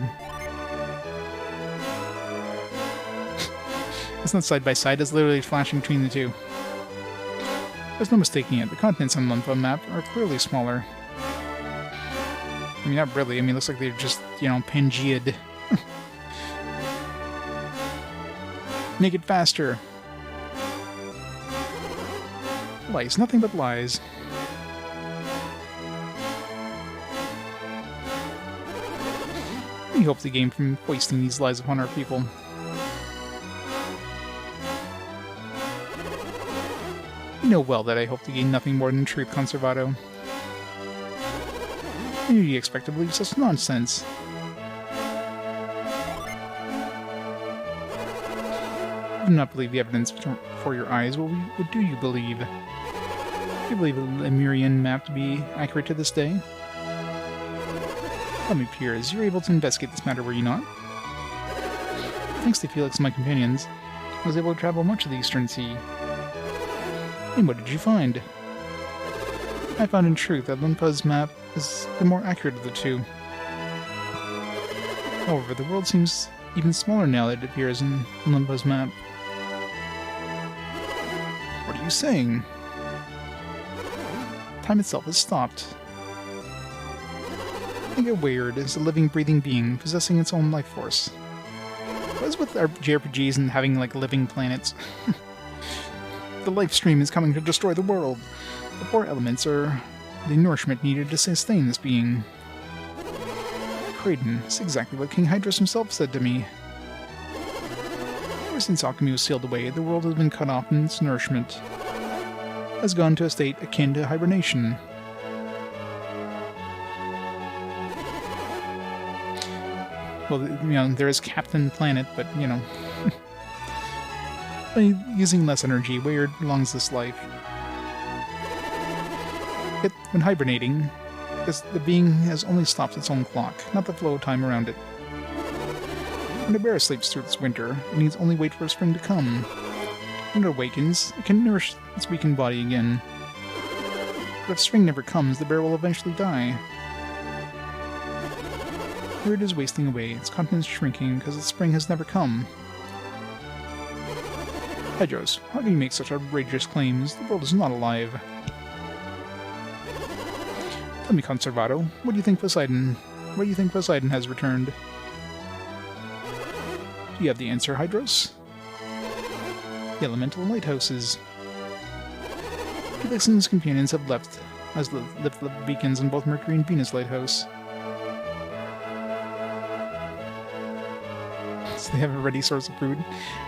It's not side by side, it's literally flashing between the two. There's no mistaking it. The continents on the Lenpa map are clearly smaller. I mean, not really. I mean, it looks like they're just, you know, Pangea'd. Make it faster. Lies. Nothing but lies. We hope to gain from wasting these lies upon our people. You know well that I hope to gain nothing more than truth, Conservato. Who do you expect to believe such nonsense? You do not believe the evidence before your eyes. What do you believe? Do you believe the Lemurian map to be accurate to this day? Tell me, Piers, you were able to investigate this matter, were you not? Thanks to Felix and my companions, I was able to travel much of the Eastern Sea. And what did you find? I found in truth that Lenpa's map is the more accurate of the two. However, the world seems even smaller now that it appears in Lenpa's map. What are you saying? Time itself has stopped. I get weird as a living, breathing being possessing its own life force. What is with our JRPGs and having, like, living planets? The life stream is coming to destroy the world. The four elements are the nourishment needed to sustain this being. Kraden, it's exactly what King Hydros himself said to me. Ever since alchemy was sealed away, the world has been cut off and its nourishment has gone to a state akin to hibernation. Well, you know, there is Captain Planet, but, you know, by using less energy, where belongs this life? Yet, when hibernating, the being has only stopped its own clock, not the flow of time around it. When a bear sleeps through its winter, it needs only wait for spring to come. When it awakens, it can nourish its weakened body again. But if spring never comes, the bear will eventually die. Here it is wasting away, its contents shrinking because its spring has never come. Hydros, how can you make such outrageous claims? The world is not alive. Tell me, Conservato, what do you think Poseidon? Where do you think Poseidon has returned? Do you have the answer, Hydros? The elemental lighthouses. Felix and his companions have left the beacons on both Mercury and Venus Lighthouse. So they have a ready source of food.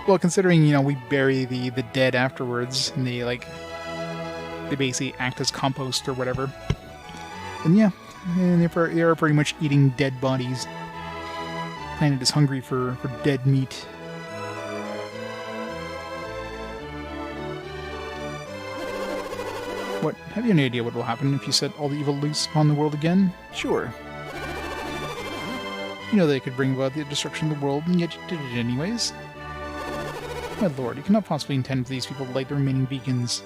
Well, considering, you know, we bury the dead afterwards, and they basically act as compost or whatever. And yeah, and they are pretty much eating dead bodies. The planet is hungry for dead meat. What? Have you any idea what will happen if you set all the evil loose upon the world again? Sure. You know they could bring about the destruction of the world, and yet you did it anyways. My lord, you cannot possibly intend for these people to light the remaining beacons.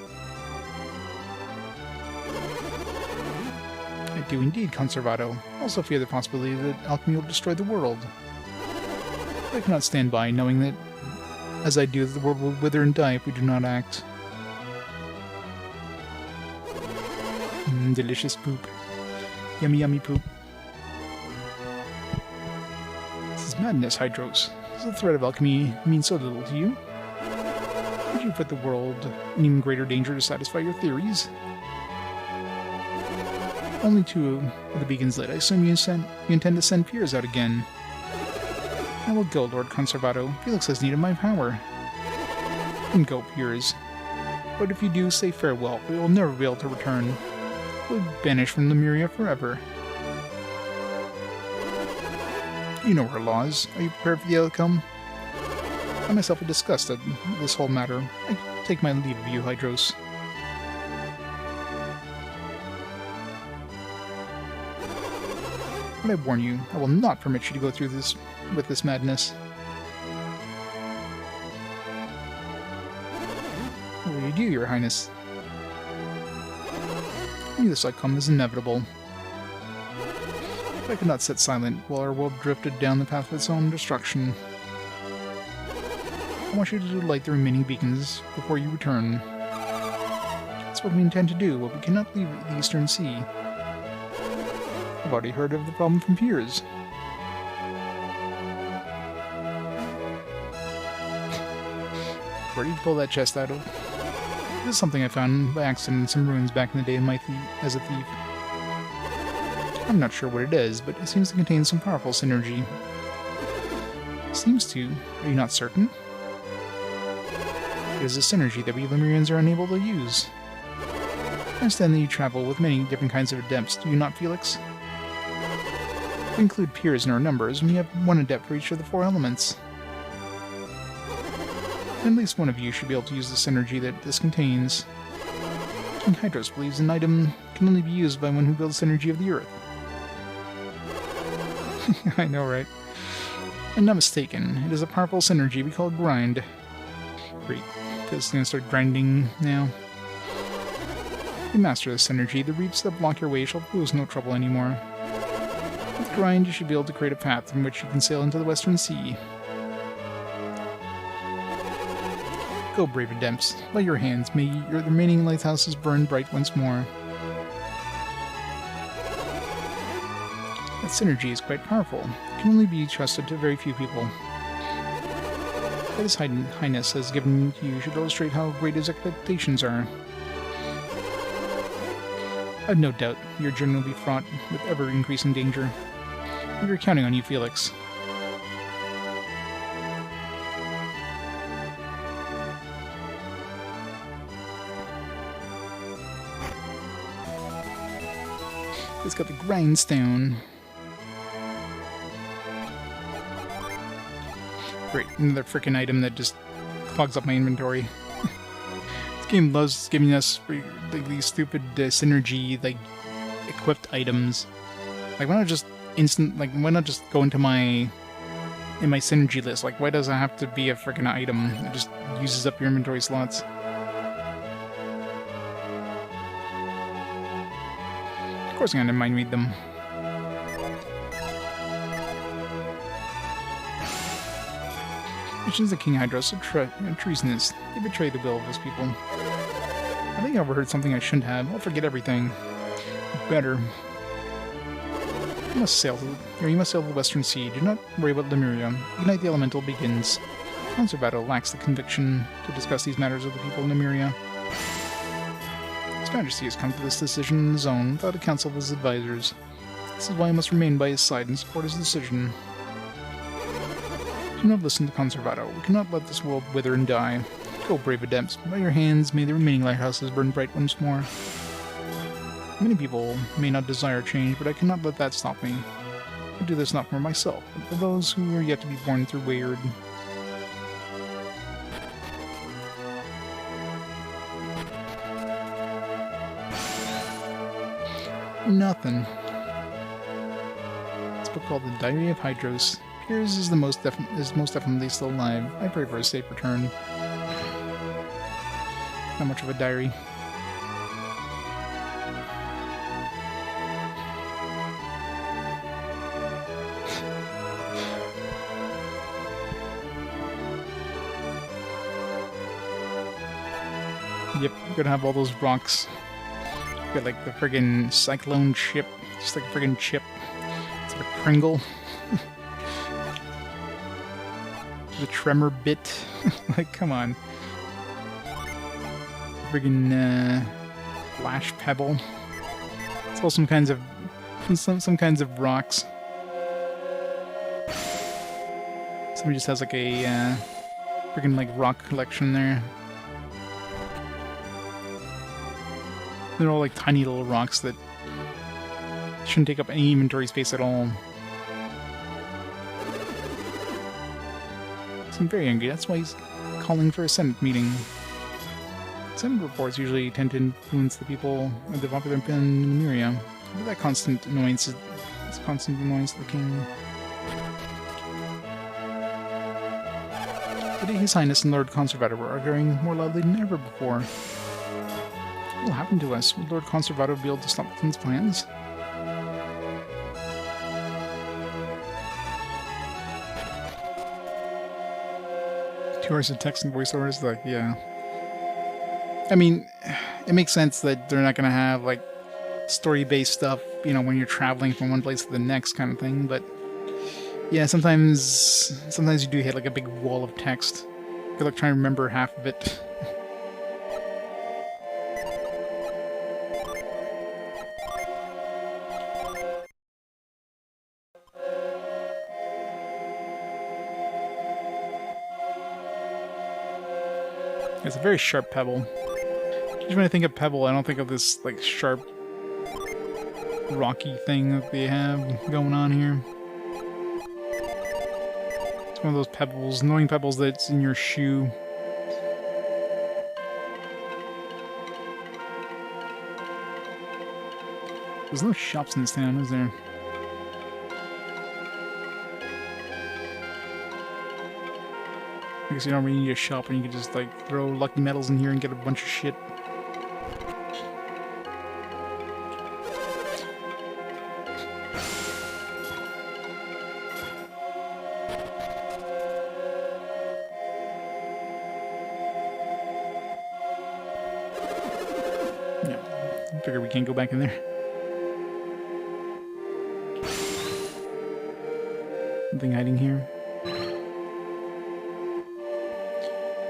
I do indeed, Conservato. I also fear the possibility that alchemy will destroy the world. But I cannot stand by, knowing that, as I do, the world will wither and die if we do not act. Delicious poop. Yummy, yummy poop. This is madness, Hydros. Does the threat of alchemy mean so little to you? Would you put the world in even greater danger to satisfy your theories? Only two of the beacons lit. I assume you intend to send Piers out again. I will go, Lord Conservato. Felix has need of my power. Then go, Piers. But if you do, say farewell. We will never be able to return. We'll be banished from Lemuria forever. You know her laws. Are you prepared for the outcome? I myself have discussed this whole matter. I take my leave of you, Hydros. But I warn you, I will not permit you to go through this with this madness. What will you do, Your Highness? I knew this outcome is inevitable. I could not sit silent while our world drifted down the path of its own destruction. I want you to light the remaining beacons before you return. That's what we intend to do, but we cannot leave the Eastern Sea. I've already heard of the problem from Piers. Where did you pull that chest out of? This is something I found by accident in some ruins back in the day of my as a thief. I'm not sure what it is, but it seems to contain some powerful synergy. Seems to. Are you not certain? It is a synergy that we Lemurians are unable to use. I understand that you travel with many different kinds of adepts, do you not, Felix? We include Piers in our numbers, and we have one adept for each of the four elements. At least one of you should be able to use the synergy that this contains. King Hydros believes an item can only be used by one who builds synergy of the earth. I know, right? I'm not mistaken. It is a powerful synergy we call grind. Great. It's going to start grinding now. If you master this synergy, the reaps that block your way shall pose no trouble anymore. With grind, you should be able to create a path from which you can sail into the Western Sea. Go, brave adepts. By your hands, may your remaining lighthouses burn bright once more. That synergy is quite powerful. It can only be trusted to very few people. His Highness has given you should illustrate how great his expectations are. I've no doubt your journey will be fraught with ever-increasing danger. We are counting on you, Felix. It's got the grindstone. Great, another freaking item that just clogs up my inventory. This game loves giving us like these stupid synergy, like equipped items. Like why not just why not just go into my synergy list? Like why does it have to be a freaking item that just uses up your inventory slots? Of course I'm gonna mind read them. Missions of King Hydros are treasonous. They betray the will of his people. I think I overheard something I shouldn't have. I'll forget everything. Better. You must sail to the Western Sea. Do not worry about Lemuria. Ignite the Elemental begins. Conservato lacks the conviction to discuss these matters with the people of Lemuria. His Majesty has come to this decision on his own, without a council of his advisors. This is why I must remain by his side and support his decision. Do not listen to Conservato. We cannot let this world wither and die. Go, brave adepts. By your hands, may the remaining lighthouses burn bright once more. Many people may not desire change, but I cannot let that stop me. I do this not for myself, but for those who are yet to be born through Wayward. Nothing. It's a book called The Diary of Hydros. Piers is most definitely still alive. I pray for his safe return. Not much of a diary. Yep, you're gonna have all those rocks. You got like the friggin' cyclone ship, just like a friggin' chip. It's like a Pringle. The tremor bit. Like, come on. Friggin' flash pebble. It's all some kinds of rocks. Somebody just has like a friggin' like rock collection there. They're all like tiny little rocks that shouldn't take up any inventory space at all. I'm very angry. That's why he's calling for a Senate meeting. Senate reports usually tend to influence the people of the popular opinion in Lemuria. But that constant annoyance is constant annoyance to the king. Today His Highness and Lord Conservator were arguing more loudly than ever before. What will happen to us? Will Lord Conservator be able to stop the king's plans? 2 hours of text and voiceovers, like, yeah. I mean, it makes sense that they're not gonna have, like, story-based stuff, you know, when you're traveling from one place to the next kind of thing, but yeah, sometimes you do hit, like, a big wall of text. Good luck trying to remember half of it. It's a very sharp pebble. Just when I think of pebble, I don't think of this, like, sharp, rocky thing that they have going on here. It's one of those pebbles, annoying pebbles that's in your shoe. There's no shops in this town, is there? I guess you don't really need a shop and you can just, like, throw lucky metals in here and get a bunch of shit. Yeah, I figure we can't go back in there. Nothing hiding here.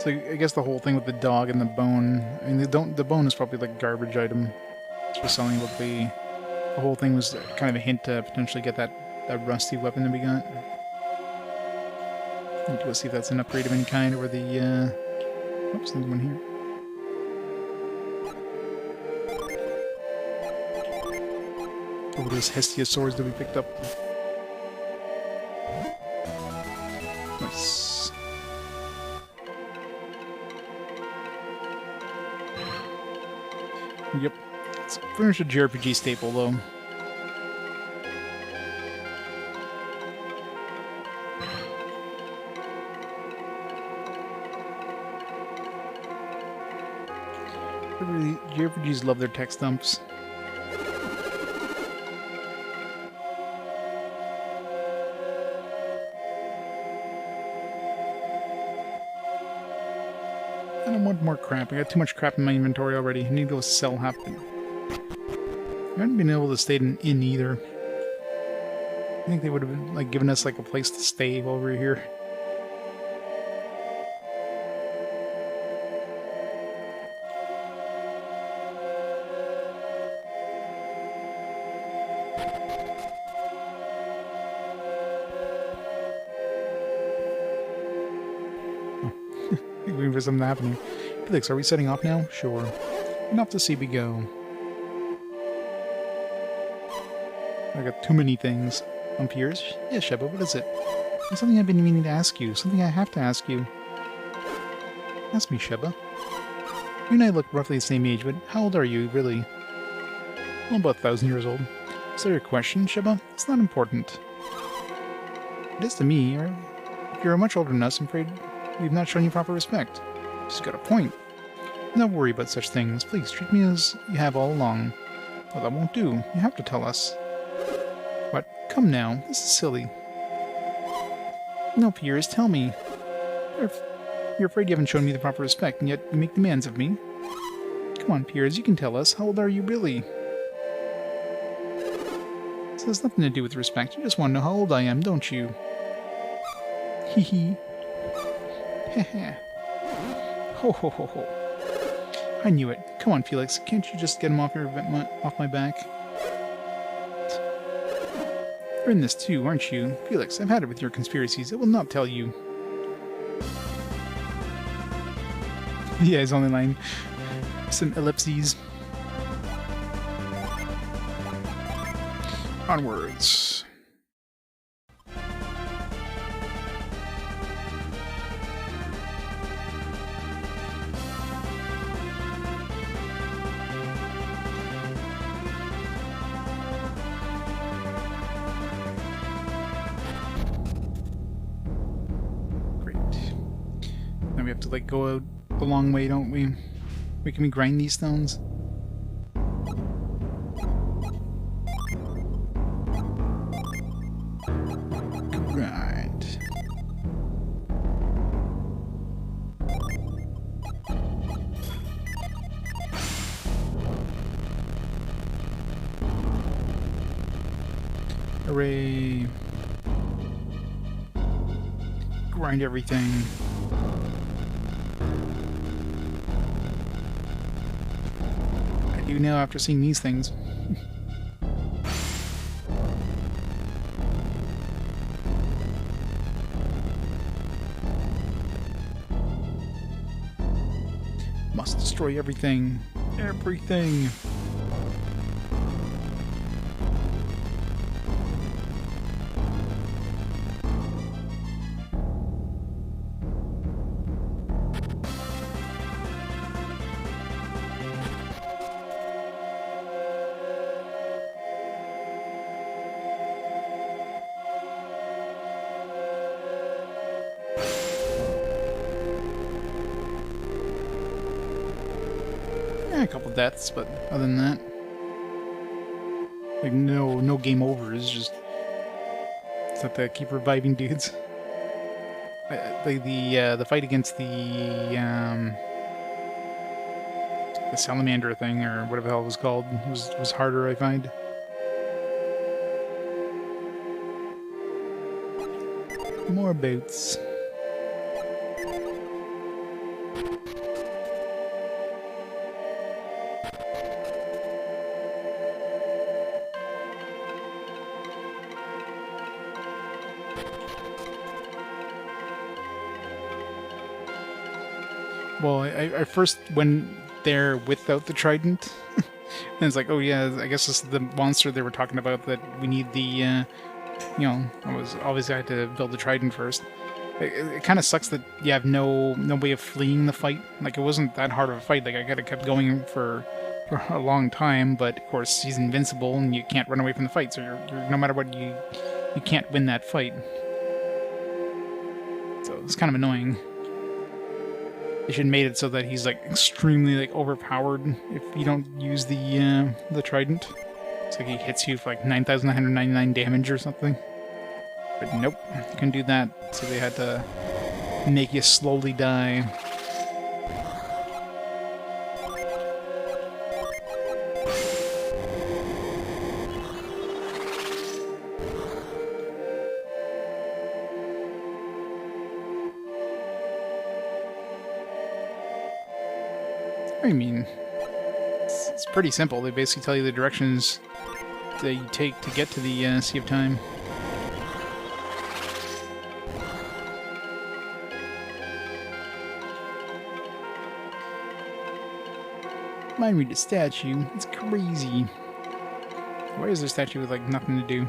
So I guess the whole thing with the dog and the bone. I mean, the bone is probably like a garbage item for selling, but the whole thing was kind of a hint to potentially get that rusty weapon that we got. Need to go see if that's an upgrade of any kind, or the oops, there's one here. Over those Hestiosaurs that we picked up. Nice. Yep. It's pretty much a JRPG staple, though. JRPGs love their text dumps. I don't want more crap. I got too much crap in my inventory already. I need to go sell half of it. I haven't been able to stay in an inn either. I think they would have been, like, given us like a place to stay while we were here. Waiting for something to happen here. Felix, are we setting off now? Sure. And off to sea we go. I got too many things. On Piers? Yeah, Sheba, what is it? There's something I've been meaning to ask you. Something I have to ask you. Ask me, Sheba. You and I look roughly the same age, but how old are you, really? Well, about 1,000 years old. Is that your question, Sheba? It's not important. It is to me. You're much older than us, I'm afraid we've not shown you proper respect. She's got a point. Don't worry about such things. Please, treat me as you have all along. Well, that won't do. You have to tell us. What? Come now. This is silly. No, Piers, tell me. You're afraid you haven't shown me the proper respect, and yet you make demands of me. Come on, Piers, you can tell us. How old are you, really? This has nothing to do with respect. You just want to know how old I am, don't you? Hee hee. Heh Ho ho ho ho. I knew it. Come on, Felix. Can't you just get him off my back? You're in this too, aren't you? Felix, I've had it with your conspiracies. I will not tell you. Yeah, his only line. Some ellipses. Onwards. To like go out the long way, don't we? Can we grind these stones? Grind. Hooray! Grind everything. You know, after seeing these things. Must destroy everything. Everything. A couple deaths, but other than that, like no game over. It's just have to keep reviving dudes. The fight against the salamander thing, or whatever the hell it was called, was harder, I find. More boots. Well, I first went there without the trident. And it's like, oh yeah, I guess this is the monster they were talking about, that we need the, you know, I had to build the trident first. It kind of sucks that you have no way of fleeing the fight. Like, it wasn't that hard of a fight. Like, I could have kept going for a long time, but of course he's invincible and you can't run away from the fight, so you're no matter what, you can't win that fight. So it's kind of annoying. They should have made it so that he's like extremely like overpowered if you don't use the trident. It's like he hits you for like 9,999 damage or something. But nope, couldn't do that, so they had to make you slowly die. I mean, it's pretty simple. They basically tell you the directions that you take to get to the Sea of Time. Mind me, the statue. It's crazy. Why is there a statue with like nothing to do?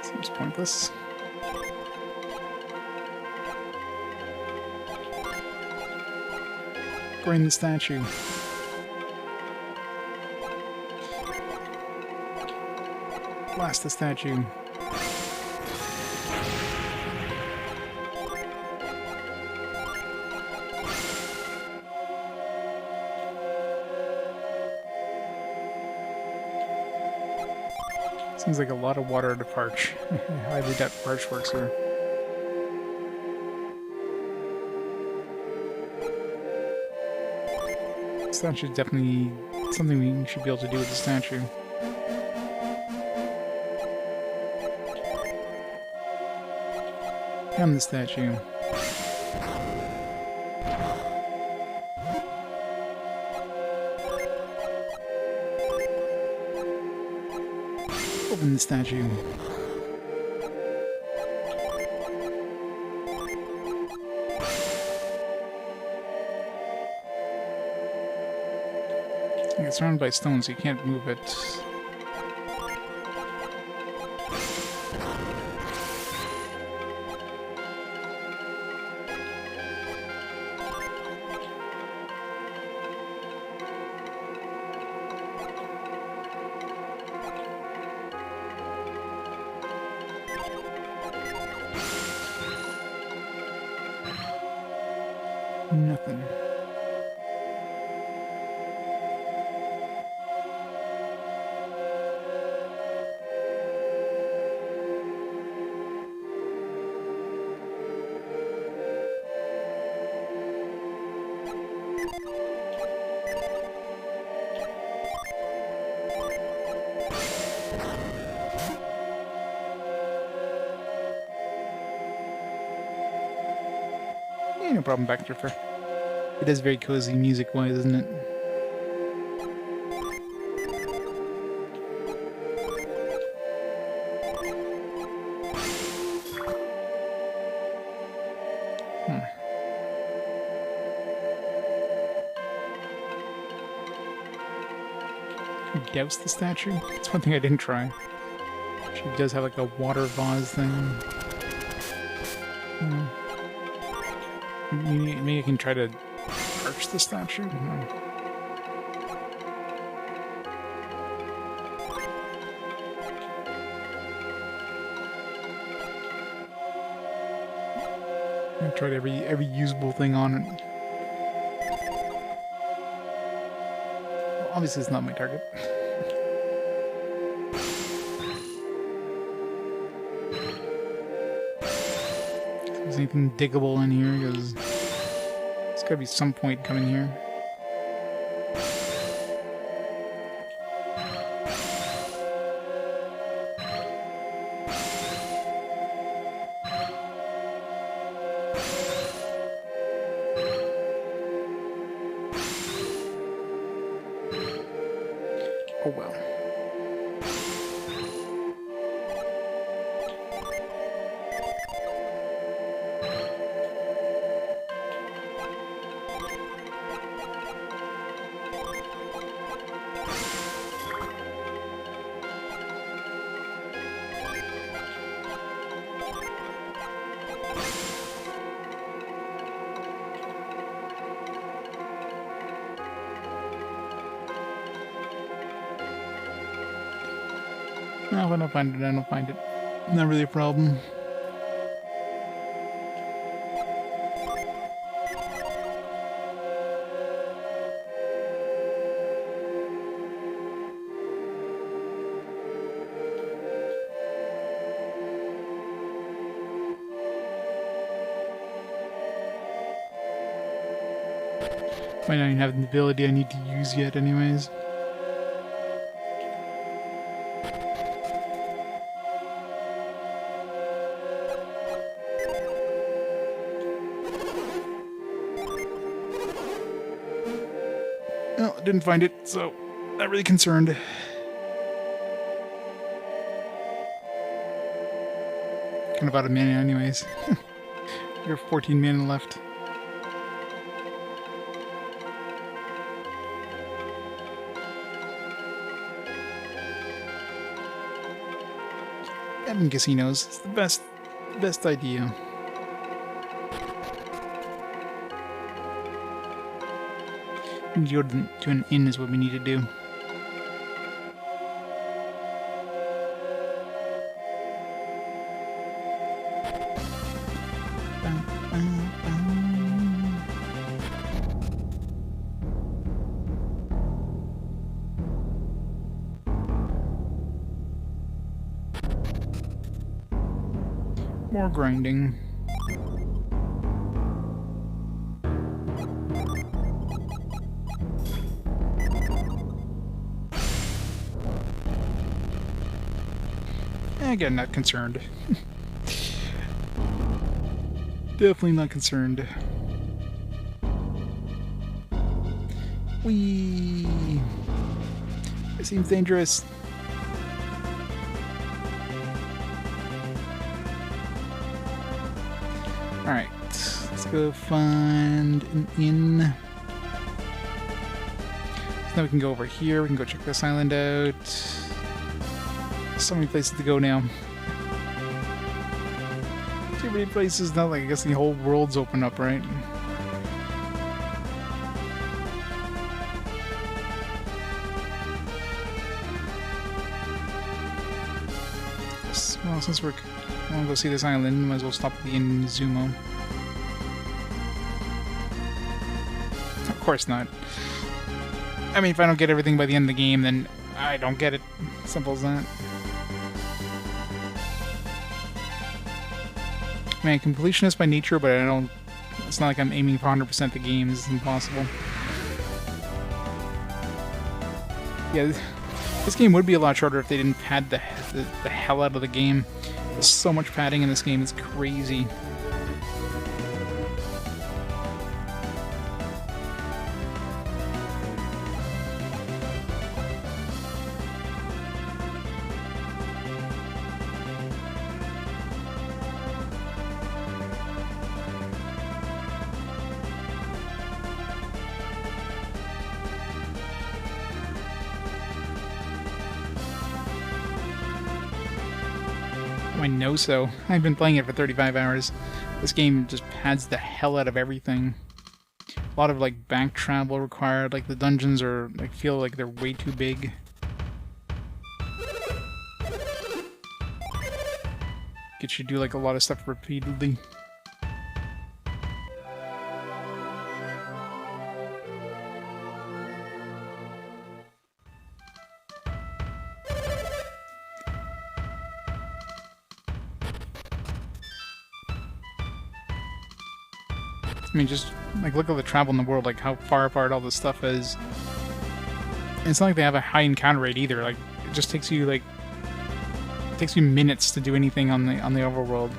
Seems pointless. Grind the statue. Blast the statue. Seems like a lot of water to parch. I highly doubt parch works here. Statue is definitely something we should be able to do with the statue. And the statue. Open the statue. It's surrounded by stones, so you can't move it. Nothing. Yeah, no problem, Backdrifter. It is very cozy music-wise, isn't it? Douse the statue? That's one thing I didn't try. She does have like a water vase thing. Maybe I can try to Arch the statue. I tried every usable thing on it. Well, obviously, it's not my target. Is anything diggable in here? Because there's gotta be some point coming here. Oh well. No, if I don't find it, I don't find it. Not really a problem. Might not even have the ability I need to use yet anyways. No, didn't find it, so not really concerned. Kind of out of mana anyways. You're 14 mana left. Having casinos is the best idea. Go to an inn is what we need to do. More grinding. Again, not concerned. Definitely not concerned. Whee! It seems dangerous. Alright, let's go find an inn. So now we can go over here, we can go check this island out. So many places to go now. Too many places now, like I guess the whole world's open up, right? Well, since we're gonna go see this island, might as well stop at the inn in Zumo. Of course not. I mean, if I don't get everything by the end of the game, then I don't get it. Simple as that. I mean, I'm completionist by nature, but I don't... It's not like I'm aiming for 100% the game. It's impossible. Yeah, this game would be a lot shorter if they didn't pad the hell out of the game. There's so much padding in this game, it's crazy. I know so. I've been playing it for 35 hours. This game just pads the hell out of everything. A lot of like back travel required. Like the dungeons are like feel like they're way too big. Get you to do like a lot of stuff repeatedly. I mean, just like look at the travel in the world, like how far apart all this stuff is. And it's not like they have a high encounter rate either. Like it just takes you like minutes to do anything on the overworld.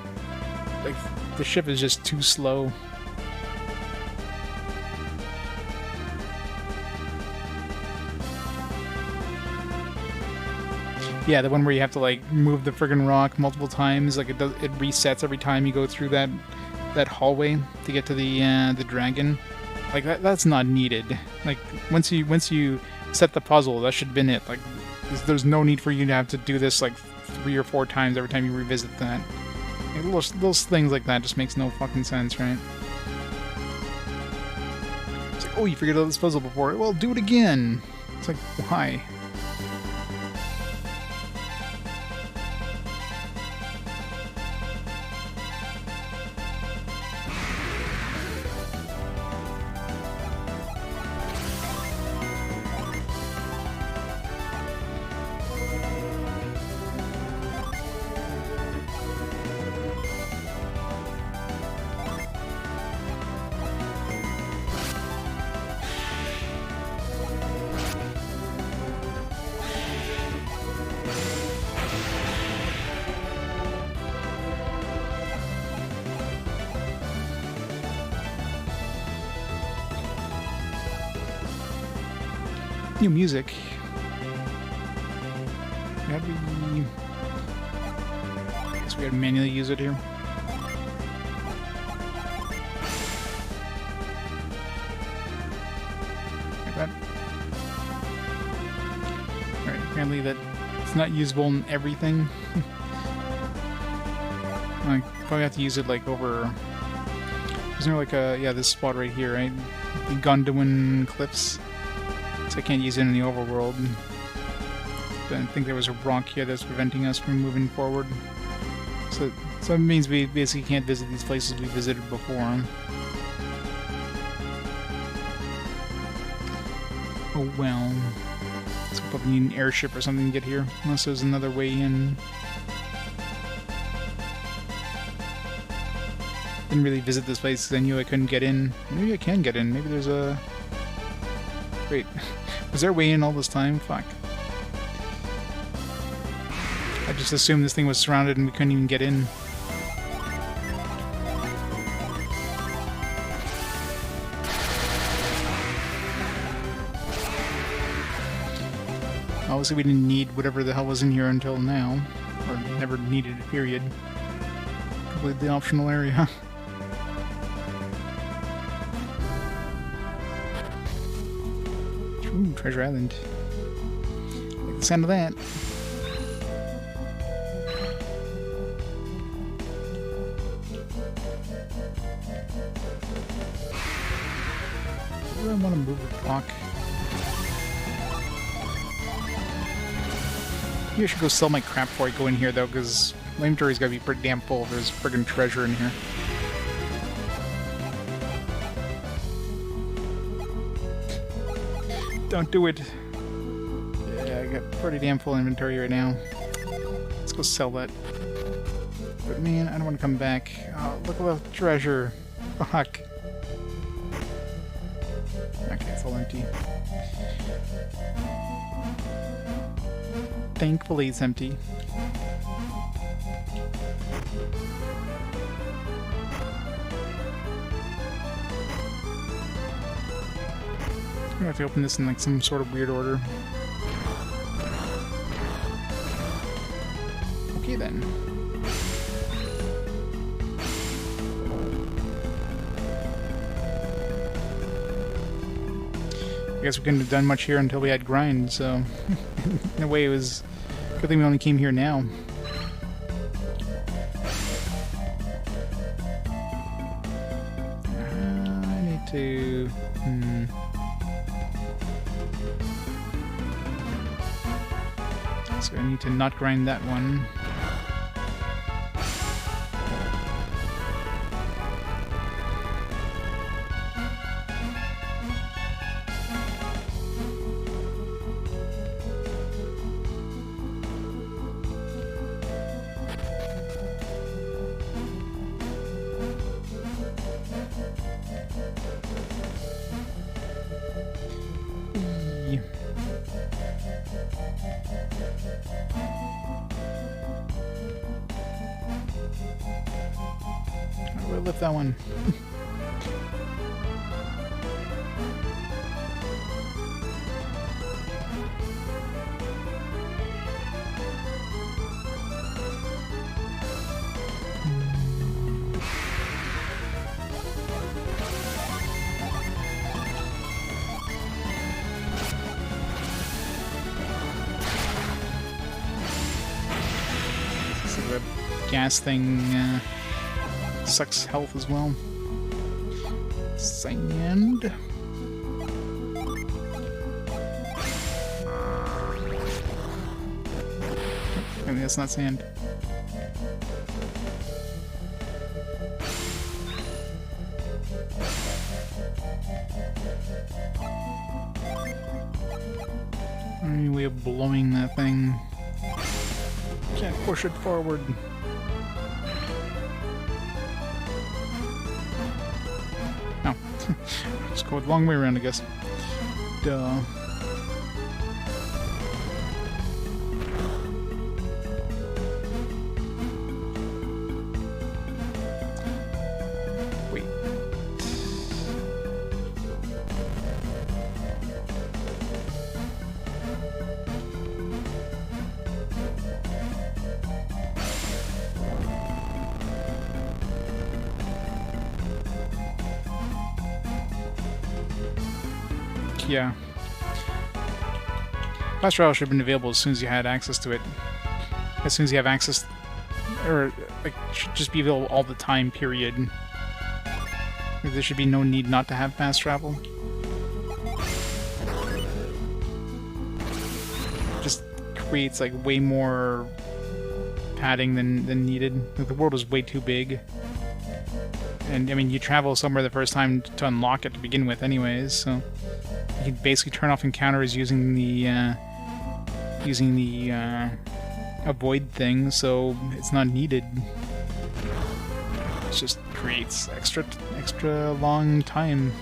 Like the ship is just too slow. Yeah, the one where you have to like move the friggin' rock multiple times. Like it resets every time you go through that hallway to get to the dragon. Like that's not needed. Like once you set the puzzle, that should have been it. Like there's no need for you to have to do this like 3 or 4 times every time you revisit that. Like, little things like that just makes no fucking sense, right? It's like, oh, you figured out this puzzle before. Well, do it again. It's like, why? New music. I guess we gotta manually use it here. Like that. Alright, apparently that it's not usable in everything. I probably have to use it like over. Isn't there like a this spot right here, right? The Gondwan Cliffs. So I can't use it in the overworld. But I think there was a rock here that's preventing us from moving forward. So it means we basically can't visit these places we visited before. Oh well. Let's probably need an airship or something to get here. Unless there's another way in. Didn't really visit this place because I knew I couldn't get in. Maybe I can get in. Maybe there's a... Wait. Was there a way in all this time? Fuck. I just assumed this thing was surrounded and we couldn't even get in. Obviously we didn't need whatever the hell was in here until now. Or never needed it, period. Completely optional area. Ooh, Treasure Island. Like the sound of that. I want to move the clock. Maybe I should go sell my crap before I go in here, though, because my inventory's gotta be pretty damn full if there's friggin' treasure in here. Don't do it. Yeah, I got pretty damn full inventory right now. Let's go sell that. But man, I don't want to come back. Oh, look at the treasure. Fuck. Okay, it's all empty. Thankfully, it's empty. I'm gonna have to open this in like some sort of weird order. Okay then. I guess we couldn't have done much here until we had grind, so in a way it was a good thing we only came here now. I need to... So I need to not grind that one. We'll lift that one. This is a gas thing. Sucks health as well. Sand. Maybe that's not sand. Any way of blowing that thing? Can't push it forward. Just go the long way around, I guess. Duh. Wait. Yeah. Fast travel should have been available as soon as you had access to it. As soon as you have access, or like, should just be available all the time. Period. There should be no need not to have fast travel. Just creates like way more padding than needed. Like, the world is way too big. And I mean, you travel somewhere the first time to unlock it to begin with, anyways. So you can basically turn off encounters using the avoid thing, so it's not needed. It just creates extra long time.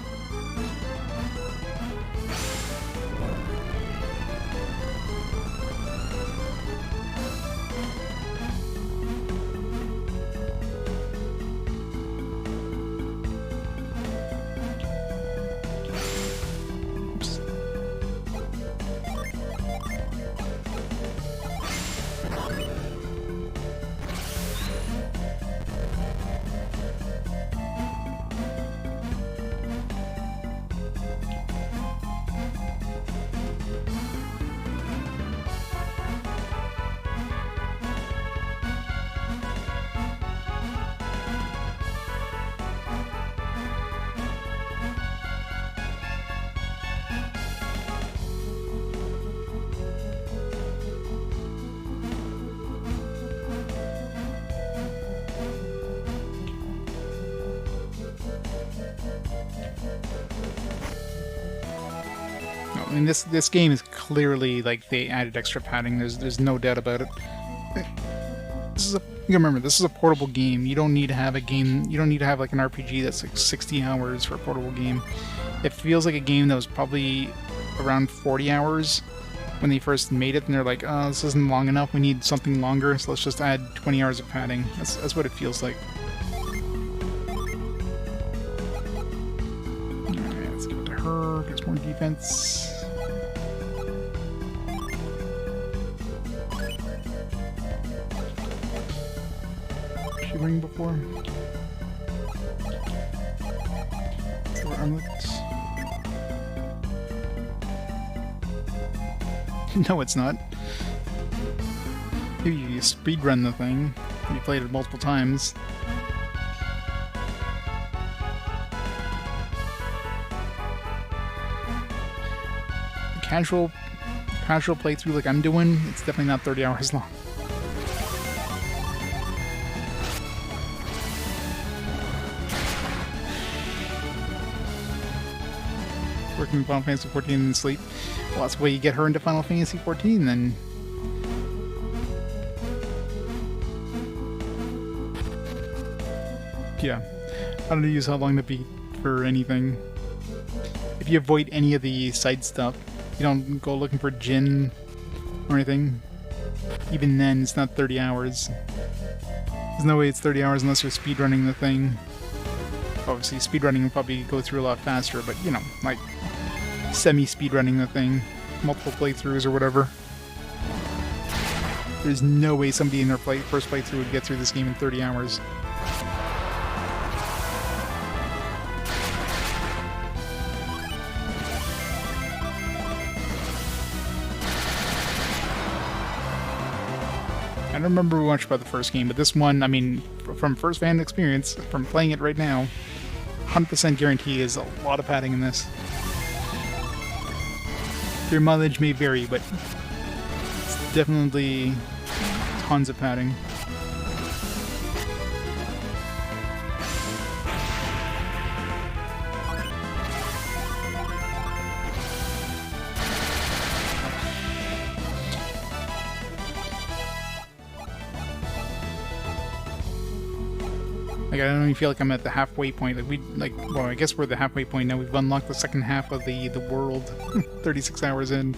I mean, this game is clearly like they added extra padding. There's no doubt about it. You remember, this is a portable game. You don't need to have a game. You don't need to have like an RPG that's like 60 hours for a portable game. It feels like a game that was probably around 40 hours when they first made it, and they're like, "Oh, this isn't long enough. We need something longer. So let's just add 20 hours of padding." That's what it feels like. Alright, let's give it to her. Gets more defense. She ring before. Four armlets. No, it's not. You speedrun the thing. You played it multiple times. casual playthrough like I'm doing, it's definitely not 30 hours long. Working Final Fantasy 14 in sleep. Well, that's the way you get her into Final Fantasy 14 then. Yeah. I don't use how long to beat for anything. If you avoid any of the side stuff, you don't go looking for Jin or anything, even then it's not 30 hours. There's no way it's 30 hours unless you're speedrunning the thing. Obviously speedrunning will probably go through a lot faster, but you know, like semi-speedrunning the thing, multiple playthroughs or whatever. There's no way somebody in their first playthrough would get through this game in 30 hours. I don't remember much about the first game, but this one, I mean, from first-hand experience, from playing it right now, 100% guarantee is a lot of padding in this. Your mileage may vary, but it's definitely tons of padding. Like, I don't even feel like I'm at the halfway point. Well, I guess we're at the halfway point now. We've unlocked the second half of the world, 36 hours in.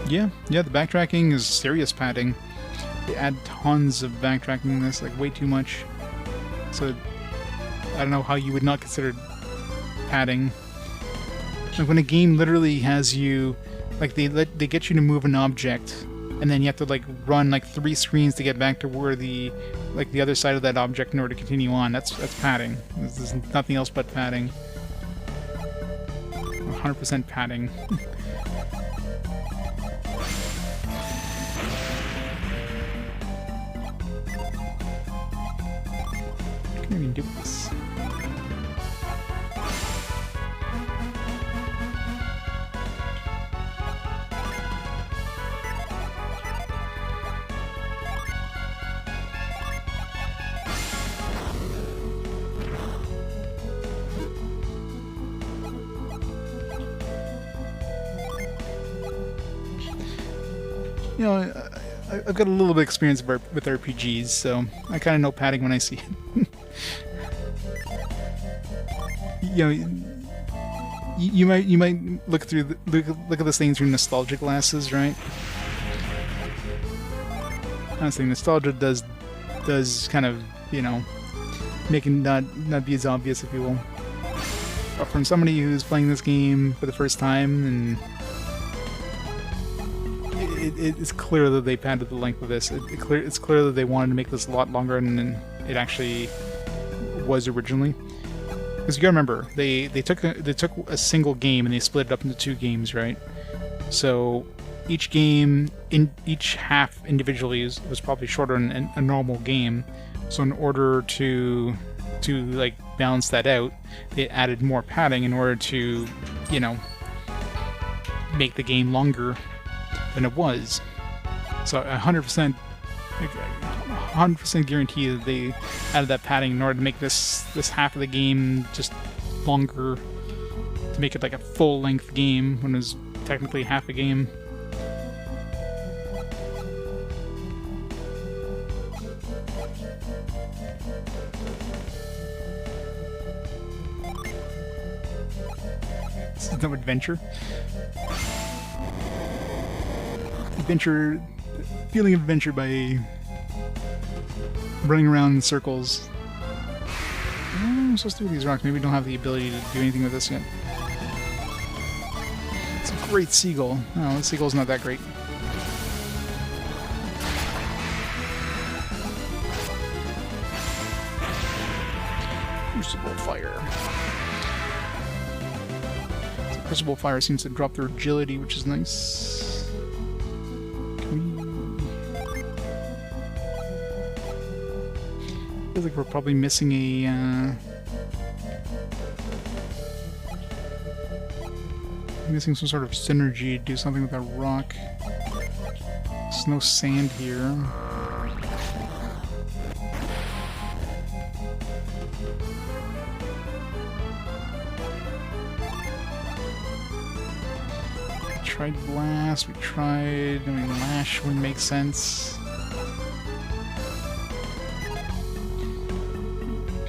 Yeah, the backtracking is serious padding. They add tons of backtracking in this, like way too much. So I don't know how you would not consider padding. Like when a game literally has you, like they get you to move an object, and then you have to like run like 3 screens to get back to where the other side of that object in order to continue on. That's padding. There's nothing else but padding. 100% padding. Can we do this? You know, I've got a little bit of experience with RPGs, so I kind of know padding when I see it. You know, you might look at this thing through nostalgia glasses, right? Honestly, nostalgia does kind of, you know, make it not be as obvious, if you will. But from somebody who's playing this game for the first time, and it's clear that they padded the length of this. It's clear that they wanted to make this a lot longer than it actually was originally. Because you gotta remember, they took a single game and they split it up into 2 games, right? So each game, each half individually was probably shorter than a normal game. So in order to like balance that out, they added more padding in order to, you know, make the game longer than it was. So 100% guarantee that they added that padding in order to make this half of the game just longer, to make it like a full-length game when it was technically half a game. This is no adventure. Feeling adventure by running around in circles. I'm supposed to do with these rocks. Maybe we don't have the ability to do anything with this yet. It's a great seagull. Oh, the seagull's not that great. Crucible fire. Crucible Fire seems to drop their agility, which is nice. I feel like we're probably missing a... missing some sort of synergy to do something with that rock. There's no sand here. We tried Blast, we tried... I mean, Lash wouldn't make sense.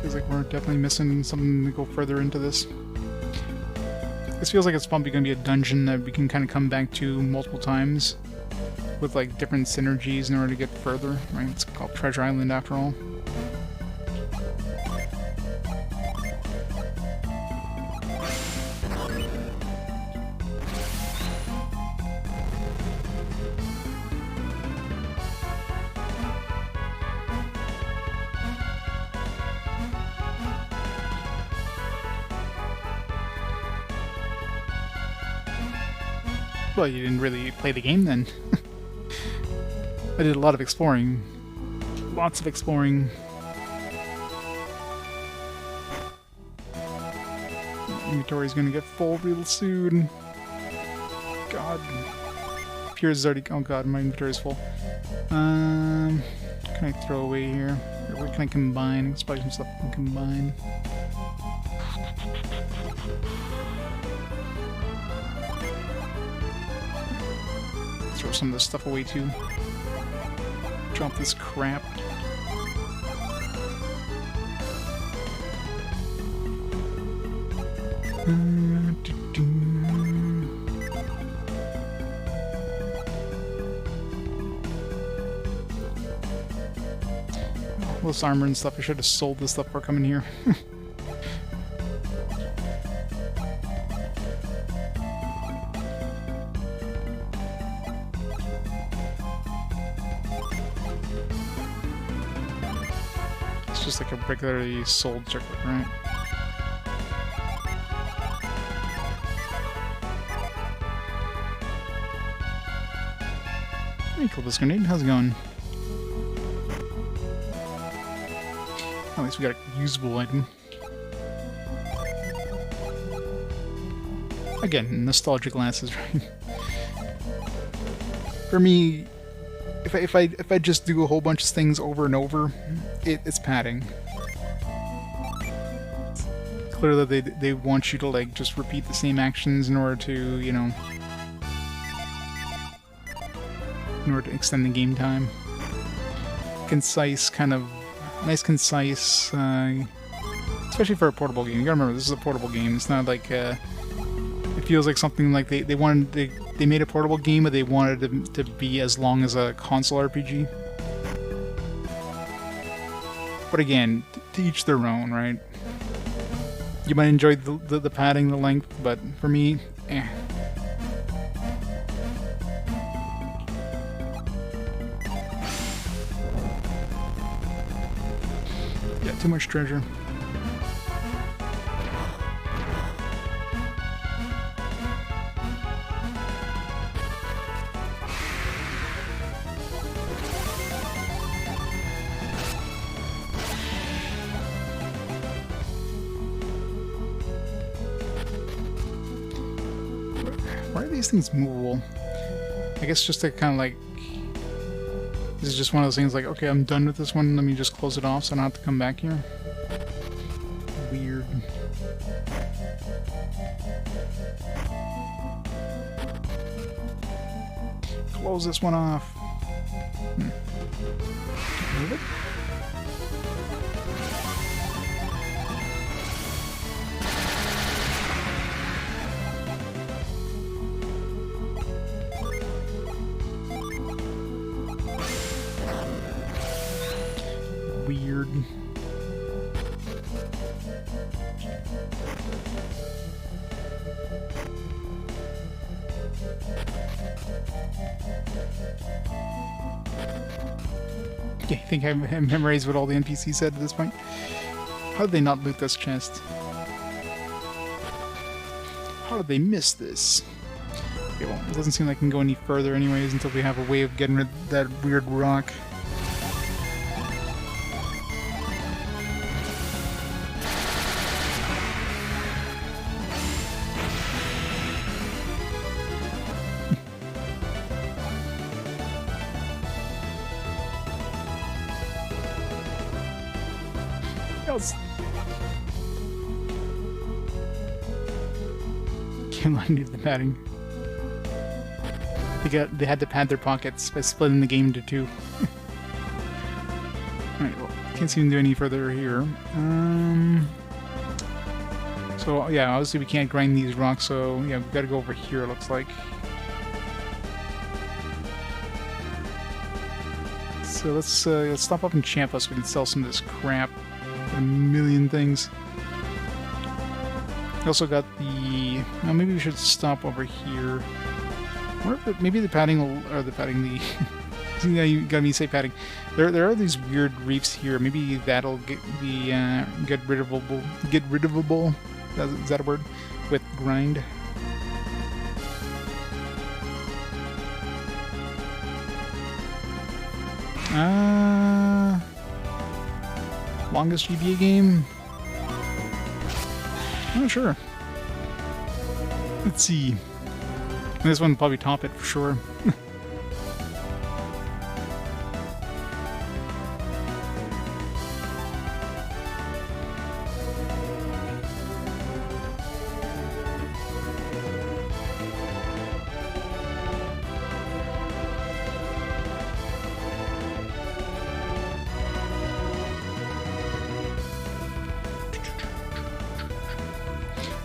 Feels like we're definitely missing something to go further into this. This feels like it's probably going to be a dungeon that we can kind of come back to multiple times with like different synergies in order to get further, right? It's called Treasure Island after all. Well, you didn't really play the game then. I did a lot of exploring. Lots of exploring. Inventory's gonna get full real soon. God. Piers is already... Oh god, my inventory's full. What can I throw away here? What can I combine? There's probably some stuff I can combine. Throw some of this stuff away too. Drop this crap. All this armor and stuff, I should have sold this stuff before coming here. Just like a regularly sold circuit, right? Hey, Cobus Grenade, how's it going? At least we got a usable item. Again, nostalgia glasses, right? For me, if I just do a whole bunch of things over and over, it's padding. It's clear that they want you to like just repeat the same actions in order to, you know, in order to extend the game time. Concise, kind of nice, concise, especially for a portable game. You gotta remember, this is a portable game. It's not like it feels like something like they made a portable game, but they wanted it to be as long as a console RPG. But again, to each their own, right? You might enjoy the padding, the length, but for me, eh. Yeah, too much treasure. Why are these things movable? I guess just to kind of like... This is just one of those things like, okay, I'm done with this one, let me just close it off so I don't have to come back here. Weird. Close this one off. Move it. Weird. Okay, I think I memorized what all the NPCs said at this point. How did they not loot this chest? How did they miss this? Okay, well, it doesn't seem like I can go any further anyways until we have a way of getting rid of that weird rock. Can't line the padding. They had to pad their pockets by splitting the game into two. Alright, well, can't seem to do any further here. So yeah, obviously we can't grind these rocks, so yeah, we've got to go over here, it looks like. So let's stop up in Champa so we can sell some of this crap. A million things. We also got the... Well, maybe we should stop over here. Maybe the padding will... Or the padding, the... Yeah, you got me to say padding. There are these weird reefs here. Maybe that'll get rid ofable. Is that a word? With grind. Longest GBA game? I'm not sure. Let's see. This one will probably top it for sure.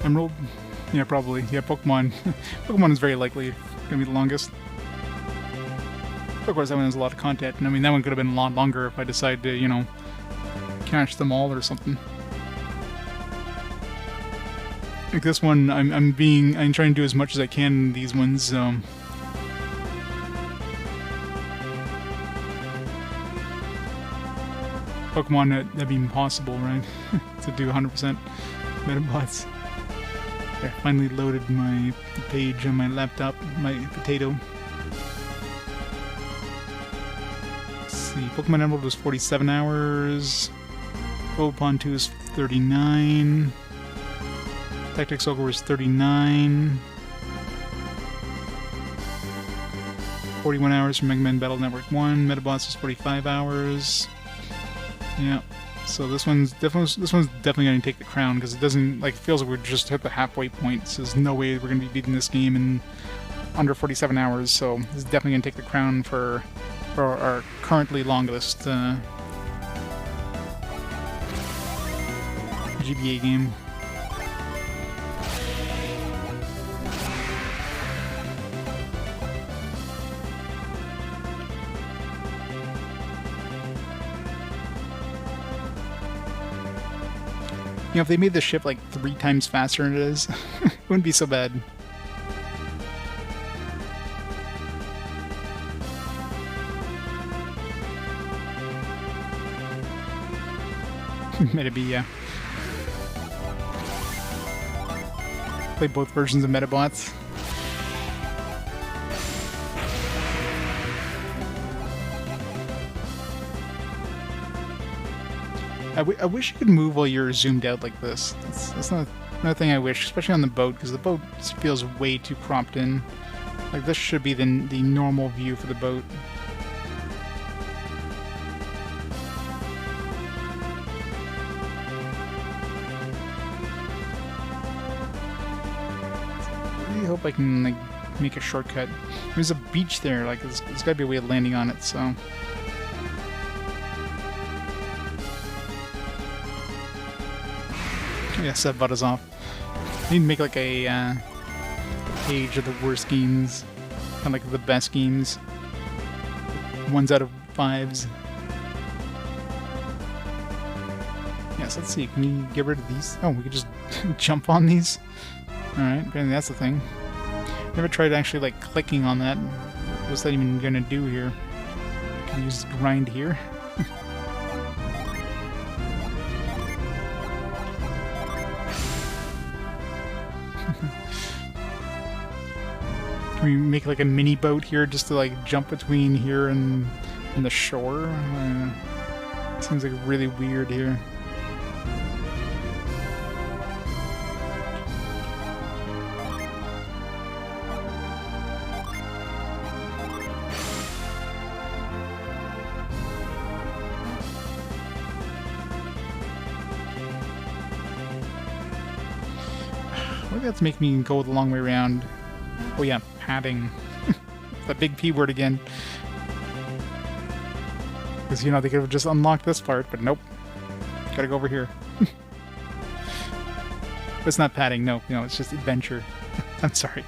Emerald? Yeah, probably. Yeah, Pokemon. Pokemon is very likely gonna be the longest. Of course, that one has a lot of content, and I mean, that one could have been a lot longer if I decided to, you know, catch them all or something. Like this one, I'm trying to do as much as I can in these ones. Pokemon, that'd be impossible, right? To do 100% Metabots. I finally loaded my page on my laptop, my potato. Let's see, Pokemon Emerald was 47 hours. Pokemon 2 is 39. Tactics Ogre was 39. 41 hours from Mega Man Battle Network 1. Metabots was 45 hours. Yeah. So this one's definitely going to take the crown because it doesn't like feels like we're just hit the halfway point. So there's no way we're going to be beating this game in under 47 hours. So this is definitely going to take the crown for our currently longest GBA game. You know, if they made the ship like 3 times faster than it is, it wouldn't be so bad. Maybe, yeah. Play both versions of Metabots. I wish you could move while you're zoomed out like this. That's not another thing I wish, especially on the boat, because the boat feels way too cropped in. Like, this should be the normal view for the boat. I really hope I can, like, make a shortcut. There's a beach there, like, there's gotta be a way of landing on it, so... Yeah, set butters off. I need to make like a page of the worst games, kind of like the best games. 1s out of 5s. Yes, let's see. Can you get rid of these? Oh, we could just jump on these. All right, apparently that's the thing. Never tried actually like clicking on that. What's that even gonna do here? Can you use grind here? Can we make like a mini boat here just to like jump between here and the shore? Seems like really weird here. Maybe that's make me go the long way around. Oh yeah, padding. That big P word again. Because, you know, they could have just unlocked this part, but nope. Gotta go over here. But it's not padding, no, it's just adventure. I'm sorry.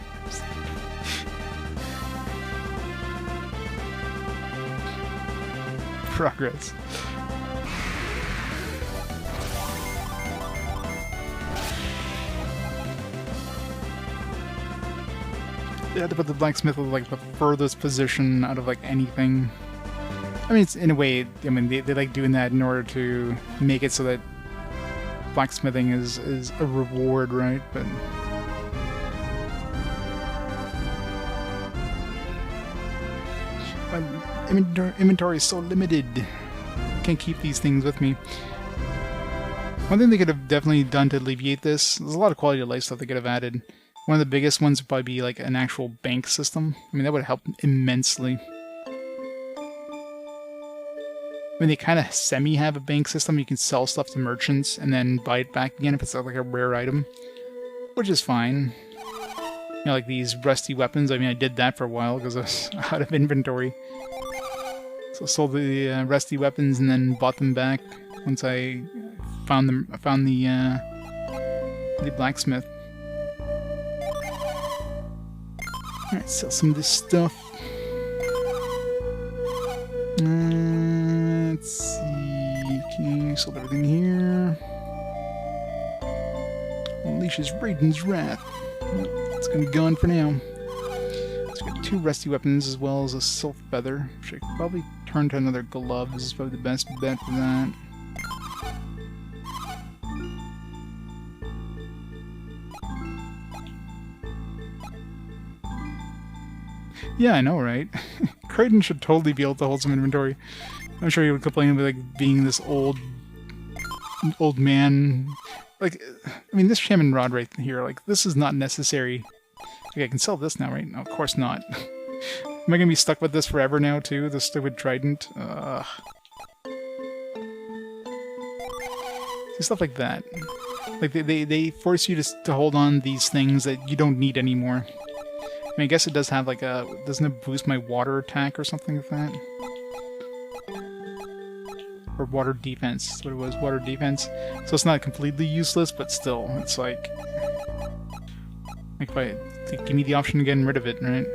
Progress. They had to put the blacksmith at like the furthest position out of like anything. I mean, it's in a way. I mean, they like doing that in order to make it so that blacksmithing is a reward, right? But my inventory is so limited. Can't keep these things with me. One thing they could have definitely done to alleviate this, there's a lot of quality of life stuff they could have added. One of the biggest ones would probably be like an actual bank system. I mean, that would help immensely. I mean, they kind of semi-have a bank system. You can sell stuff to merchants and then buy it back again if it's like a rare item, which is fine. You know, like these rusty weapons. I mean, I did that for a while because I was out of inventory. So I sold the rusty weapons and then bought them back once I found them. I found the blacksmith. Alright, sell some of this stuff. Let's see. Okay, sold everything here. Unleashes Raiden's Wrath. It's gonna be gone for now. Let's get 2 rusty weapons as well as a sylph feather, which I could probably turn to another gloves. Is probably the best bet for that. Yeah, I know, right? Kraden should totally be able to hold some inventory. I'm sure he would complain about like being this old man. Like, I mean, this shaman rod right here, like, this is not necessary. Okay, I can sell this now, right? No, of course not. Am I gonna be stuck with this forever now, too? This stupid trident? See, stuff like that. Like, they force you to hold on these things that you don't need anymore. I mean, I guess it does have like a... Doesn't it boost my water attack or something like that? Or water defense. That's what it was, water defense. So it's not completely useless, but still, it's like... Like if I... Give me the option of getting rid of it, right?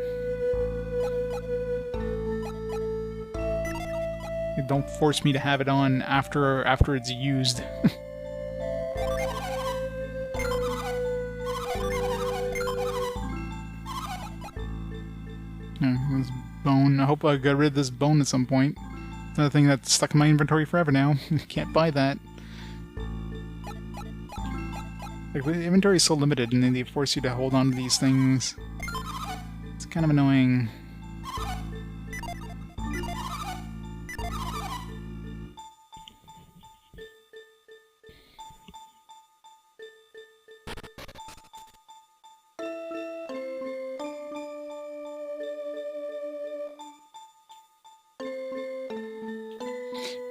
Don't force me to have it on after it's used. This bone. I hope I got rid of this bone at some point. Another thing that's stuck in my inventory forever now. Can't buy that. Like, the inventory is so limited, and then they force you to hold on to these things. It's kind of annoying.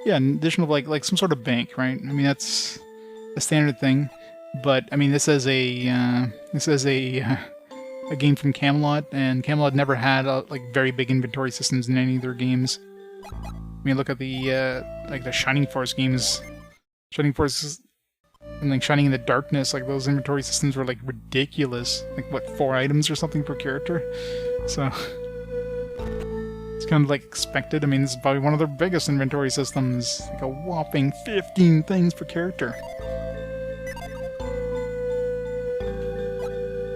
Yeah, in addition to like some sort of bank, right? I mean, that's a standard thing. But I mean, this is a game from Camelot, and Camelot never had like very big inventory systems in any of their games. I mean, look at the like the Shining Force games, Shining Force, and like Shining in the Darkness. Like those inventory systems were like ridiculous. Like what, 4 items or something per character? So it's kind of like expected. I mean, this is probably one of their biggest inventory systems. Like a whopping 15 things per character.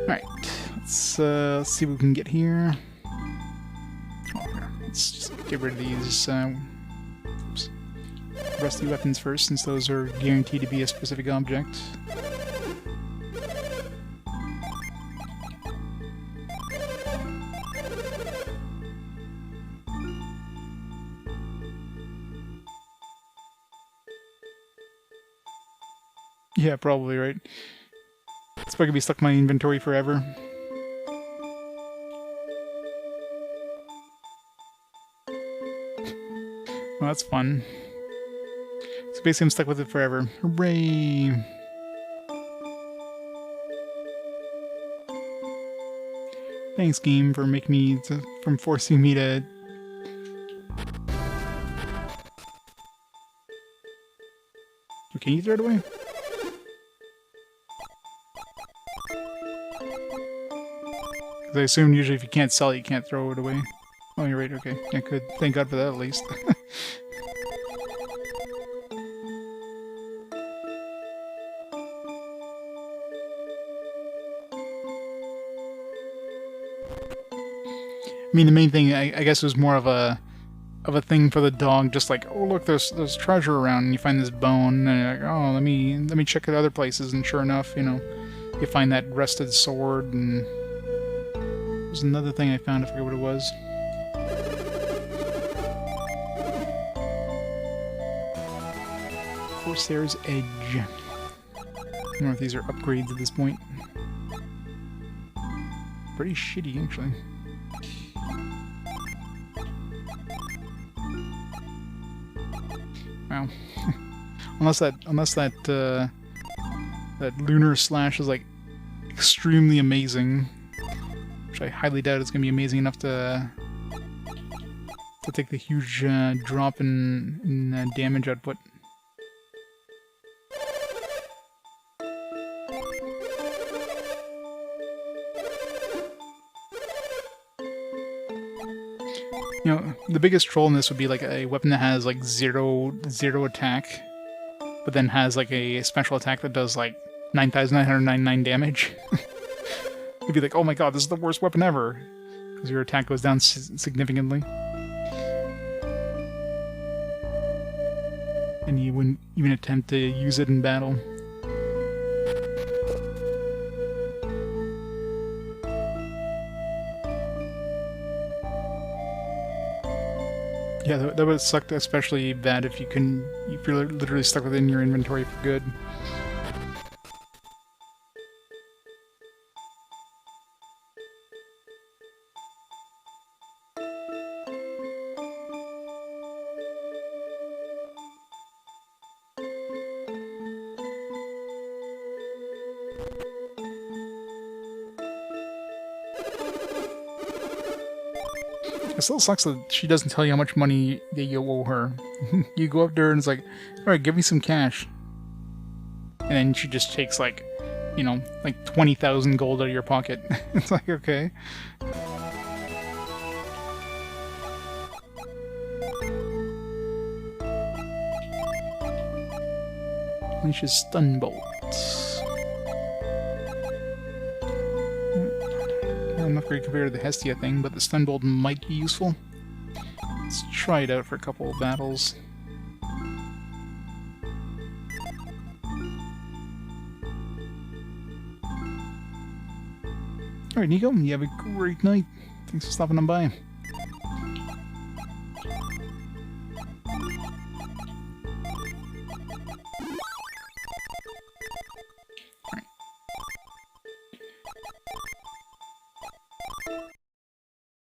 Alright, let's see what we can get here. Oh, here. Let's just get rid of these rusty weapons first, since those are guaranteed to be a specific object. Yeah, probably, right? It's probably gonna be stuck in my inventory forever. Well, that's fun. So basically I'm stuck with it forever. Hooray! Thanks, game, for making me from forcing me to. Can you throw it away? Because I assume usually if you can't sell it, you can't throw it away. Oh, you're right. Okay, yeah, good. Thank God for that, at least. I mean, the main thing, I guess, was more of a thing for the dog. Just like, oh look, there's treasure around, and you find this bone, and you're like, oh, let me check at other places, and sure enough, you know, you find that rusted sword, and there's another thing I found. I forget what it was. Corsair's Edge. I don't know if these are upgrades at this point. Pretty shitty, actually. Wow. unless that lunar slash is like extremely amazing, which I highly doubt it's gonna be amazing enough to take the huge drop in damage output. You know, the biggest troll in this would be like a weapon that has like zero attack, but then has like a special attack that does like 9,999 damage. You'd be like, oh my god, this is the worst weapon ever, because your attack goes down significantly. And you wouldn't even attempt to use it in battle. Yeah, that would have sucked especially bad if you're literally stuck within your inventory for good. It still sucks that she doesn't tell you how much money that you owe her. You go up there and it's like, alright, give me some cash. And then she just takes like, you know, like 20,000 gold out of your pocket. It's like, okay. Unleashes Stunbolt. I'm not very compared to the Hestia thing, but the Stunbolt might be useful. Let's try it out for a couple of battles. Alright, Nico, you have a great night. Thanks for stopping on by.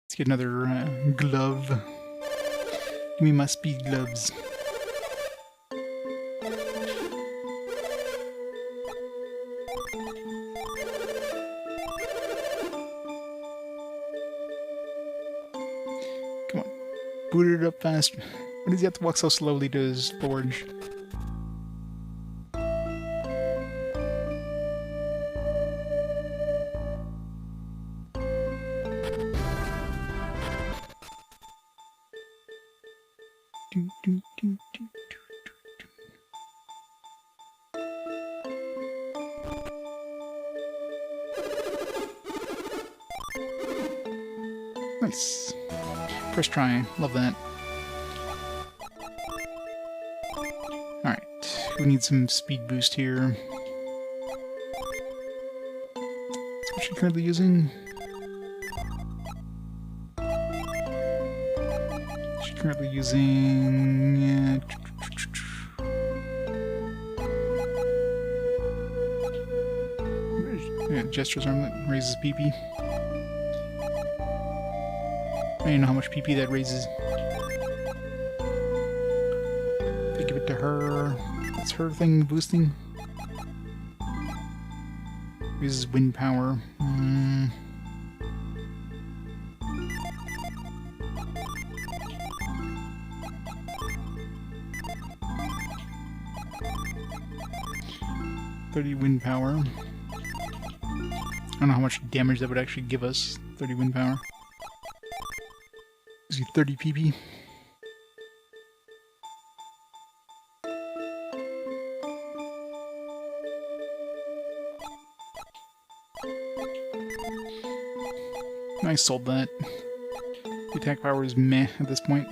Let's get another glove. Give me my speed gloves. Come on. Boot it up fast. Why does he have to walk so slowly to his forge? Nice. First try. Love that. Alright. We need some speed boost here. That's what she's currently using. She's currently using... Yeah, gestures armlet raises PP. I don't know how much PP that raises. If I give it to her, that's her thing boosting. Raises wind power. 30 wind power. I don't know how much damage that would actually give us. 30 wind power. Gives you 30 PP. I sold that. The attack power is meh at this point.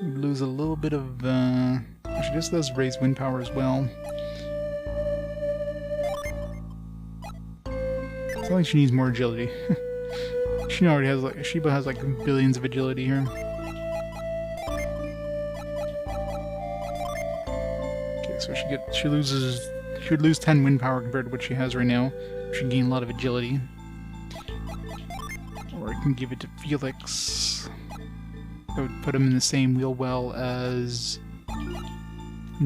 We lose a little bit of, actually this does raise wind power as well. I feel like she needs more agility. She already has like, Sheba has like billions of agility here. So she would lose 10 wind power compared to what she has right now. She can gain a lot of agility. Or I can give it to Felix. I would put him in the same wheel well as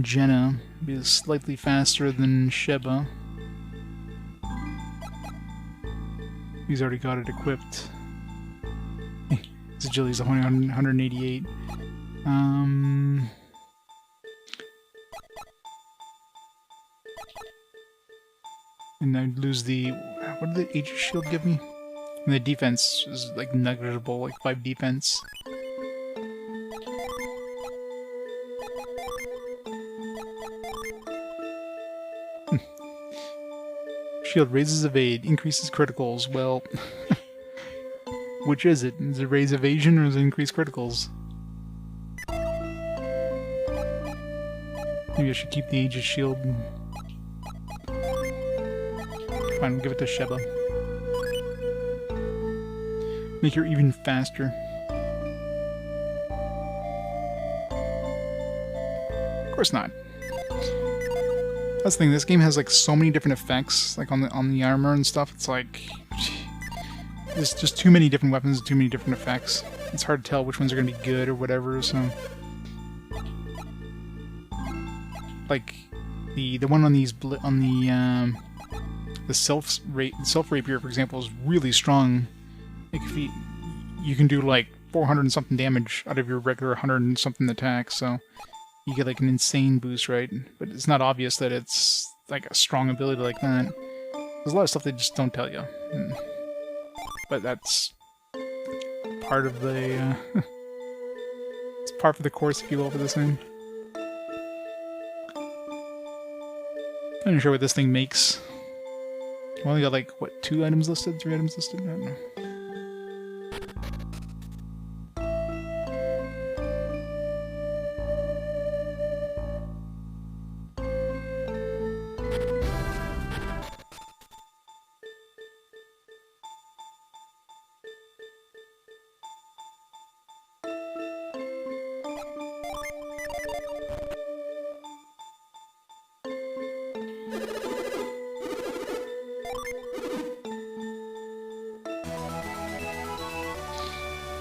Jenna. Be slightly faster than Sheba. He's already got it equipped. His agility's 188. And I'd lose the... What did the Aegis Shield give me? And the defense is like negligible, like 5 defense. Shield raises evade, increases criticals. Well, which is it? Is it raise evasion or is it increase criticals? Maybe I should keep the Aegis Shield. Fine, we'll give it to Sheba. Make her even faster. Of course not. That's the thing, this game has like so many different effects, like on the armor and stuff. It's like there's just too many different weapons and too many different effects. It's hard to tell which ones are gonna be good or whatever, so like the one on these the self rapier, for example, is really strong. Like if you can do like 400 and something damage out of your regular 100 and something attack, so you get like an insane boost, right? But it's not obvious that it's like a strong ability like that. There's a lot of stuff they just don't tell you. But that's part of the it's part of the course, if you will, for this thing. I'm not sure what this thing makes. We only got like, what, 2 items listed? 3 items listed? I don't know.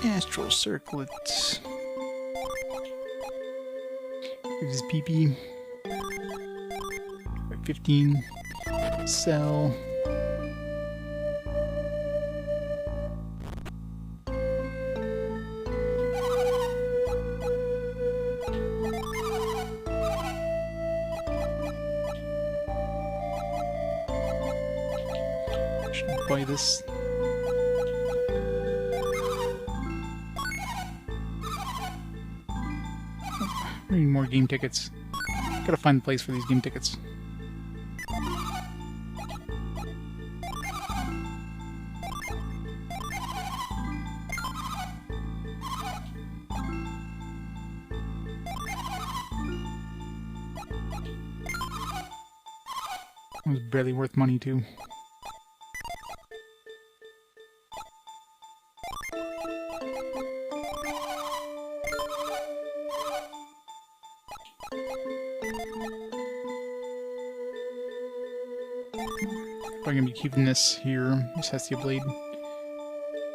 Astral Circlet. This is PP. 15. Cell. Should buy this. I need more game tickets. Gotta find a place for these game tickets. It was barely worth money too. I'm gonna be keeping this here, this Hestia Blade.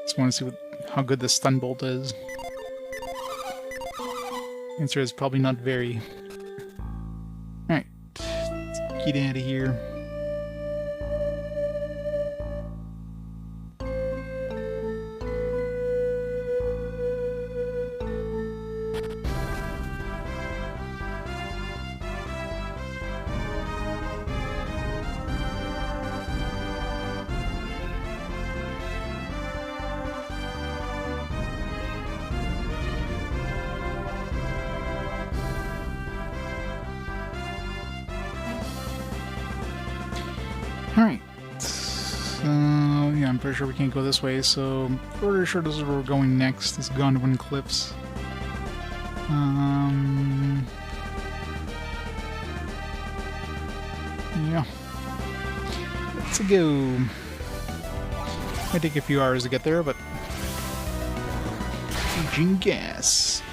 Just want to see how good the stun bolt is. Answer is probably not very. Alright, let's get out of here. Alright, so yeah, I'm pretty sure we can't go this way, so I'm pretty sure this is where we're going next, this Gondwan Cliffs. Yeah. Let's go. Might take a few hours to get there, but... Aging gas.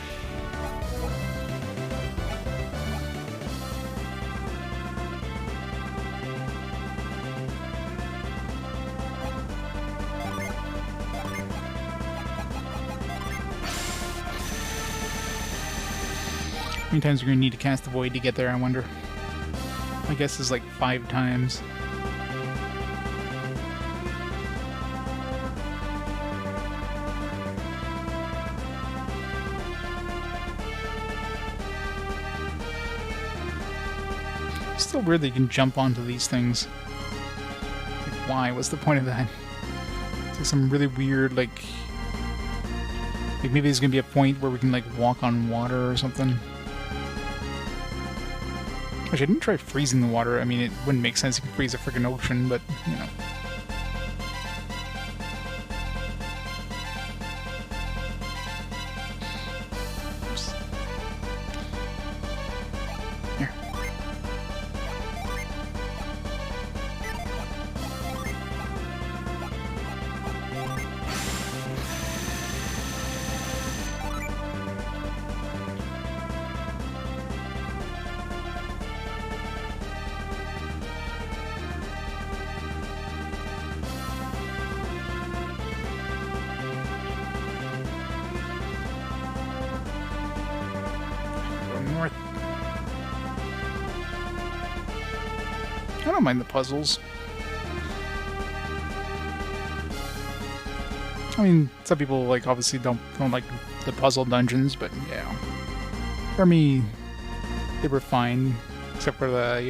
How many times are we going to need to cast the Void to get there, I wonder? My guess is like 5 times. It's still weird that you can jump onto these things. Like, why? What's the point of that? It's like some really weird, like maybe there's going to be a point where we can like walk on water or something. Actually, I didn't try freezing the water. I mean, it wouldn't make sense if you freeze a freaking ocean, but, you know. Oops. Here. North. I don't mind the puzzles. I mean, some people like obviously don't like the puzzle dungeons, but yeah, for me, they were fine, except for the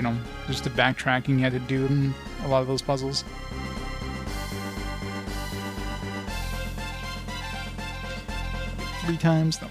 just the backtracking you had to do in a lot of those puzzles. Three times though.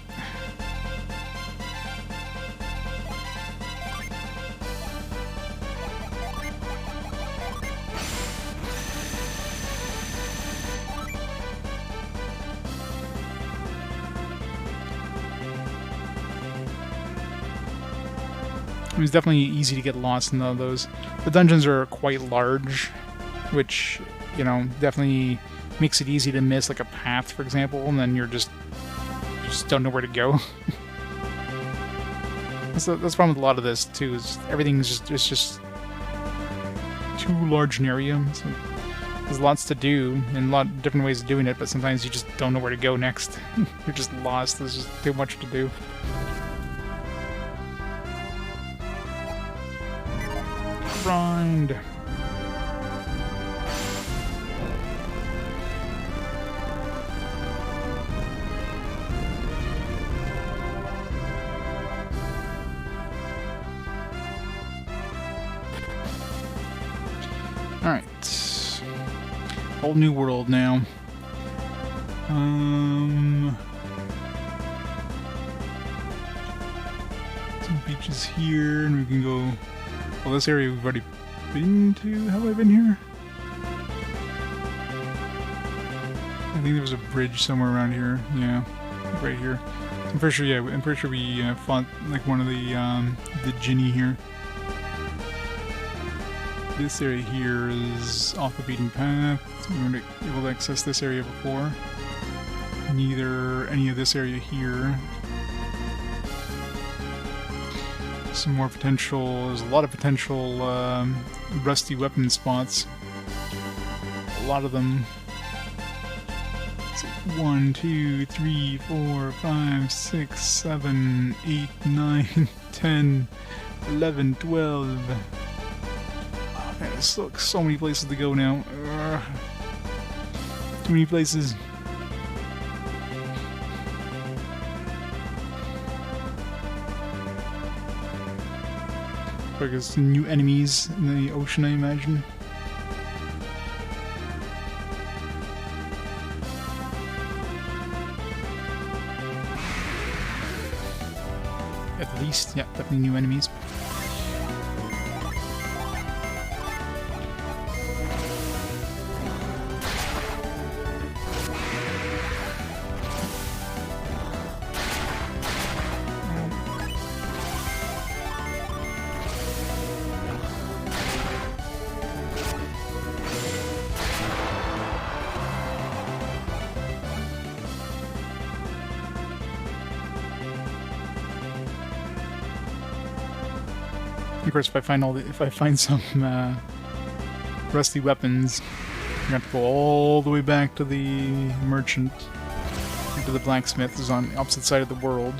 It was definitely easy to get lost in those. The dungeons are quite large, which, definitely makes it easy to miss, like a path, for example, and then you just don't know where to go. That's the problem with a lot of this, too, is everything's just too large an area. So there's lots to do, and a lot of different ways of doing it, but sometimes you just don't know where to go next. You're just lost. There's just too much to do. Grind. All right, whole new world now. Some beaches here, and we can go. Well, this area we've already been to. Have I been here? I think there was a bridge somewhere around here. Yeah, right here. I'm pretty sure. Yeah, I'm pretty sure we fought like one of the Ginny here. This area here is off the beaten path. We weren't able to access this area before. Neither any of this area here. Some more potential. There's a lot of potential rusty weapon spots. A lot of them. 1, 2, 3, 4, 5, 6, 7, 8, 9, 10, 11, 12. Oh, man, there's so many places to go now. Too many places. There's new enemies in the ocean, I imagine. At least, yeah, definitely new enemies. Of course, if I find some rusty weapons, I have to go all the way back to the merchant, to the blacksmith, who's on the opposite side of the world.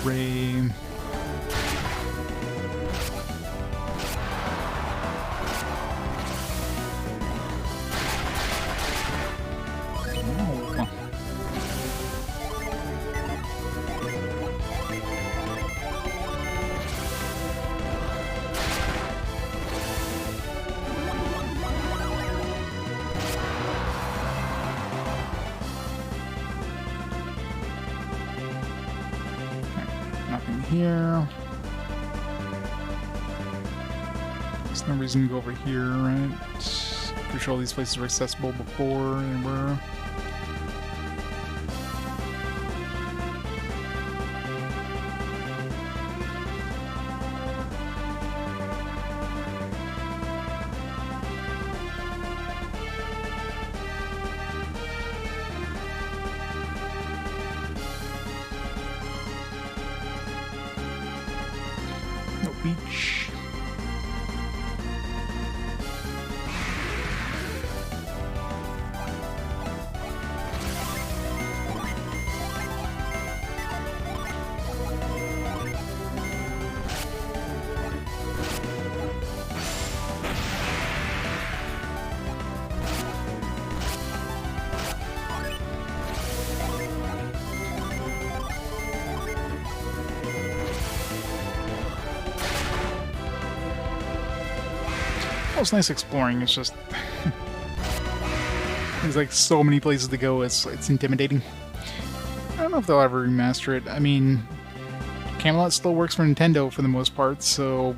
Hooray! Here. There's no reason to go over here, right? Pretty sure all these places were accessible before they were. Beach. It's nice exploring, it's just there's like so many places to go, it's intimidating. I don't know if they'll ever remaster it. I mean, Camelot still works for Nintendo for the most part, so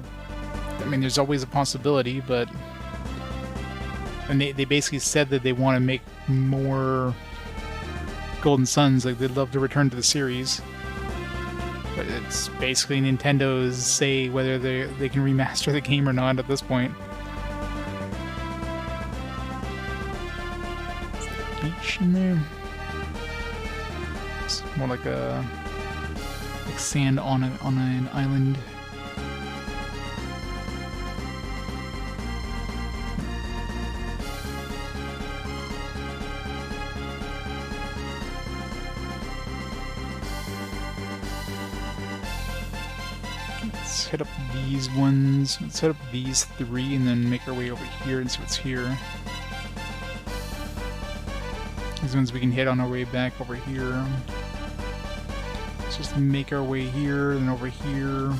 I mean there's always a possibility, but and they basically said that they want to make more Golden Suns, like they'd love to return to the series. But it's basically Nintendo's say whether they can remaster the game or not at this point. Beach in there. It's more like sand on an island. Let's hit up these ones. Let's hit up these three and then make our way over here and see what's here. These ones we can hit on our way back over here. Let's just make our way here and over here.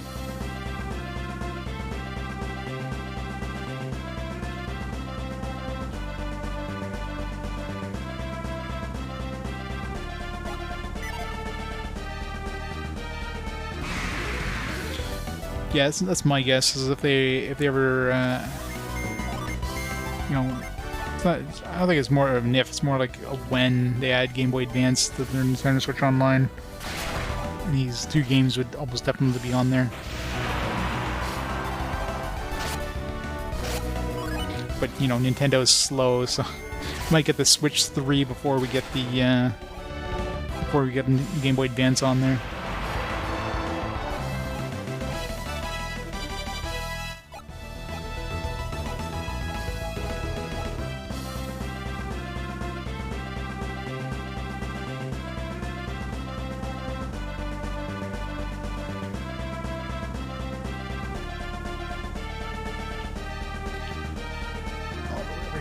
Yeah, that's my guess. Is if they ever, you know. I don't think it's more of an if, it's more like a when they add Game Boy Advance to their Nintendo Switch Online. These two games would almost definitely be on there. But, you know, Nintendo is slow, so might get the Switch 3 before we get the Game Boy Advance on there.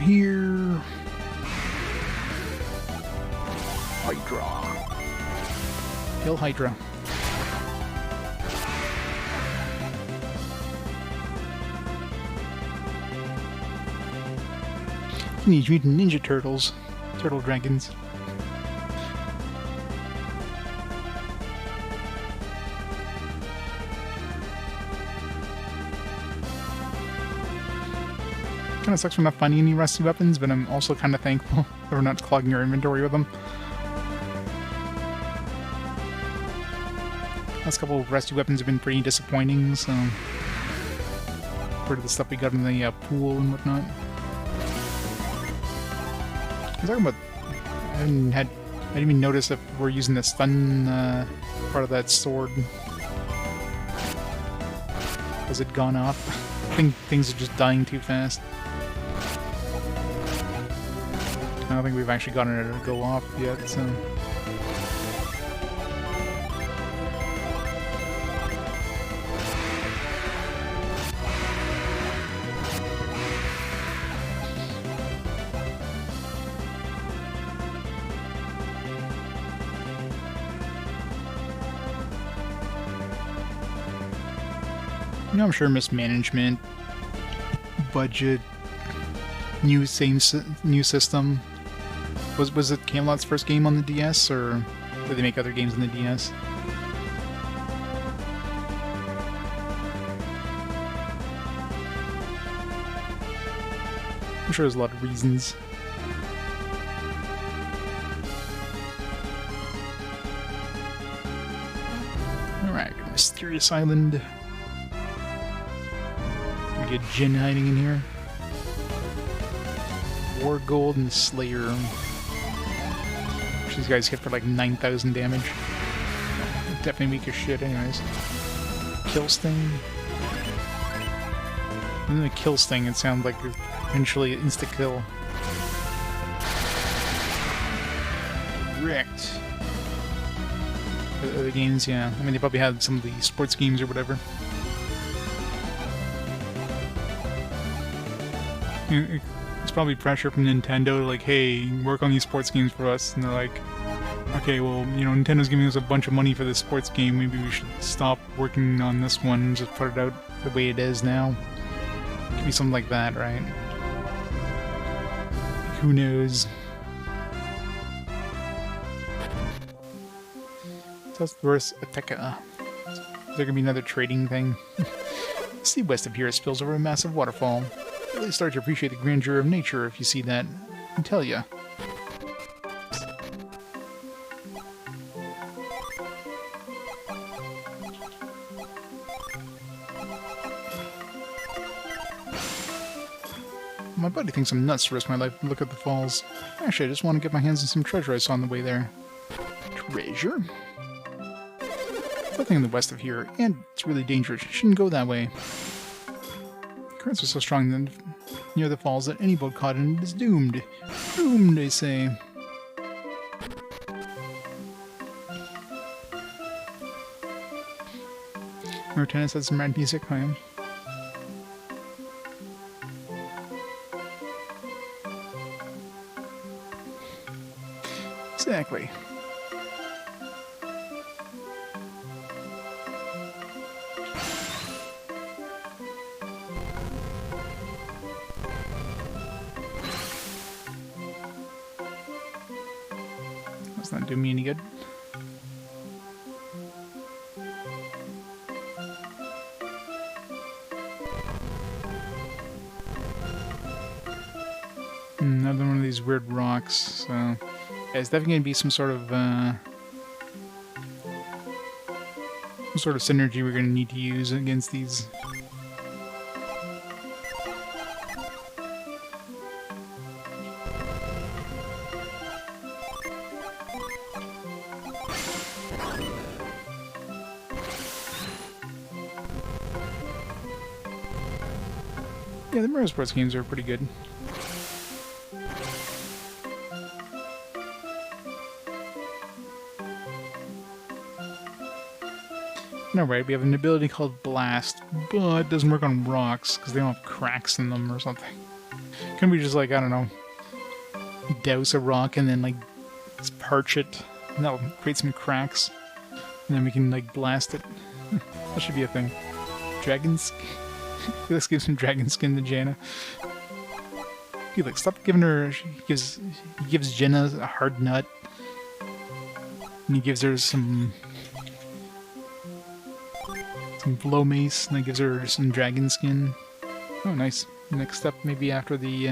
here. Hydra. Kill Hydra. Teenage Mutant Ninja Turtles. Turtle Dragons. Kind of sucks for not finding any rusty weapons, but I'm also kind of thankful that we're not clogging our inventory with them. Last couple of rusty weapons have been pretty disappointing, so... compared to the stuff we got in the pool and whatnot. I'm talking about... I didn't even notice if we're using the stun part of that sword. Has it gone off? I think things are just dying too fast. I don't think we've actually gotten it to go off yet, so... You know, I'm sure mismanagement, budget, new system. Was it Camelot's first game on the DS, or did they make other games on the DS? I'm sure there's a lot of reasons. Alright, Mysterious Island. We get Jin hiding in here. War Gold and Slayer. These guys hit for like 9,000 damage. Definitely weak as shit anyways. Kill Sting. And then the Kill Sting, it sounds like eventually insta-kill. Wrecked. The games, yeah. I mean, they probably had some of the sports games or whatever. It's probably pressure from Nintendo, like, hey, work on these sports games for us. And they're like, okay, well, you know, Nintendo's giving us a bunch of money for this sports game. Maybe we should stop working on this one and just put it out the way it is now. It could be something like that, right? Who knows? Southwest Ateka. Is there gonna be another trading thing? The sea west of here spills over a massive waterfall. You really start to appreciate the grandeur of nature if you see that. I tell ya. My buddy thinks I'm nuts to risk my life to look at the falls. Actually, I just want to get my hands on some treasure I saw on the way there. Treasure? Nothing in the west of here, and it's really dangerous. You shouldn't go that way. Currents are so strong that near the falls that any boat caught in it is doomed. Doomed, they say. Lieutenant said some rad music, I am. Exactly. That's not doing me any good. Another one of these weird rocks, so... yeah, it's definitely going to be some sort of synergy we're going to need to use against these. Yeah, the Mario Sports games are pretty good. Alright, we have an ability called Blast, but it doesn't work on rocks because they don't have cracks in them or something. Couldn't we just, like, I don't know, douse a rock and then, like, just parch it, and that'll create some cracks, and then we can, like, blast it. That should be a thing. Dragons? Let's give some dragon skin to Jenna. Felix, stop giving her... He gives Jenna a hard nut. And he gives her some blow mace, and then gives her some dragon skin. Oh, nice. Next step, maybe after the...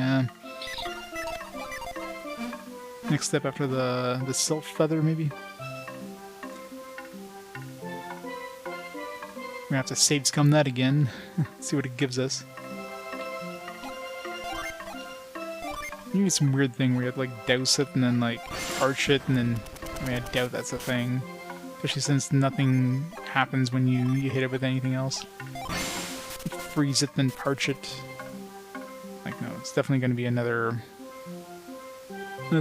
next step after the sylph feather, maybe? We're gonna have to save scum that again. See what it gives us. Maybe some weird thing where you have to, like, douse it and then, like, arch it and then... I mean, I doubt that's a thing. Especially since nothing happens when you hit it with anything else. Freeze it, then parch it. Like, no, it's definitely gonna be another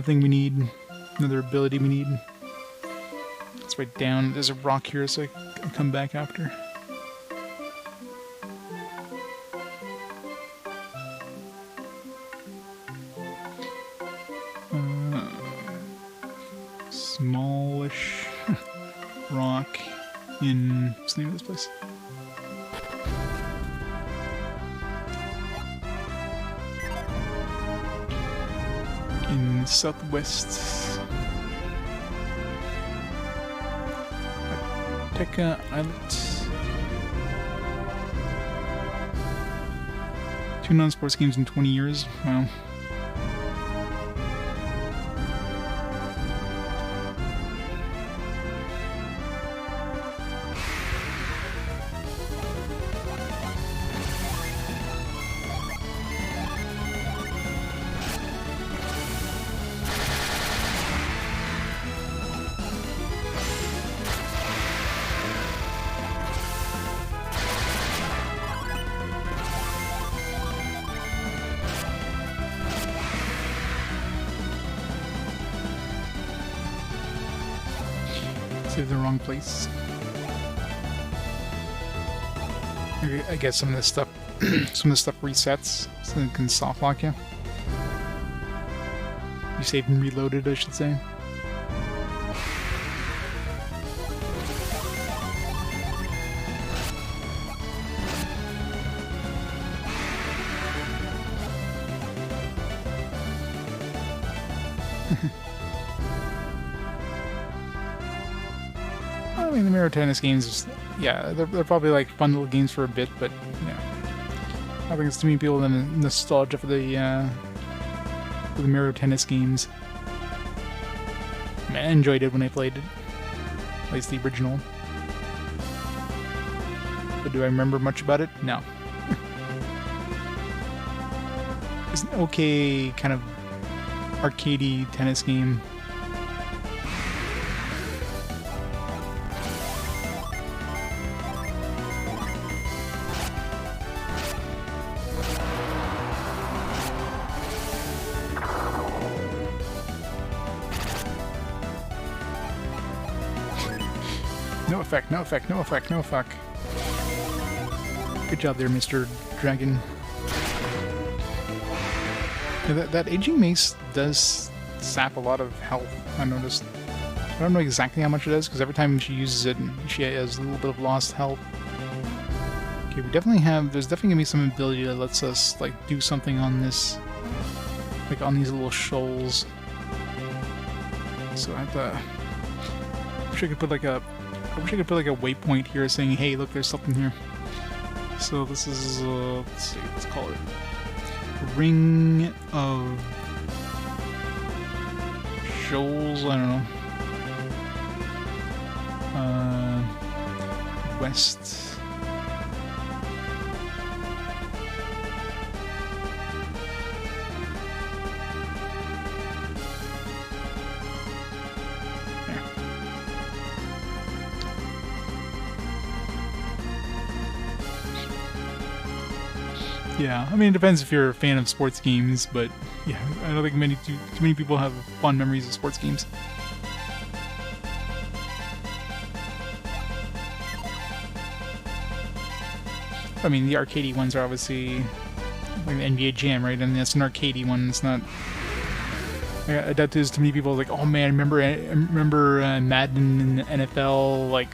thing we need. Another ability we need. Let's write down. There's a rock here, so I can come back after. Smallish rock in... what's the name of this place? In southwest Tekka Islet. 2 non-sports games in 20 years. Wow. The wrong place. Maybe, I guess some of this stuff resets, so it can soft lock you. You saved and reloaded, I should say. I mean, the Mirror Tennis games, yeah, they're probably like fun little games for a bit, but yeah, I think it's too many people that nostalgia for the Mirror Tennis games. I mean, I enjoyed it when I played it, at least the original. But do I remember much about it? No. It's an okay kind of arcadey tennis game. No effect, no effect, no effect, no effect. Good job there, Mr. Dragon. Yeah, that aging mace does sap a lot of health, I noticed. I don't know exactly how much it is, because every time she uses it, she has a little bit of lost health. Okay, we definitely have... There's definitely gonna be some ability that lets us, like, do something on this... Like, on these little shoals. So I have to... I wish I could put, like, a... I wish I could put like a waypoint here saying, hey, look, there's something here. So this is, let's see, let's call it Ring of Shoals, I don't know. West. Yeah, I mean, it depends if you're a fan of sports games, but yeah, I don't think too many people have fond memories of sports games. I mean, the arcadey ones are obviously like the NBA Jam, right? And that's an arcadey one. It's not. I doubt there's too many people like, oh man, I remember Madden in the NFL like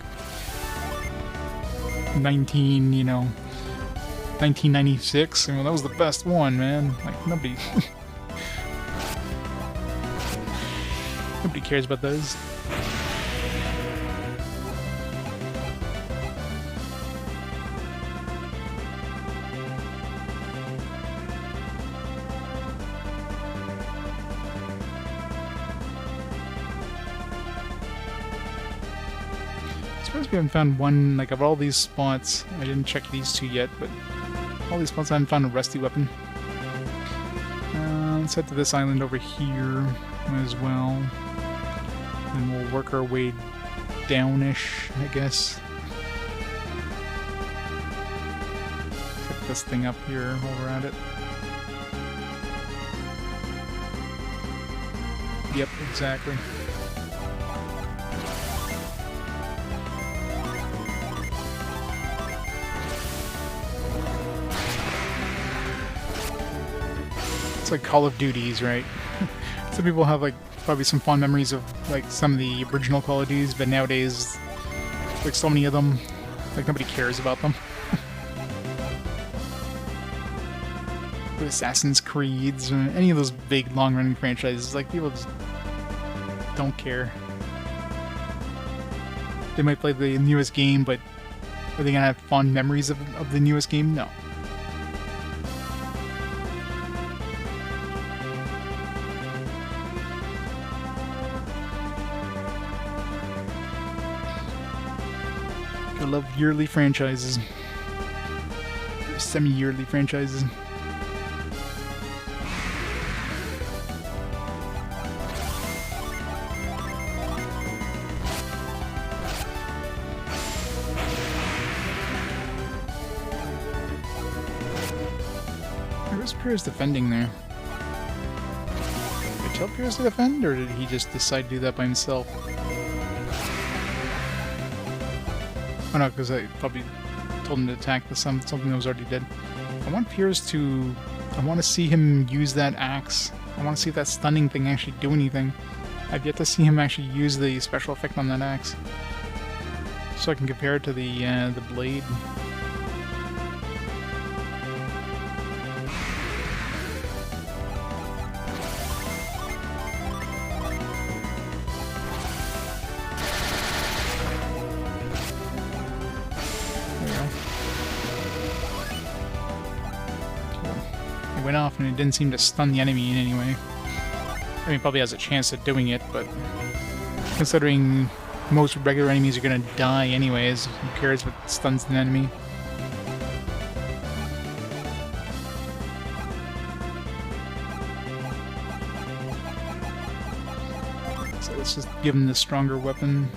1996. I mean, that was the best one, man. Like nobody cares about those. We haven't found one, like, of all these spots. I didn't check these two yet, but all these spots I haven't found a rusty weapon. Let's head to this island over here as well. And we'll work our way downish, I guess. Set this thing up here while we're at it. Yep, exactly. It's like Call of Duties, right? Some people have like probably some fond memories of like some of the original Call of Duties, but nowadays, like so many of them, like nobody cares about them. The Assassin's Creeds, or any of those big long-running franchises, like people just don't care. They might play the newest game, but are they gonna have fond memories of the newest game? No. I love yearly franchises. Semi-yearly franchises. Where's Pierce defending there? Did I tell Pierce to defend, or did he just decide to do that by himself? Oh no, because I probably told him to attack the something that was already dead. I want Piers to... I want to see him use that axe. I want to see if that stunning thing actually do anything. I've yet to see him actually use the special effect on that axe. So I can compare it to the blade. Went off and it didn't seem to stun the enemy in any way. I mean, probably has a chance at doing it, but considering most regular enemies are gonna die anyways, who cares if it stuns an enemy? So let's just give him the stronger weapon.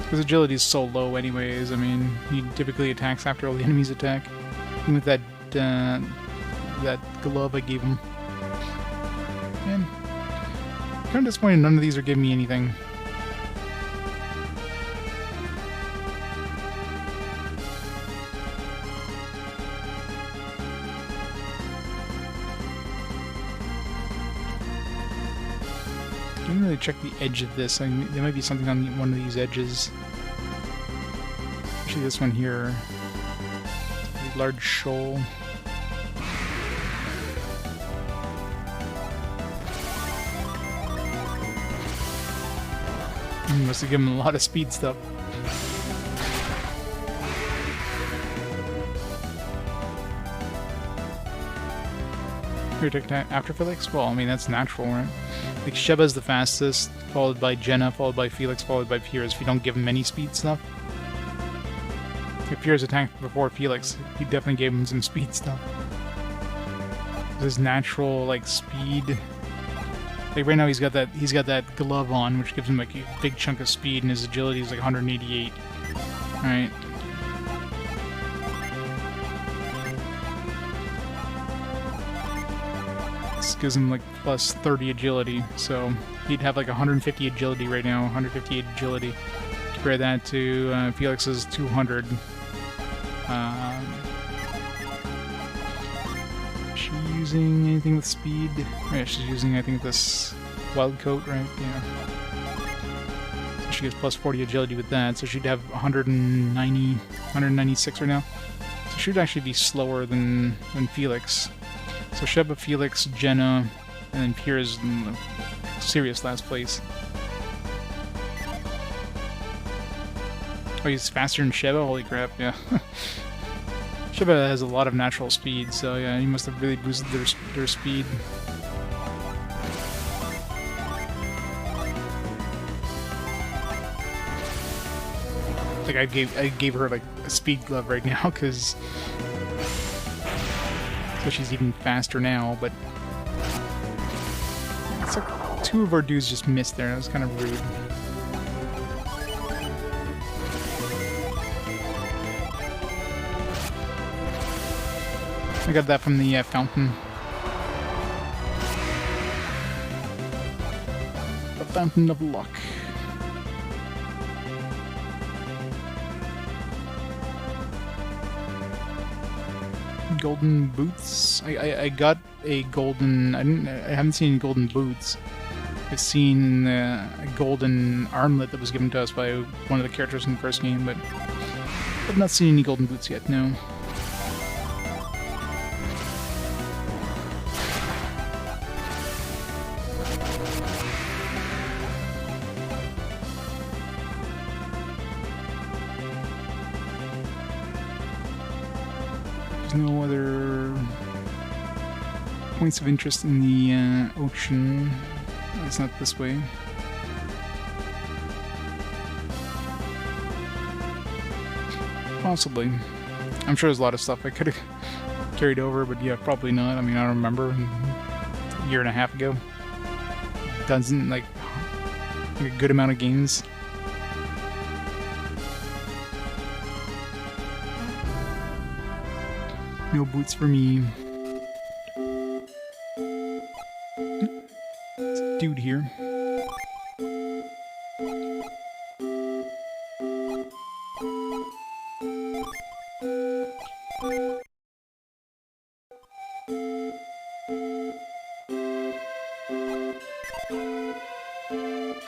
Because agility is so low anyways, I mean, he typically attacks after all the enemies attack. Even with that, that glove I gave him. Man, I'm kind of disappointed none of these are giving me anything. I didn't really check the edge of this. I mean, there might be something on one of these edges. Actually, this one here. A large shoal. Must have given him a lot of speed stuff. Here, take after Felix? Well, I mean, that's natural, right? Like, Sheba's the fastest, followed by Jenna, followed by Felix, followed by Piers, if you don't give him any speed stuff. If Piers attacked before Felix, he definitely gave him some speed stuff. His natural, like, speed... Like, right now he's got that glove on, which gives him, like, a big chunk of speed, and his agility is, like, 188. Alright. Gives him like plus 30 agility, so he'd have like 150 agility right now, 158 agility. Compare that to Felix's 200. Is she using anything with speed? Yeah, she's using, I think, this wild coat, right? Yeah. So she gets plus 40 agility with that, so she'd have 196 right now. So she'd actually be slower than Felix. So Sheba, Felix, Jenna, and then Pierre's in the serious last place. Oh, he's faster than Sheba? Holy crap, yeah. Sheba has a lot of natural speed, so yeah, he must have really boosted their speed. Like, I gave her, like, a speed glove right now, because... So she's even faster now, but... It's like 2 of our dudes just missed there, that was kind of rude. I got that from the fountain. The Fountain of Luck. Golden boots. I got a golden. I haven't seen any golden boots. I've seen a golden armlet that was given to us by one of the characters in the first game, but I've not seen any golden boots yet. No. There's no other points of interest in the ocean. It's not this way. Possibly. I'm sure there's a lot of stuff I could have carried over, but yeah, probably not. I mean, I don't remember. A year and a half ago. Doesn't, like a good amount of games. No boots for me. There's a dude here.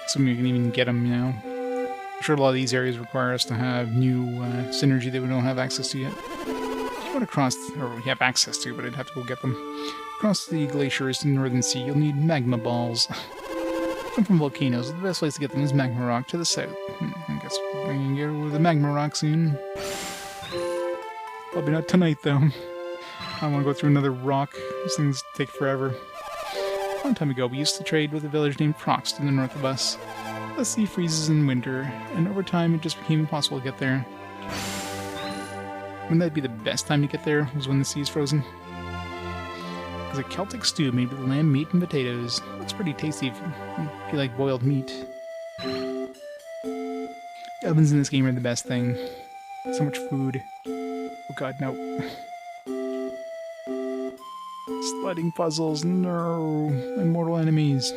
So we can even get him now. I'm sure a lot of these areas require us to have new synergy that we don't have access to yet. Across, or we have access to, but I'd have to go get them. Across the glaciers to the Northern Sea, you'll need magma balls. Come from volcanoes. The best place to get them is magma rock to the south. I guess we're going to get over the magma rock soon. Probably not tonight, though. I want to go through another rock. These things take forever. A long time ago, we used to trade with a village named Prox to the north of us. The sea freezes in winter, and over time it just became impossible to get there. Wouldn't that be the best time to get there, was when the sea is frozen? There's a Celtic stew made with lamb meat and potatoes. Looks pretty tasty if you like boiled meat. The ovens in this game are the best thing. So much food. Oh god, no. Sliding puzzles, no. Immortal enemies.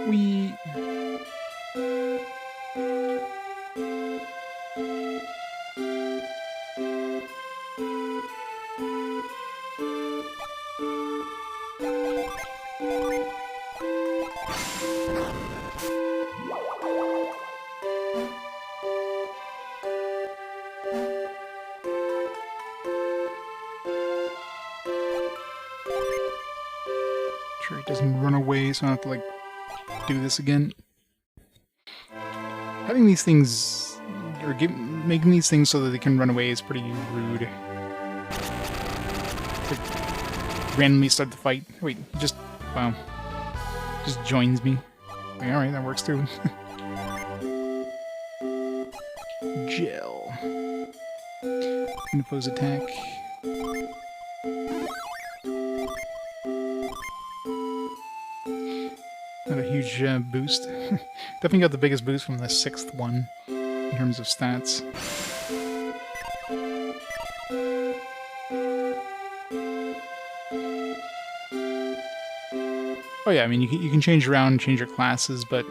We... Sure it doesn't run away, so I don't have to, like, do this again. Having these things, or making these things so that they can run away is pretty rude. Like, randomly start the fight. Wait, just, wow. Just joins me. Like, alright, that works too. Gel. Infos attack. Not a huge boost. Definitely got the biggest boost from the 6th one in terms of stats. Oh yeah, I mean you can change around, change your classes, but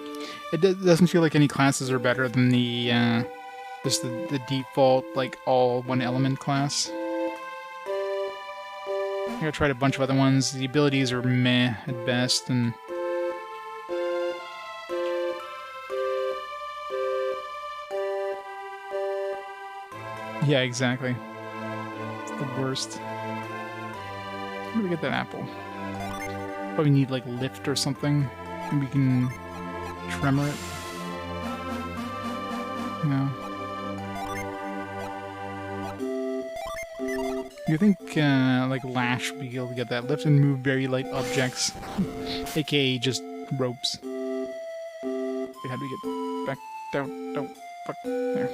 it doesn't feel like any classes are better than the just the default like all one element class. I think I tried a bunch of other ones. The abilities are meh at best, and yeah, exactly. It's the worst. How do we get that apple? Probably need like lift or something. Maybe we can tremor it. No. You think like Lash would be able to get that lift and move very light objects, aka just ropes. Wait, how do we get back down? No, fuck, there.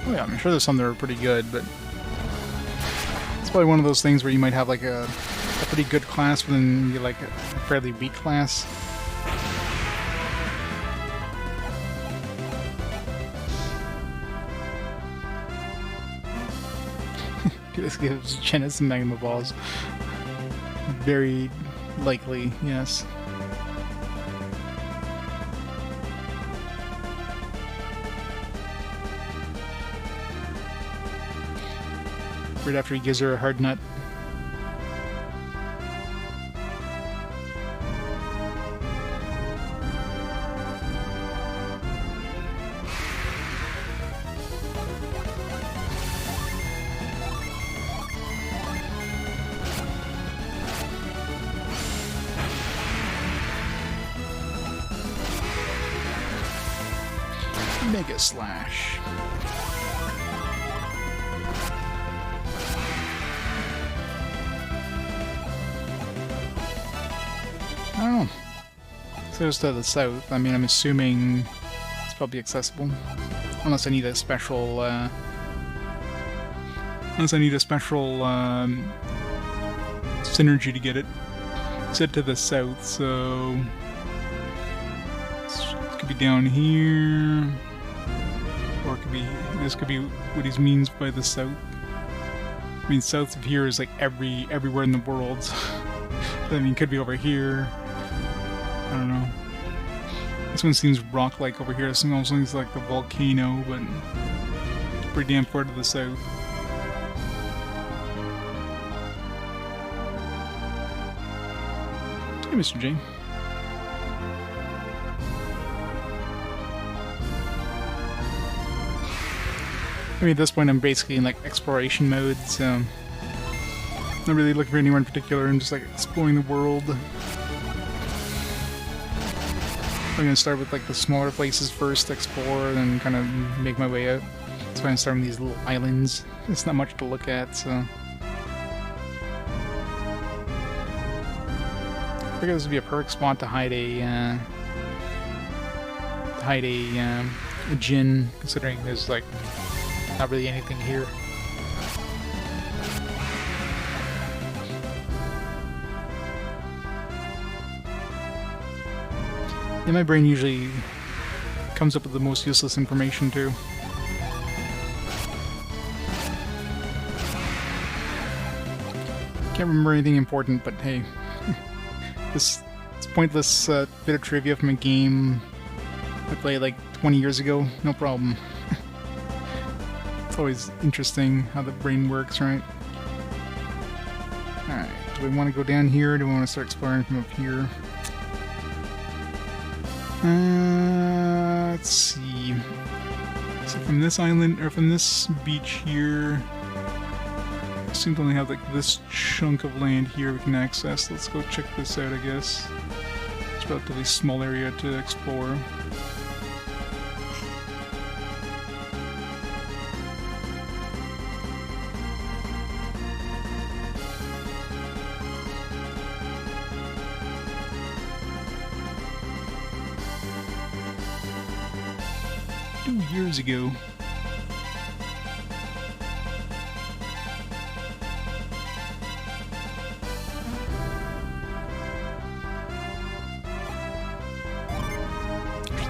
Oh yeah, I'm sure there's some that are pretty good, but it's probably one of those things where you might have like a pretty good class, but then you like a fairly weak class. This gives Jenna some magma balls. Very likely, yes. Right after he gives her a hard nut. Mega Slash. Oh. So it's to the south. I mean, I'm assuming it's probably accessible. Unless I need a special, synergy to get it. It's to the south, so... It could be down here... Or it could be... This could be what he means by the south. I mean, south of here is like everywhere in the world. I mean, it could be over here. I don't know. This one seems rock-like over here. This one almost looks like a volcano, but pretty damn far to the south. Hey, Mr. J. I mean, at this point I'm basically in like exploration mode, so not really looking for anywhere in particular. I'm just like exploring the world. I'm gonna start with like the smaller places first, explore, and then kind of make my way out. That's why I'm starting with these little islands. It's not much to look at, so I figured this would be a perfect spot to hide a djinn, considering there's like not really anything here. Yeah, my brain usually comes up with the most useless information too. Can't remember anything important, but hey, this pointless bit of trivia from a game I played like 20 years ago, no problem. It's always interesting how the brain works, right? Alright, do we want to go down here, or do we want to start exploring from up here? Let's see. So from this island, or from this beach here, I seem to only have like this chunk of land here we can access. Let's go check this out, I guess. It's a relatively small area to explore. 2 years ago.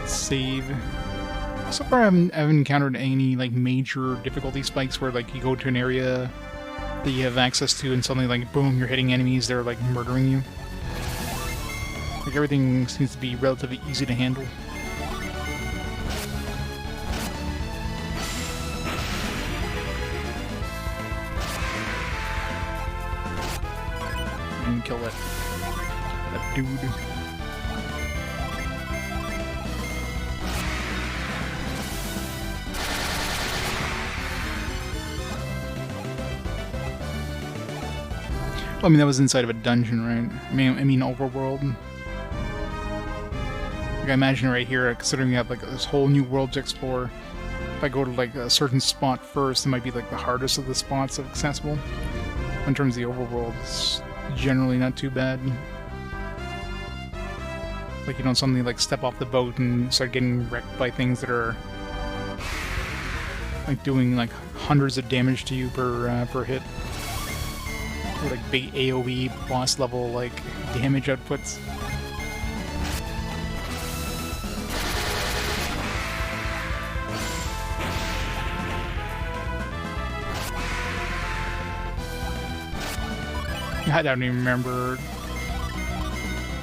Save. So far, I haven't encountered any like major difficulty spikes where like you go to an area that you have access to and suddenly like boom, you're hitting enemies, they're like murdering you. Like everything seems to be relatively easy to handle. And kill that dude. Well, I mean, that was inside of a dungeon, right? I mean overworld. Like, I imagine right here, considering we have like this whole new world to explore, if I go to like a certain spot first, it might be like the hardest of the spots accessible. In terms of the overworld, it's generally not too bad. Like, you don't suddenly like step off the boat and start getting wrecked by things that are like doing like hundreds of damage to you per hit. Or like big AoE boss level like damage outputs. I don't even remember.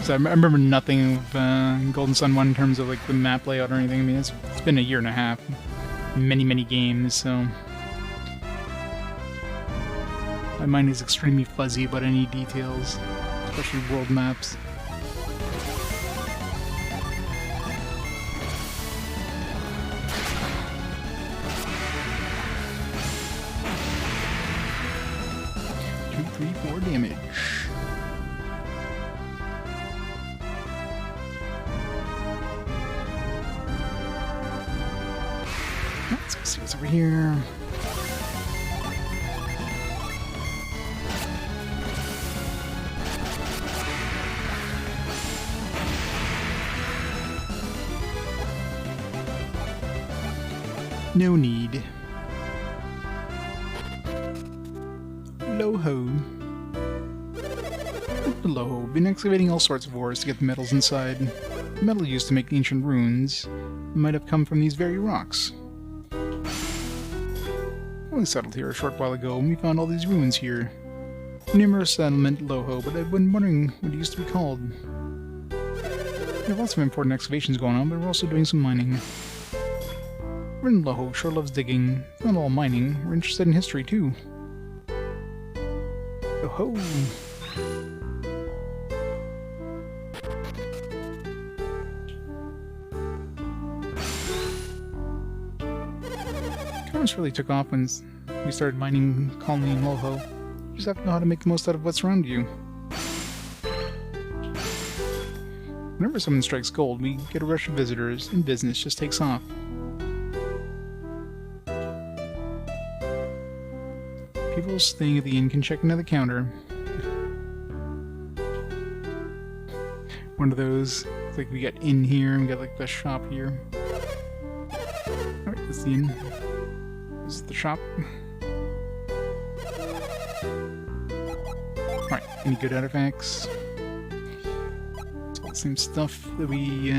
So I remember nothing of Golden Sun 1 in terms of like the map layout or anything. I mean, it's been a year and a half. Many games, so my mind is extremely fuzzy about any details, especially world maps. Two, 3, 4 damage. Let's go see what's over here. No need. Loho. The Loho. Been excavating all sorts of ores to get the metals inside. The metal used to make ancient runes might have come from these very rocks. We settled here a short while ago, and we found all these ruins here. Numerous settlement Loho, but I've been wondering what it used to be called. We have lots of important excavations going on, but we're also doing some mining. We're in Loho, sure loves digging. It's not all mining, we're interested in history too. Loho! Commerce really took off when we started mining colony in Loho. You just have to know how to make the most out of what's around you. Whenever someone strikes gold, we get a rush of visitors, and business just takes off. People staying at the inn can check into the counter. One of those, it's like we got inn here, and we got like the shop here. Alright, that's the inn. This is the shop. Alright, any good artifacts? It's all the same stuff that we,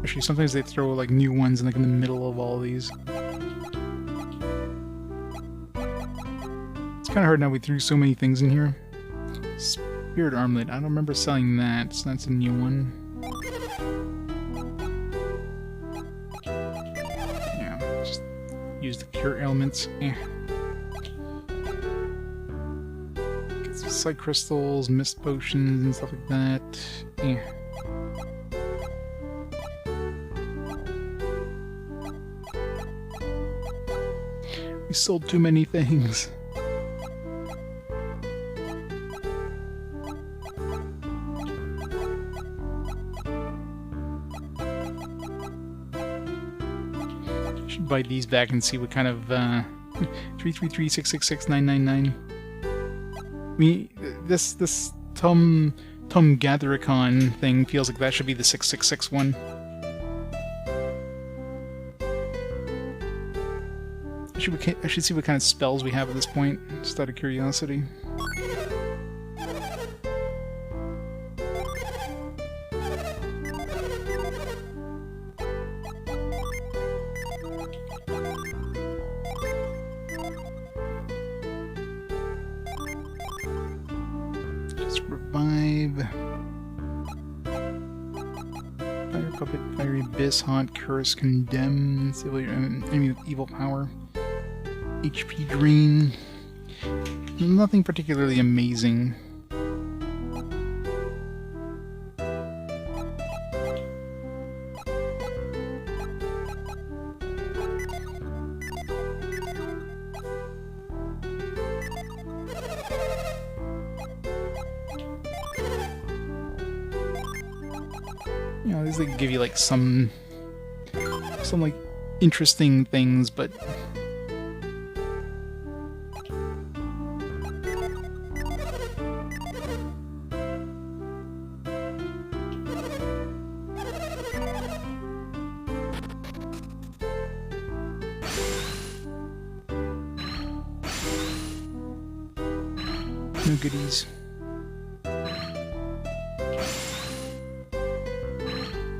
actually sometimes they throw like new ones like in the middle of all these. Kind of hard now we threw so many things in here. Spirit armlet, I don't remember selling that, so that's a new one. Yeah, just use the cure elements. Get some sight crystals, mist potions, and stuff like that. We sold too many things. Buy these back and see what kind of 333666999. This Tum Gathericon thing feels like that should be the 666 one. I should see what kind of spells we have at this point, just out of curiosity. Just revive. Fire Puppet, Fiery Abyss, Haunt, Curse, Condemn, enemy with evil power. HP Drain. Nothing particularly amazing. You know, these like give you like some like interesting things, but no goodies.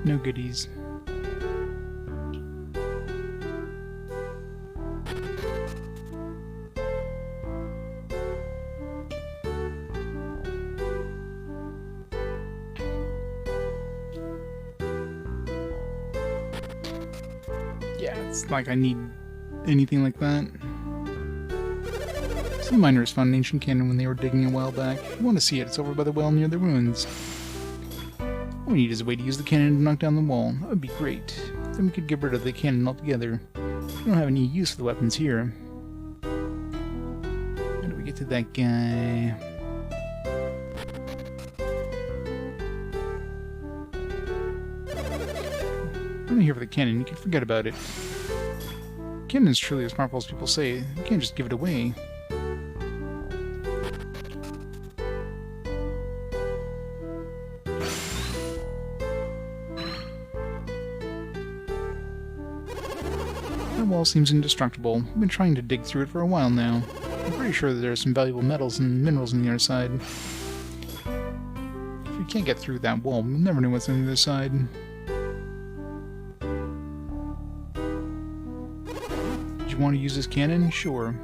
No goodies. Yeah, it's like I need anything like that. Sea Miners found an ancient cannon when they were digging a while back. If you want to see it, it's over by the well near the ruins. All we need is a way to use the cannon to knock down the wall. That would be great. Then we could get rid of the cannon altogether. We don't have any use for the weapons here. How do we get to that guy? I'm not here for the cannon. You can forget about it. Cannon is truly as powerful as people say. You can't just give it away. That wall seems indestructible. I've been trying to dig through it for a while now. I'm pretty sure that there are some valuable metals and minerals on the other side. If we can't get through that wall, we'll never know what's on the other side. Did you want to use this cannon? Sure.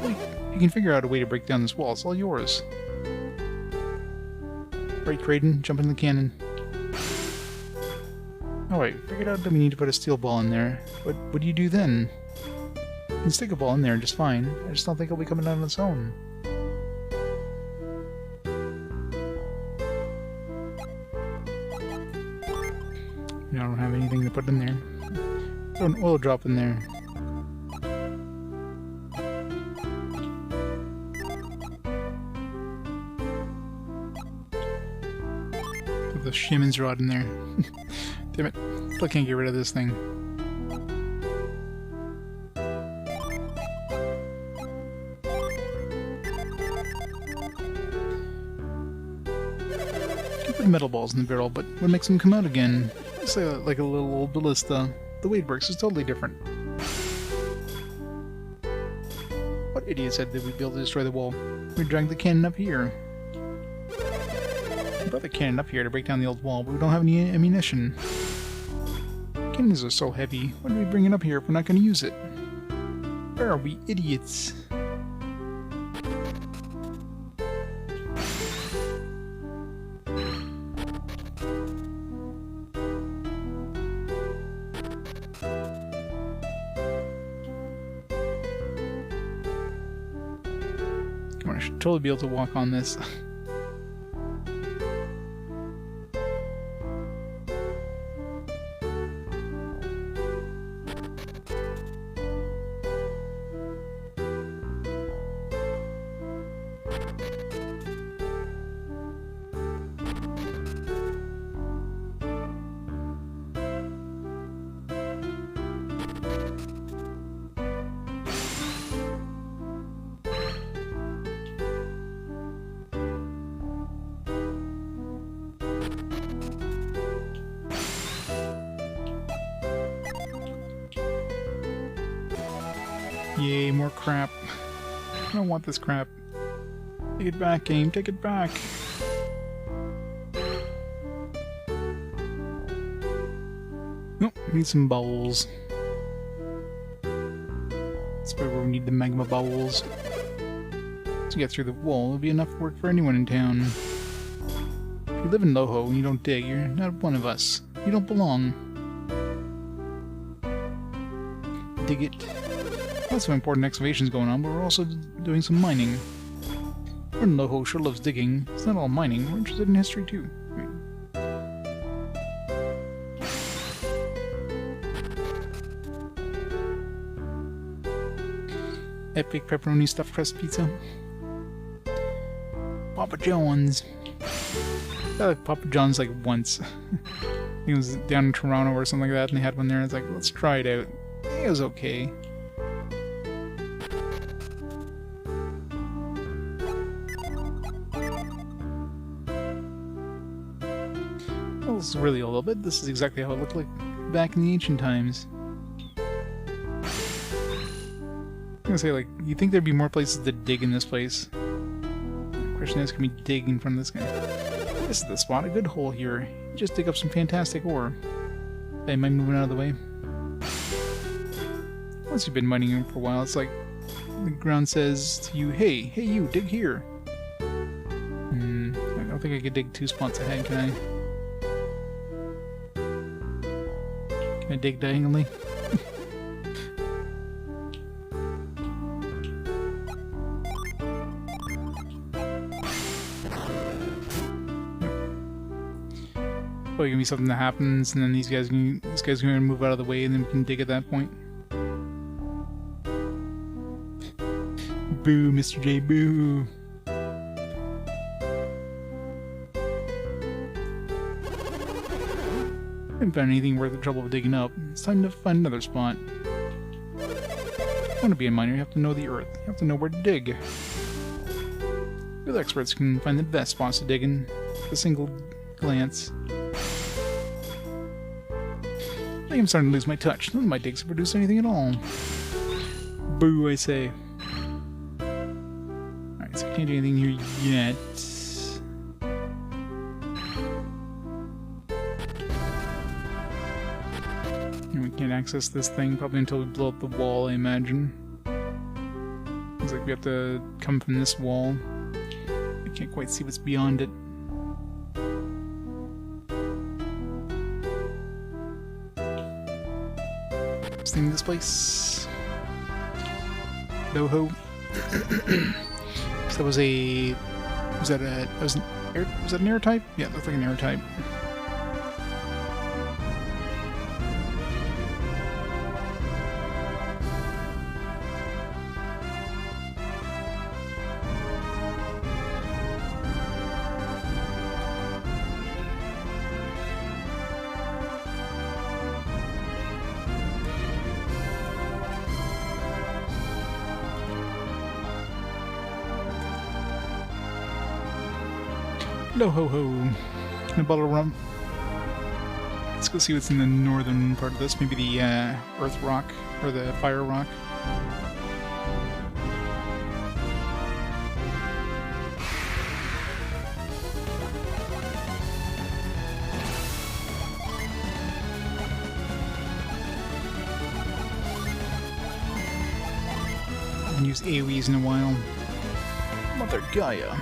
Wait, if you can figure out a way to break down this wall, it's all yours. Right, Kraden, jump into the cannon. Alright, figured out that we need to put a steel ball in there. What do you do then? You can stick a ball in there just fine. I just don't think it'll be coming out on its own. I don't have anything to put in there. Throw an oil drop in there. Put the shaman's rod in there. Damn it. Still can't get rid of this thing. Can put metal balls in the barrel, but what makes them come out again? It's like a little old ballista. The way it works is totally different. What idiot said that we'd be able to destroy the wall? We dragged the cannon up here. We brought the cannon up here to break down the old wall, but we don't have any ammunition. Cannons are so heavy. Why do we bring it up here if we're not going to use it? Where are we, idiots? Come on, I should totally be able to walk on this. Yay, more crap. I don't want this crap. Take it back, game. Take it back. Nope, need some bowls. That's where we need the magma bowls. To get through the wall, it'll be enough work for anyone in town. If you live in Loho and you don't dig, you're not one of us. You don't belong. Dig it. Lots of important excavations going on, but we're also doing some mining. Everyone in Loho sure loves digging. It's not all mining, we're interested in history too. Epic pepperoni stuffed crust pizza. Papa John's. I like Papa John's like once. He was down in Toronto or something like that, and they had one there, and it's like, let's try it out. It was okay. Well, this is really a little bit. This is exactly how it looked like back in the ancient times. I'm gonna say, like, you think there'd be more places to dig in this place? The question is, can we dig in front of this guy? This is the spot, a good hole here. Just dig up some fantastic ore. Hey, am I moving out of the way? Once you've been mining for a while, it's like the ground says to you, hey you, dig here. I don't think I could dig 2 spots ahead, can I? Can I dig diagonally? Probably gonna be something that happens, and then these guys gonna move out of the way, and then we can dig at that point. Boo, Mr. J, boo! Haven't found anything worth the trouble of digging up. It's time to find another spot. If you want to be a miner, you have to know the earth. You have to know where to dig. Real experts can find the best spots to dig in with a single glance. I think I'm starting to lose my touch. None of my digs produce anything at all. Boo, I say. Alright, so I can't do anything here yet. And we can't access this thing probably until we blow up the wall, I imagine. Looks like we have to come from this wall. I can't quite see what's beyond it. This place. Loho. So that was a... Was that an air type? Yeah, it looked like an air type. No ho ho. And a bottle of rum. Let's go see what's in the northern part of this. Maybe the earth rock or the fire rock. I haven't used AoEs in a while. Mother Gaia.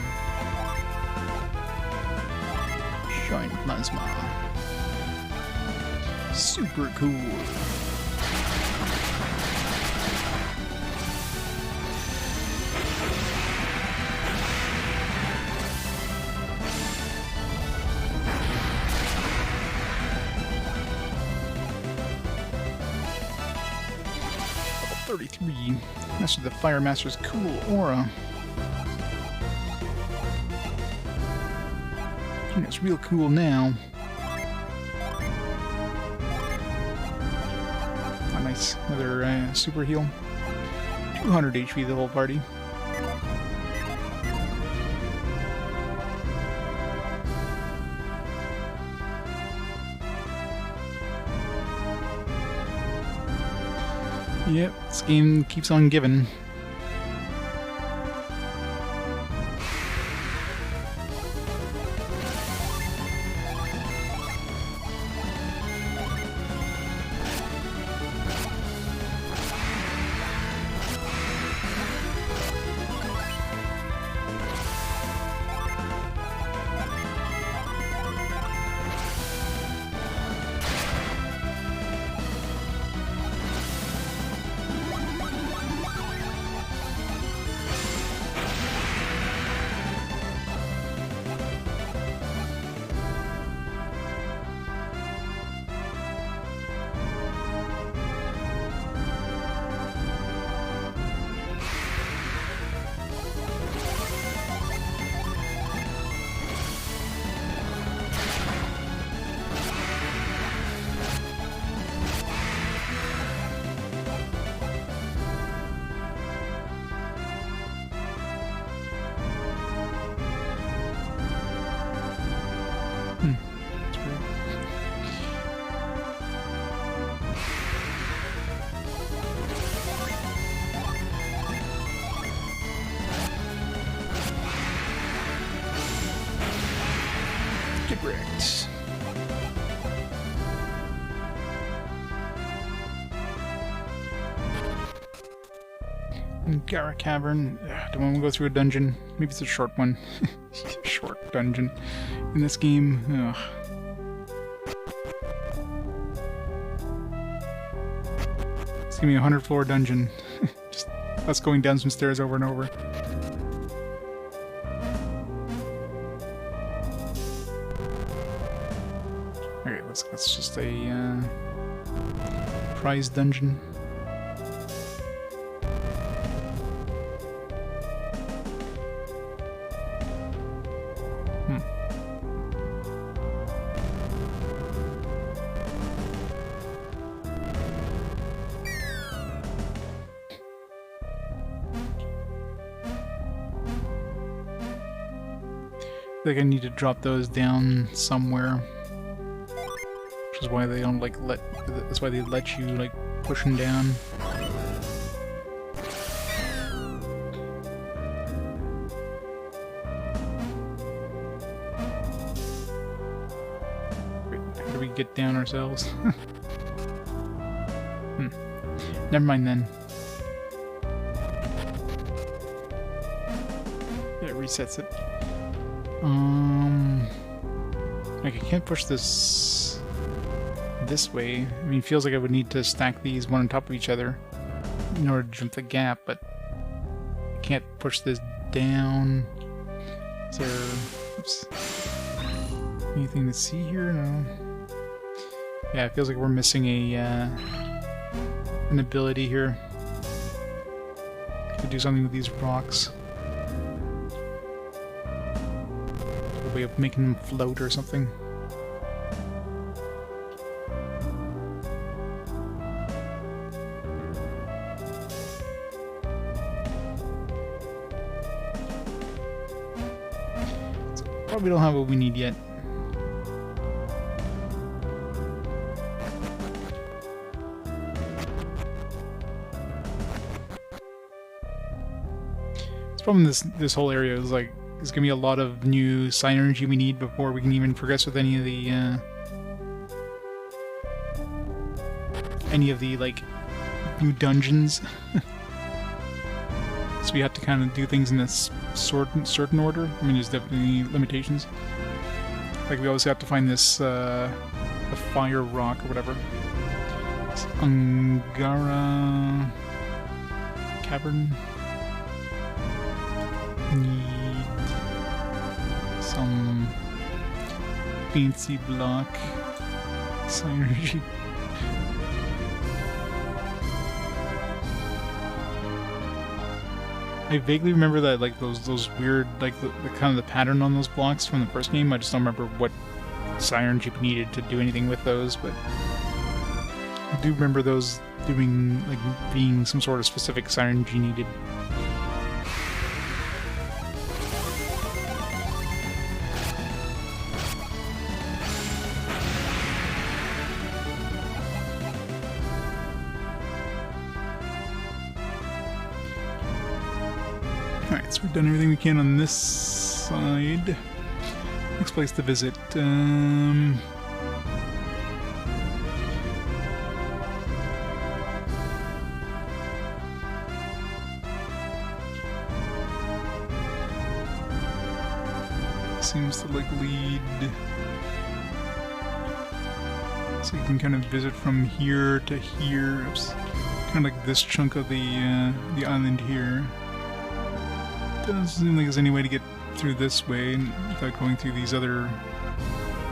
Shine plasma. Super cool. Level 33. Master the Fire Master's cool aura. It's real cool now. Oh, nice. Another super heal. 200 HP the whole party. Yep, this game keeps on giving. Get wrecked. Gara Cavern. Do I want to go through a dungeon? Maybe it's a short one. Short dungeon in this game. Ugh. It's gonna be a 100-floor dungeon. Just us going down some stairs over and over. Okay, that's just a prize dungeon. I think I need to drop those down somewhere, which is why they don't like that's why they let you like push them down. Wait, how do we get down ourselves? Never mind then. Yeah, it resets it. Like I can't push this way. I mean, it feels like I would need to stack these one on top of each other in order to jump the gap, but I can't push this down. Is there... Oops. Anything to see here? No. Yeah, it feels like we're missing a an ability here to do something with these rocks. Way of making them float or something. So probably don't have what we need yet. This problem this whole area is like there's gonna be a lot of new sign energy we need before we can even progress with any of the like new dungeons. So we have to kind of do things in a certain order. I mean, there's definitely limitations. Like we always have to find this the fire rock or whatever. It's Angara Cavern. Need some fancy block synergy. I vaguely remember that like those weird like the kind of the pattern on those blocks from the first game. I just don't remember what synergy needed to do anything with those, but I do remember those doing like being some sort of specific synergy needed. So we've done everything we can on this side. Next place to visit. Seems to like lead. So you can kind of visit from here to here. It's kind of like this chunk of the island here. Doesn't seem like there's any way to get through this way without going through these other.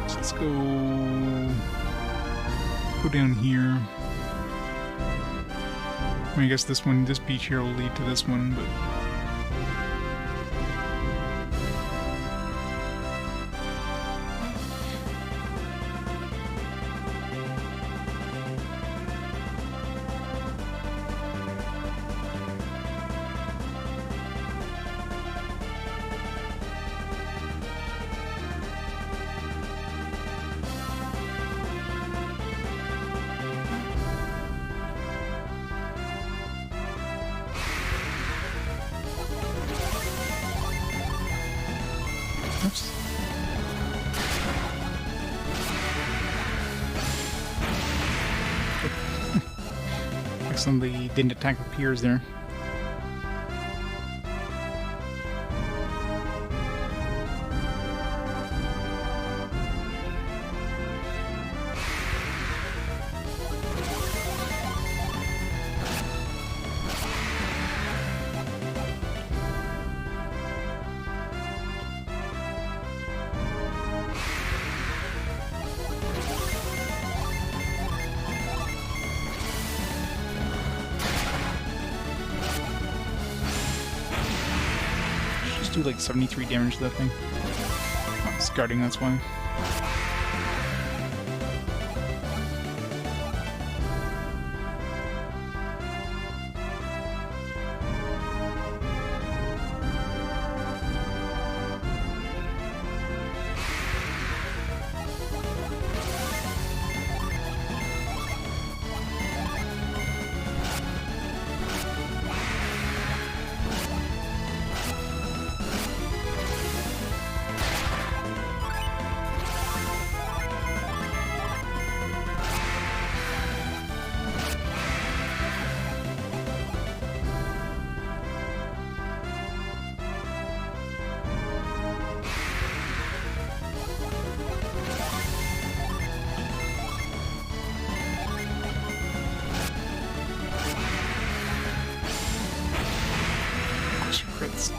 So let's go down here. I mean, I guess this beach here will lead to this one, but. Oops. Accidentally didn't attack the piers there. Do like 73 damage to that thing. Oh, it's guarding, that's why. Crits.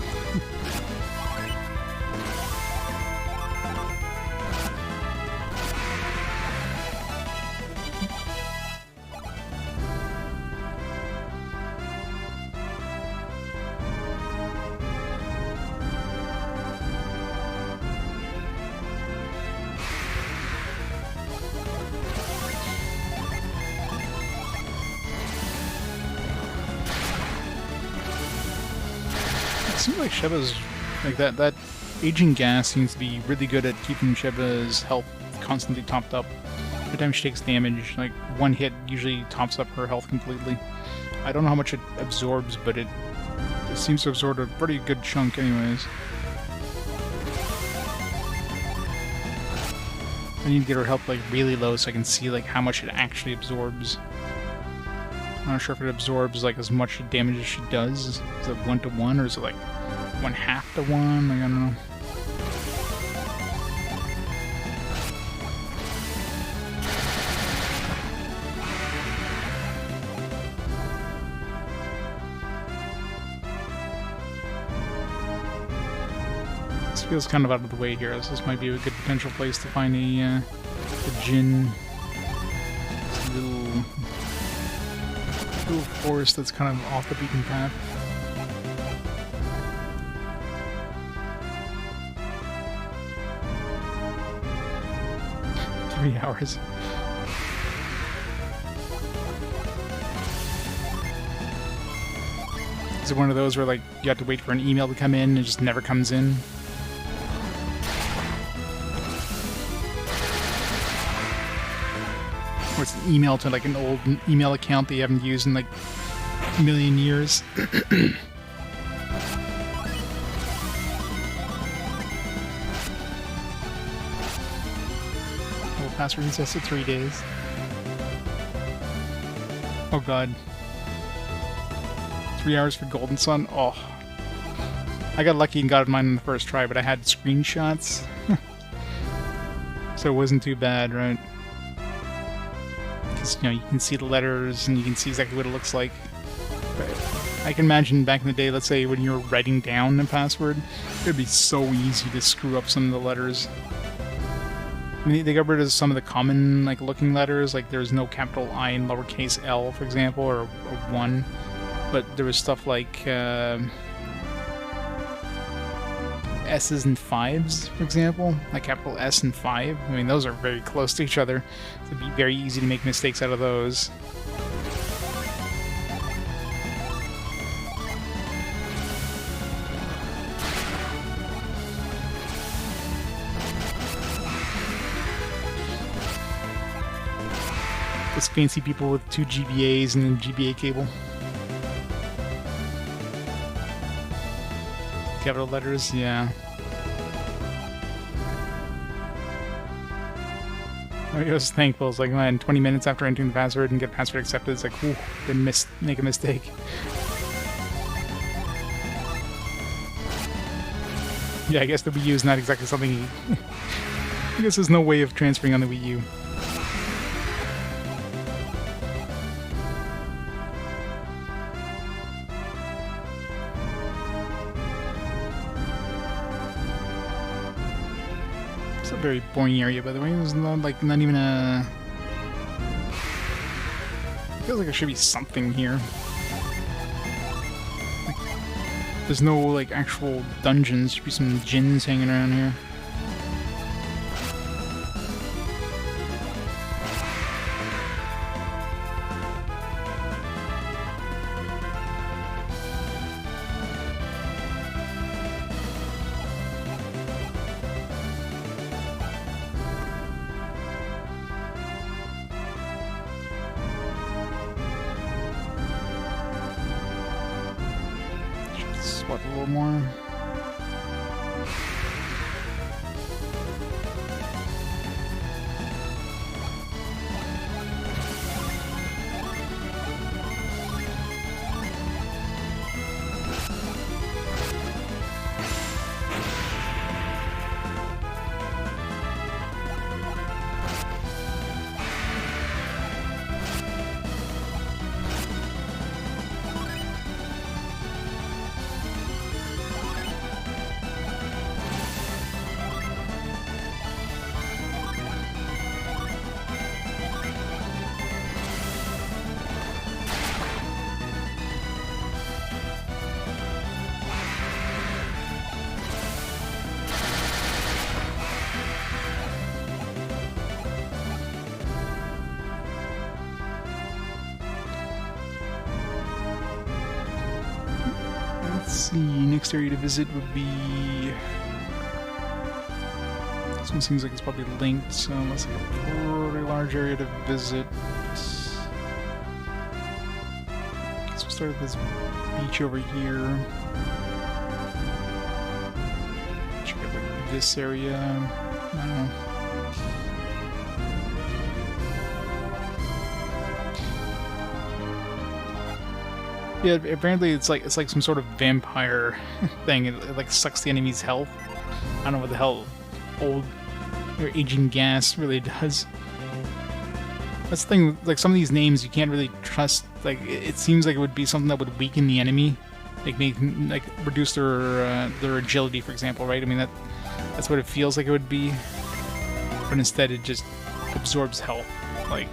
It seems like Sheba's like that aging gas seems to be really good at keeping Sheba's health constantly topped up. Every time she takes damage, like one hit usually tops up her health completely. I don't know how much it absorbs, but it seems to absorb a pretty good chunk anyways. I need to get her health like really low so I can see like how much it actually absorbs. I'm not sure if it absorbs like as much damage as she does. Is it 1-to-1 or is it like 1/2-to-1? Like, I don't know. This feels kind of out of the way here. So this might be a good potential place to find a Jinn. Little forest that's kind of off the beaten path. Three hours. Is it one of those where like you have to wait for an email to come in and it just never comes in? Or it's an email to like an old email account that you haven't used in like a million years. Password resets to 3 days. Oh god. 3 hours for Golden Sun? Oh. I got lucky and got mine in the first try, but I had screenshots. So it wasn't too bad, right? Because, you know, you can see the letters and you can see exactly what it looks like. But I can imagine back in the day, let's say when you were writing down a password, it would be so easy to screw up some of the letters. I mean, they got rid of some of the common, like, looking letters, like there's no capital I in lowercase l, for example, or 1. But there was stuff like S's and 5s, for example, like capital S and 5. I mean, those are very close to each other. So it'd be very easy to make mistakes out of those. Those fancy people with 2 GBAs and then GBA cable. Capital letters, yeah. I was thankful. It's like, man, 20 minutes after entering the password and get password accepted, it's like, whew, didn't make a mistake. Yeah, I guess the Wii U is not exactly something I guess there's no way of transferring on the Wii U. It's a very boring area, by the way. There's not even a... Feels like there should be something here. Like, there's no, like, actual dungeons. There should be some djinns hanging around here. Swap a little more. Let's see, next area to visit would be... This one seems like it's probably linked, so let's like a pretty large area to visit. Guess we'll start at this beach over here. Check out like this area. I don't know. Yeah, apparently it's like some sort of vampire thing. It like sucks the enemy's health. I don't know what the hell old or aging gas really does. That's the thing. Like some of these names, you can't really trust. Like it seems like it would be something that would weaken the enemy, like reduce their agility, for example, right? I mean that's what it feels like it would be, but instead it just absorbs health. Like,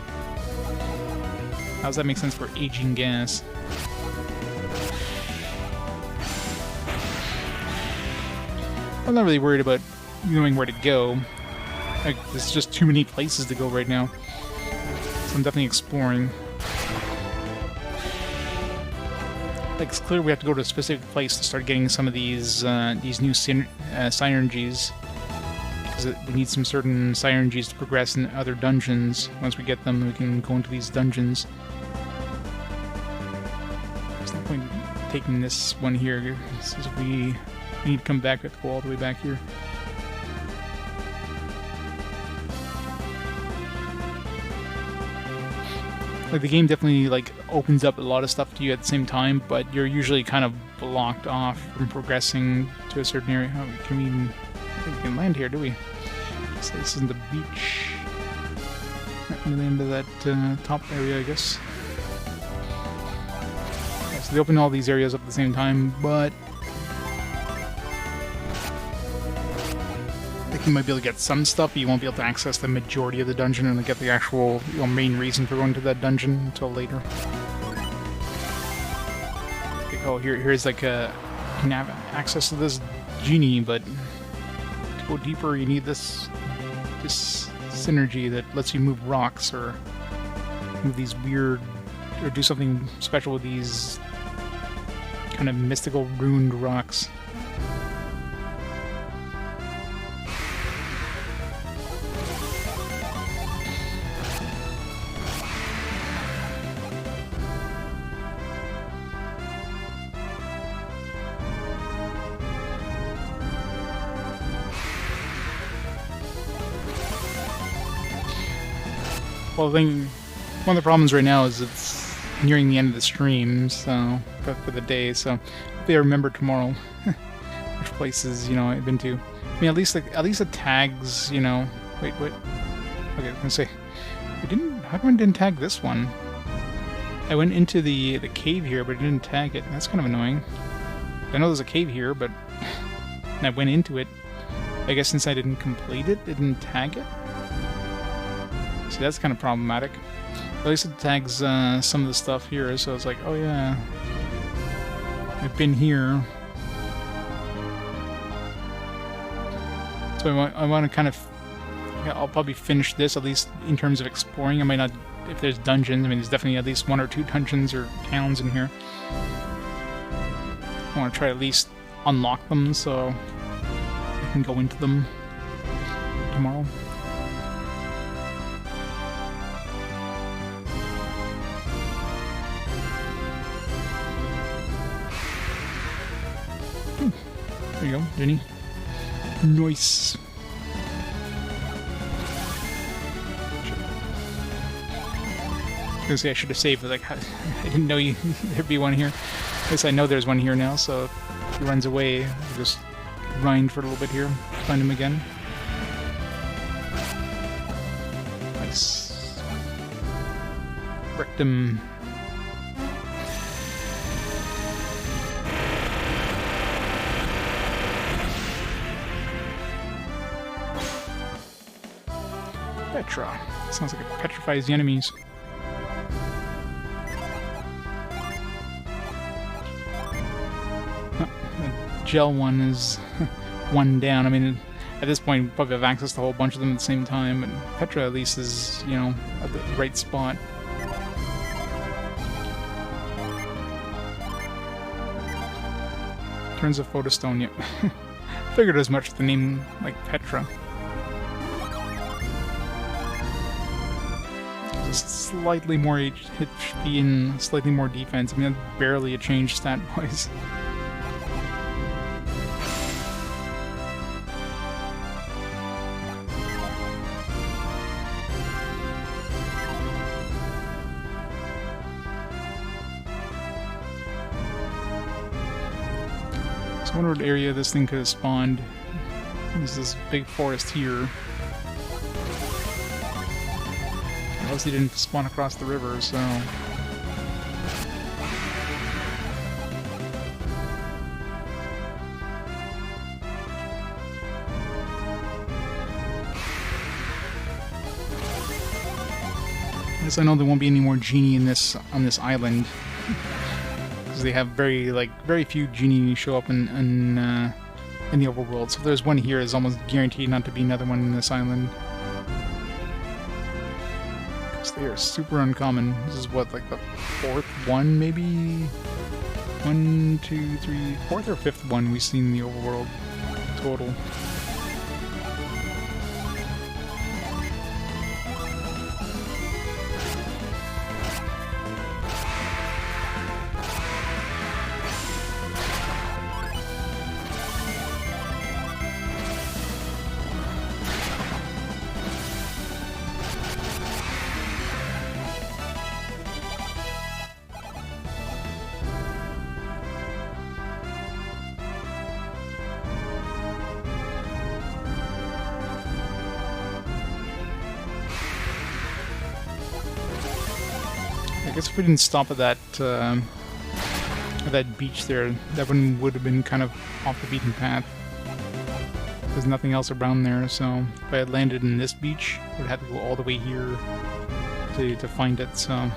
how does that make sense for aging gas? I'm not really worried about knowing where to go. Like, there's just too many places to go right now. So I'm definitely exploring. Like, it's clear we have to go to a specific place to start getting some of these new synergies. Because we need some certain synergies to progress in other dungeons. Once we get them, we can go into these dungeons. There's no point in taking this one here. Since we need to come back, we have to go all the way back here. Like, the game definitely, like, opens up a lot of stuff to you at the same time, but you're usually kind of blocked off from progressing to a certain area. Oh, can we even... I don't think we can land here, do we? So this isn't the beach. Right, we land to that top area, I guess. Yeah, so they open all these areas up at the same time, but... I think you might be able to get some stuff, but you won't be able to access the majority of the dungeon and get the actual main reason for going to that dungeon until later. Oh, here's like a... You can have access to this genie, but to go deeper you need this synergy that lets you move rocks or move these weird... or do something special with these kind of mystical ruined rocks. Well, I think one of the problems right now is it's nearing the end of the stream, so for the day. So hopefully I remember tomorrow which places I've been to. I mean, at least the tags. Wait. Okay, I was gonna say, how come I didn't tag this one? I went into the cave here, but I didn't tag it. That's kind of annoying. I know there's a cave here, but I went into it. I guess since I didn't complete it, it didn't tag it. See, that's kind of problematic. At least it tags some of the stuff here, so it's like, oh yeah, I've been here. So I want to kind of... Yeah, I'll probably finish this, at least in terms of exploring. I might not... If there's dungeons, I mean, there's definitely at least 1 or 2 dungeons or towns in here. I want to try to at least unlock them, so I can go into them tomorrow. There you go, Jenny. Nice. I was gonna say I should have saved, but like, I didn't know there'd be one here. I guess I know there's one here now, so if he runs away, I'll just grind for a little bit here, find him again. Nice. Wrecked him. Petra. Sounds like it petrifies the enemies. Oh, the gel one is one down. I mean, at this point, we probably have access to a whole bunch of them at the same time, and Petra at least is, at the right spot. Turns of Photostone, yep. Figured as much with the name like Petra. Slightly more HP and slightly more defense. I mean, that's barely a change stat-wise. So I wonder what area this thing could have spawned. There's this big forest here. He didn't spawn across the river, so... I guess I know there won't be any more genie on this island. Because they have very few genie show up in the overworld. So if there's one here, it's almost guaranteed not to be another one in this island. They are super uncommon. This is what, like the 4th one, maybe? 1, 2, 3, 4th or 5th one we've seen in the overworld total. guess if we didn't stop at that beach there, that one would have been kind of off the beaten path. There's nothing else around there, so if I had landed in this beach, I would have to go all the way here to find it, so...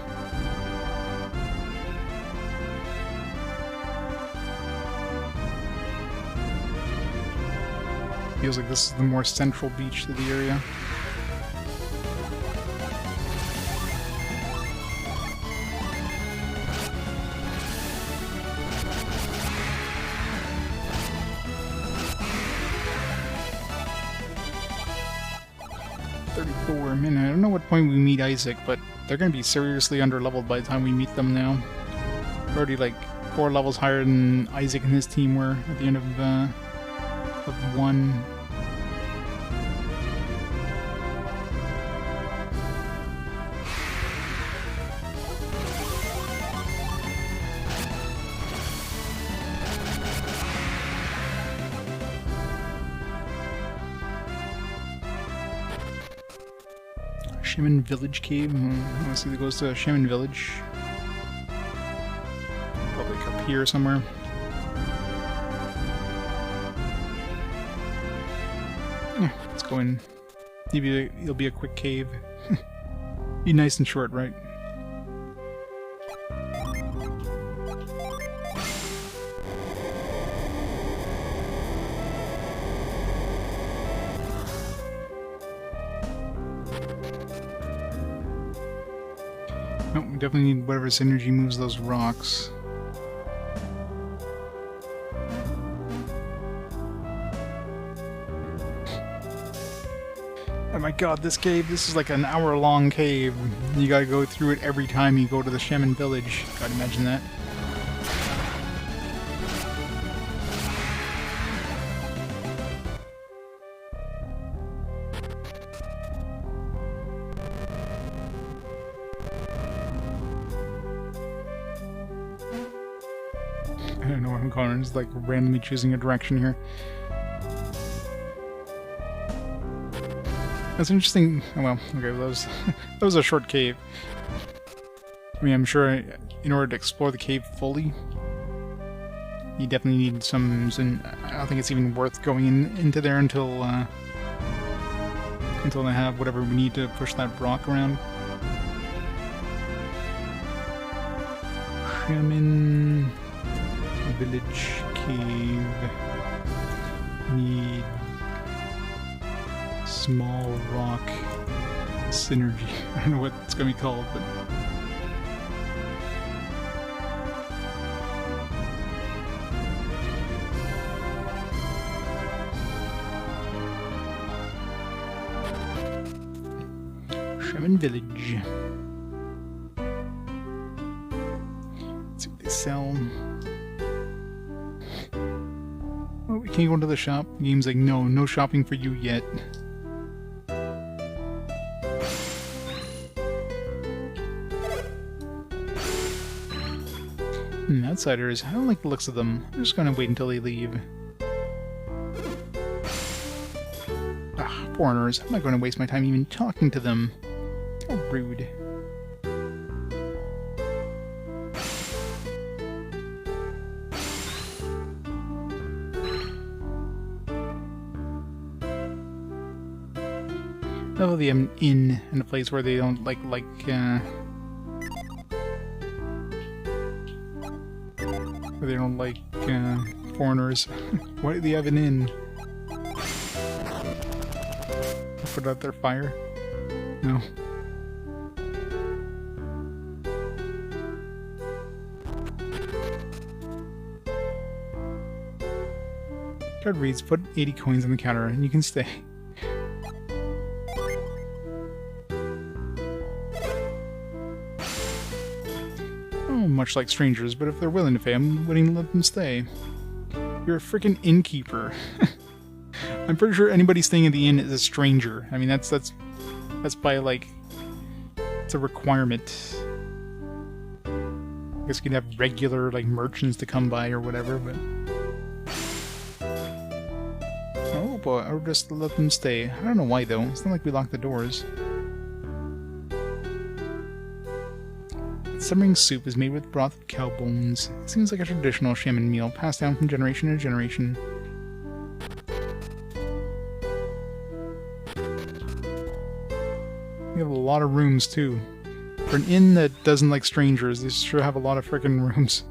Feels like this is the more central beach to the area. Man, I don't know what point we meet Isaac, but they're going to be seriously underleveled by the time we meet them now. We're already like 4 levels higher than Isaac and his team were at the end of 1. Shaman Village Cave. Let's see, it goes to Shaman Village. Probably up here somewhere. Yeah, let's go in. Maybe it'll be a quick cave. Be nice and short, right? Oh, we definitely need whatever synergy moves those rocks. Oh my god, this cave, this is like an hour-long cave. You gotta go through it every time you go to the Shaman Village. Gotta imagine that. I don't know what I'm calling it. It's like randomly choosing a direction here. That's interesting. Oh, well, okay, that was a short cave. I mean, I'm sure in order to explore the cave fully, you definitely need some. I don't think it's even worth going into there until they have whatever we need to push that rock around. Shaman Village Cave. Need small rock synergy. I don't know what it's going to be called, but... Shaman Village. Let's see what they sell. Oh, we can't go into the shop. The game's like, no shopping for you yet. Outsiders, I don't like the looks of them. I'm just gonna wait until they leave. Ah, foreigners. I'm not gonna waste my time even talking to them. How rude. Oh, they have an inn in a place where they don't like they don't like foreigners. Why do they have an inn? Put out their fire? No. Card reads, put 80 coins on the counter and you can stay. Much like strangers, but if they're willing to pay, I'm willing to let them stay. You're a freaking innkeeper. I'm pretty sure anybody staying at the inn is a stranger. I mean, that's by, like, it's a requirement. I guess you can have regular, like, merchants to come by or whatever, but... Oh boy, I'll just let them stay. I don't know why, though. It's not like we locked the doors. Simmering soup is made with broth of cow bones. Seems like a traditional shaman meal passed down from generation to generation. We have a lot of rooms too. For an inn that doesn't like strangers, they sure have a lot of frickin' rooms.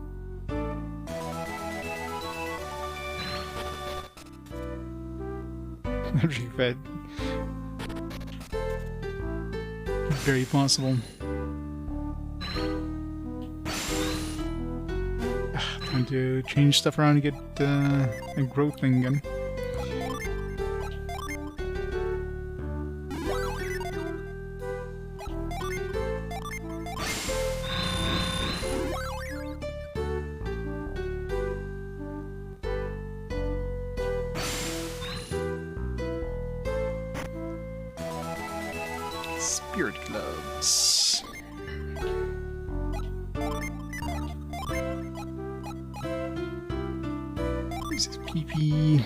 Energy fed. Very possible. Time to change stuff around to get a growth thing again. Spirit gloves. This is PP.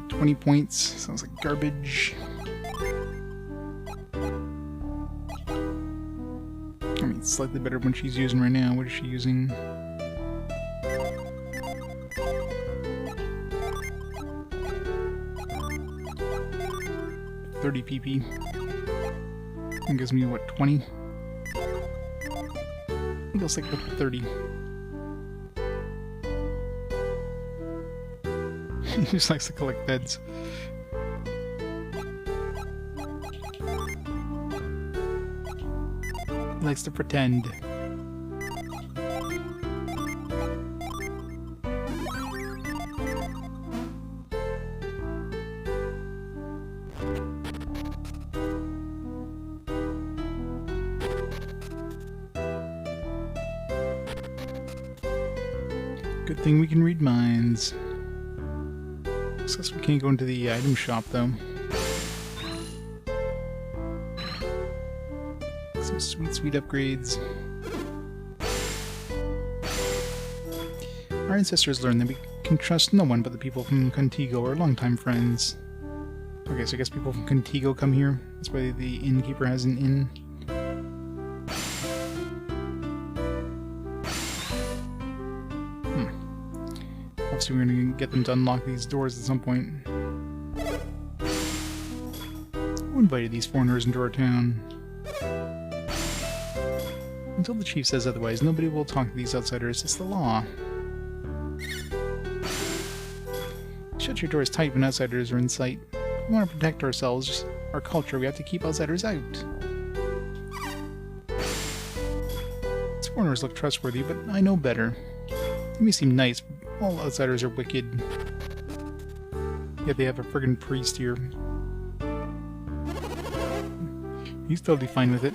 20 points. Sounds like garbage. I mean, it's slightly better than she's using right now. What is she using? $30 PP. It gives me, what, 20? I think I'll stick with 30. He just likes to collect beds. He likes to pretend. Good thing we can read minds. Guess we can't go into the item shop though. Some sweet upgrades. Our ancestors learned that we can trust no one but the people from Contigo, our longtime friends. Okay, so I guess people from Contigo come here. That's why the innkeeper has an inn. So we're going to get them to unlock these doors at some point. Who invited these foreigners into our town? Until the chief says otherwise, nobody will talk to these outsiders. It's the law. Shut your doors tight when outsiders are in sight. We want to protect ourselves, our culture. We have to keep outsiders out. These foreigners look trustworthy, but I know better. They may seem nice, but all outsiders are wicked. Yet they have a friggin' priest here. He's totally fine with it.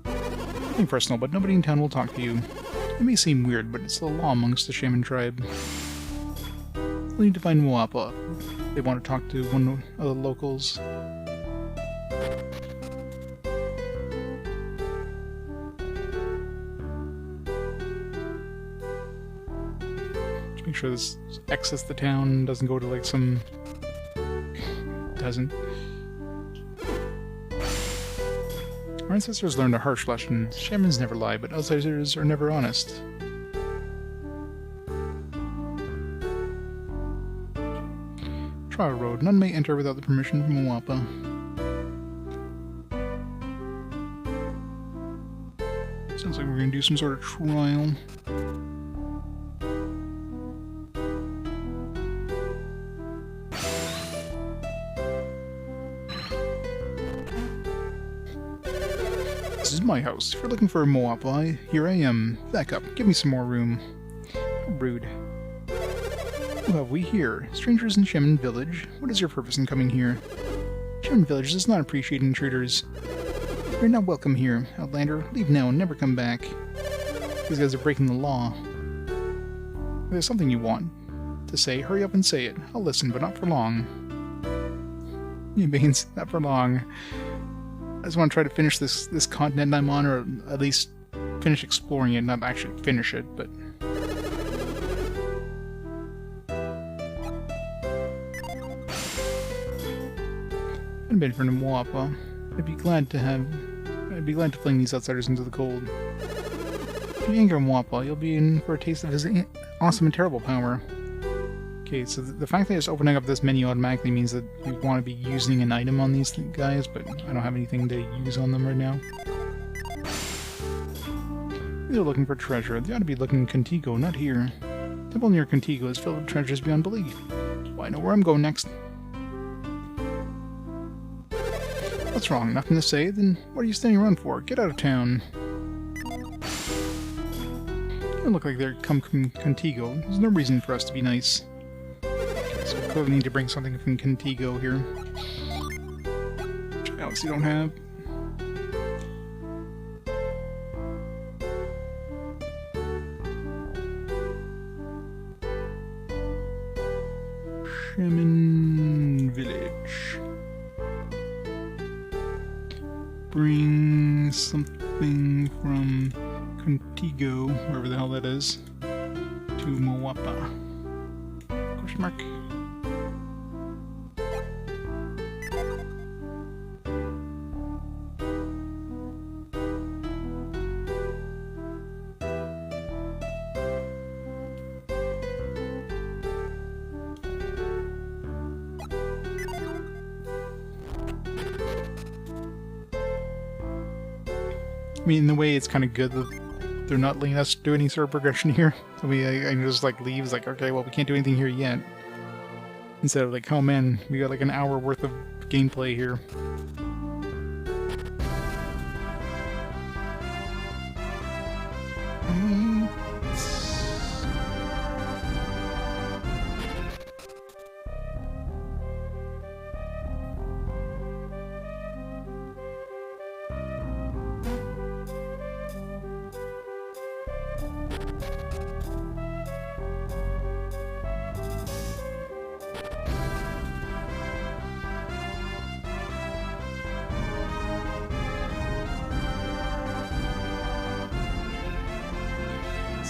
Nothing personal, but nobody in town will talk to you. It may seem weird, but it's the law amongst the shaman tribe. They'll need to find Moapa. They want to talk to one of the locals. Make sure this exits the town, doesn't go to like some... doesn't. Our ancestors learned a harsh lesson. Shamans never lie, but outsiders are never honest. Trial Road. None may enter without the permission from Moapa. Sounds like we're gonna do some sort of trial. This is my house. If you're looking for a Moapa, here I am. Back up. Give me some more room. How rude. Who have we here? Strangers in Shaman Village. What is your purpose in coming here? Shaman Village does not appreciate intruders. You're not welcome here, Outlander. Leave now and never come back. These guys are breaking the law. If there's something you want to say, hurry up and say it. I'll listen, but not for long. It means not for long. I just want to try to finish this continent I'm on, or at least finish exploring it, not actually finish it, but... I've been for Moapa. I'd be glad to have I'd be glad to fling these outsiders into the cold. If you anger Mwapa, you'll be in for a taste of his awesome and terrible power. Okay, so the fact that it's opening up this menu automatically means that we want to be using an item on these guys, but I don't have anything to use on them right now. They're looking for treasure. They ought to be looking in Contigo, not here. The temple near Contigo is filled with treasures beyond belief. Well, I know where I'm going next. What's wrong? Nothing to say? Then what are you standing around for? Get out of town. They look like they're come from Contigo. There's no reason for us to be nice. So we clearly need to bring something from Contigo here. Which I obviously don't have. Shaman Village. Bring something from Contigo, wherever the hell that is, to Mwapa. Question mark. I mean, in a way, it's kind of good that they're not letting us do any sort of progression here. So I just like leave. It's like, okay, well, we can't do anything here yet. Instead of like, oh man, we got like an hour worth of gameplay here.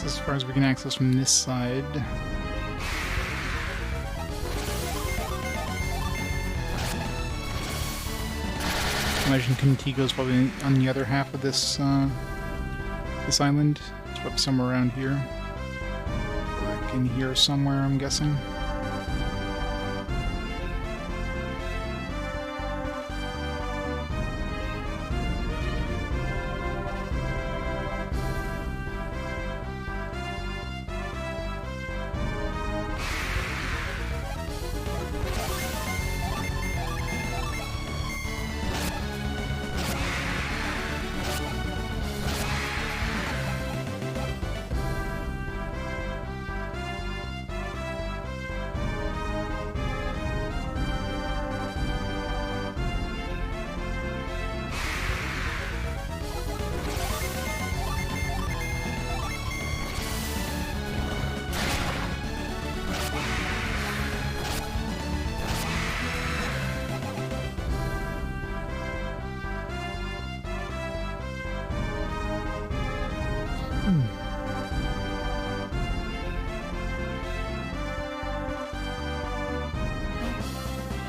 As far as we can access from this side. I imagine Contigo's probably on the other half of this this island. It's probably somewhere around here. Like in here somewhere, I'm guessing.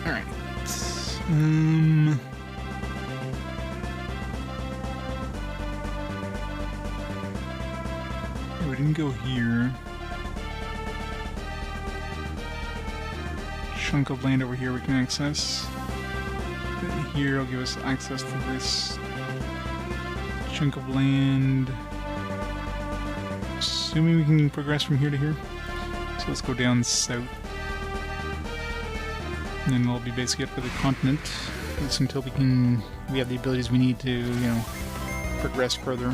Alright. Okay, we didn't go here. Chunk of land over here we can access. Here will give us access to this chunk of land. Assuming we can progress from here to here. So let's go down south. And then we'll be basically up for the continent. At least until we have the abilities we need to, you know, progress further.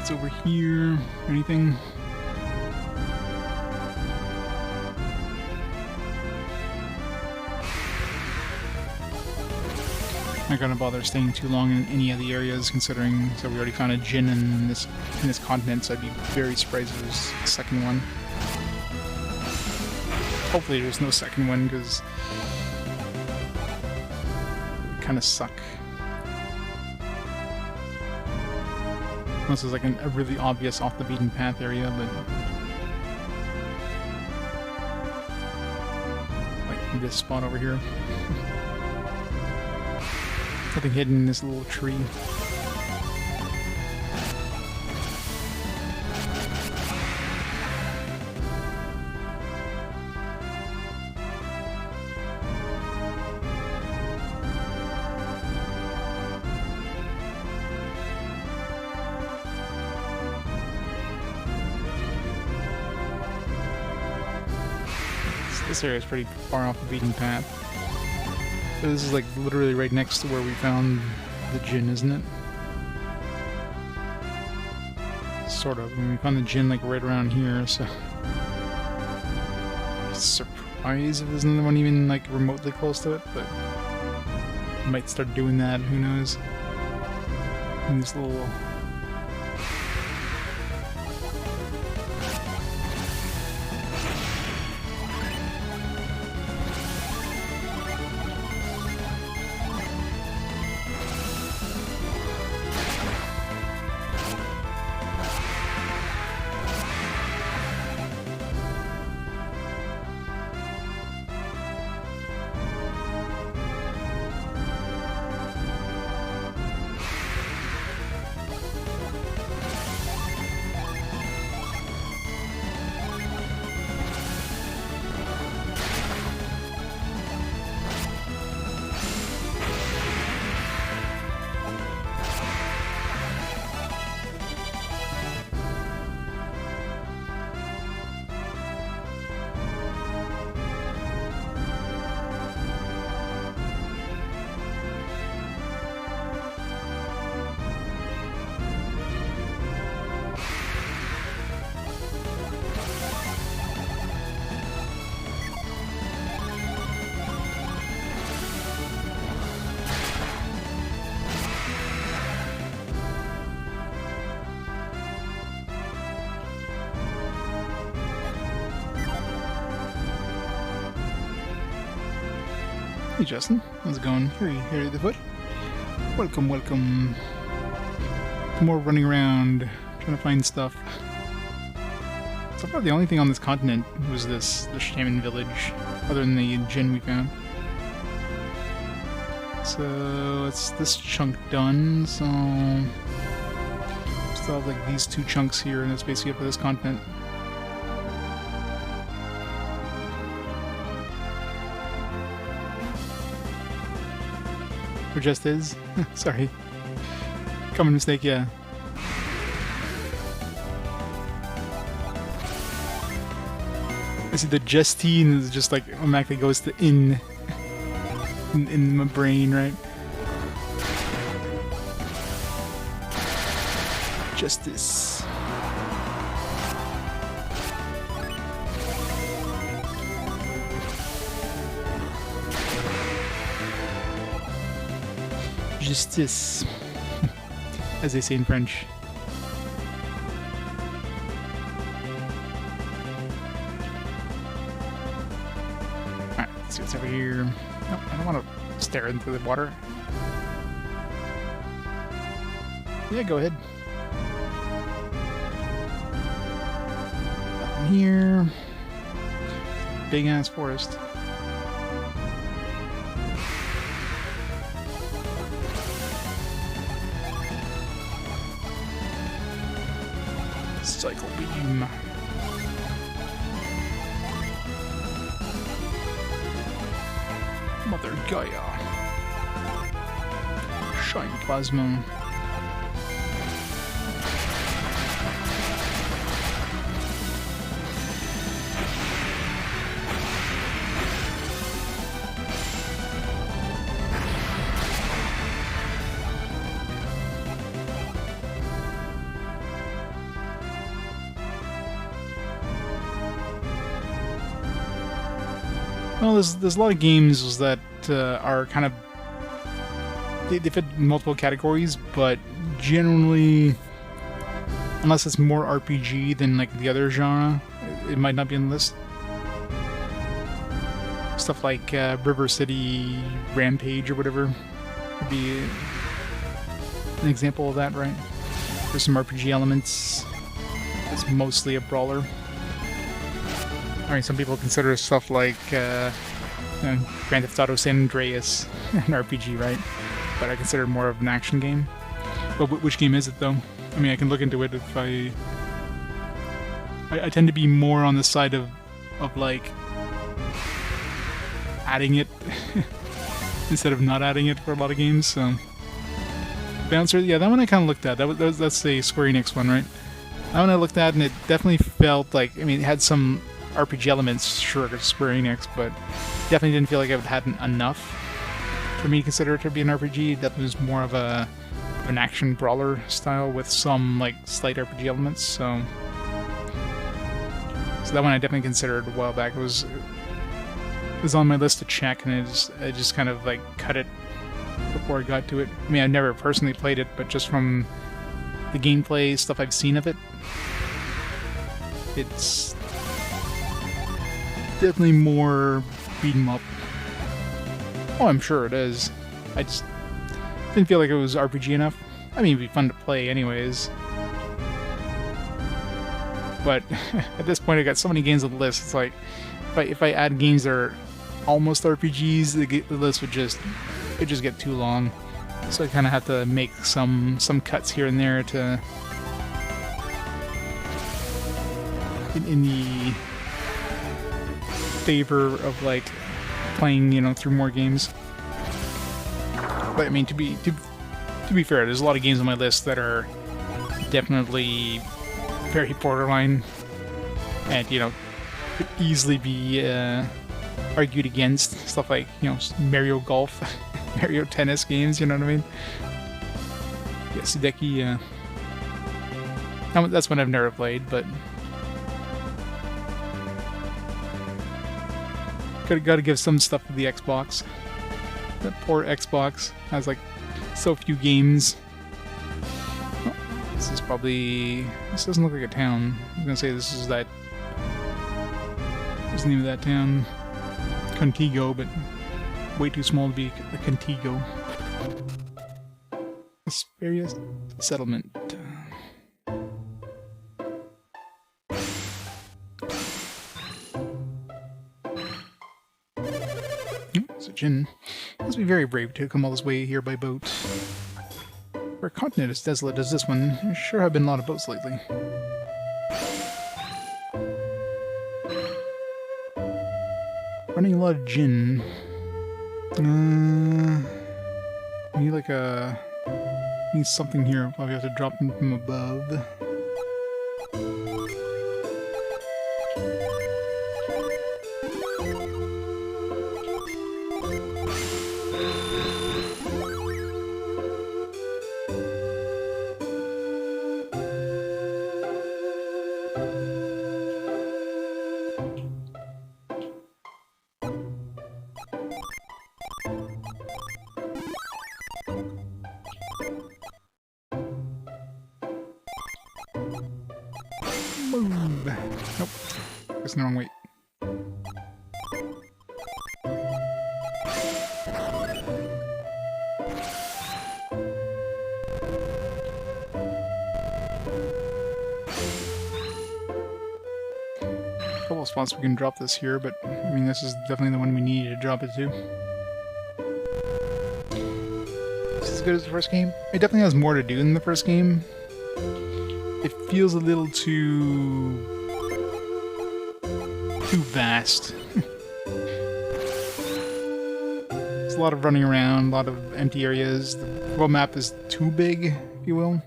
What's over here? Anything? Not gonna bother staying too long in any of the areas, considering so we already found a gin in this continent, so I'd be very surprised if there's a second one. Hopefully there's no second one, because it kind of suck. Unless it's like a really obvious off the beaten path area, but like this spot over here. Something hidden in this little tree. This area is pretty far off the beaten path. But this is like literally right next to where we found the gin, isn't it? Sort of. I mean, we found the gin like right around here, so... Surprised if there's another one even like remotely close to it, but... Might start doing that, who knows? In this little... Hey Justin, how's it going? Here at the foot. Welcome, welcome. More running around, trying to find stuff. So far the only thing on this continent was the shaman village, other than the gin we found. So it's this chunk done, so... Still have like these two chunks here, and that's basically it for this continent. Or just is. Sorry. Common mistake, yeah. I see the Justine is just like automatically goes to in my brain, right? Justice. Justice, as they say in French. Alright, let's see what's over here. Nope, I don't want to stare into the water. Yeah, go ahead. Nothing here. Big ass forest. Cycle beam. Mother Gaia. Shine plasma. Well, there's a lot of games that are kind of they fit multiple categories, but generally, unless it's more RPG than like the other genre, it might not be on the list. Stuff like River City Rampage or whatever would be an example of that, right? There's some RPG elements. It's mostly a brawler. I mean, some people consider stuff like Grand Theft Auto San Andreas an RPG, right? But I consider it more of an action game. But which game is it, though? I mean, I can look into it if I tend to be more on the side of like adding it instead of not adding it for a lot of games. So Bouncer, yeah, that one I kind of looked at. That's the Square Enix one, right? That one I looked at, and it definitely felt like, I mean, it had some RPG elements, sure, it's Square Enix, but definitely didn't feel like it had enough for me to consider it to be an RPG. That was more of an action brawler style with some like slight RPG elements. So that one I definitely considered a while back. It was on my list to check, and I just kind of like cut it before I got to it. I mean, I never personally played it, but just from the gameplay stuff I've seen of it, it's definitely more beat 'em up. Oh, I'm sure it is. I just didn't feel like it was RPG enough. I mean, it'd be fun to play anyways. But at this point, I got so many games on the list. It's like if I add games that are almost RPGs, the list would just get too long. So I kind of have to make some cuts here and there to in the favor of like playing, you know, through more games. But I mean, to be fair, there's a lot of games on my list that are definitely very borderline, and you know, could easily be argued against. Stuff like, you know, Mario Golf, Mario Tennis games. You know what I mean? Yeah, Sudeki. That's one I've never played, but gotta give some stuff to the Xbox. That poor Xbox has like so few games. Oh, this doesn't look like a town. I was gonna say this is that. What's the name of that town? Contigo, but way too small to be a Contigo. Asperius Settlement. So Jin must be very brave to come all this way here by boat. For a continent as desolate as this one, there sure have been a lot of boats lately. Running a lot of gin. Need something here. Probably have to drop them from above. Move. Nope. That's the wrong way. Couple of spots we can drop this here, but I mean, this is definitely the one we need to drop it to. Is this as good as the first game? It definitely has more to do than the first game. It feels a little too vast. There's a lot of running around, a lot of empty areas. The world map is too big, if you will.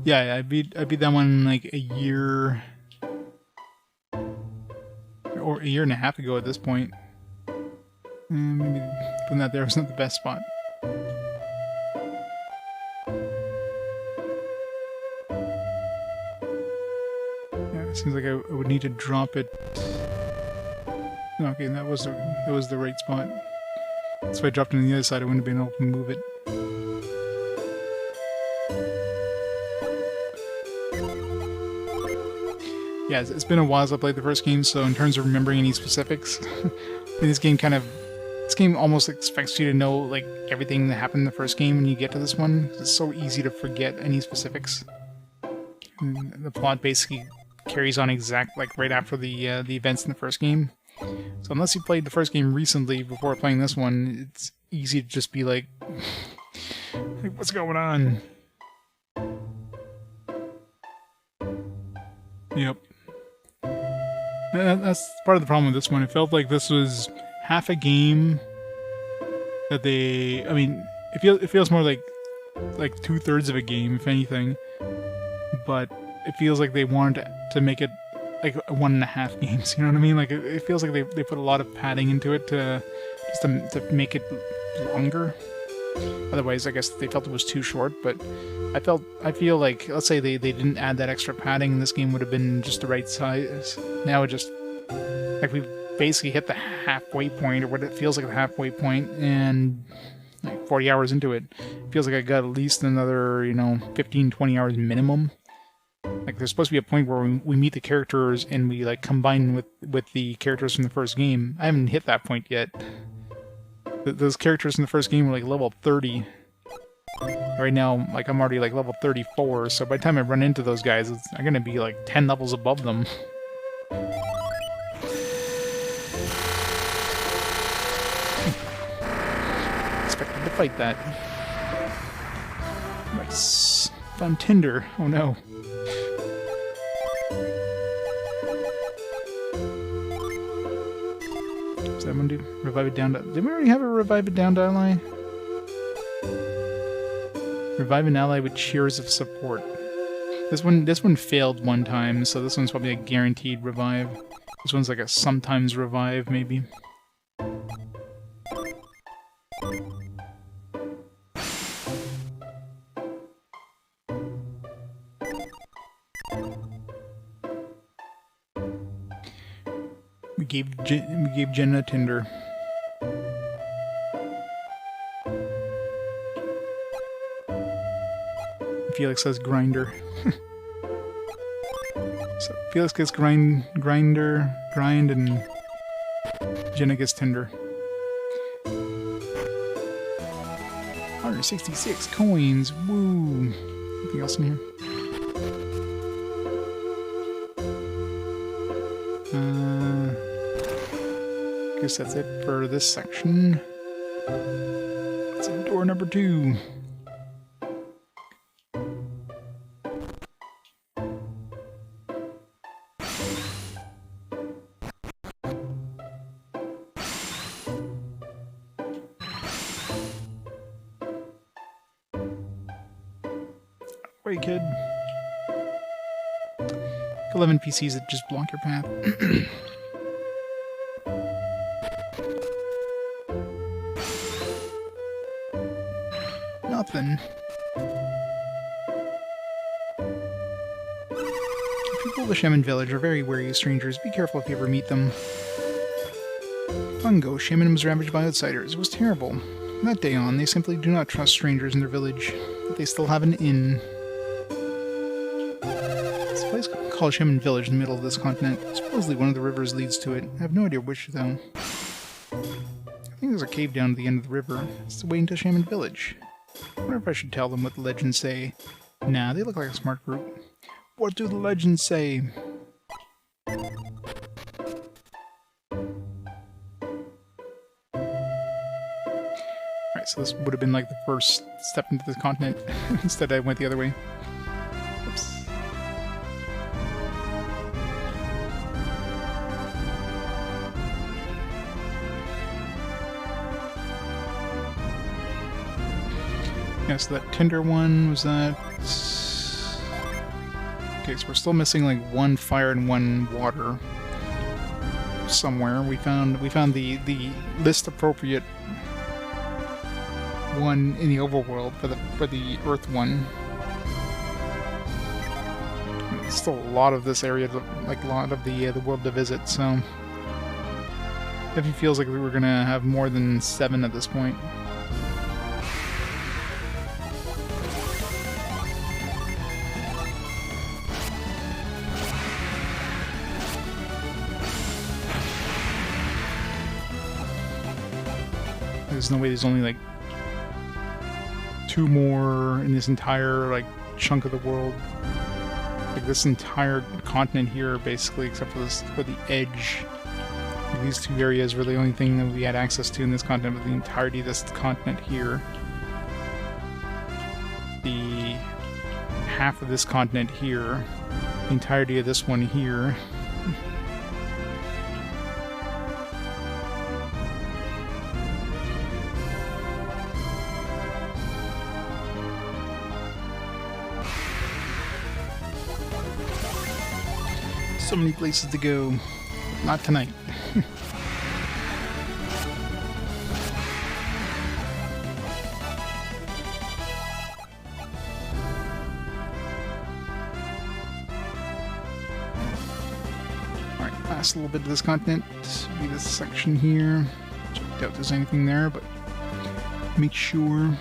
Yeah, I beat that one like a year or a year and a half ago at this point. Maybe putting that there was not the best spot. It seems like I would need to drop it. Okay, that was the right spot. So if I dropped it on the other side, I wouldn't have been able to move it. Yeah, it's been a while since I played the first game, so in terms of remembering any specifics, this game almost expects you to know like everything that happened in the first game when you get to this one. It's so easy to forget any specifics. And the plot basically carries on right after the events in the first game. So unless you played the first game recently before playing this one, it's easy to just be like what's going on? Yep. That's part of the problem with this one. It felt like this was half a game that they... I mean, it feels more like 2/3 of a game, if anything. But it feels like they wanted to make it like 1.5 games, you know what I mean? Like, it feels like they put a lot of padding into it to make it longer. Otherwise, I guess they felt it was too short, but I feel like, let's say they didn't add that extra padding, and this game would have been just the right size. Now it just, like, we've basically hit the halfway point, or what it feels like the halfway point, and like 40 hours into it, it feels like I got at least another, 15, 20 hours minimum. Like, there's supposed to be a point where we meet the characters and we, like, combine with the characters from the first game. I haven't hit that point yet. Those characters in the first game were, like, level 30. Right now, like, I'm already, like, level 34, so by the time I run into those guys, I'm gonna be, like, 10 levels above them. Expected to fight that. Nice. Found Tinder. Oh no. What's that one do? Revive it down to... Did we already have a revive it down to ally? Revive an ally with cheers of support. This one failed one time, so this one's probably a guaranteed revive. This one's like a sometimes revive, maybe. We gave Jenna Tinder. Felix has grinder. So Felix gets grind, and Jenna gets Tinder. 166 coins. Woo! Anything else in here? Guess that's it for this section. It's door number 2. Wait, kid. 11 PCs that just block your path. Nothing. People of the Shaman village are very wary of strangers. Be careful if you ever meet them. Fungo, Shaman was ravaged by outsiders. It was terrible. From that day on, they simply do not trust strangers in their village. But they still have an inn. It's a place called Shaman Village in the middle of this continent. Supposedly one of the rivers leads to it. I have no idea which, though. I think there's a cave down at the end of the river. It's the way into Shaman Village. I wonder if I should tell them what the legends say. Nah, they look like a smart group. What do the legends say? Alright, so this would have been like the first step into this continent. Instead I went the other way. Oops. Yeah, so that Tinder one was that. Okay, so we're still missing like 1 fire and 1 water somewhere. We found the list appropriate one in the overworld for the Earth one. still a lot of this area, like a lot of the world to visit, so definitely feels like we're gonna have more than 7 at this point. There's no way there's only like 2 more in this entire like chunk of the world. Like this entire continent here, basically, except for this, for the edge. Like these 2 areas were the only thing that we had access to in this continent, but the entirety of this continent here. The half of this continent here. The entirety of this one here. So many places to go. Not tonight. Alright, pass a little bit of this continent. Be this section here. Doubt there's anything there, but make sure.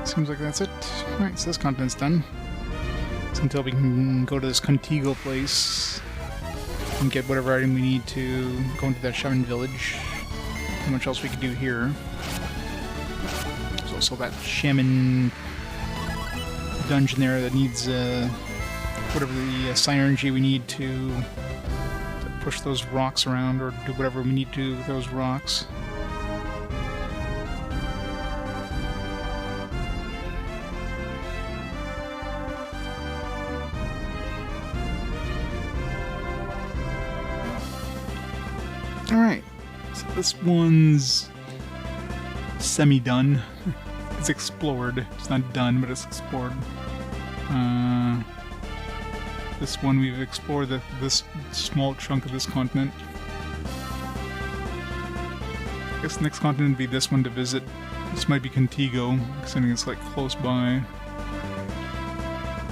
Seems like that's it. Alright, so this continent's done. So until we can go to this Contigo place and get whatever item we need to go into that Shaman village. How much else we could do here. There's also that Shaman dungeon there that needs whatever the psi energy we need to push those rocks around or do whatever we need to do with those rocks. Alright, so this one's semi-done. It's explored. It's not done, but it's explored. This one we've explored this small chunk of this continent. I guess the next continent would be this one to visit. This might be Contigo, because I think it's like close by.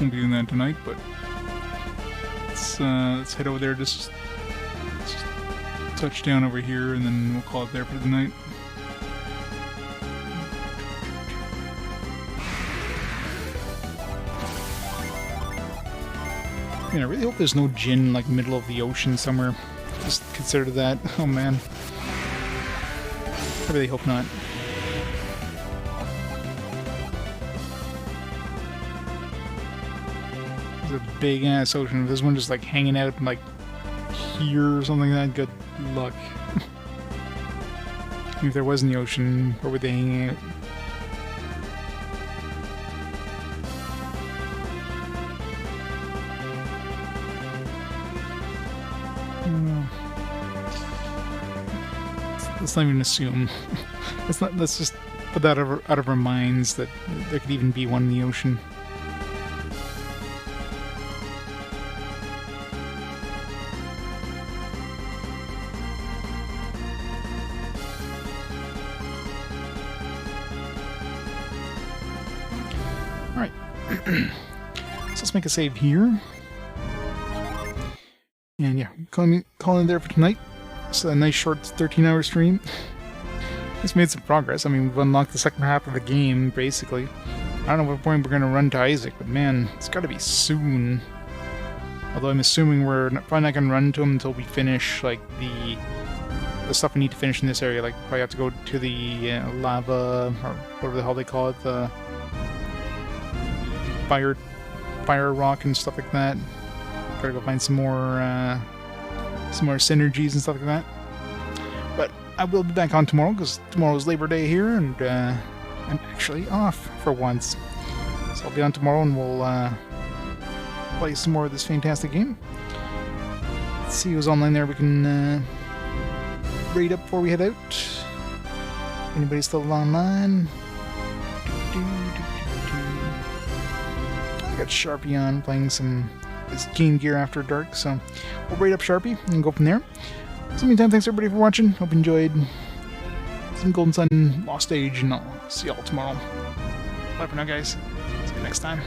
Won't be doing that tonight, but let's head over there. Just touch down over here, and then we'll call it there for the night. Man, I really hope there's no gin like middle of the ocean somewhere. Just consider that. Oh man. I really hope not. There's a big ass ocean. If there's one just like hanging out like here or something like that, good luck. If there was in the ocean, where would they hang out? Let's not even assume. Let's just put that out of our minds that there could even be one in the ocean. Alright. So let's make a save here. And yeah, calling it there for tonight. It's a nice short 13-hour stream. It's made some progress. I mean, we've unlocked the second half of the game, basically. I don't know what point we're going to run to Isaac, but man, it's got to be soon. Although I'm assuming we're probably not going to run to him until we finish, like, the stuff we need to finish in this area. Like, probably have to go to the lava, or whatever the hell they call it, the fire rock and stuff like that. Gotta go find some more synergies and stuff like that. But I will be back on tomorrow, because tomorrow's Labor Day here, and I'm actually off for once. So I'll be on tomorrow, and we'll play some more of this fantastic game. Let's see who's online there we can raid up before we head out. Anybody still online? I got Sharpie on, playing some this Game Gear After Dark, so we'll raid up Sharpie and go from there. So meantime, thanks everybody for watching. Hope you enjoyed some Golden Sun Lost Age, and I'll see y'all tomorrow. Bye for now, guys. See you next time.